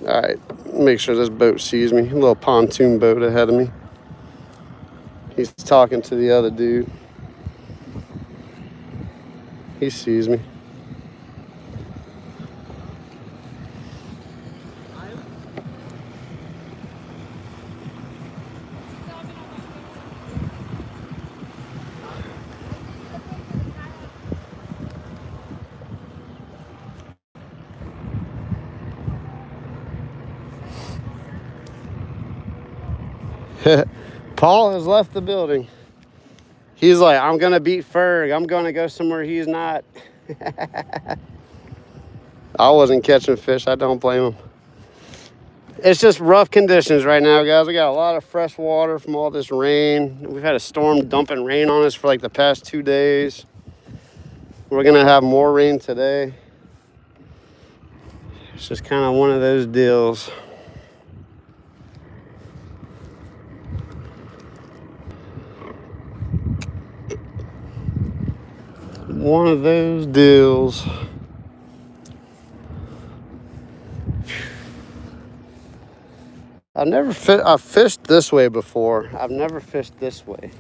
All right, make sure this boat sees me. A little pontoon boat ahead of me. He's talking to the other dude. He sees me. Paul has left the building. He's like, I'm gonna beat Ferg. I'm gonna go somewhere he's not. I wasn't catching fish. I don't blame him. It's just rough conditions right now, guys. We got a lot of fresh water from all this rain. We've had a storm dumping rain on us for like the past 2 days. We're gonna have more rain today. It's just kind of one of those deals. One of those deals. I've fished this way before. I've never fished this way.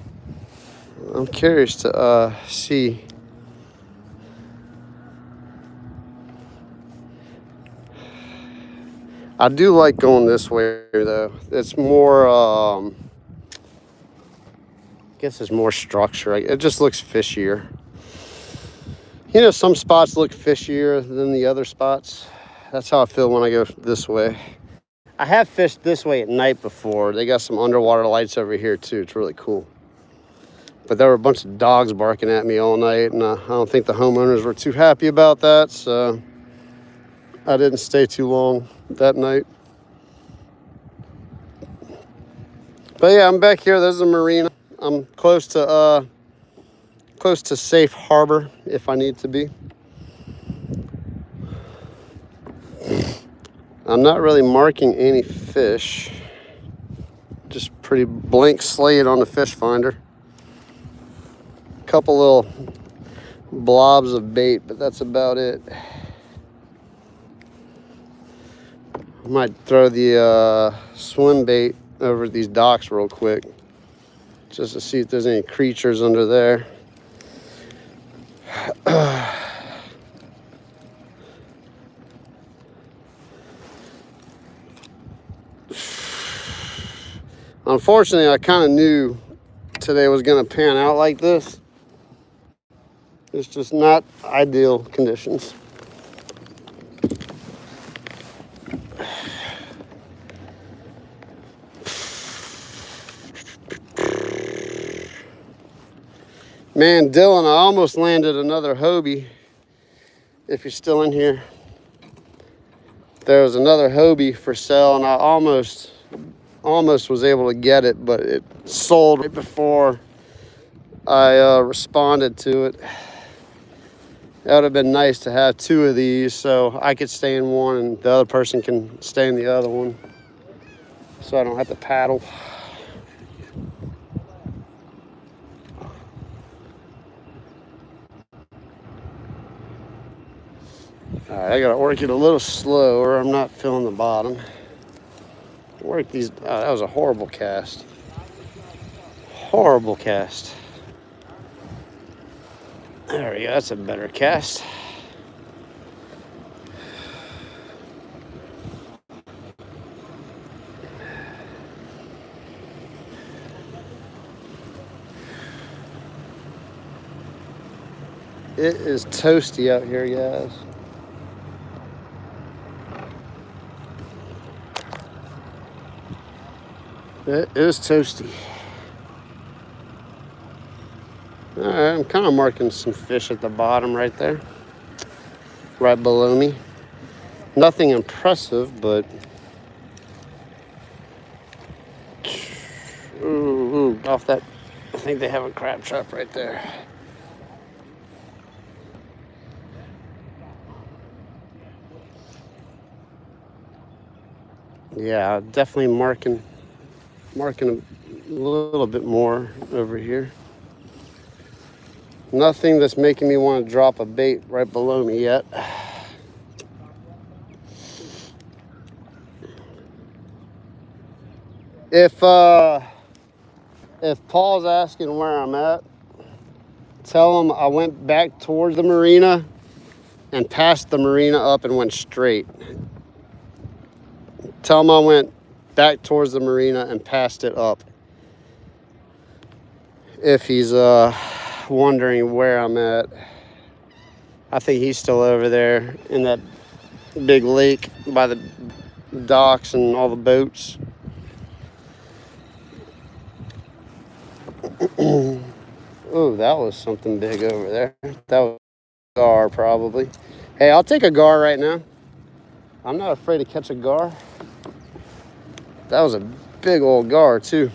I'm curious to see. I do like going this way though. It's more I guess it's more structure. It just looks fishier. You know, some spots look fishier than the other spots. That's how I feel when I go this way. I have fished this way at night before. They got some underwater lights over here too. It's really cool. But there were a bunch of dogs barking at me all night, and I don't think the homeowners were too happy about that, so I didn't stay too long that night. But yeah, I'm back here. There's a marina. I'm close to safe harbor if I need to be. I'm not really marking any fish. Just pretty blank slate on the fish finder. Couple little blobs of bait, but that's about it. I might throw the swim bait over these docks real quick just to see if there's any creatures under there. Unfortunately, I kind of knew today was going to pan out like this. It's just not ideal conditions. Man, Dylan, I almost landed another Hobie. If you're still in here, there was another Hobie for sale, and I almost was able to get it, but it sold right before I responded to it. That would have been nice to have two of these so I could stay in one and the other person can stay in the other one, so I don't have to paddle. All right, I gotta work it a little slower. I'm not feeling the bottom. Work these. That was a horrible cast. Horrible cast. There we go. That's a better cast. It is toasty out here, guys. It is toasty. All right, I'm kind of marking some fish at the bottom right there, right below me. Nothing impressive, but ooh, off that. I think they have a crab trap right there. Yeah, definitely marking a little bit more over here. Nothing that's making me want to drop a bait right below me yet. If Paul's asking where I'm at, tell him I went back towards the marina and passed the marina up and went straight. Tell him I went back towards the marina and passed it up. If he's wondering where I'm at. I think he's still over there in that big lake by the docks and all the boats. Oh, that was something big over there. That was a gar probably. Hey, I'll take a gar right now. I'm not afraid to catch a gar. That was a big old gar too.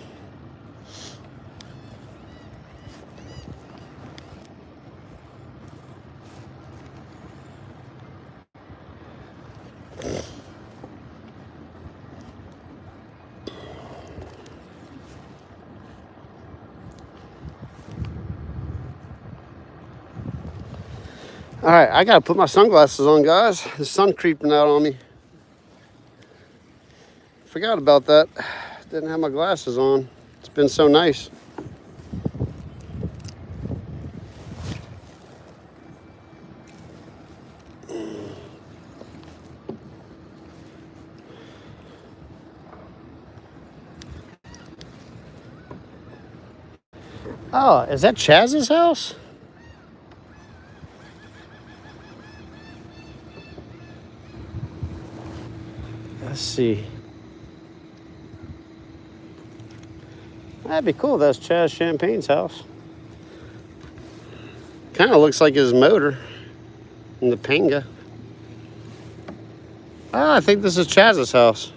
All right, I gotta put my sunglasses on, guys. The sun creeping out on me. Forgot about that. Didn't have my glasses on. It's been so nice. Oh, is that Chaz's house? Let's see. That'd be cool. That's Chaz Champagne's house. Kind of looks like his motor in the Panga. Ah, I think this is Chaz's house.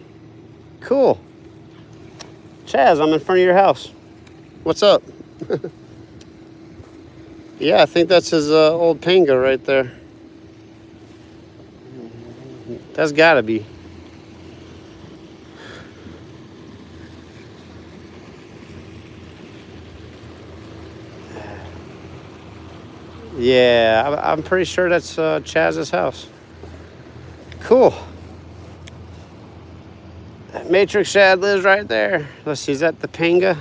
Cool. Chaz, I'm in front of your house. What's up? Yeah, I think that's his old Panga right there. That's gotta be. Yeah, I'm pretty sure that's Chaz's house. Cool. Matrix Shad lives right there. Let's see, is that the Panga?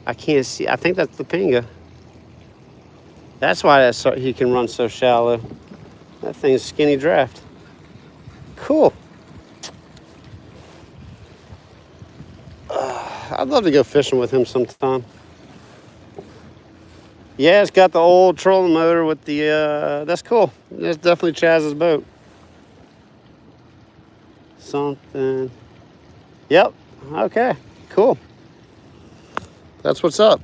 I can't see. I think that's the Panga. That's why that's so, he can run so shallow. That thing's skinny draft. Cool. I'd love to go fishing with him sometime. Yeah, it's got the old trolling motor with the, that's cool. That's definitely Chaz's boat. Something. Yep. Okay. Cool. That's what's up.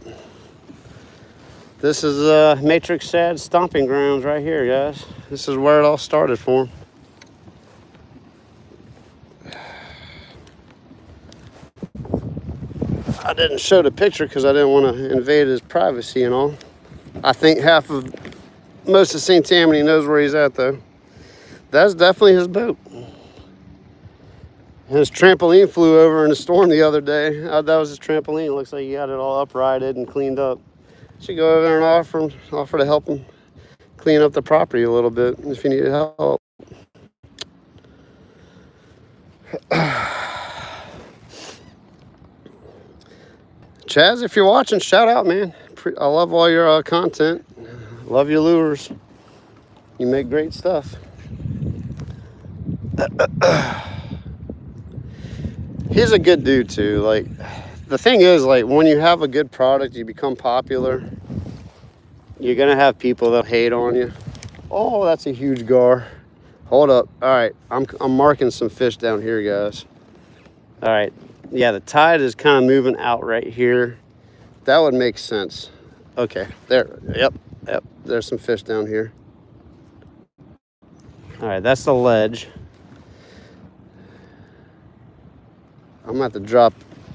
This is Matrix Shad's stomping grounds right here, guys. This is where it all started for him. I didn't show the picture because I didn't want to invade his privacy and all. I think most of St. Tammany knows where he's at, though. That's definitely his boat. His trampoline flew over in a storm the other day. That was his trampoline. It looks like he got it all uprighted and cleaned up. Should go over there and offer to help him clean up the property a little bit if you need help. Chaz, if you're watching, shout out, man. I love all your content. Love your lures. You make great stuff. He's a good dude too. Like, the thing is, like, when you have a good product, you become popular. You're gonna have people that hate on you. Oh, that's a huge gar. Hold up. All right, I'm marking some fish down here, guys. All right. Yeah, the tide is kind of moving out right here. That would make sense. Okay, there. Yep. There's some fish down here. All right, that's the ledge. I'm gonna have to drop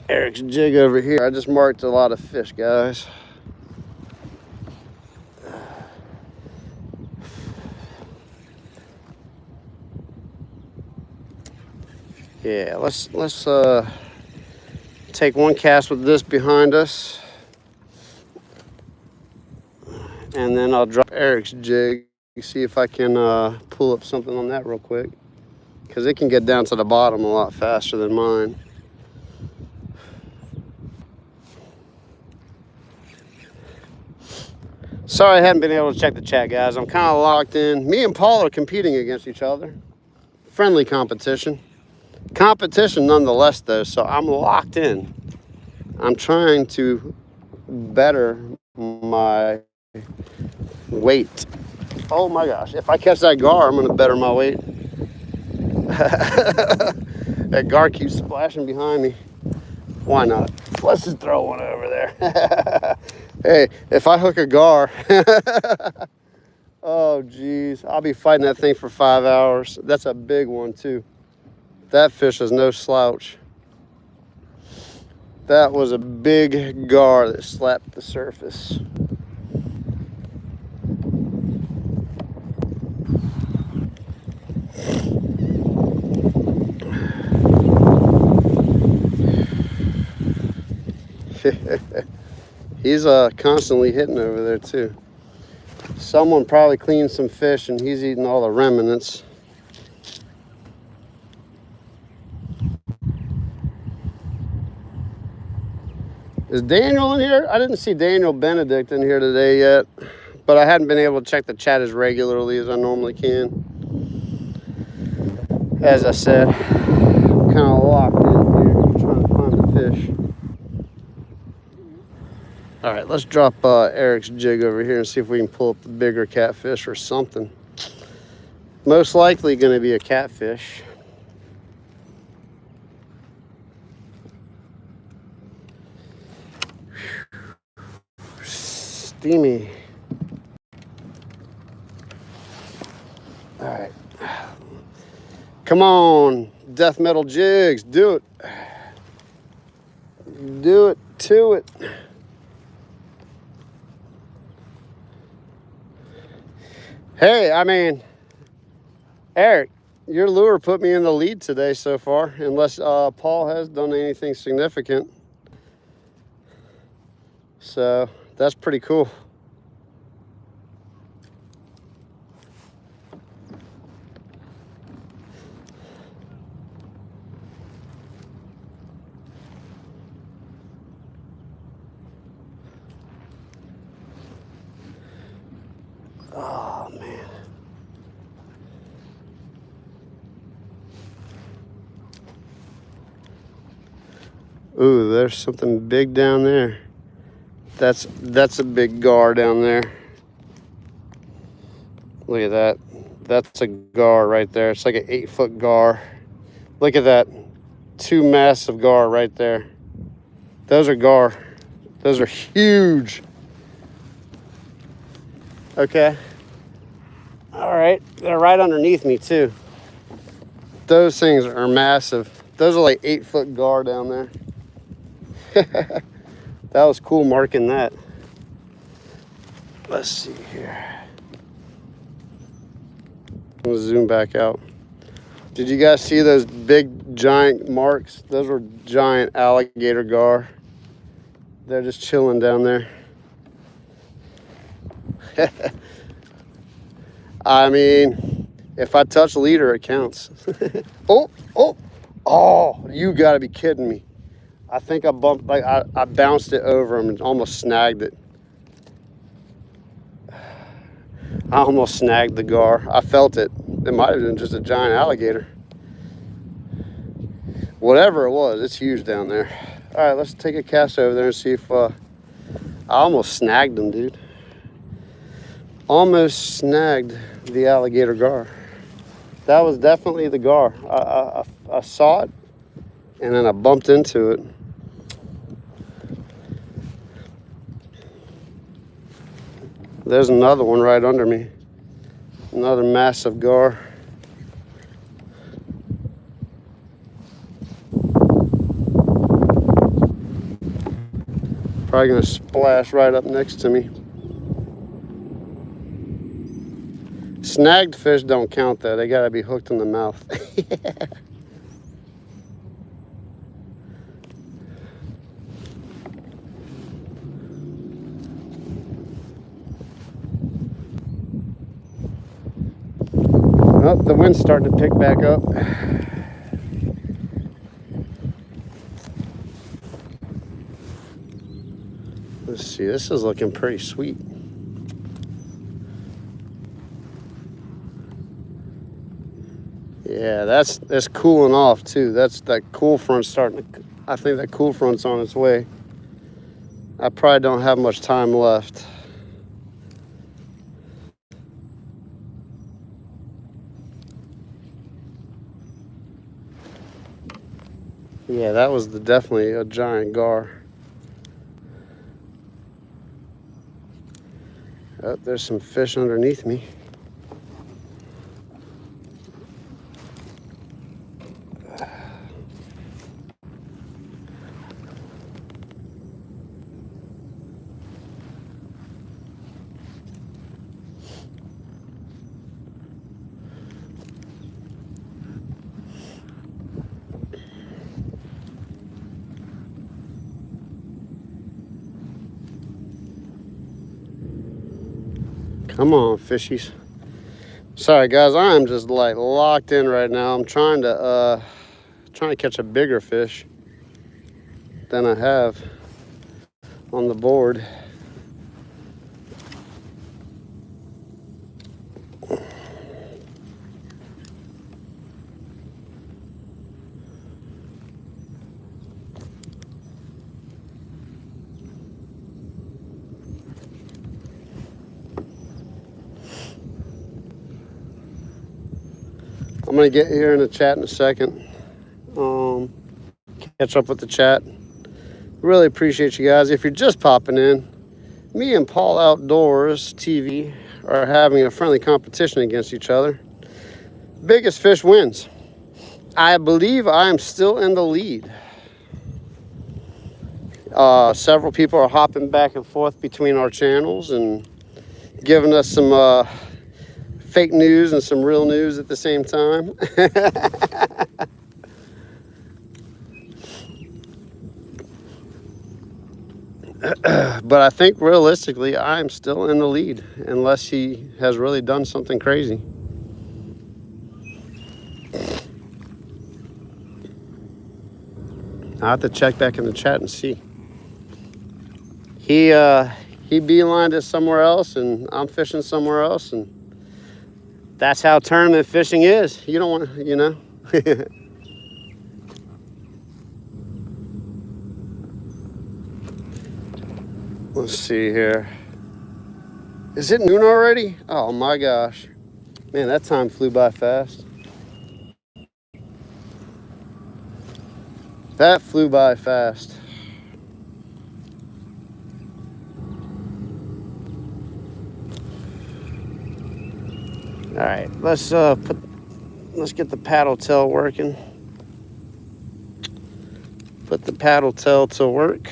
Eric's jig over here. I just marked a lot of fish, guys. Yeah, let's take one cast with this behind us, and then I'll drop Eric's jig. See if I can pull up something on that real quick, because it can get down to the bottom a lot faster than mine. Sorry I hadn't been able to check the chat, guys. I'm kind of locked in. Me and Paul are competing against each other. Friendly competition. Competition nonetheless, though, so I'm locked in. I'm trying to better my weight. Oh my gosh, if I catch that gar, I'm gonna better my weight. That gar keeps splashing behind me. Why not? Let's just throw one over there. Hey, if I hook a gar, oh geez, I'll be fighting that thing for 5 hours. That's a big one too. That fish is no slouch. That was a big gar that slapped the surface. He's constantly hitting over there too. Someone probably cleaned some fish and he's eating all the remnants. Is Daniel in here? I didn't see Daniel Benedict in here today yet, but I hadn't been able to check the chat as regularly as I normally can. As I said, I'm kind of locked in here trying to find the fish. All right, let's drop Eric's jig over here and see if we can pull up the bigger catfish or something. Most likely going to be a catfish. Steamy. All right. Come on, death metal jigs, do it. Do it to it. Hey, I mean, Eric, your lure put me in the lead today so far, unless Paul has done anything significant. So that's pretty cool. Oh, man. Ooh, there's something big down there. That's a big gar down there. Look at that. That's a gar right there. It's like an 8-foot gar. Look at that. 2 massive gar right there. Those are gar. Those are huge. Okay. All right. They're right underneath me too. Those things are massive. Those are like 8-foot gar down there. That was cool marking that. Let's see here. I'm gonna zoom back out. Did you guys see those big giant marks? Those were giant alligator gar. They're just chilling down there. I mean, if I touch leader, it counts. Oh, you gotta be kidding me. I think I bumped, like I bounced it over him and almost snagged it. I almost snagged the gar. I felt it. It might have been just a giant alligator. Whatever it was, it's huge down there. All right, let's take a cast over there and see if I almost snagged him, dude. Almost snagged the alligator gar. That was definitely the gar. I saw it and then I bumped into it. There's another one right under me. Another massive gar. Probably gonna splash right up next to me. Snagged fish don't count though. They gotta be hooked in the mouth. Oh, the wind's starting to pick back up. Let's see, this is looking pretty sweet. Yeah, that's cooling off too. That cool front's starting to, I think that cool front's on its way. I probably don't have much time left. Yeah, that was definitely a giant gar. Oh, there's some fish underneath me. Come on, fishies. Sorry guys, I am just like locked in right now. I'm trying to catch a bigger fish than I have on the board. I'm gonna get here in the chat in a second. Catch up with the chat. Really appreciate you guys. If you're just popping in, me and Paul Outdoors TV are having a friendly competition against each other. Biggest fish wins. I believe I am still in the lead. Several people are hopping back and forth between our channels and giving us some fake news and some real news at the same time. But I think realistically, I'm still in the lead unless he has really done something crazy. I have to check back in the chat and see. He beelined it somewhere else, and I'm fishing somewhere else, and that's how tournament fishing is. You don't want to, you know. Let's see here. Is it noon already? Oh my gosh. Man, that time flew by fast. That flew by fast. All right, let's get the paddle tail working. Put the paddle tail to work.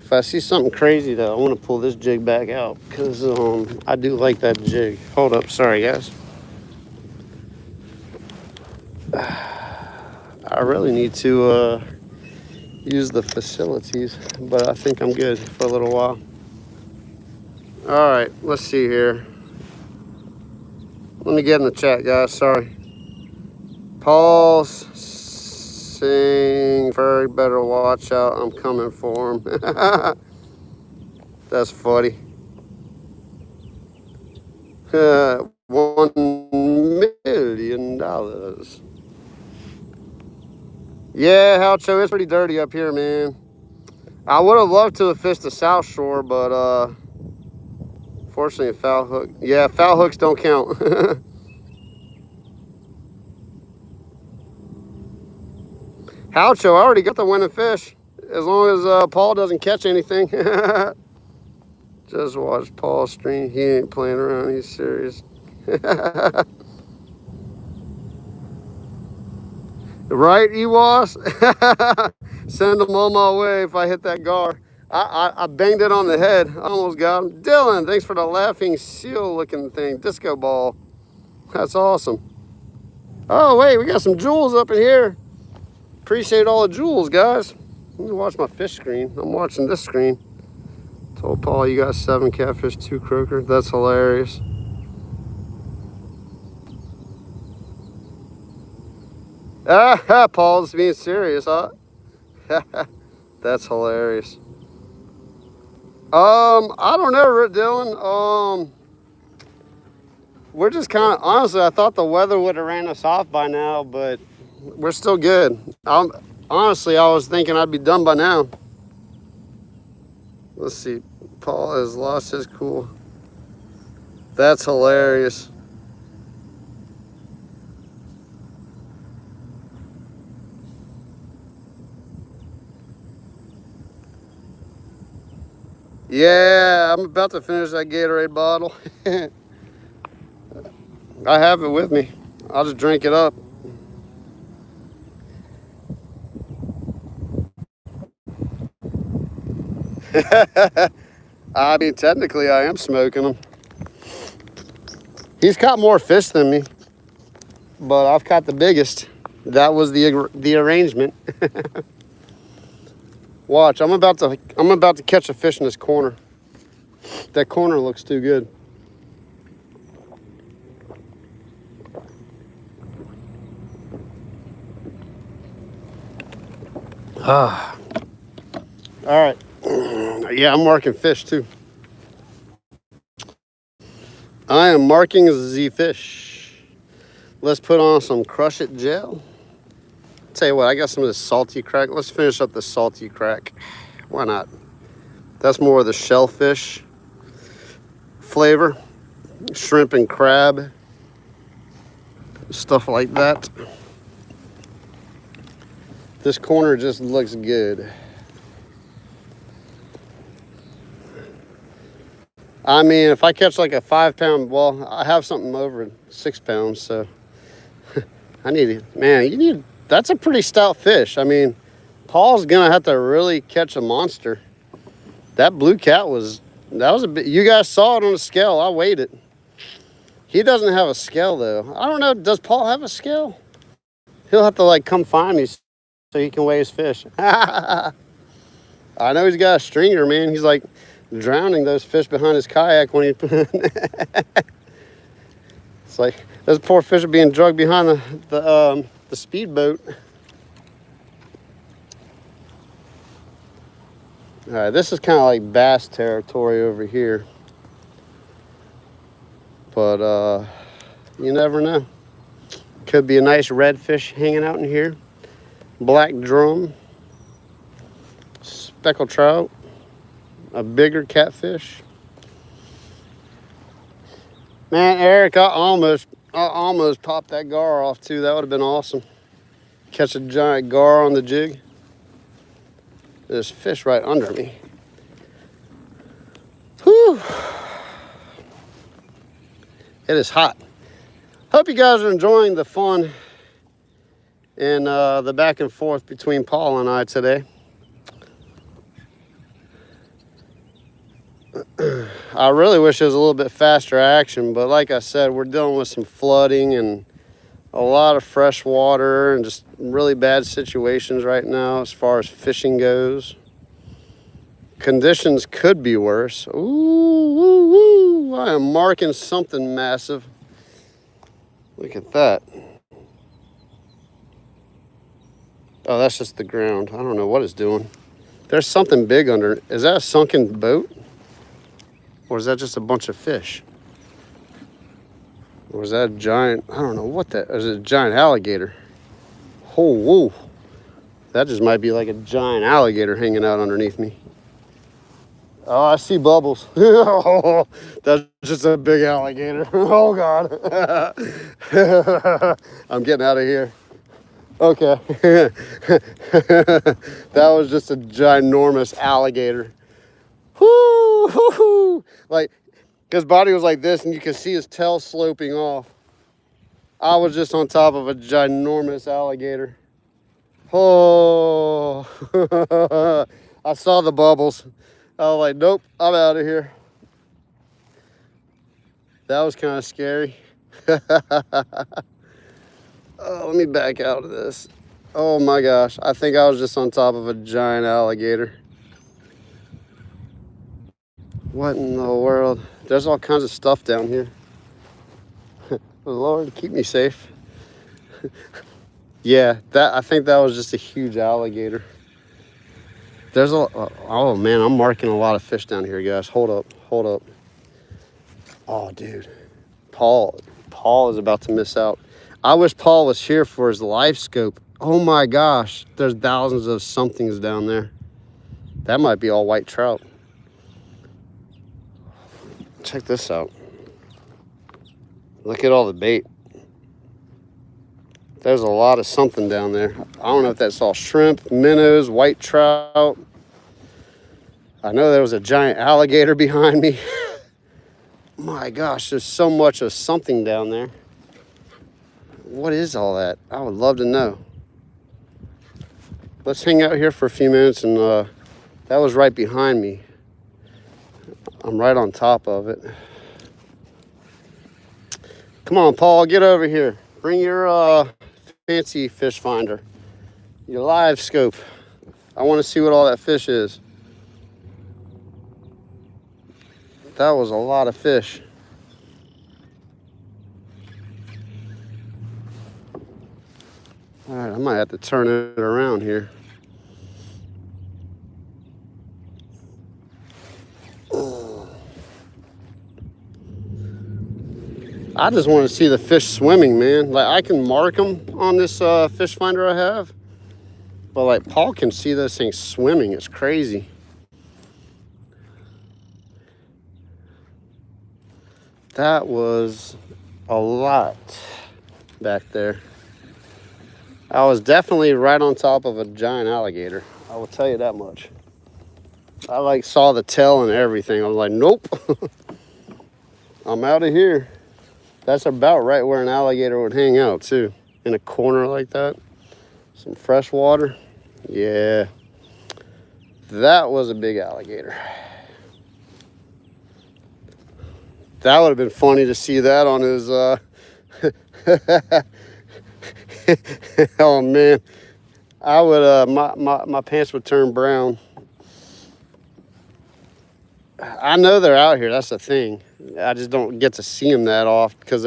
If I see something crazy though, I want to pull this jig back out because I do like that jig. Hold up, sorry guys. I really need to use the facilities, but I think I'm good for a little while. All right, let's see here. Let me get in the chat, guys. Sorry. Paul's saying, "Very better watch out. I'm coming for him." That's funny. $1 million. Yeah, Halcho, it's pretty dirty up here, man. I would have loved to have fished the South Shore, but fortunately, a foul hook. Yeah, foul hooks don't count. Halcho, I already got the winning fish. As long as Paul doesn't catch anything. Just watch Paul stream. He ain't playing around. He's serious. Right, Ewas? Send them on my way if I hit that gar. I banged it on the head. I almost got him. Dylan, thanks for the laughing seal looking thing. Disco ball. That's awesome. Oh, wait, we got some jewels up in here. Appreciate all the jewels, guys. Let me watch my fish screen. I'm watching this screen. Told Paul you got 7 catfish, 2 croaker. That's hilarious. Ah, Paul's being serious, huh? That's hilarious. I don't know, Dylan. We're just kind of, honestly, I thought the weather would have ran us off by now, but we're still good. Honestly, I was thinking I'd be done by now. Let's see. Paul has lost his cool. That's hilarious. Yeah, I'm about to finish that Gatorade bottle. I have it with me. I'll just drink it up. I mean, technically, I am smoking them. He's caught more fish than me, but I've caught the biggest. That was the arrangement. Watch, I'm about to catch a fish in this corner. That corner looks too good. Ah. All right. Yeah, I'm marking fish too. I am marking the fish. Let's put on some Crush It gel. Tell you what, I got some of this salty crack. Let's finish up the salty crack. Why not? That's more of the shellfish flavor. Shrimp and crab. Stuff like that. This corner just looks good. I mean, if I catch like a 5 pound, well, I have something over 6 pounds, so I need it. Man, you need, that's a pretty stout fish. I mean, Paul's gonna have to really catch a monster. That blue cat was, that was a bit, you guys saw it on the scale. I weighed it. He doesn't have a scale though. I don't know, does Paul have a scale? He'll have to like come find me so he can weigh his fish. I know he's got a stringer, man. He's like drowning those fish behind his kayak when he it's like those poor fish are being dragged behind the speedboat. All right, this is kind of like bass territory over here, but you never know. Could be a nice redfish hanging out in here, black drum, speckled trout, a bigger catfish. Man, Eric, I almost popped that gar off too. That would have been awesome. Catch a giant gar on the jig. There's fish right under me. Whew. It is hot. Hope you guys are enjoying the fun and the back and forth between Paul and I today. I really wish it was a little bit faster action, but like I said, we're dealing with some flooding and a lot of fresh water and just really bad situations right now as far as fishing goes. Conditions could be worse. Ooh, woo, woo. I am marking something massive. Look at that. Oh, that's just the ground. I don't know what it's doing. There's something big under. Is that a sunken boat? Or is that just a bunch of fish? Or is that a giant, I don't know what that is. It a giant alligator? Oh, whoa. That just might be like a giant alligator hanging out underneath me. Oh, I see bubbles. Oh, that's just a big alligator. Oh, God. I'm getting out of here. Okay. That was just a ginormous alligator. Whoo! Like, his body was like this, and you could see his tail sloping off. I was just on top of a ginormous alligator. Oh, I saw the bubbles. I was like, nope, I'm out of here. That was kind of scary. Oh, let me back out of this. Oh my gosh, I think I was just on top of a giant alligator. What in the world? There's all kinds of stuff down here. Lord, keep me safe. Yeah, I think that was just a huge alligator. There's a, oh man, I'm marking a lot of fish down here, guys. Hold up. Oh, dude. Paul is about to miss out. I wish Paul was here for his live scope. Oh my gosh, there's thousands of somethings down there. That might be all white trout. Check this out. Look at all the bait. There's a lot of something down there. I don't know if that's all shrimp, minnows, white trout. I know there was a giant alligator behind me. My gosh, there's so much of something down there. What is all that? I would love to know. Let's hang out here for a few minutes, and that was right behind me. I'm right on top of it. Come on, Paul, get over here. Bring your fancy fish finder, your live scope. I want to see what all that fish is. That was a lot of fish. All right, I might have to turn it around here. I just want to see the fish swimming, man. Like, I can mark them on this fish finder I have, but like Paul can see those things swimming. It's crazy. That was a lot back there. I was definitely right on top of a giant alligator. I will tell you that much. I like saw the tail and everything. I was like, nope. I'm out of here. That's about right where an alligator would hang out too. In a corner like that. Some fresh water. Yeah. That was a big alligator. That would have been funny to see that on his oh man. I would my pants would turn brown. I know they're out here, that's the thing. I just don't get to see them that often because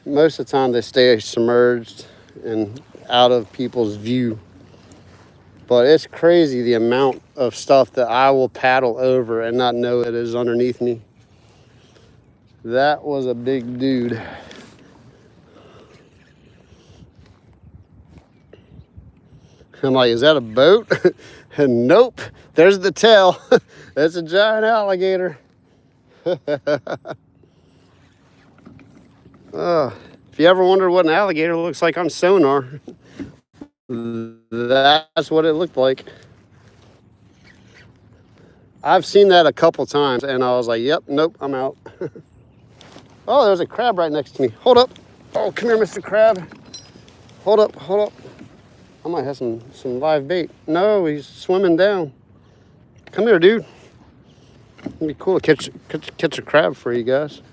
most of the time they stay submerged and out of people's view. But it's crazy the amount of stuff that I will paddle over and not know it is underneath me. That was a big dude. I'm like, is that a boat? Nope. There's the tail. That's a giant alligator. If you ever wondered what an alligator looks like on sonar, that's what it looked like. I've seen that a couple times and I was like, yep, nope, I'm out. Oh, there's a crab right next to me. Hold up. Oh, come here, Mr. Crab. Hold up, hold up. I might have some live bait. No, he's swimming down. Come here, dude. It'd be cool to catch a crab for you guys.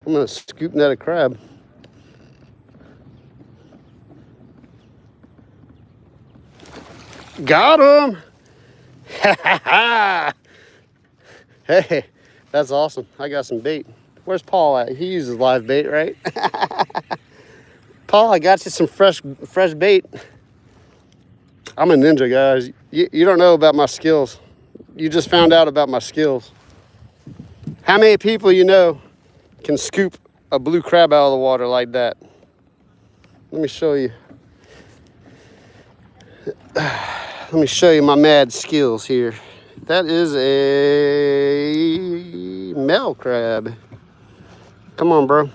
I'm gonna scoop net a crab. Got him! Hey, that's awesome. I got some bait. Where's Paul at? He uses live bait, right? Paul, I got you some fresh bait. I'm a ninja, guys. You don't know about my skills. You just found out about my skills. How many people you know can scoop a blue crab out of the water like that? Let me show you. Let me show you my mad skills here. That is a male crab. Come on, bro.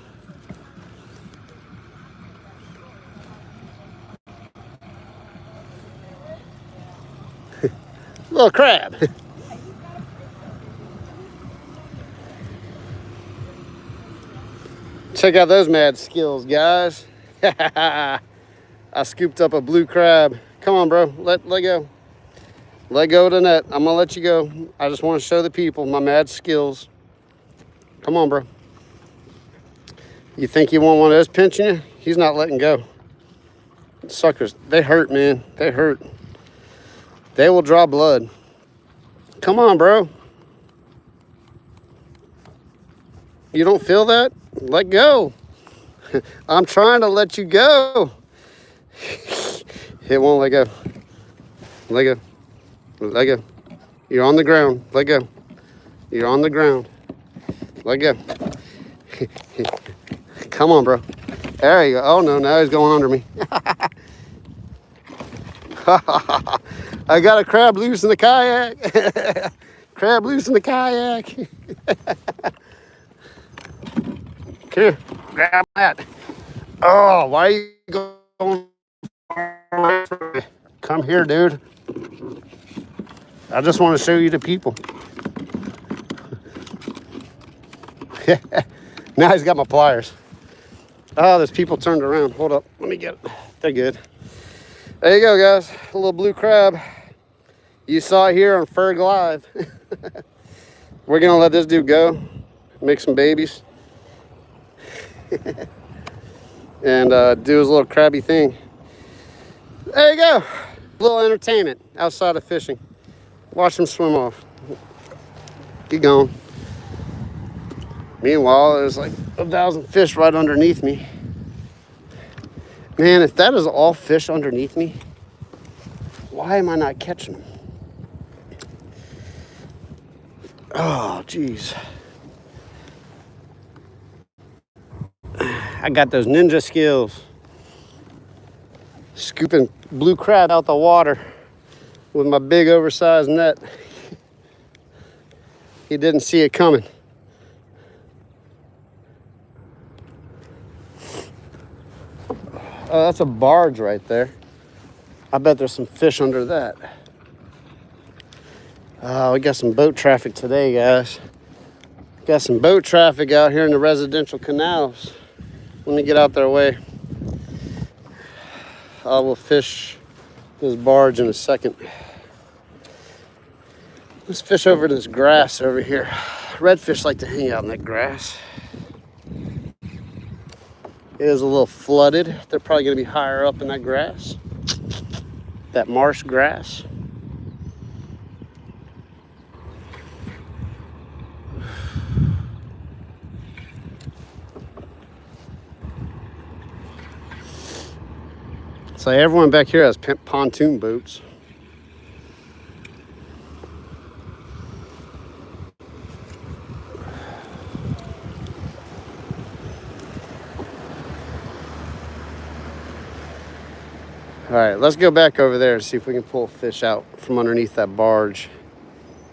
Little crab. Check out those mad skills, guys. I scooped up a blue crab. Come on, bro. Let go. Let go of the net. I'm gonna let you go. I just want to show the people my mad skills. Come on, bro. You think you want one of those pinching you? He's not letting go. Suckers, they hurt, man. They hurt. They will draw blood. Come on, bro. You don't feel that? Let go. I'm trying to let you go. It won't let go. Let go. Let go. You're on the ground. Let go. You're on the ground. Let go. Come on, bro. There you go. Oh, no, now he's going under me. I got a crab loose in the kayak. Crab loose in the kayak. Come here, grab that. Oh, why are you going away from me? Come here, dude. I just want to show you the people. Now he's got my pliers. Oh, there's people turned around. Hold up, let me get it. They're good. There you go, guys. A little blue crab. You saw it here on Ferg Live. We're gonna let this dude go, make some babies, and do his little crabby thing. There you go. A little entertainment outside of fishing. Watch him swim off. Keep going. Meanwhile, there's like 1,000 fish right underneath me. Man, if that is all fish underneath me, why am I not catching them? Oh, geez. I got those ninja skills. Scooping blue crab out the water with my big oversized net. He didn't see it coming. Oh, that's a barge right there. I bet there's some fish under that. We got some boat traffic today, guys. Got some boat traffic out here in the residential canals. Let me get out their way. I will fish this barge in a second. Let's fish over this grass over here. Redfish like to hang out in that grass. It is a little flooded. They're probably going to be higher up in that grass. That marsh grass. So everyone back here has pontoon boats. All right, let's go back over there and see if we can pull a fish out from underneath that barge.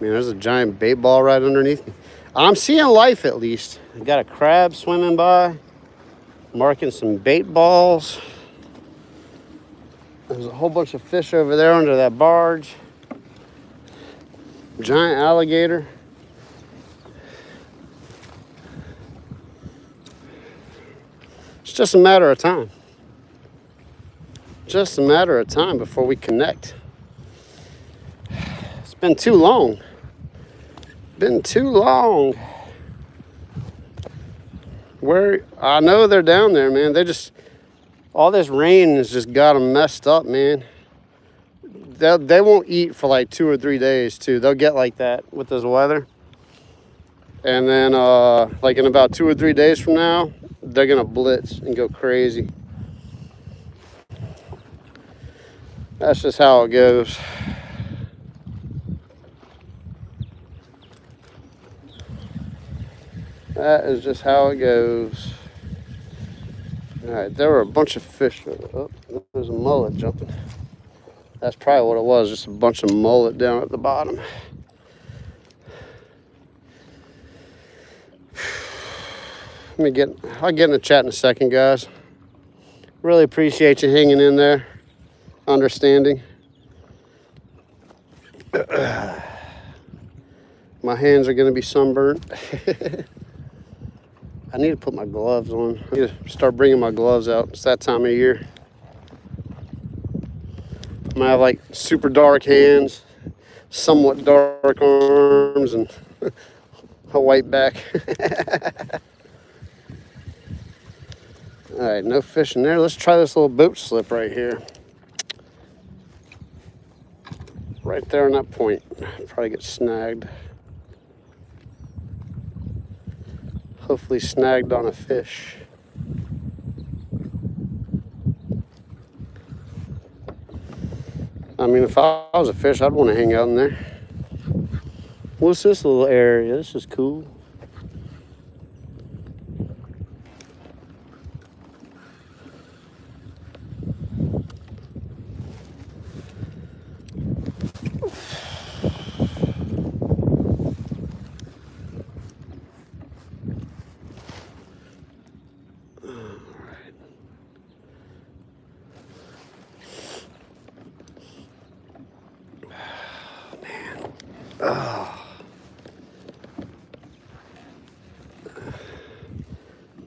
Man, there's a giant bait ball right underneath me. I'm seeing life at least. I got a crab swimming by, marking some bait balls. There's a whole bunch of fish over there under that barge. Giant alligator. It's just a matter of time. Just a matter of time before we connect. It's been too long. Been too long. Where I know they're down there, man. They just, all this rain has just got them messed up, man. They won't eat for like 2 or 3 days too. They'll get like that with this weather. And then like in about 2 or 3 days from now, they're gonna blitz and go crazy. That's just how it goes. That is just how it goes. All right, there were a bunch of fish. Oh, there's a mullet jumping. That's probably what it was, just a bunch of mullet down at the bottom. I'll get in the chat in a second, guys. Really appreciate you hanging in there, understanding. My hands are gonna be sunburnt. I need to put my gloves on. I need to start bringing my gloves out. It's that time of year. I'm gonna have like super dark hands, somewhat dark arms, and a white back. All right, no fish in there. Let's try this little boat slip right here. Right there on that point. Probably get snagged. Hopefully snagged on a fish. I mean, if I was a fish, I'd want to hang out in there. What's this little area? This is cool.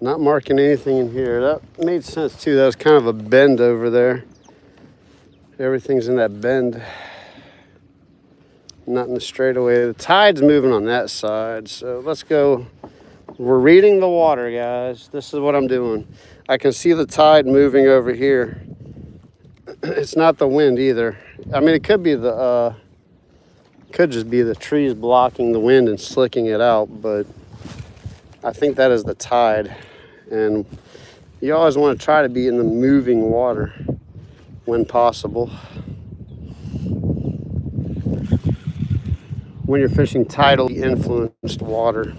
Not marking anything in here. That made sense too. That was kind of a bend over there. Everything's in that bend. Not in the straightaway. The tide's moving on that side. So let's go. We're reading the water, guys. This is what I'm doing. I can see the tide moving over here. It's not the wind either. I mean, it could be the, could just be the trees blocking the wind and slicking it out, but I think that is the tide. And you always want to try to be in the moving water when possible. When you're fishing tidally influenced water.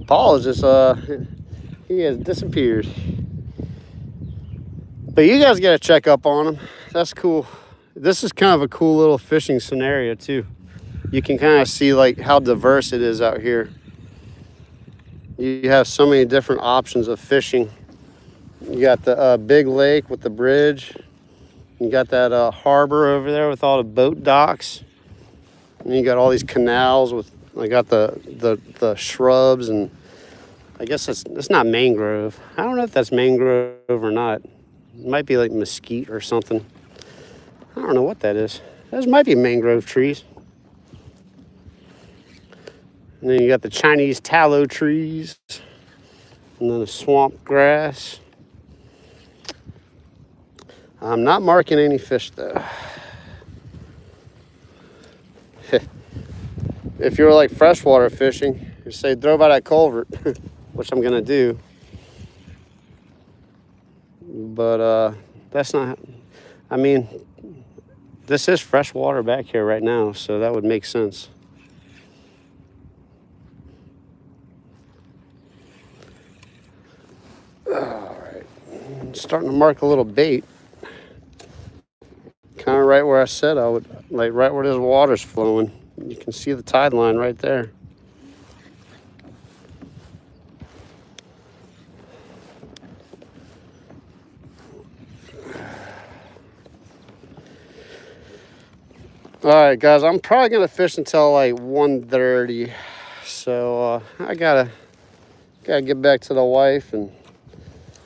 Paul is just, he has disappeared. But you guys got to check up on him. That's cool. This is kind of a cool little fishing scenario too. You can kind of see like how diverse it is out here. You have so many different options of fishing. You got the big lake with the bridge. You got that harbor over there with all the boat docks. And you got all these canals with, I got the shrubs, and I guess it's not mangrove. I don't know if that's mangrove or not. It might be like mesquite or something. I don't know what that is. Those might be mangrove trees. And then you got the Chinese tallow trees. And then the swamp grass. I'm not marking any fish though. If you're like freshwater fishing, you say throw by that culvert, which I'm gonna do. But that's not, I mean, this is fresh water back here right now, so that would make sense. All right, I'm starting to mark a little bait. Kind of right where I said I would, like right where this water's flowing. You can see the tide line right there. All right, guys, I'm probably gonna fish until like 1:30. So I gotta get back to the wife and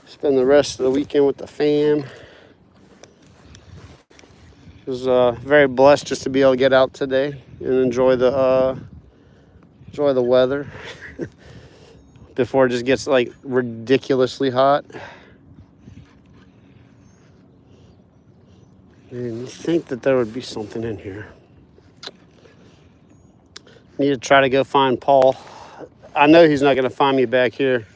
spend the rest of the weekend with the fam. I was very blessed just to be able to get out today and enjoy the weather before it just gets like ridiculously hot. And you think that there would be something in here. Need to try to go find Paul. I know he's not going to find me back here.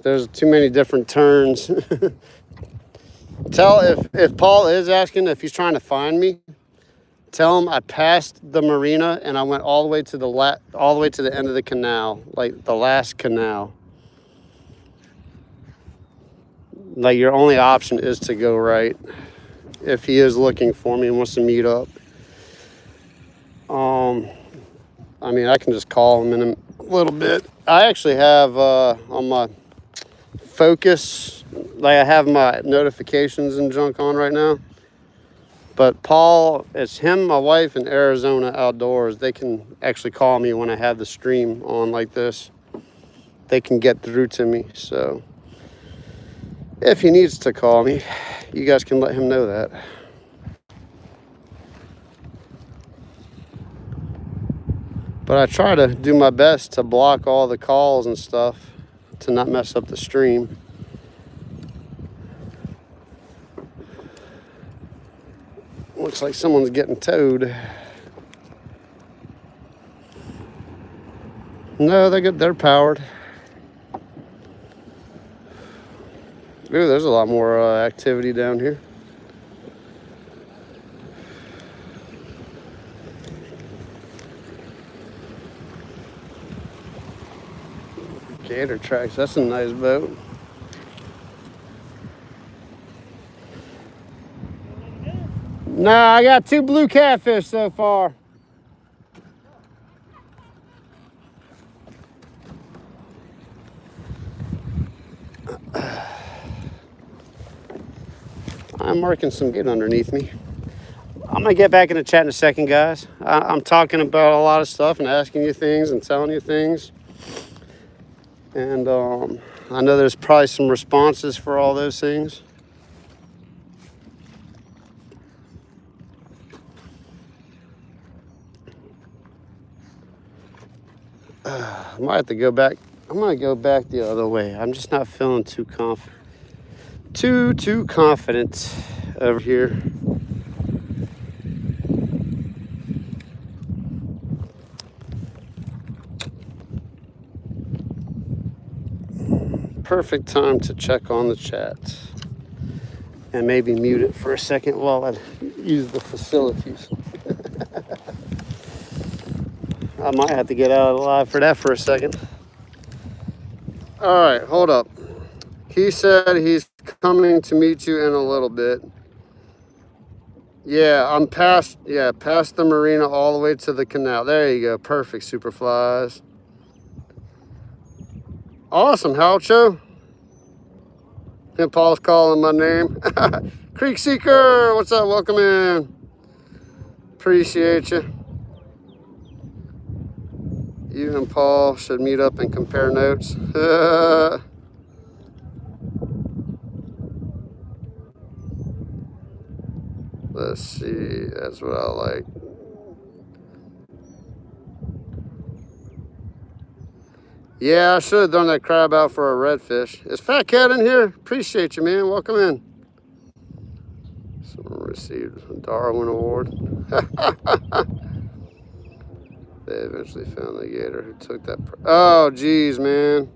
There's too many different turns. Tell if Paul is asking if he's trying to find me, tell him I passed the marina and I went all the way to the end of the canal, like the last canal. Like your only option is to go right if he is looking for me and wants to meet up. I mean, I can just call him in a little bit. I actually have on my focus, like I have my notifications and junk on right now. But Paul, it's him, my wife, and Arizona Outdoors. They can actually call me when I have the stream on like this. They can get through to me, so if he needs to call me, you guys can let him know that. But I try to do my best to block all the calls and stuff to not mess up the stream. Looks like someone's getting towed. No, they're good. They're powered. Ooh, there's a lot more activity down here. Gator tracks. That's a nice boat. Nah, I got 2 blue catfish so far. I'm marking some bait underneath me. I'm gonna get back into chat in a second, guys. I'm talking about a lot of stuff and asking you things and telling you things. And I know there's probably some responses for all those things. I might have to go back. I'm gonna go back the other way. I'm just not feeling too confident. Too confident over here. perfect time to check on the chat. And maybe mute it for a second while I use the facilities. I might have to get out of the live for that for a second. All right, hold up. He said he's coming to meet you in a little bit. Yeah, I'm past the marina all the way to the canal. There you go. Perfect, Superflies. Awesome, Halcho. And Paul's calling my name. Creek Seeker, what's up? Welcome in. Appreciate you. You and Paul should meet up and compare notes. Let's see. That's what I like. Yeah, I should have done that crab out for a redfish. Is Fat Cat in here? Appreciate you, man. Welcome in. Someone received a Darwin Award. They eventually found the gator who took that. Oh, geez, man.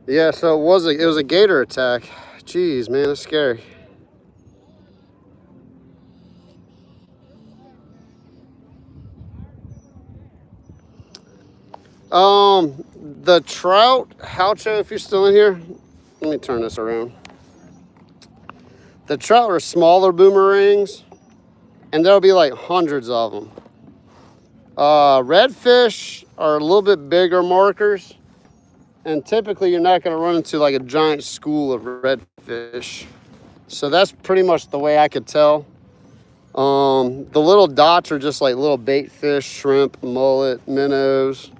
Yeah, so it was a gator attack. Jeez, man, that's scary. The trout, Halcho, if you're still in here, let me turn this around. The trout are smaller boomerangs, and there'll be like hundreds of them. Redfish are a little bit bigger markers, and typically you're not going to run into like a giant school of redfish. So that's pretty much the way I could tell. The little dots are just like little bait fish, shrimp, mullet, minnows.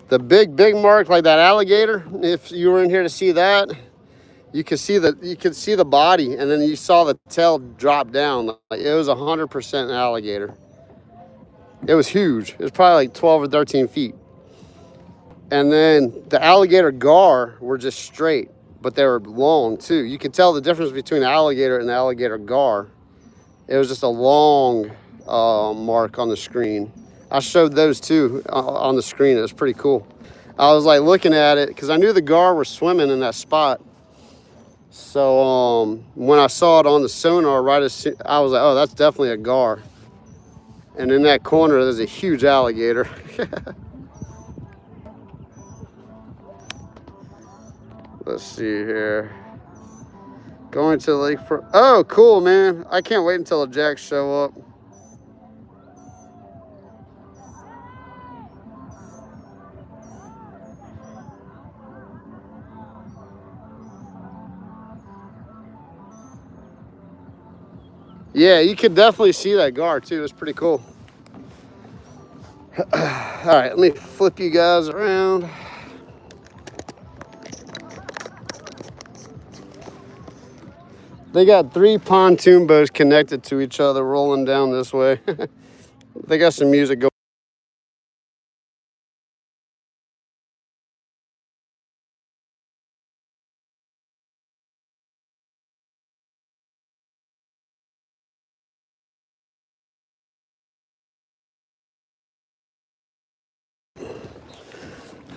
The big mark like that alligator, if you were in here to see that, you could see the body, and then you saw the tail drop down. Like it was 100% alligator. It was huge. It was probably like 12 or 13 feet. And then the alligator gar were just straight, but they were long too. You could tell the difference between alligator and alligator gar. It was just a long mark on the screen. I showed those too on the screen. It was pretty cool. I was like looking at it because I knew the gar were swimming in that spot. So when I saw it on the sonar, I was like, oh, that's definitely a gar. And in that corner, there's a huge alligator. Let's see here. Going to the lake for, oh, cool, man. I can't wait until the jacks show up. Yeah, you could definitely see that gar too. It's pretty cool. All right, let me flip you guys around. They got 3 pontoon boats connected to each other rolling down this way. They got some music going.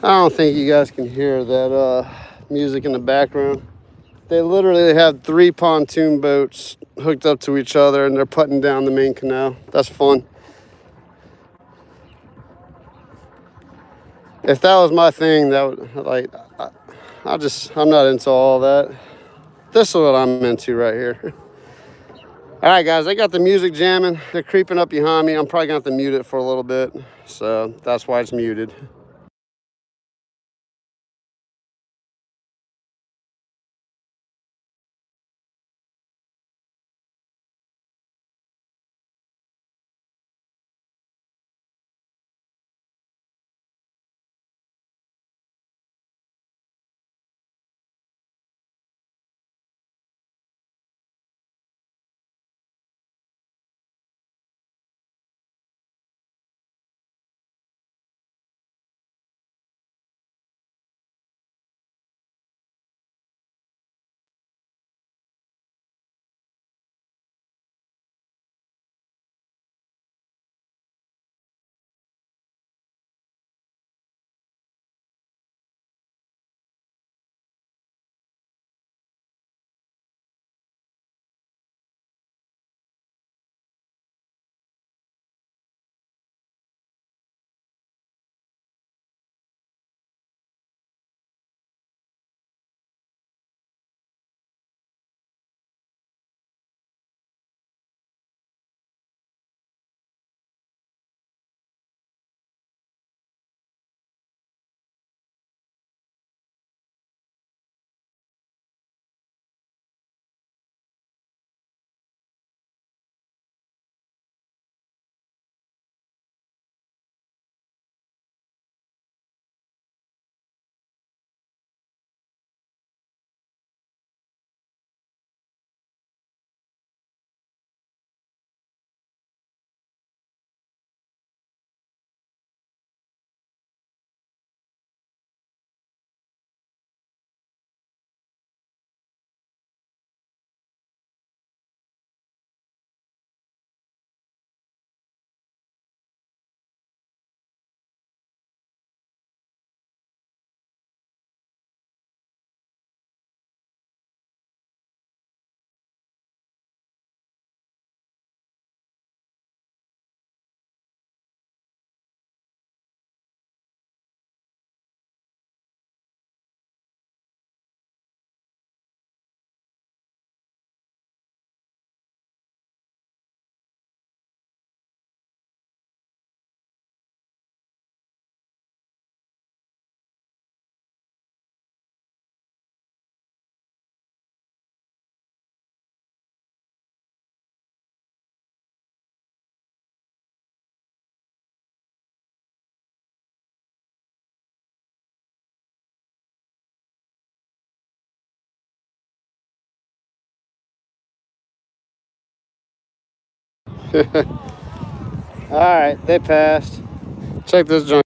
I don't think you guys can hear that music in the background. They literally have 3 pontoon boats hooked up to each other, and they're putting down the main canal. That's fun. If that was my thing, that would, like, I'm not into all that. This is what I'm into right here. All right, guys, I got the music jamming. They're creeping up behind me. I'm probably gonna have to mute it for a little bit. So that's why it's muted. All right, they passed. Check this joint.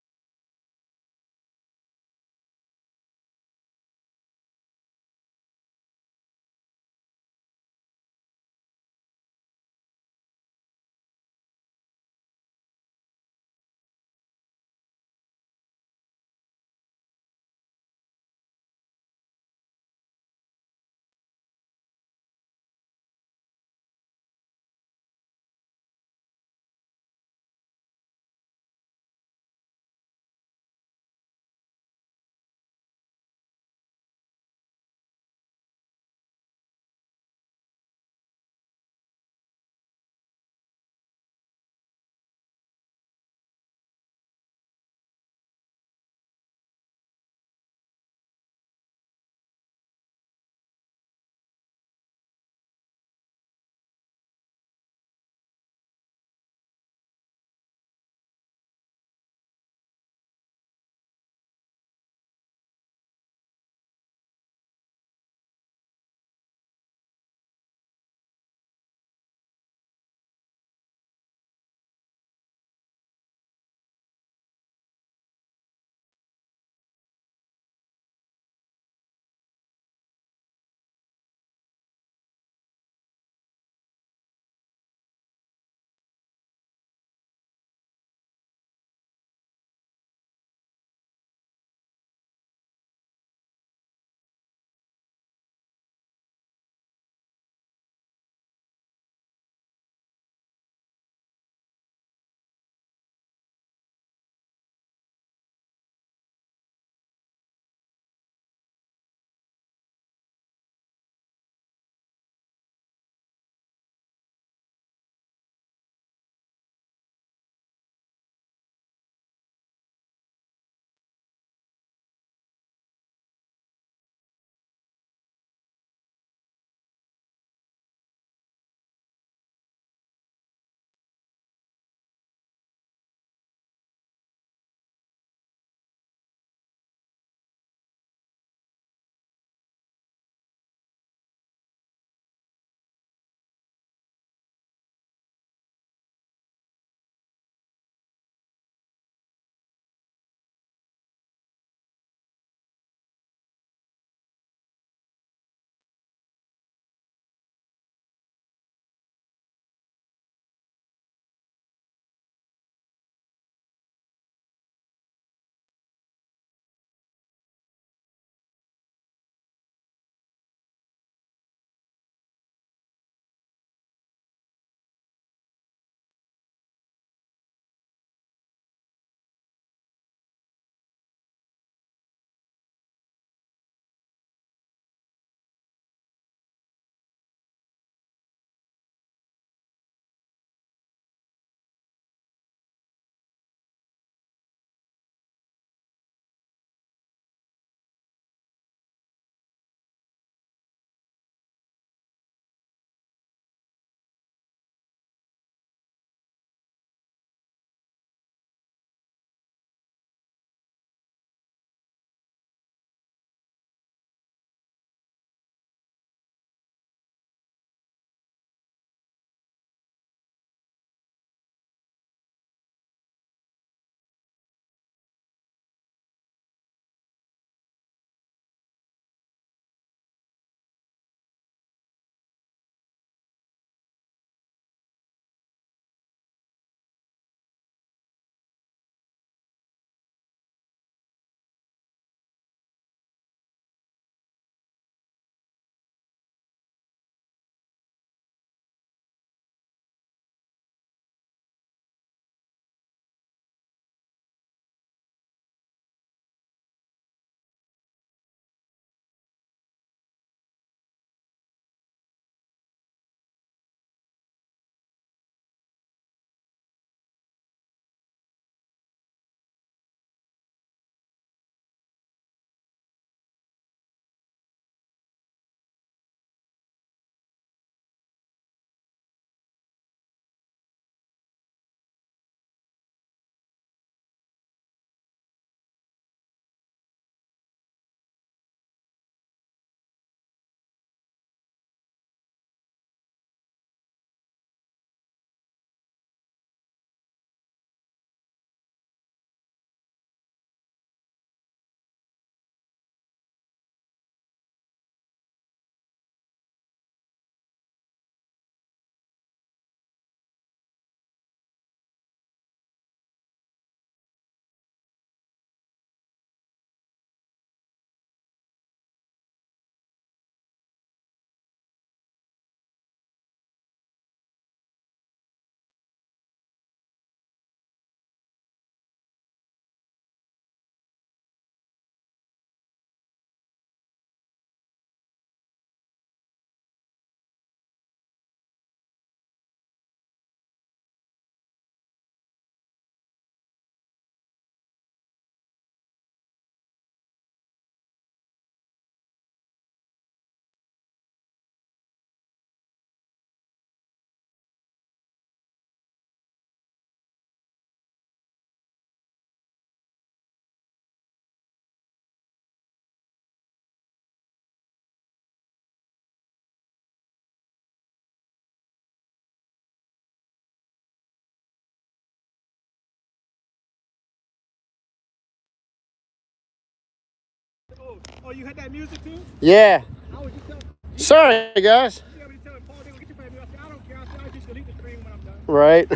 you had that music too? Yeah. How would you tell? Sorry, guys. You know, tell Paul, they will get you for that music. I said, I don't care. I said, I'll just delete the screen when I'm done. Right.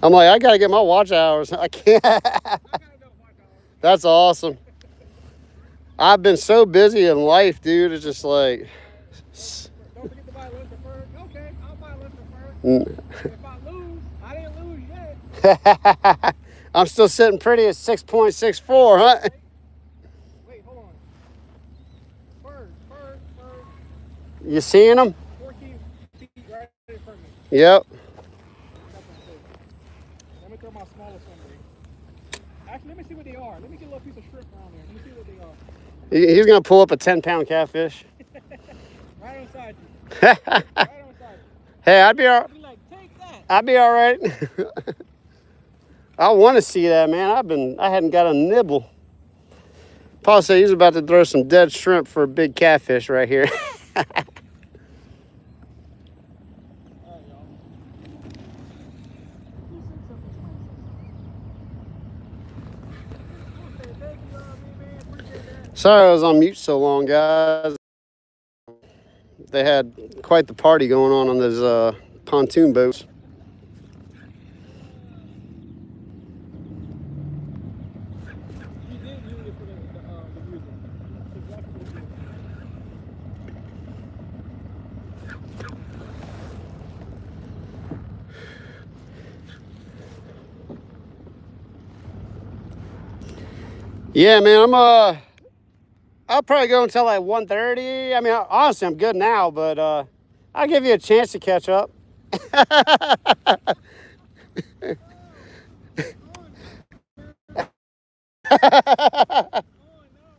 I'm like, I gotta get my watch hours. I can't. I gotta go watch hours. That's awesome. I've been so busy in life, dude. It's just like. Don't forget to buy lunch first. Okay, I'll buy lunch first. Mm. If I lose, I didn't lose yet. I'm still sitting pretty at 6.64, huh? Wait, hold on. Bird. You seeing them? 14 feet right in front of me. Yep. Let me throw my smallest one there. Actually, let me see what they are. Let me get a little piece of shrimp around there. Let me see what they are. He's gonna pull up a 10-pound catfish. Right on side you. Hey, Right on side you. I'd be all. I'll be like, take that. I'd be all right. I want to see that, man. I hadn't got a nibble. Paul said he's about to throw some dead shrimp for a big catfish right here. All right, y'all. Okay, thank you, man. Appreciate that. Sorry I was on mute so long, guys. They had quite the party going on those pontoon boats. You did use it for the music. That's exactly what you did. Yeah, man, I'll probably go until like 1:30. I mean, honestly, I'm good now, but I'll give you a chance to catch up. Oh, no,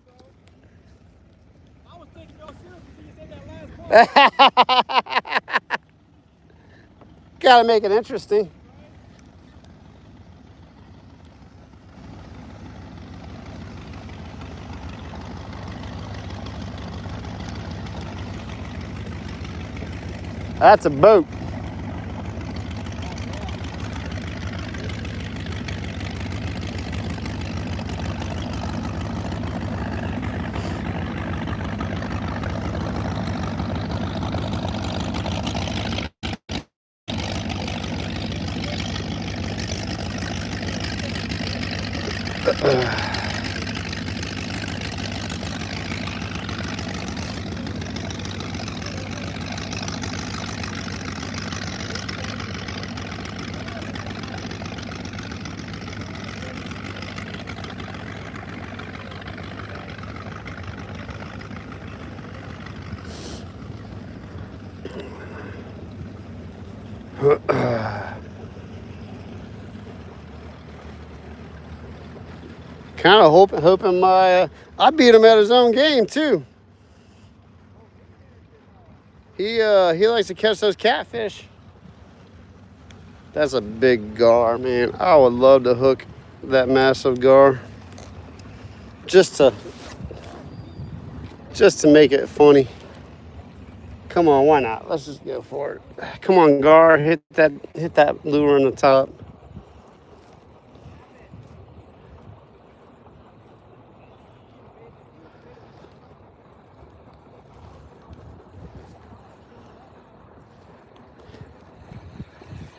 bro. I was taking y'all serious until you said that last part. Gotta make it interesting. That's a boat. Kind of hoping I beat him at his own game too. He likes to catch those catfish. That's a big gar, man. I would love to hook that massive gar. Just to make it funny. Come on, why not? Let's just go for it. Come on, gar, hit that lure on the top.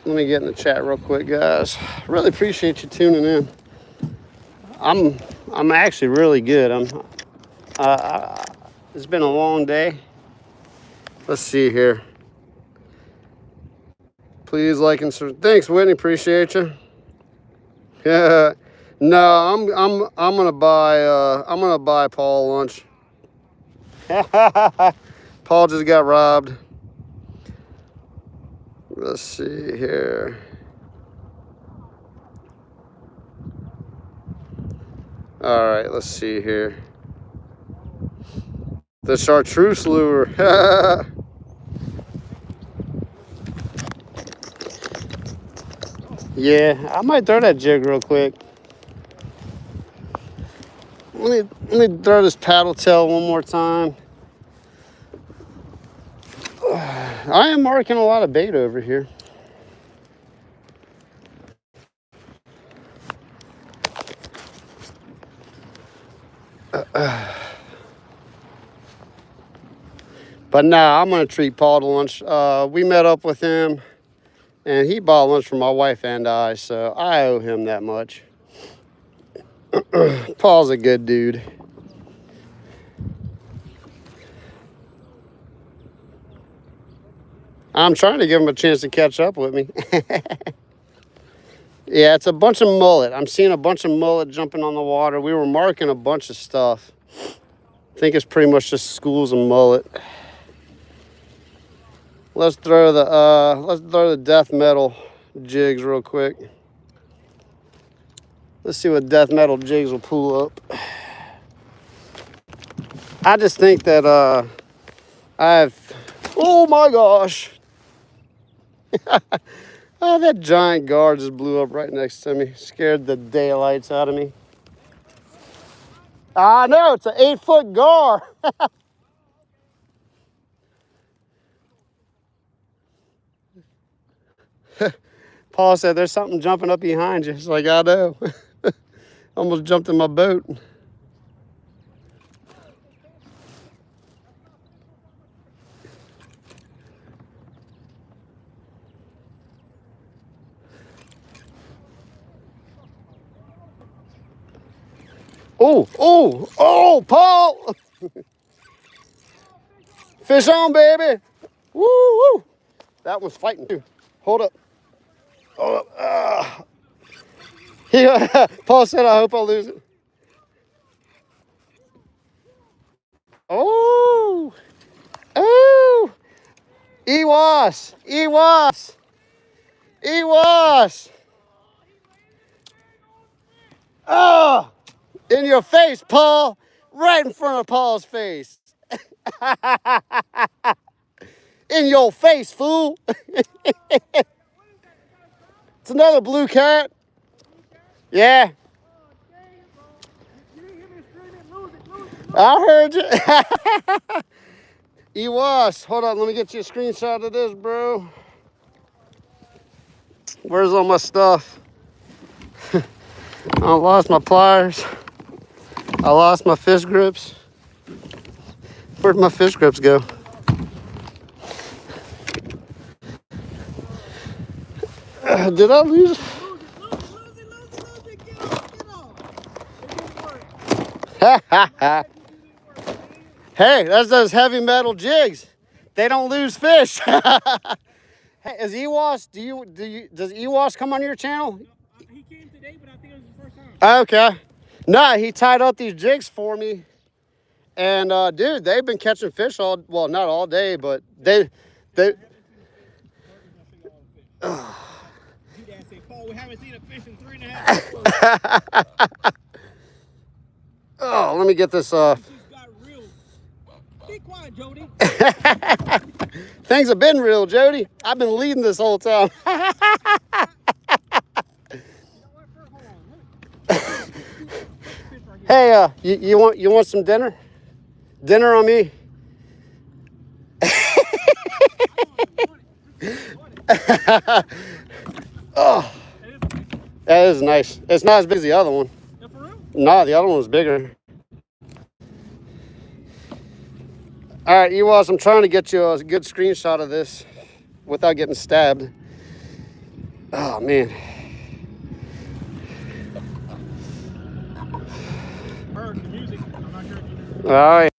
Let me get in the chat real quick, guys. Really appreciate you tuning in. I'm actually really good. It's been a long day. Let's see here. Please like and subscribe. Thanks, Whitney. Appreciate you. Yeah. No, I'm gonna buy Paul lunch. Paul just got robbed. Let's see here. All right, let's see here. The chartreuse lure. Yeah, I might throw that jig real quick. Let me throw this paddle tail one more time. I am marking a lot of bait over here. But nah, I'm gonna treat Paul to lunch. We met up with him, and he bought lunch for my wife and I, so I owe him that much. Paul's a good dude. I'm trying to give him a chance to catch up with me. Yeah, it's a bunch of mullet. I'm seeing a bunch of mullet jumping on the water. We were marking a bunch of stuff. I think it's pretty much just schools of mullet. Let's throw the death metal jigs real quick. Let's see what death metal jigs will pull up. I just think that oh my gosh. Oh, that giant gar just blew up right next to me. Scared the daylights out of me. I know, it's an 8-foot gar. Paul said, there's something jumping up behind you. It's like, I know. Almost jumped in my boat. Oh, Paul. Fish on, baby. Woo, woo. That one's fighting too. Hold up. Hold up. Paul said, I hope I lose it. Oh, oh. Ewas, Ewas, Ewas. Oh, in your face, Paul. Right in front of Paul's face. In your face, fool. It's another blue cat. Yeah. I heard you. Ewas. Hold on, let me get you a screenshot of this, bro. Where's all my stuff? I lost my pliers. I lost my fish grips. Where'd my fish grips go? Did I lose? Hey, that's those heavy metal jigs. They don't lose fish. Hey, is Ewas? Does Ewas come on your channel? He came today, but I think it was his first time. Okay. No, he tied up these jigs for me. And dude, they've been catching fish well, not all day, but they Paul, we haven't seen a fish in 3.5 hours. Oh, let me get this off. Be quiet, Jody. Things have been real, Jody. I've been leading this whole time. Hey, you want some dinner? Dinner on me. Oh, that is nice. It's not as big as the other one. No, the other one was bigger. All right, Ewas, I'm trying to get you a good screenshot of this without getting stabbed. Oh, man. Heard the music. I'm not sure if you All right.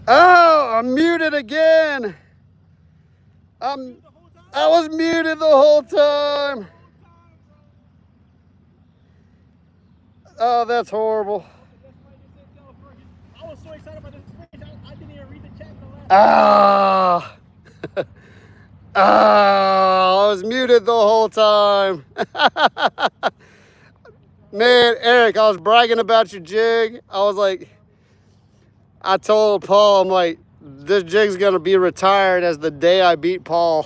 Oh, I'm muted again. I was muted the whole time. Oh, that's horrible. I was so excited about this fish, I didn't even read the chat for the last. Ah. Oh, I was muted the whole time. Man, Eric, I was bragging about your jig. I was like, I told Paul, I'm like, this jig's gonna be retired as the day I beat Paul.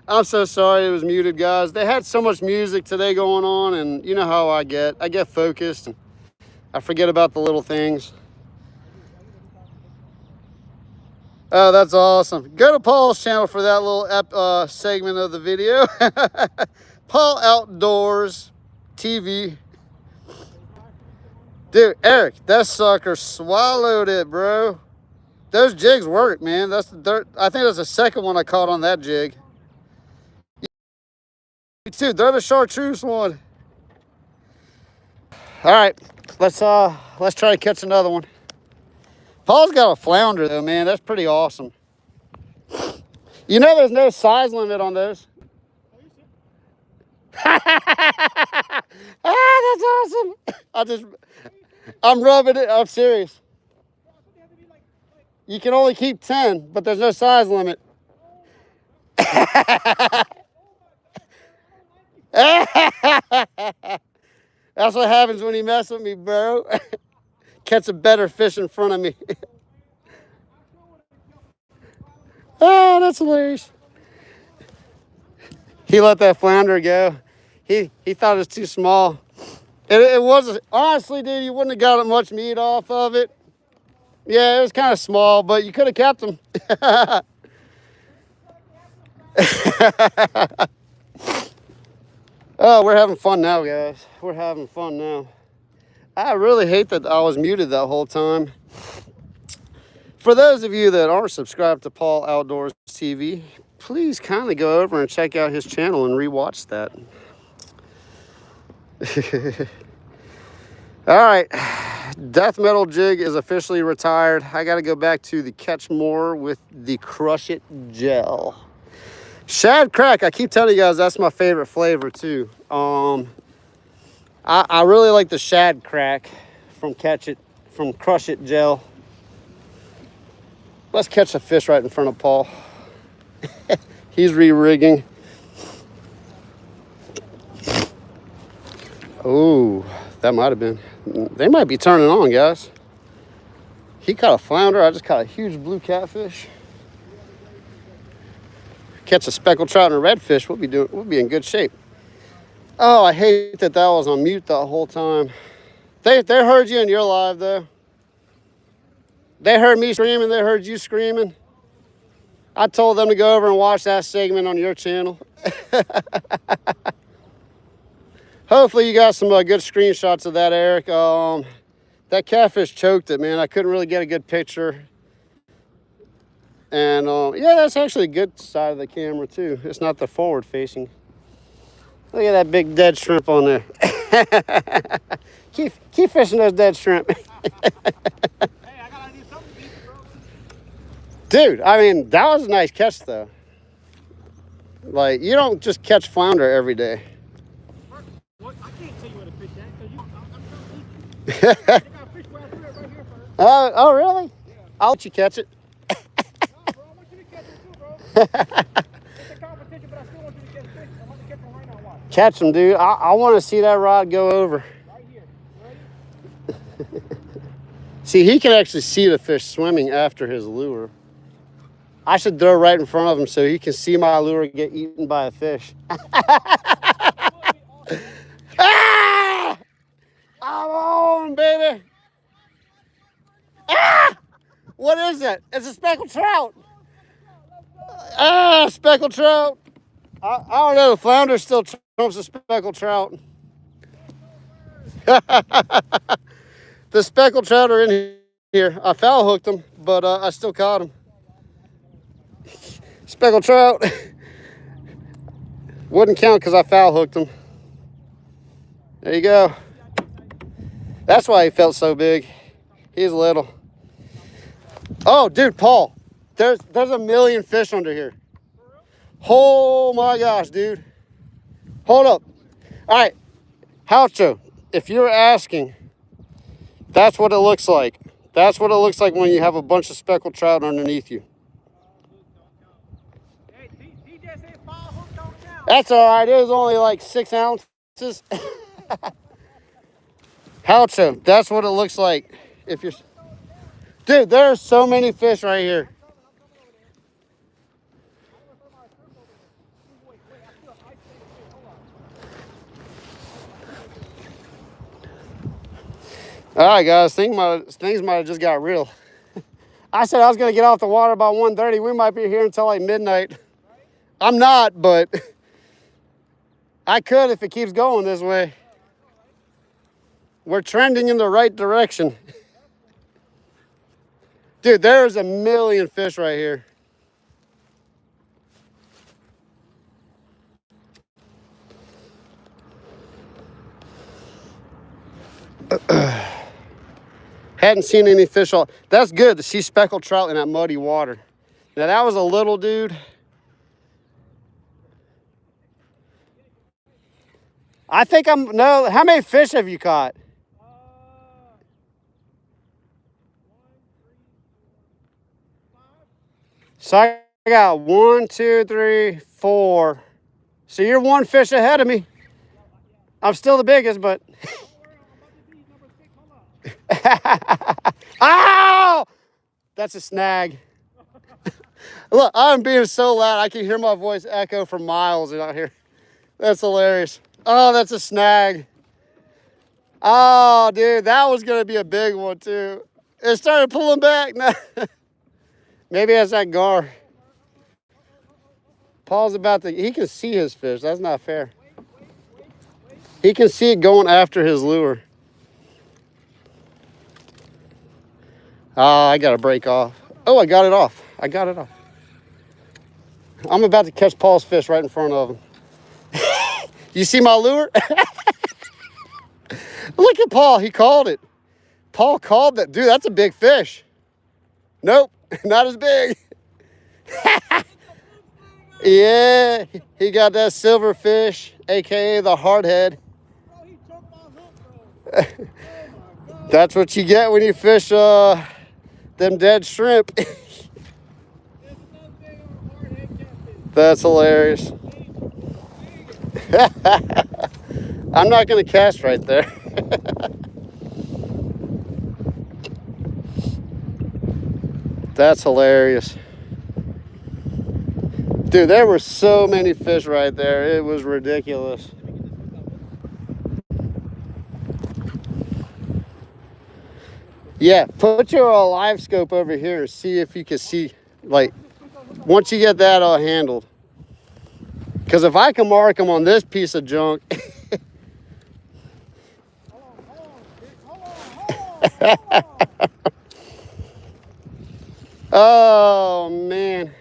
I'm so sorry it was muted, guys. They had so much music today going on, and you know how I get. I get focused, and I forget about the little things. Oh, that's awesome. Go to Paul's channel for that little segment of the video. Paul Outdoors TV. Dude, Eric, that sucker swallowed it, bro. Those jigs work, man. I think that's the second one I caught on that jig. Me too. They're the chartreuse one. All right, let's try to catch another one. Paul's got a flounder though, man. That's pretty awesome. You know, there's no size limit on those. Ah, that's awesome. I'm rubbing it. I'm serious. You can only keep 10, but there's no size limit. That's what happens when you mess with me, bro. Catch a better fish in front of me. Oh, that's hilarious. He let that flounder go. He thought it was too small. It was, honestly, dude, you wouldn't have got much meat off of it. Yeah, it was kind of small, but you could have kept him. Oh, we're having fun now, guys. We're having fun now. I really hate that I was muted that whole time. For those of you that aren't subscribed to Paul Outdoors TV, please kindly go over and check out his channel and rewatch that. All right, death metal jig is officially retired. I got to go back to the catch more with the Crush It gel. Shad crack, I keep telling you guys that's my favorite flavor too. I really like the shad crack from Crush It gel. Let's catch a fish right in front of Paul. He's re-rigging. Oh, that might have been. They might be turning on, guys. He caught a flounder. I just caught a huge blue catfish. Catch a speckled trout and a redfish, we'll be in good shape. Oh, I hate that was on mute the whole time. They heard you in your live though. They heard me screaming, they heard you screaming. I told them to go over and watch that segment on your channel. Hopefully you got some good screenshots of that, Eric. That catfish choked it, man. I couldn't really get a good picture. And yeah, that's actually a good side of the camera too. It's not the forward facing. Look at that big dead shrimp on there. keep fishing those dead shrimp. Hey, I gotta do something to you, bro. Dude, I mean, that was a nice catch though. Like, you don't just catch flounder every day. What? I can't tell you where to fish at because I'm trying to teach you. They got fish right here, first. Oh, really? Yeah. I'll let you catch it. No, bro, I want you to catch it too, bro. It's a competition, but I still want you to catch fish. I want to catch one right now. Watch. Catch them, dude. I want to see that rod go over. Right here. Ready? See, he can actually see the fish swimming after his lure. I should throw right in front of him so he can see my lure get eaten by a fish. Ah! I'm on, baby. Ah! What is that? It's a speckled trout. Ah, speckled trout. I don't know. The flounder still trumps a speckled trout. The speckled trout are in here. I foul hooked them, but I still caught them. Speckled trout. Wouldn't count because I foul hooked them. There you go. That's why he felt so big. He's little. Oh, dude, Paul, there's a million fish under here. Oh my gosh, dude. Hold up. All right, Houcho, if you're asking, that's what it looks like. That's what it looks like when you have a bunch of speckled trout underneath you. Hey, DJ said 5 hooks don't count. That's all right. It was only like 6 ounces. Houcho, that's what it looks like. If you're, dude, there are so many fish right here. All right, guys, things might have just got real. I said I was gonna get off the water by 1:30. We might be here until like midnight. I'm not, but I could if it keeps going this way. We're trending in the right direction. Dude, there's a million fish right here. Hadn't seen any fish all. That's good to see speckled trout in that muddy water. Now that was a little dude. I think no, how many fish have you caught? 1, 3, 4, 5. So I got 1, 2, 3, 4. So you're 1 fish ahead of me. I'm still the biggest, but. Ow! That's a snag. Look, I'm being so loud I can hear my voice echo for miles out here. That's hilarious. Oh, that's a snag. Oh, dude, that was gonna be a big one too. It started pulling back. No. Maybe that's that gar. Paul's about to, he can see his fish. That's not fair. He can see it going after his lure. I gotta break off. Oh, I got it off. I got it off. I'm about to catch Paul's fish right in front of him. You see my lure? Look at Paul. He called it. Paul called that. Dude, that's a big fish. Nope, not as big. Yeah, he got that silver fish, a.k.a. the hardhead. Bro, he jumped my hook, bro. Oh, my God. That's what you get when you fish them dead shrimp. There's another thing on hard head catfish. That's hilarious. I'm not going to cast right there. That's hilarious. Dude, there were so many fish right there. It was ridiculous. Yeah, put your live scope over here and see if you can see, like, once you get that all handled. Because if I can mark them on this piece of junk. Oh, man.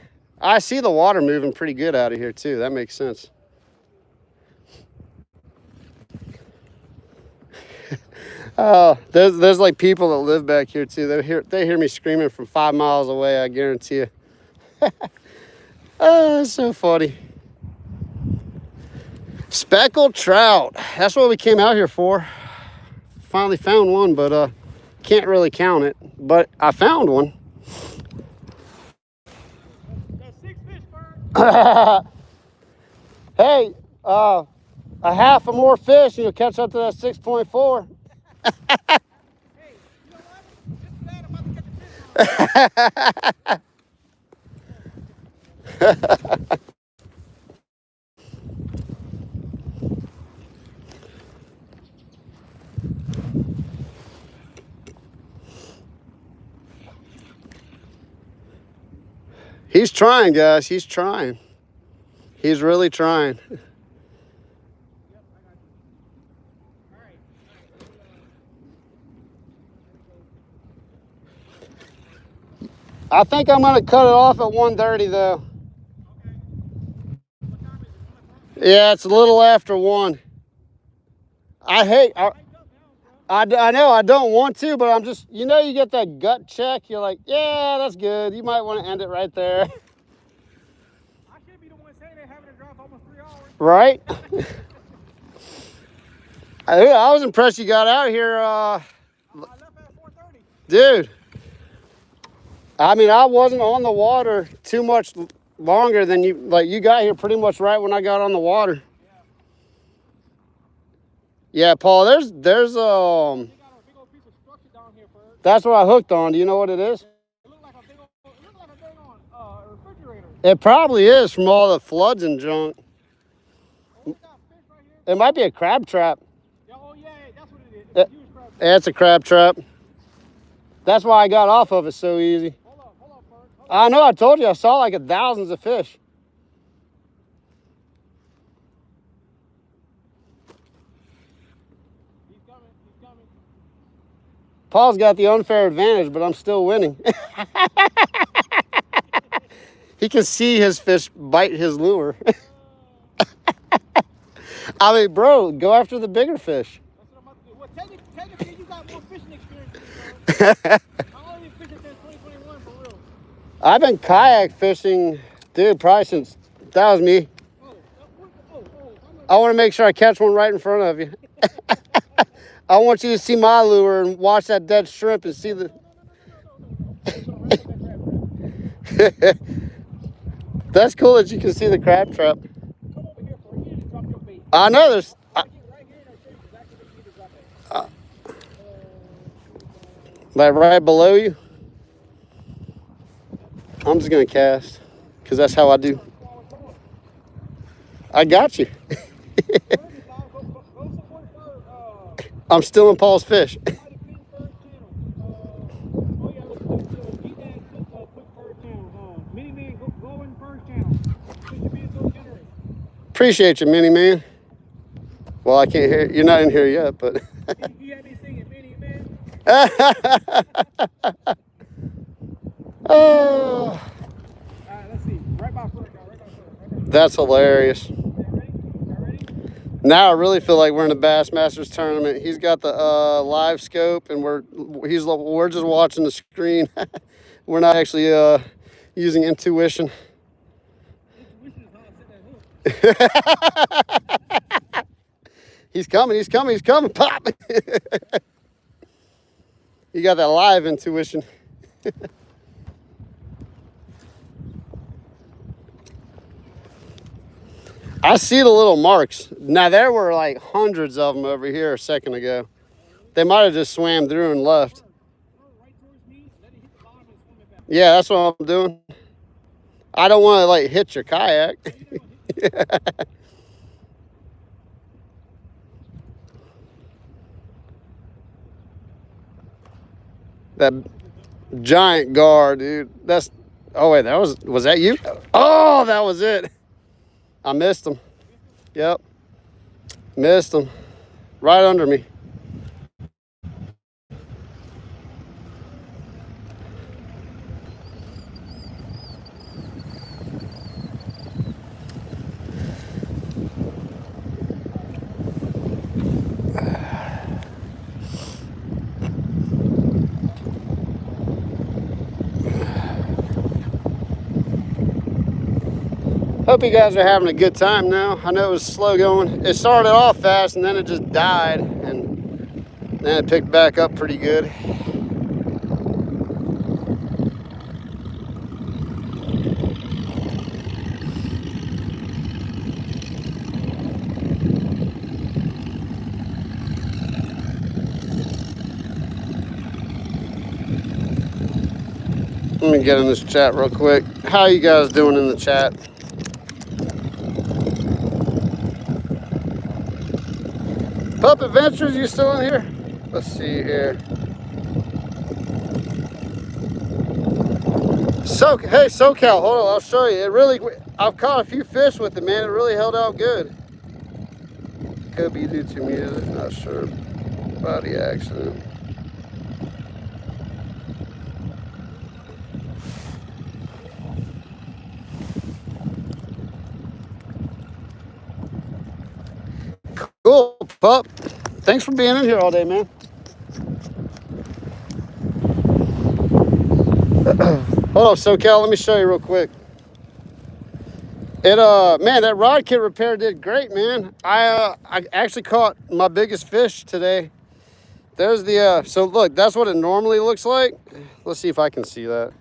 I see the water moving pretty good out of here, too. That makes sense. Oh, there's like people that live back here, too. They hear me screaming from 5 miles away, I guarantee you. Oh, that's so funny. Speckled trout. That's what we came out here for. Finally found one, but can't really count it. But I found one. That's 6 fish, Bird. Hey, a half or more fish and you'll catch up to that 6.4. Hey, you know what? Just glad I'm about to catch a fish. He's trying, guys. He's trying. He's really trying. I think I'm going to cut it off at 1:30, though. Yeah, it's a little after 1. I I know I don't want to, but I'm just, you know, you get that gut check. You're like, yeah, that's good. You might want to end it right there. I should be the one saying they're having to drive almost 3 hours. Right? I was impressed you got out here. I left at 4:30. Dude, I mean, I wasn't on the water too much longer than you. Like, you got here pretty much right when I got on the water. Yeah, Paul, there's They got a big old piece of structure down here, Bert. that's what I hooked on. Do you know what it is? It looked like a big old, it looked like a dang on refrigerator. It probably is from all the floods and junk. Oh, we got fish right here. It might be a crab trap. Yeah, oh yeah, that's what it is. It's a huge crab. It's a crab trap. That's why I got off of it so easy. Hold up, Bert. Hold I know, I told you, I saw like thousands of fish. He's coming. He's coming. Paul's got the unfair advantage, but I'm still winning. He can see his fish bite his lure. I mean, bro, go after the bigger fish. That's what I'm about to do. Well, technically, you got more fishing experience than me, Bert. I only been fishing since 2021 for real. I've been kayak fishing, dude, probably since that was me. I want to make sure I catch one right in front of you. I want you to see my lure and watch that dead shrimp and see the... That's cool that you can see the crab trap. Come over here, Bert. You need to drop your bait. I know there's... Right here, and I'll show you exactly what you need to drop it. Like right below you. I'm just going to cast because that's how I do. I got you. I'm stealing Paul's fish. Appreciate you, Mini Man. Well, I can't hear. You're not in here yet, but. You had me singing Mini Man. Oh, Let's see. Right by first. that's hilarious. Now I really feel like we're in a Bassmasters tournament. He's got the live scope, and we're just watching the screen. We're not actually using intuition. He's coming, pop! You got that live intuition. I see the little marks. Now, there were like hundreds of them over here a second ago. They might have just swam through and left. Yeah, that's what I'm doing. I don't want to like hit your kayak. That giant gar, dude. That's, oh wait, was that you? Oh, that was it. I missed him. Yep. Missed him. Right under me. Hope you guys are having a good time now. I know it was slow going. It started off fast and then it just died, and then it picked back up pretty good. Let me get in this chat real quick. How you guys doing in the chat? Pup Adventures, you still in here? Let's see here. Hey, SoCal, hold on, I'll show you. I've caught a few fish with it, man. It really held out good. Could be due to music, not sure. Body accident. Cool, pup. Thanks for being in here all day, man. Hold up, SoCal. Let me show you real quick. It man, that rod kit repair did great, man. I actually caught my biggest fish today. There's the so look, that's what it normally looks like. Let's see if I can see that.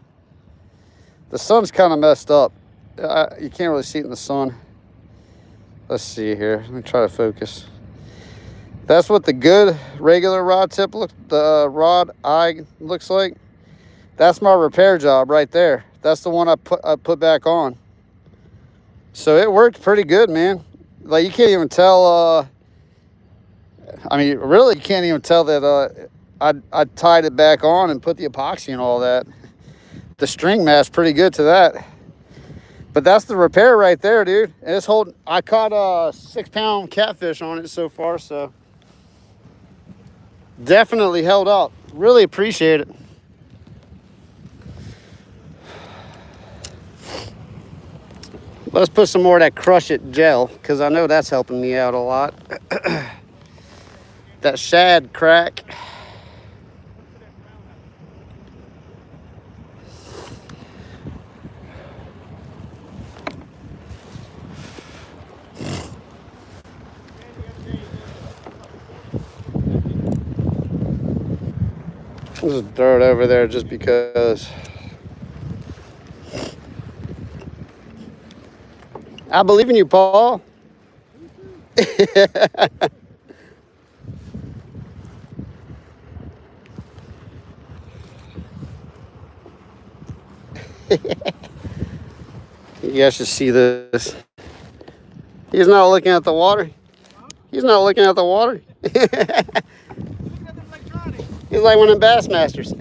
The sun's kind of messed up. You can't really see it in the sun. Let's see here. Let me try to focus. That's what the good regular rod tip rod eye looks like. That's my repair job right there. That's the one I put back on. So it worked pretty good, man. Like you can't even tell. I mean, really, you can't even tell that I tied it back on and put the epoxy and all that. The string matched pretty good to that. But that's the repair right there, dude. And it's holding. I caught a 6-pound catfish on it so far, so definitely held up. Really appreciate it. Let's put some more of that Crush It gel, because I know that's helping me out a lot. That shad crack. There's dirt over there just because. I believe in you, Paul. You guys should see this. He's not looking at the water. He's not looking at the water. He's like one of the Bassmasters.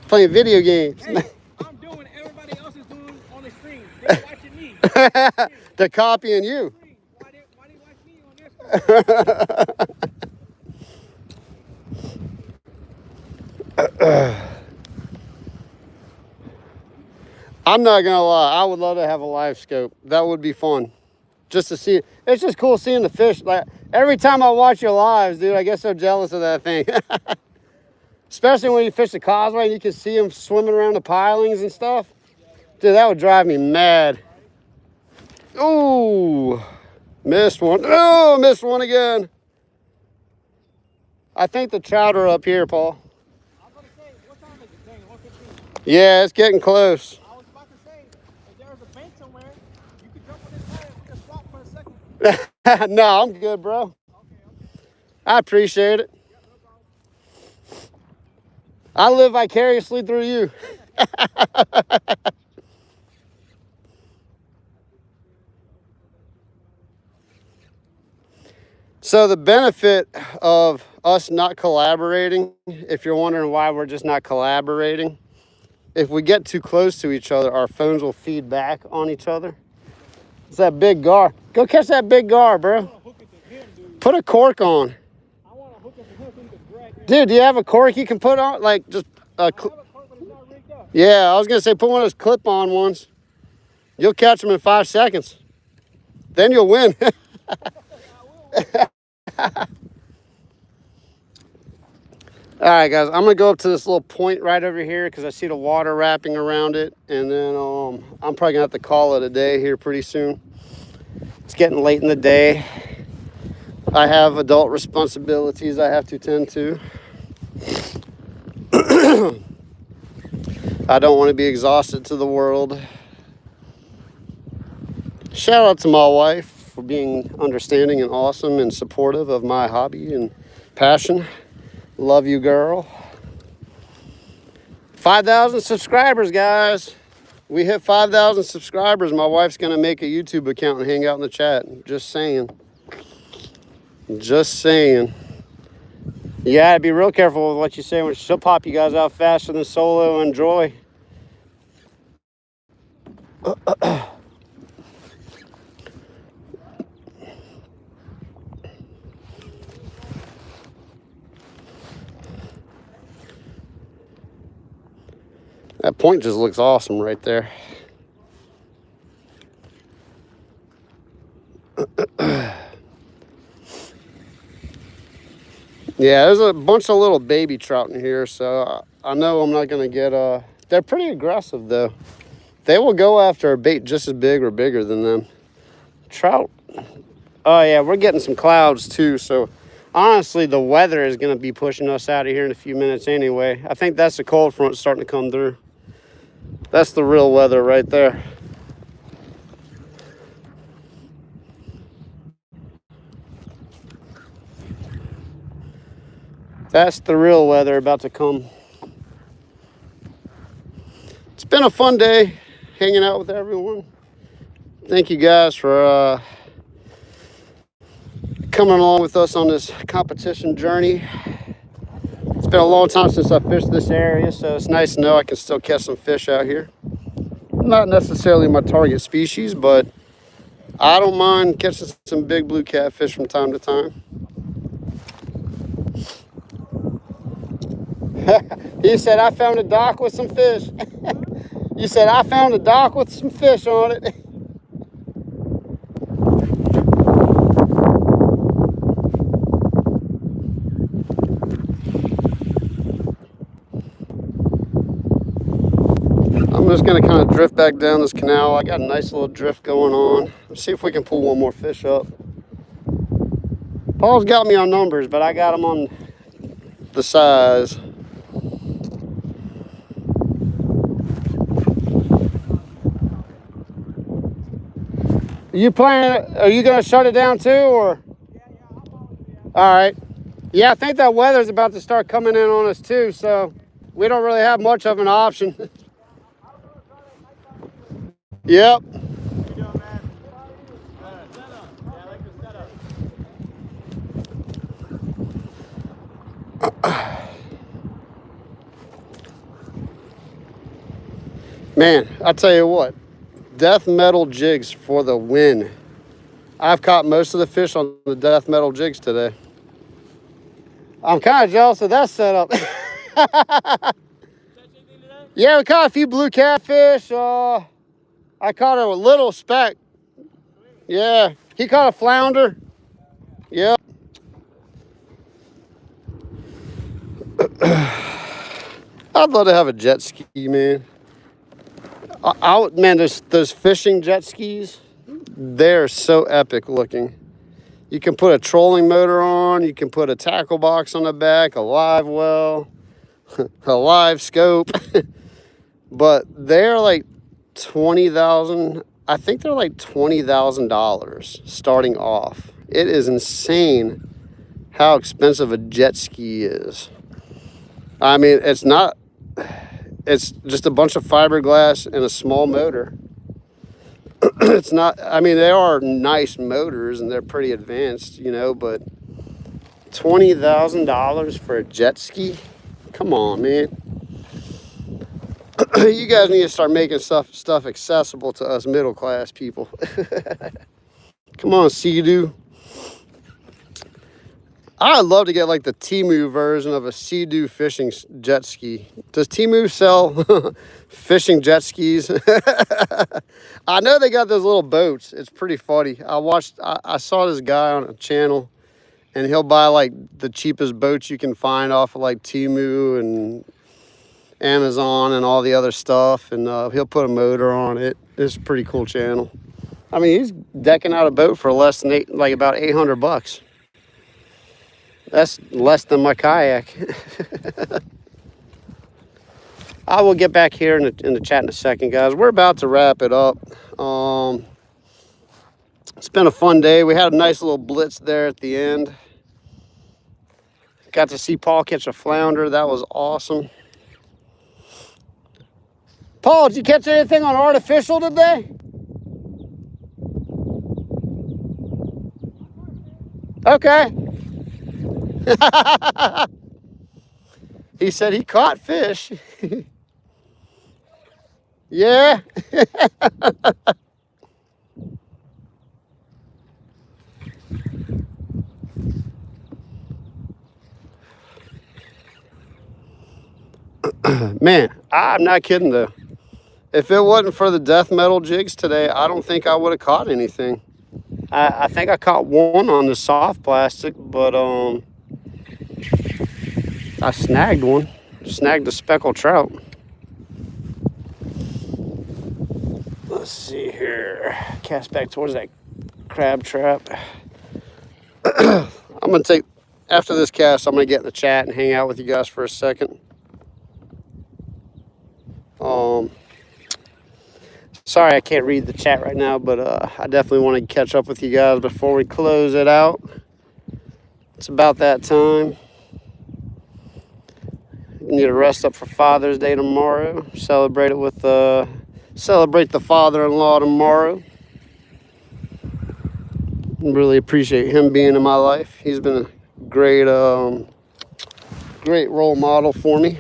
Playing video games. Hey, I'm doing what everybody else is doing on the screen. They're watching me. They're copying you. Why they watch me on this? I'm not gonna lie, I would love to have a live scope. That would be fun. Just to see, it's just cool seeing the fish. Like every time I watch your lives, dude, I get so jealous of that thing. Especially when you fish the causeway and you can see them swimming around the pilings and stuff. Dude, that would drive me mad. Ooh, missed one. Oh, missed one again. I think the trout are up here, Paul. I was about to say, what time is it? Dang, 1:15. Yeah, it's getting close. I was about to say, if there was a bank somewhere, you could jump on this kayak, we could swap for a second. No, I'm good, bro. Okay. I appreciate it. Yeah, no problem. I live vicariously through you. So the benefit of us not collaborating, if you're wondering why we're just not collaborating, if we get too close to each other, our phones will feed back on each other. It's that big gar. Go catch that big gar, bro. Put a cork on. I want to hook up to him so he can drag me. Dude, do you have a cork you can put on? Like just I have a cork, but it's not rigged up. yeah, I was gonna say put one of those clip-on ones. You'll catch them in 5 seconds. Then you'll win. All right, guys, I'm gonna go up to this little point right over here because I see the water wrapping around it, and then I'm probably gonna have to call it a day here pretty soon. It's getting late in the day. I have adult responsibilities I have to tend to. I don't want to be exhausted to the world. Shout out to my wife for being understanding and awesome and supportive of my hobby and passion. Love you, girl. 5,000 subscribers, guys. We hit 5,000 subscribers. My wife's going to make a YouTube account and hang out in the chat. Just saying. Just saying. You got to be real careful with what you say. She'll pop you guys out faster than Solo and Joy. That point just looks awesome right there. Yeah, there's a bunch of little baby trout in here, so I know I'm not gonna get they're pretty aggressive though. They will go after a bait just as big or bigger than them. Trout. Oh yeah, we're getting some clouds too, so honestly the weather is gonna be pushing us out of here in a few minutes anyway. I think that's the cold front starting to come through. That's the real weather right there. That's the real weather about to come. It's been a fun day hanging out with everyone. Thank you guys for coming along with us on this competition journey. It's been a long time since I fished this area, so it's nice to know I can still catch some fish out here. Not necessarily my target species, but I don't mind catching some big blue catfish from time to time. He said, I found a dock with some fish. You said, I found a dock with some fish on it. I'm just gonna kind of drift back down this canal. I got a nice little drift going on. Let's see if we can pull one more fish up. Paul's got me on numbers, but I got him on the size. Are you gonna shut it down too, or? Yeah, I'll follow you. All right. Yeah, I think that weather's about to start coming in on us too, so we don't really have much of an option. Yep. How you doing, man? Good. Yeah, I like the setup. Man, I tell you what, death metal jigs for the win. I've caught most of the fish on the death metal jigs today. I'm kind of jealous of that setup. Yeah, we caught a few blue catfish. I caught a little speck. Yeah, he caught a flounder. Yep. I'd love to have a jet ski, man. Man, those fishing jet skis, they're so epic looking. You can put a trolling motor on, you can put a tackle box on the back, a live well, a live scope. But they're like $20,000. I think they're like $20,000 starting off. It is insane how expensive a jet ski is. I mean, it's just a bunch of fiberglass and a small motor. It's not, I mean, they are nice motors and they're pretty advanced, you know, but $20,000 for a jet ski? Come on, man. You guys need to start making stuff accessible to us middle class people. Come on, Sea-Doo. I'd love to get like the Temu version of a Sea-Doo fishing jet ski. Does Temu sell fishing jet skis? I know they got those little boats. It's pretty funny. I saw this guy on a channel and he'll buy like the cheapest boats you can find off of like Temu and Amazon and all the other stuff, and he'll put a motor on it. It's a pretty cool channel. I mean, he's decking out a boat for less than about $800. That's less than my kayak. I will get back here in the chat in a second, guys. We're about to wrap it up. It's been a fun day. We had a nice little blitz there at the end. Got to see Paul catch a flounder. That was awesome. Paul, did you catch anything on artificial today? Okay. He said he caught fish. Yeah. Man, I'm not kidding though. If it wasn't for the death metal jigs today, I don't think I would have caught anything. I think I caught one on the soft plastic, but I snagged one. Snagged a speckled trout. Let's see here. Cast back towards that crab trap. I'm gonna take, after this cast, I'm gonna get in the chat and hang out with you guys for a second. Sorry I can't read the chat right now, but I definitely want to catch up with you guys before we close it out. It's about that time. Need to rest up for Father's Day tomorrow. Celebrate it with celebrate the father-in-law tomorrow. Really appreciate him being in my life. He's been a great great role model for me.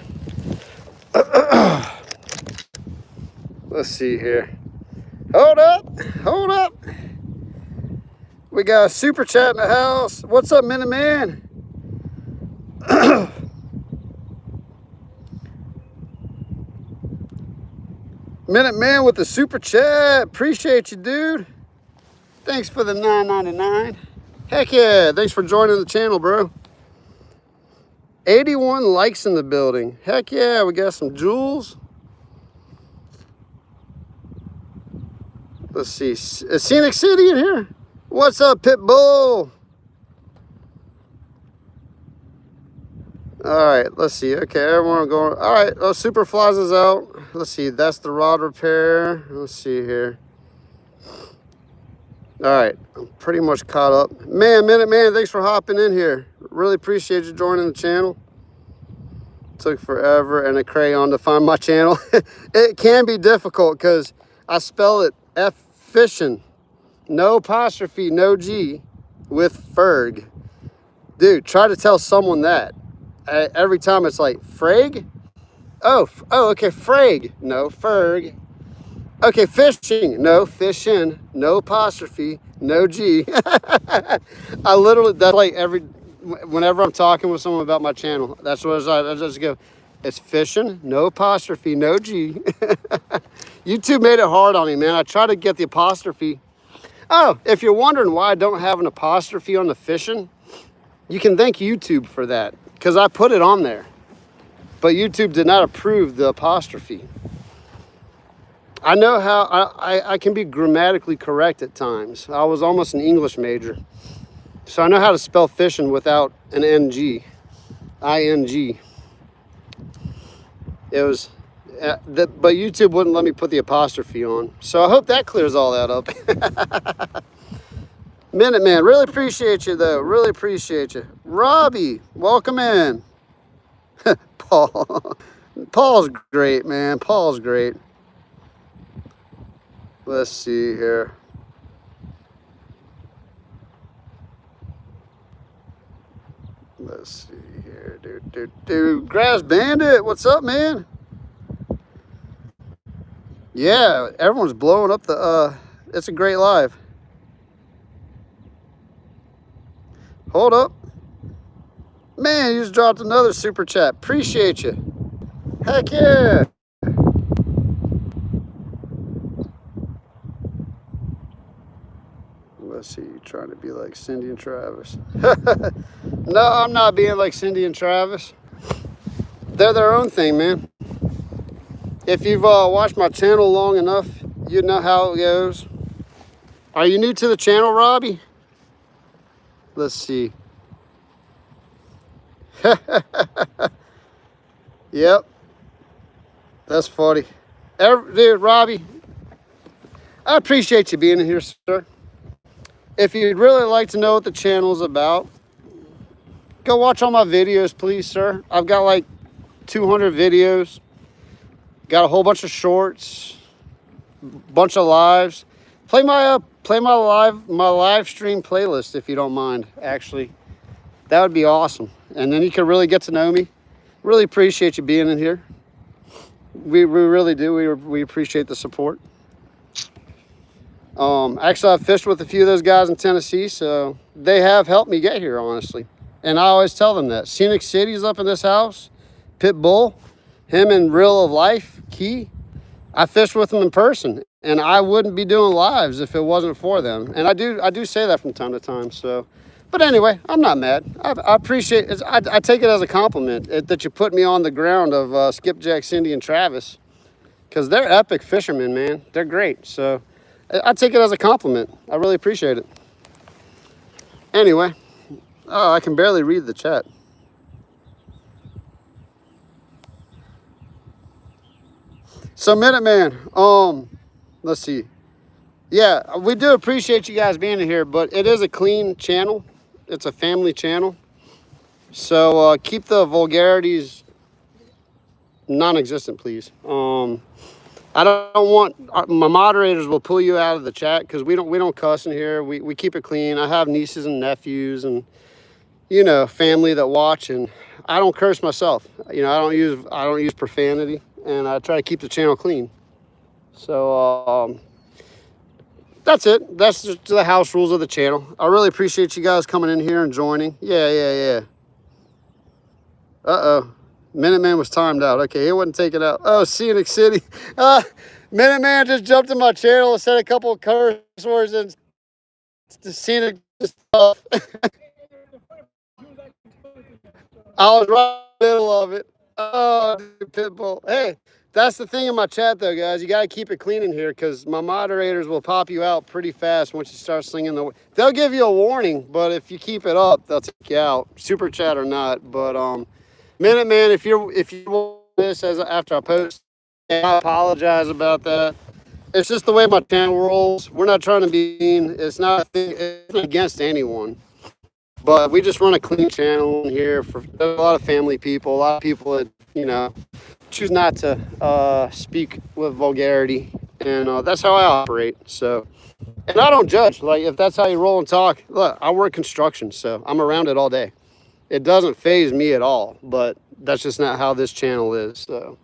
Let's see here. Hold up. We got a super chat in the house. What's up, Minute Man? Minute Man with the super chat. Appreciate you, dude. Thanks for the $9.99. Heck yeah. Thanks for joining the channel, bro. 81 likes in the building. Heck yeah. We got some jewels. Let's see. Is Scenic City in here? What's up, Pitbull? All right, let's see. Okay, everyone going. All right, oh, Super Flies is out. Let's see. That's the rod repair. Let's see here. All right, I'm pretty much caught up. Man, Minute Man, thanks for hopping in here. Really appreciate you joining the channel. Took forever and a crayon to find my channel. It can be difficult because I spell it Fishin, no apostrophe, no G, with Ferg. Dude, try to tell someone that. Every time it's like, Frag? Oh, okay, Frag. No, Ferg. Okay, fishing. No, fishin. No apostrophe, no G. I literally, that's like whenever I'm talking with someone about my channel, that's what I just go, it's fishing, no apostrophe, no G. YouTube made it hard on me, man. I try to get the apostrophe. Oh, if you're wondering why I don't have an apostrophe on the fishing, you can thank YouTube for that, because I put it on there. But YouTube did not approve the apostrophe. I know how, I can be grammatically correct at times. I was almost an English major. So I know how to spell fishing without an NG, ING. It was, but YouTube wouldn't let me put the apostrophe on. So I hope that clears all that up. Minute Man, really appreciate you though. Really appreciate you. Robbie, welcome in. Paul. Paul's great, man. Paul's great. Let's see here. Let's see here. Dude. Grass Bandit, what's up, man? Yeah, everyone's blowing up the, it's a great live. Hold up. Man, you just dropped another super chat. Appreciate you. Heck yeah. Let's see, you trying to be like Cindy and Travis. No, I'm not being like Cindy and Travis. They're their own thing, man. If you've watched my channel long enough, you know how it goes. Are you new to the channel, Robbie? Let's see. Yep. That's funny. Dude, Robbie, I appreciate you being here, sir. If you'd really like to know what the channel is about, go watch all my videos, please, sir. I've got like 200 videos. Got a whole bunch of shorts, bunch of lives. Play my live stream playlist if you don't mind. Actually, that would be awesome. And then you can really get to know me. Really appreciate you being in here. We really do. We appreciate the support. Actually, I've fished with a few of those guys in Tennessee, so they have helped me get here, honestly. And I always tell them that. Scenic City's up in this house. Pitbull, him and Real of Life, Key. I fished with them in person, and I wouldn't be doing lives if it wasn't for them. And I do say that from time to time. So But anyway, I'm not mad. I appreciate it. I take it as a compliment that you put me on the ground of Skipjack, Cindy, and Travis, because they're epic fishermen, man. They're great. So I take it as a compliment. I really appreciate it. Anyway, oh, I can barely read the chat. So Minuteman, let's see. Yeah, we do appreciate you guys being here, but it is a clean channel. It's a family channel. So keep the vulgarities non-existent, please. I don't want, my moderators will pull you out of the chat because we don't cuss in here. We keep it clean. I have nieces and nephews and, you know, family that watch, and I don't curse myself. You know, I don't use profanity, and I try to keep the channel clean. So that's it. That's just the house rules of the channel. I really appreciate you guys coming in here and joining. Yeah. Uh-oh. Minuteman was timed out. Okay, he wasn't taken out. Oh, Scenic City. Minuteman just jumped in my channel and said a couple of curse words, and the Scenic just off. I was right in the middle of it. Oh, dude, Pitbull. Hey, that's the thing in my chat, though, guys. You got to keep it clean in here because my moderators will pop you out pretty fast once you start slinging the... They'll give you a warning, but if you keep it up, they'll take you out. Super chat or not, but... Minuteman, if you want this as after I post, I apologize about that. It's just the way my channel rolls. We're not trying to be mean. It's not against anyone, but we just run a clean channel in here for a lot of family people, a lot of people that, you know, choose not to speak with vulgarity, and that's how I operate. So, and I don't judge. Like, if that's how you roll and talk, look, I work construction, so I'm around it all day. It doesn't faze me at all, but that's just not how this channel is. So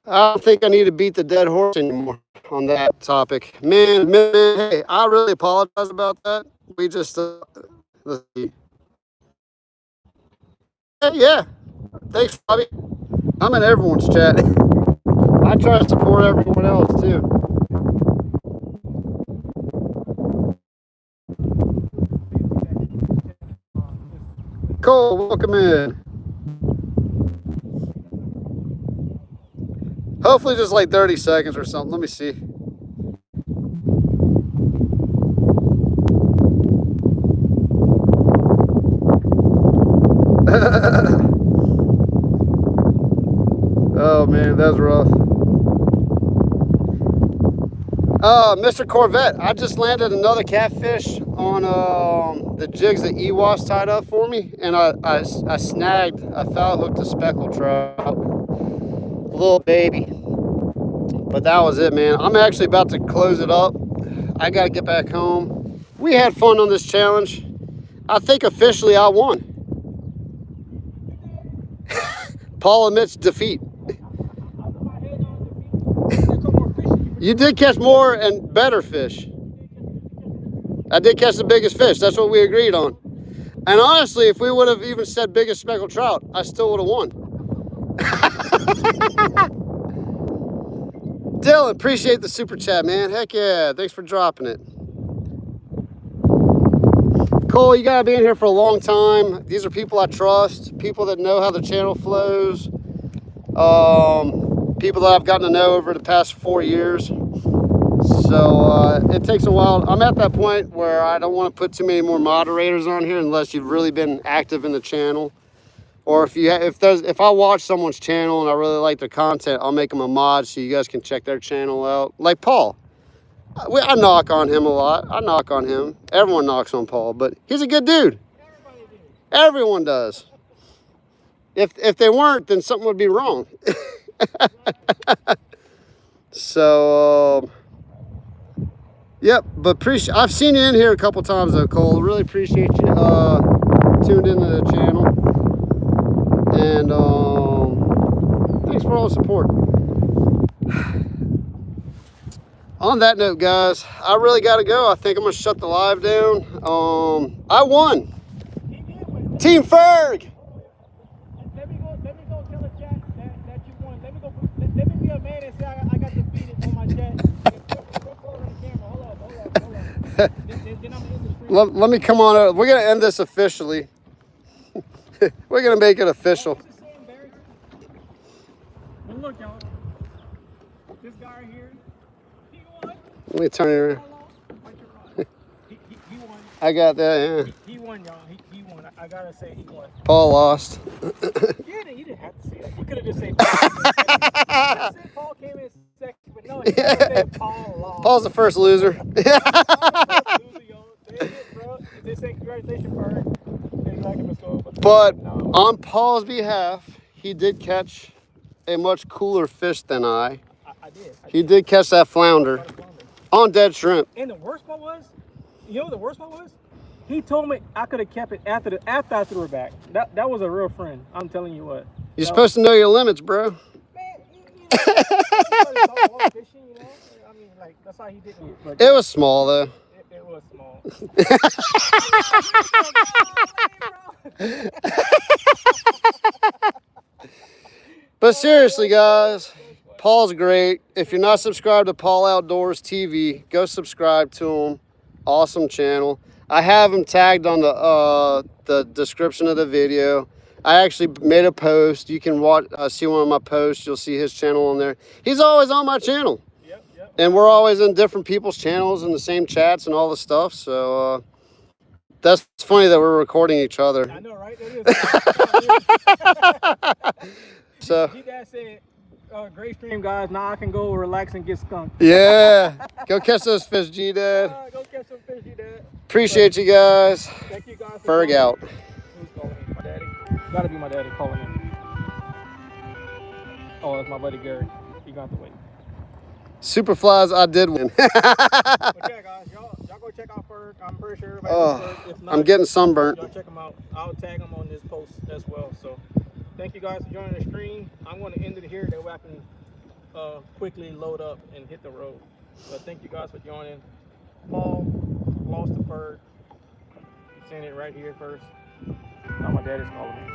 I don't think I need to beat the dead horse anymore on that topic. Man, hey, I really apologize about that. We just, let's see. Yeah, thanks, Bobby. I'm in everyone's chat. I try to support everyone else, too. Cole, welcome in. Hopefully just like 30 seconds or something. Let me see. Oh man, that's rough. Mr. Corvette, I just landed another catfish on the jigs that Ewas tied up for me, and I snagged, I foul hooked a speckled trout, a little baby. But that was it, man. I'm actually about to close it up. I got to get back home. We had fun on this challenge. I think officially I won. Paul admits defeat. You did catch more and better fish. I did catch the biggest fish. That's what we agreed on. And honestly, if we would have even said biggest speckled trout, I still would have won. Dylan, appreciate the super chat, man. Heck yeah. Thanks for dropping it. Cole, you got to be in here for a long time. These are people I trust, people that know how the channel flows, people that I've gotten to know over the past 4 years. So it takes a while. I'm at that point where I don't want to put too many more moderators on here unless you've really been active in the channel. Or if I watch someone's channel and I really like their content, I'll make them a mod so you guys can check their channel out. Like Paul. I knock on him a lot. I knock on him. Everyone knocks on Paul, but he's a good dude. Everyone does. If they weren't, then something would be wrong. So, yep. But I've seen you in here a couple times though, Cole. Really appreciate you tuned into the channel, and thanks for all the support. On that note, guys, I really got to go. I think I'm going to shut the live down. I won. Team Ferg. Let me go tell the chat that you won. Let me be a man and say I got defeated on my chat. Hold on the camera. Hold on. Then I'm gonna end the stream. let me come on over. We're gonna end this officially. We're gonna make it official. What's it saying, Barry? But look, y'all. This guy right here, he won. Let me turn it around. He won. I got that, yeah. He won, y'all. He won. I gotta say he won. Paul lost. You didn't have to say that. You could have just said Paul. Paul came in second, but no, you gotta say Paul lost. Paul's the first loser. Paul's the first loser, y'all. Dang it, bro. They say congratulations, Bird. They like him so, But no. on Paul's behalf, he did catch a much cooler fish than I. I did. He did catch that flounder on dead shrimp. And the worst part was, you know what the worst part was? He told me I could have kept it after I threw her back. That was a real friend. I'm telling you what. You're supposed to know your limits, bro. Man, everybody talk about fishing, you know? I mean, like, that's how he did it. But It was small, though. it was small. But seriously, guys, Paul's great. If you're not subscribed to Paul Outdoors TV, go subscribe to him. Awesome channel. I have him tagged on the description of the video. I actually made a post. You can watch, see one of my posts. You'll see his channel on there. He's always on my channel. Yep. And we're always in different people's channels and the same chats and all the stuff. So that's funny that we're recording each other. I know, right? So G-Dad said, great stream, guys. Now I can go relax and get skunked. yeah, go catch those fish, G-Dad. Go catch some fish, G-Dad. Appreciate you guys. Thank you guys. Ferg out. Who's calling me? My daddy. Gotta be my daddy calling him. Oh, that's my buddy Gary. You got to wait. Superflies, I did win. Okay, guys. Y'all go check out Ferg. I'm pretty sure everybody knows Ferg. If not, I'm getting sunburnt. y'all check him out. I'll tag him on this post as well. So thank you guys for joining the stream. I'm going to end it here. That way I can quickly load up and hit the road. So thank you guys for joining. Paul lost the Ferg. Saying it right here first. Now my daddy's calling me.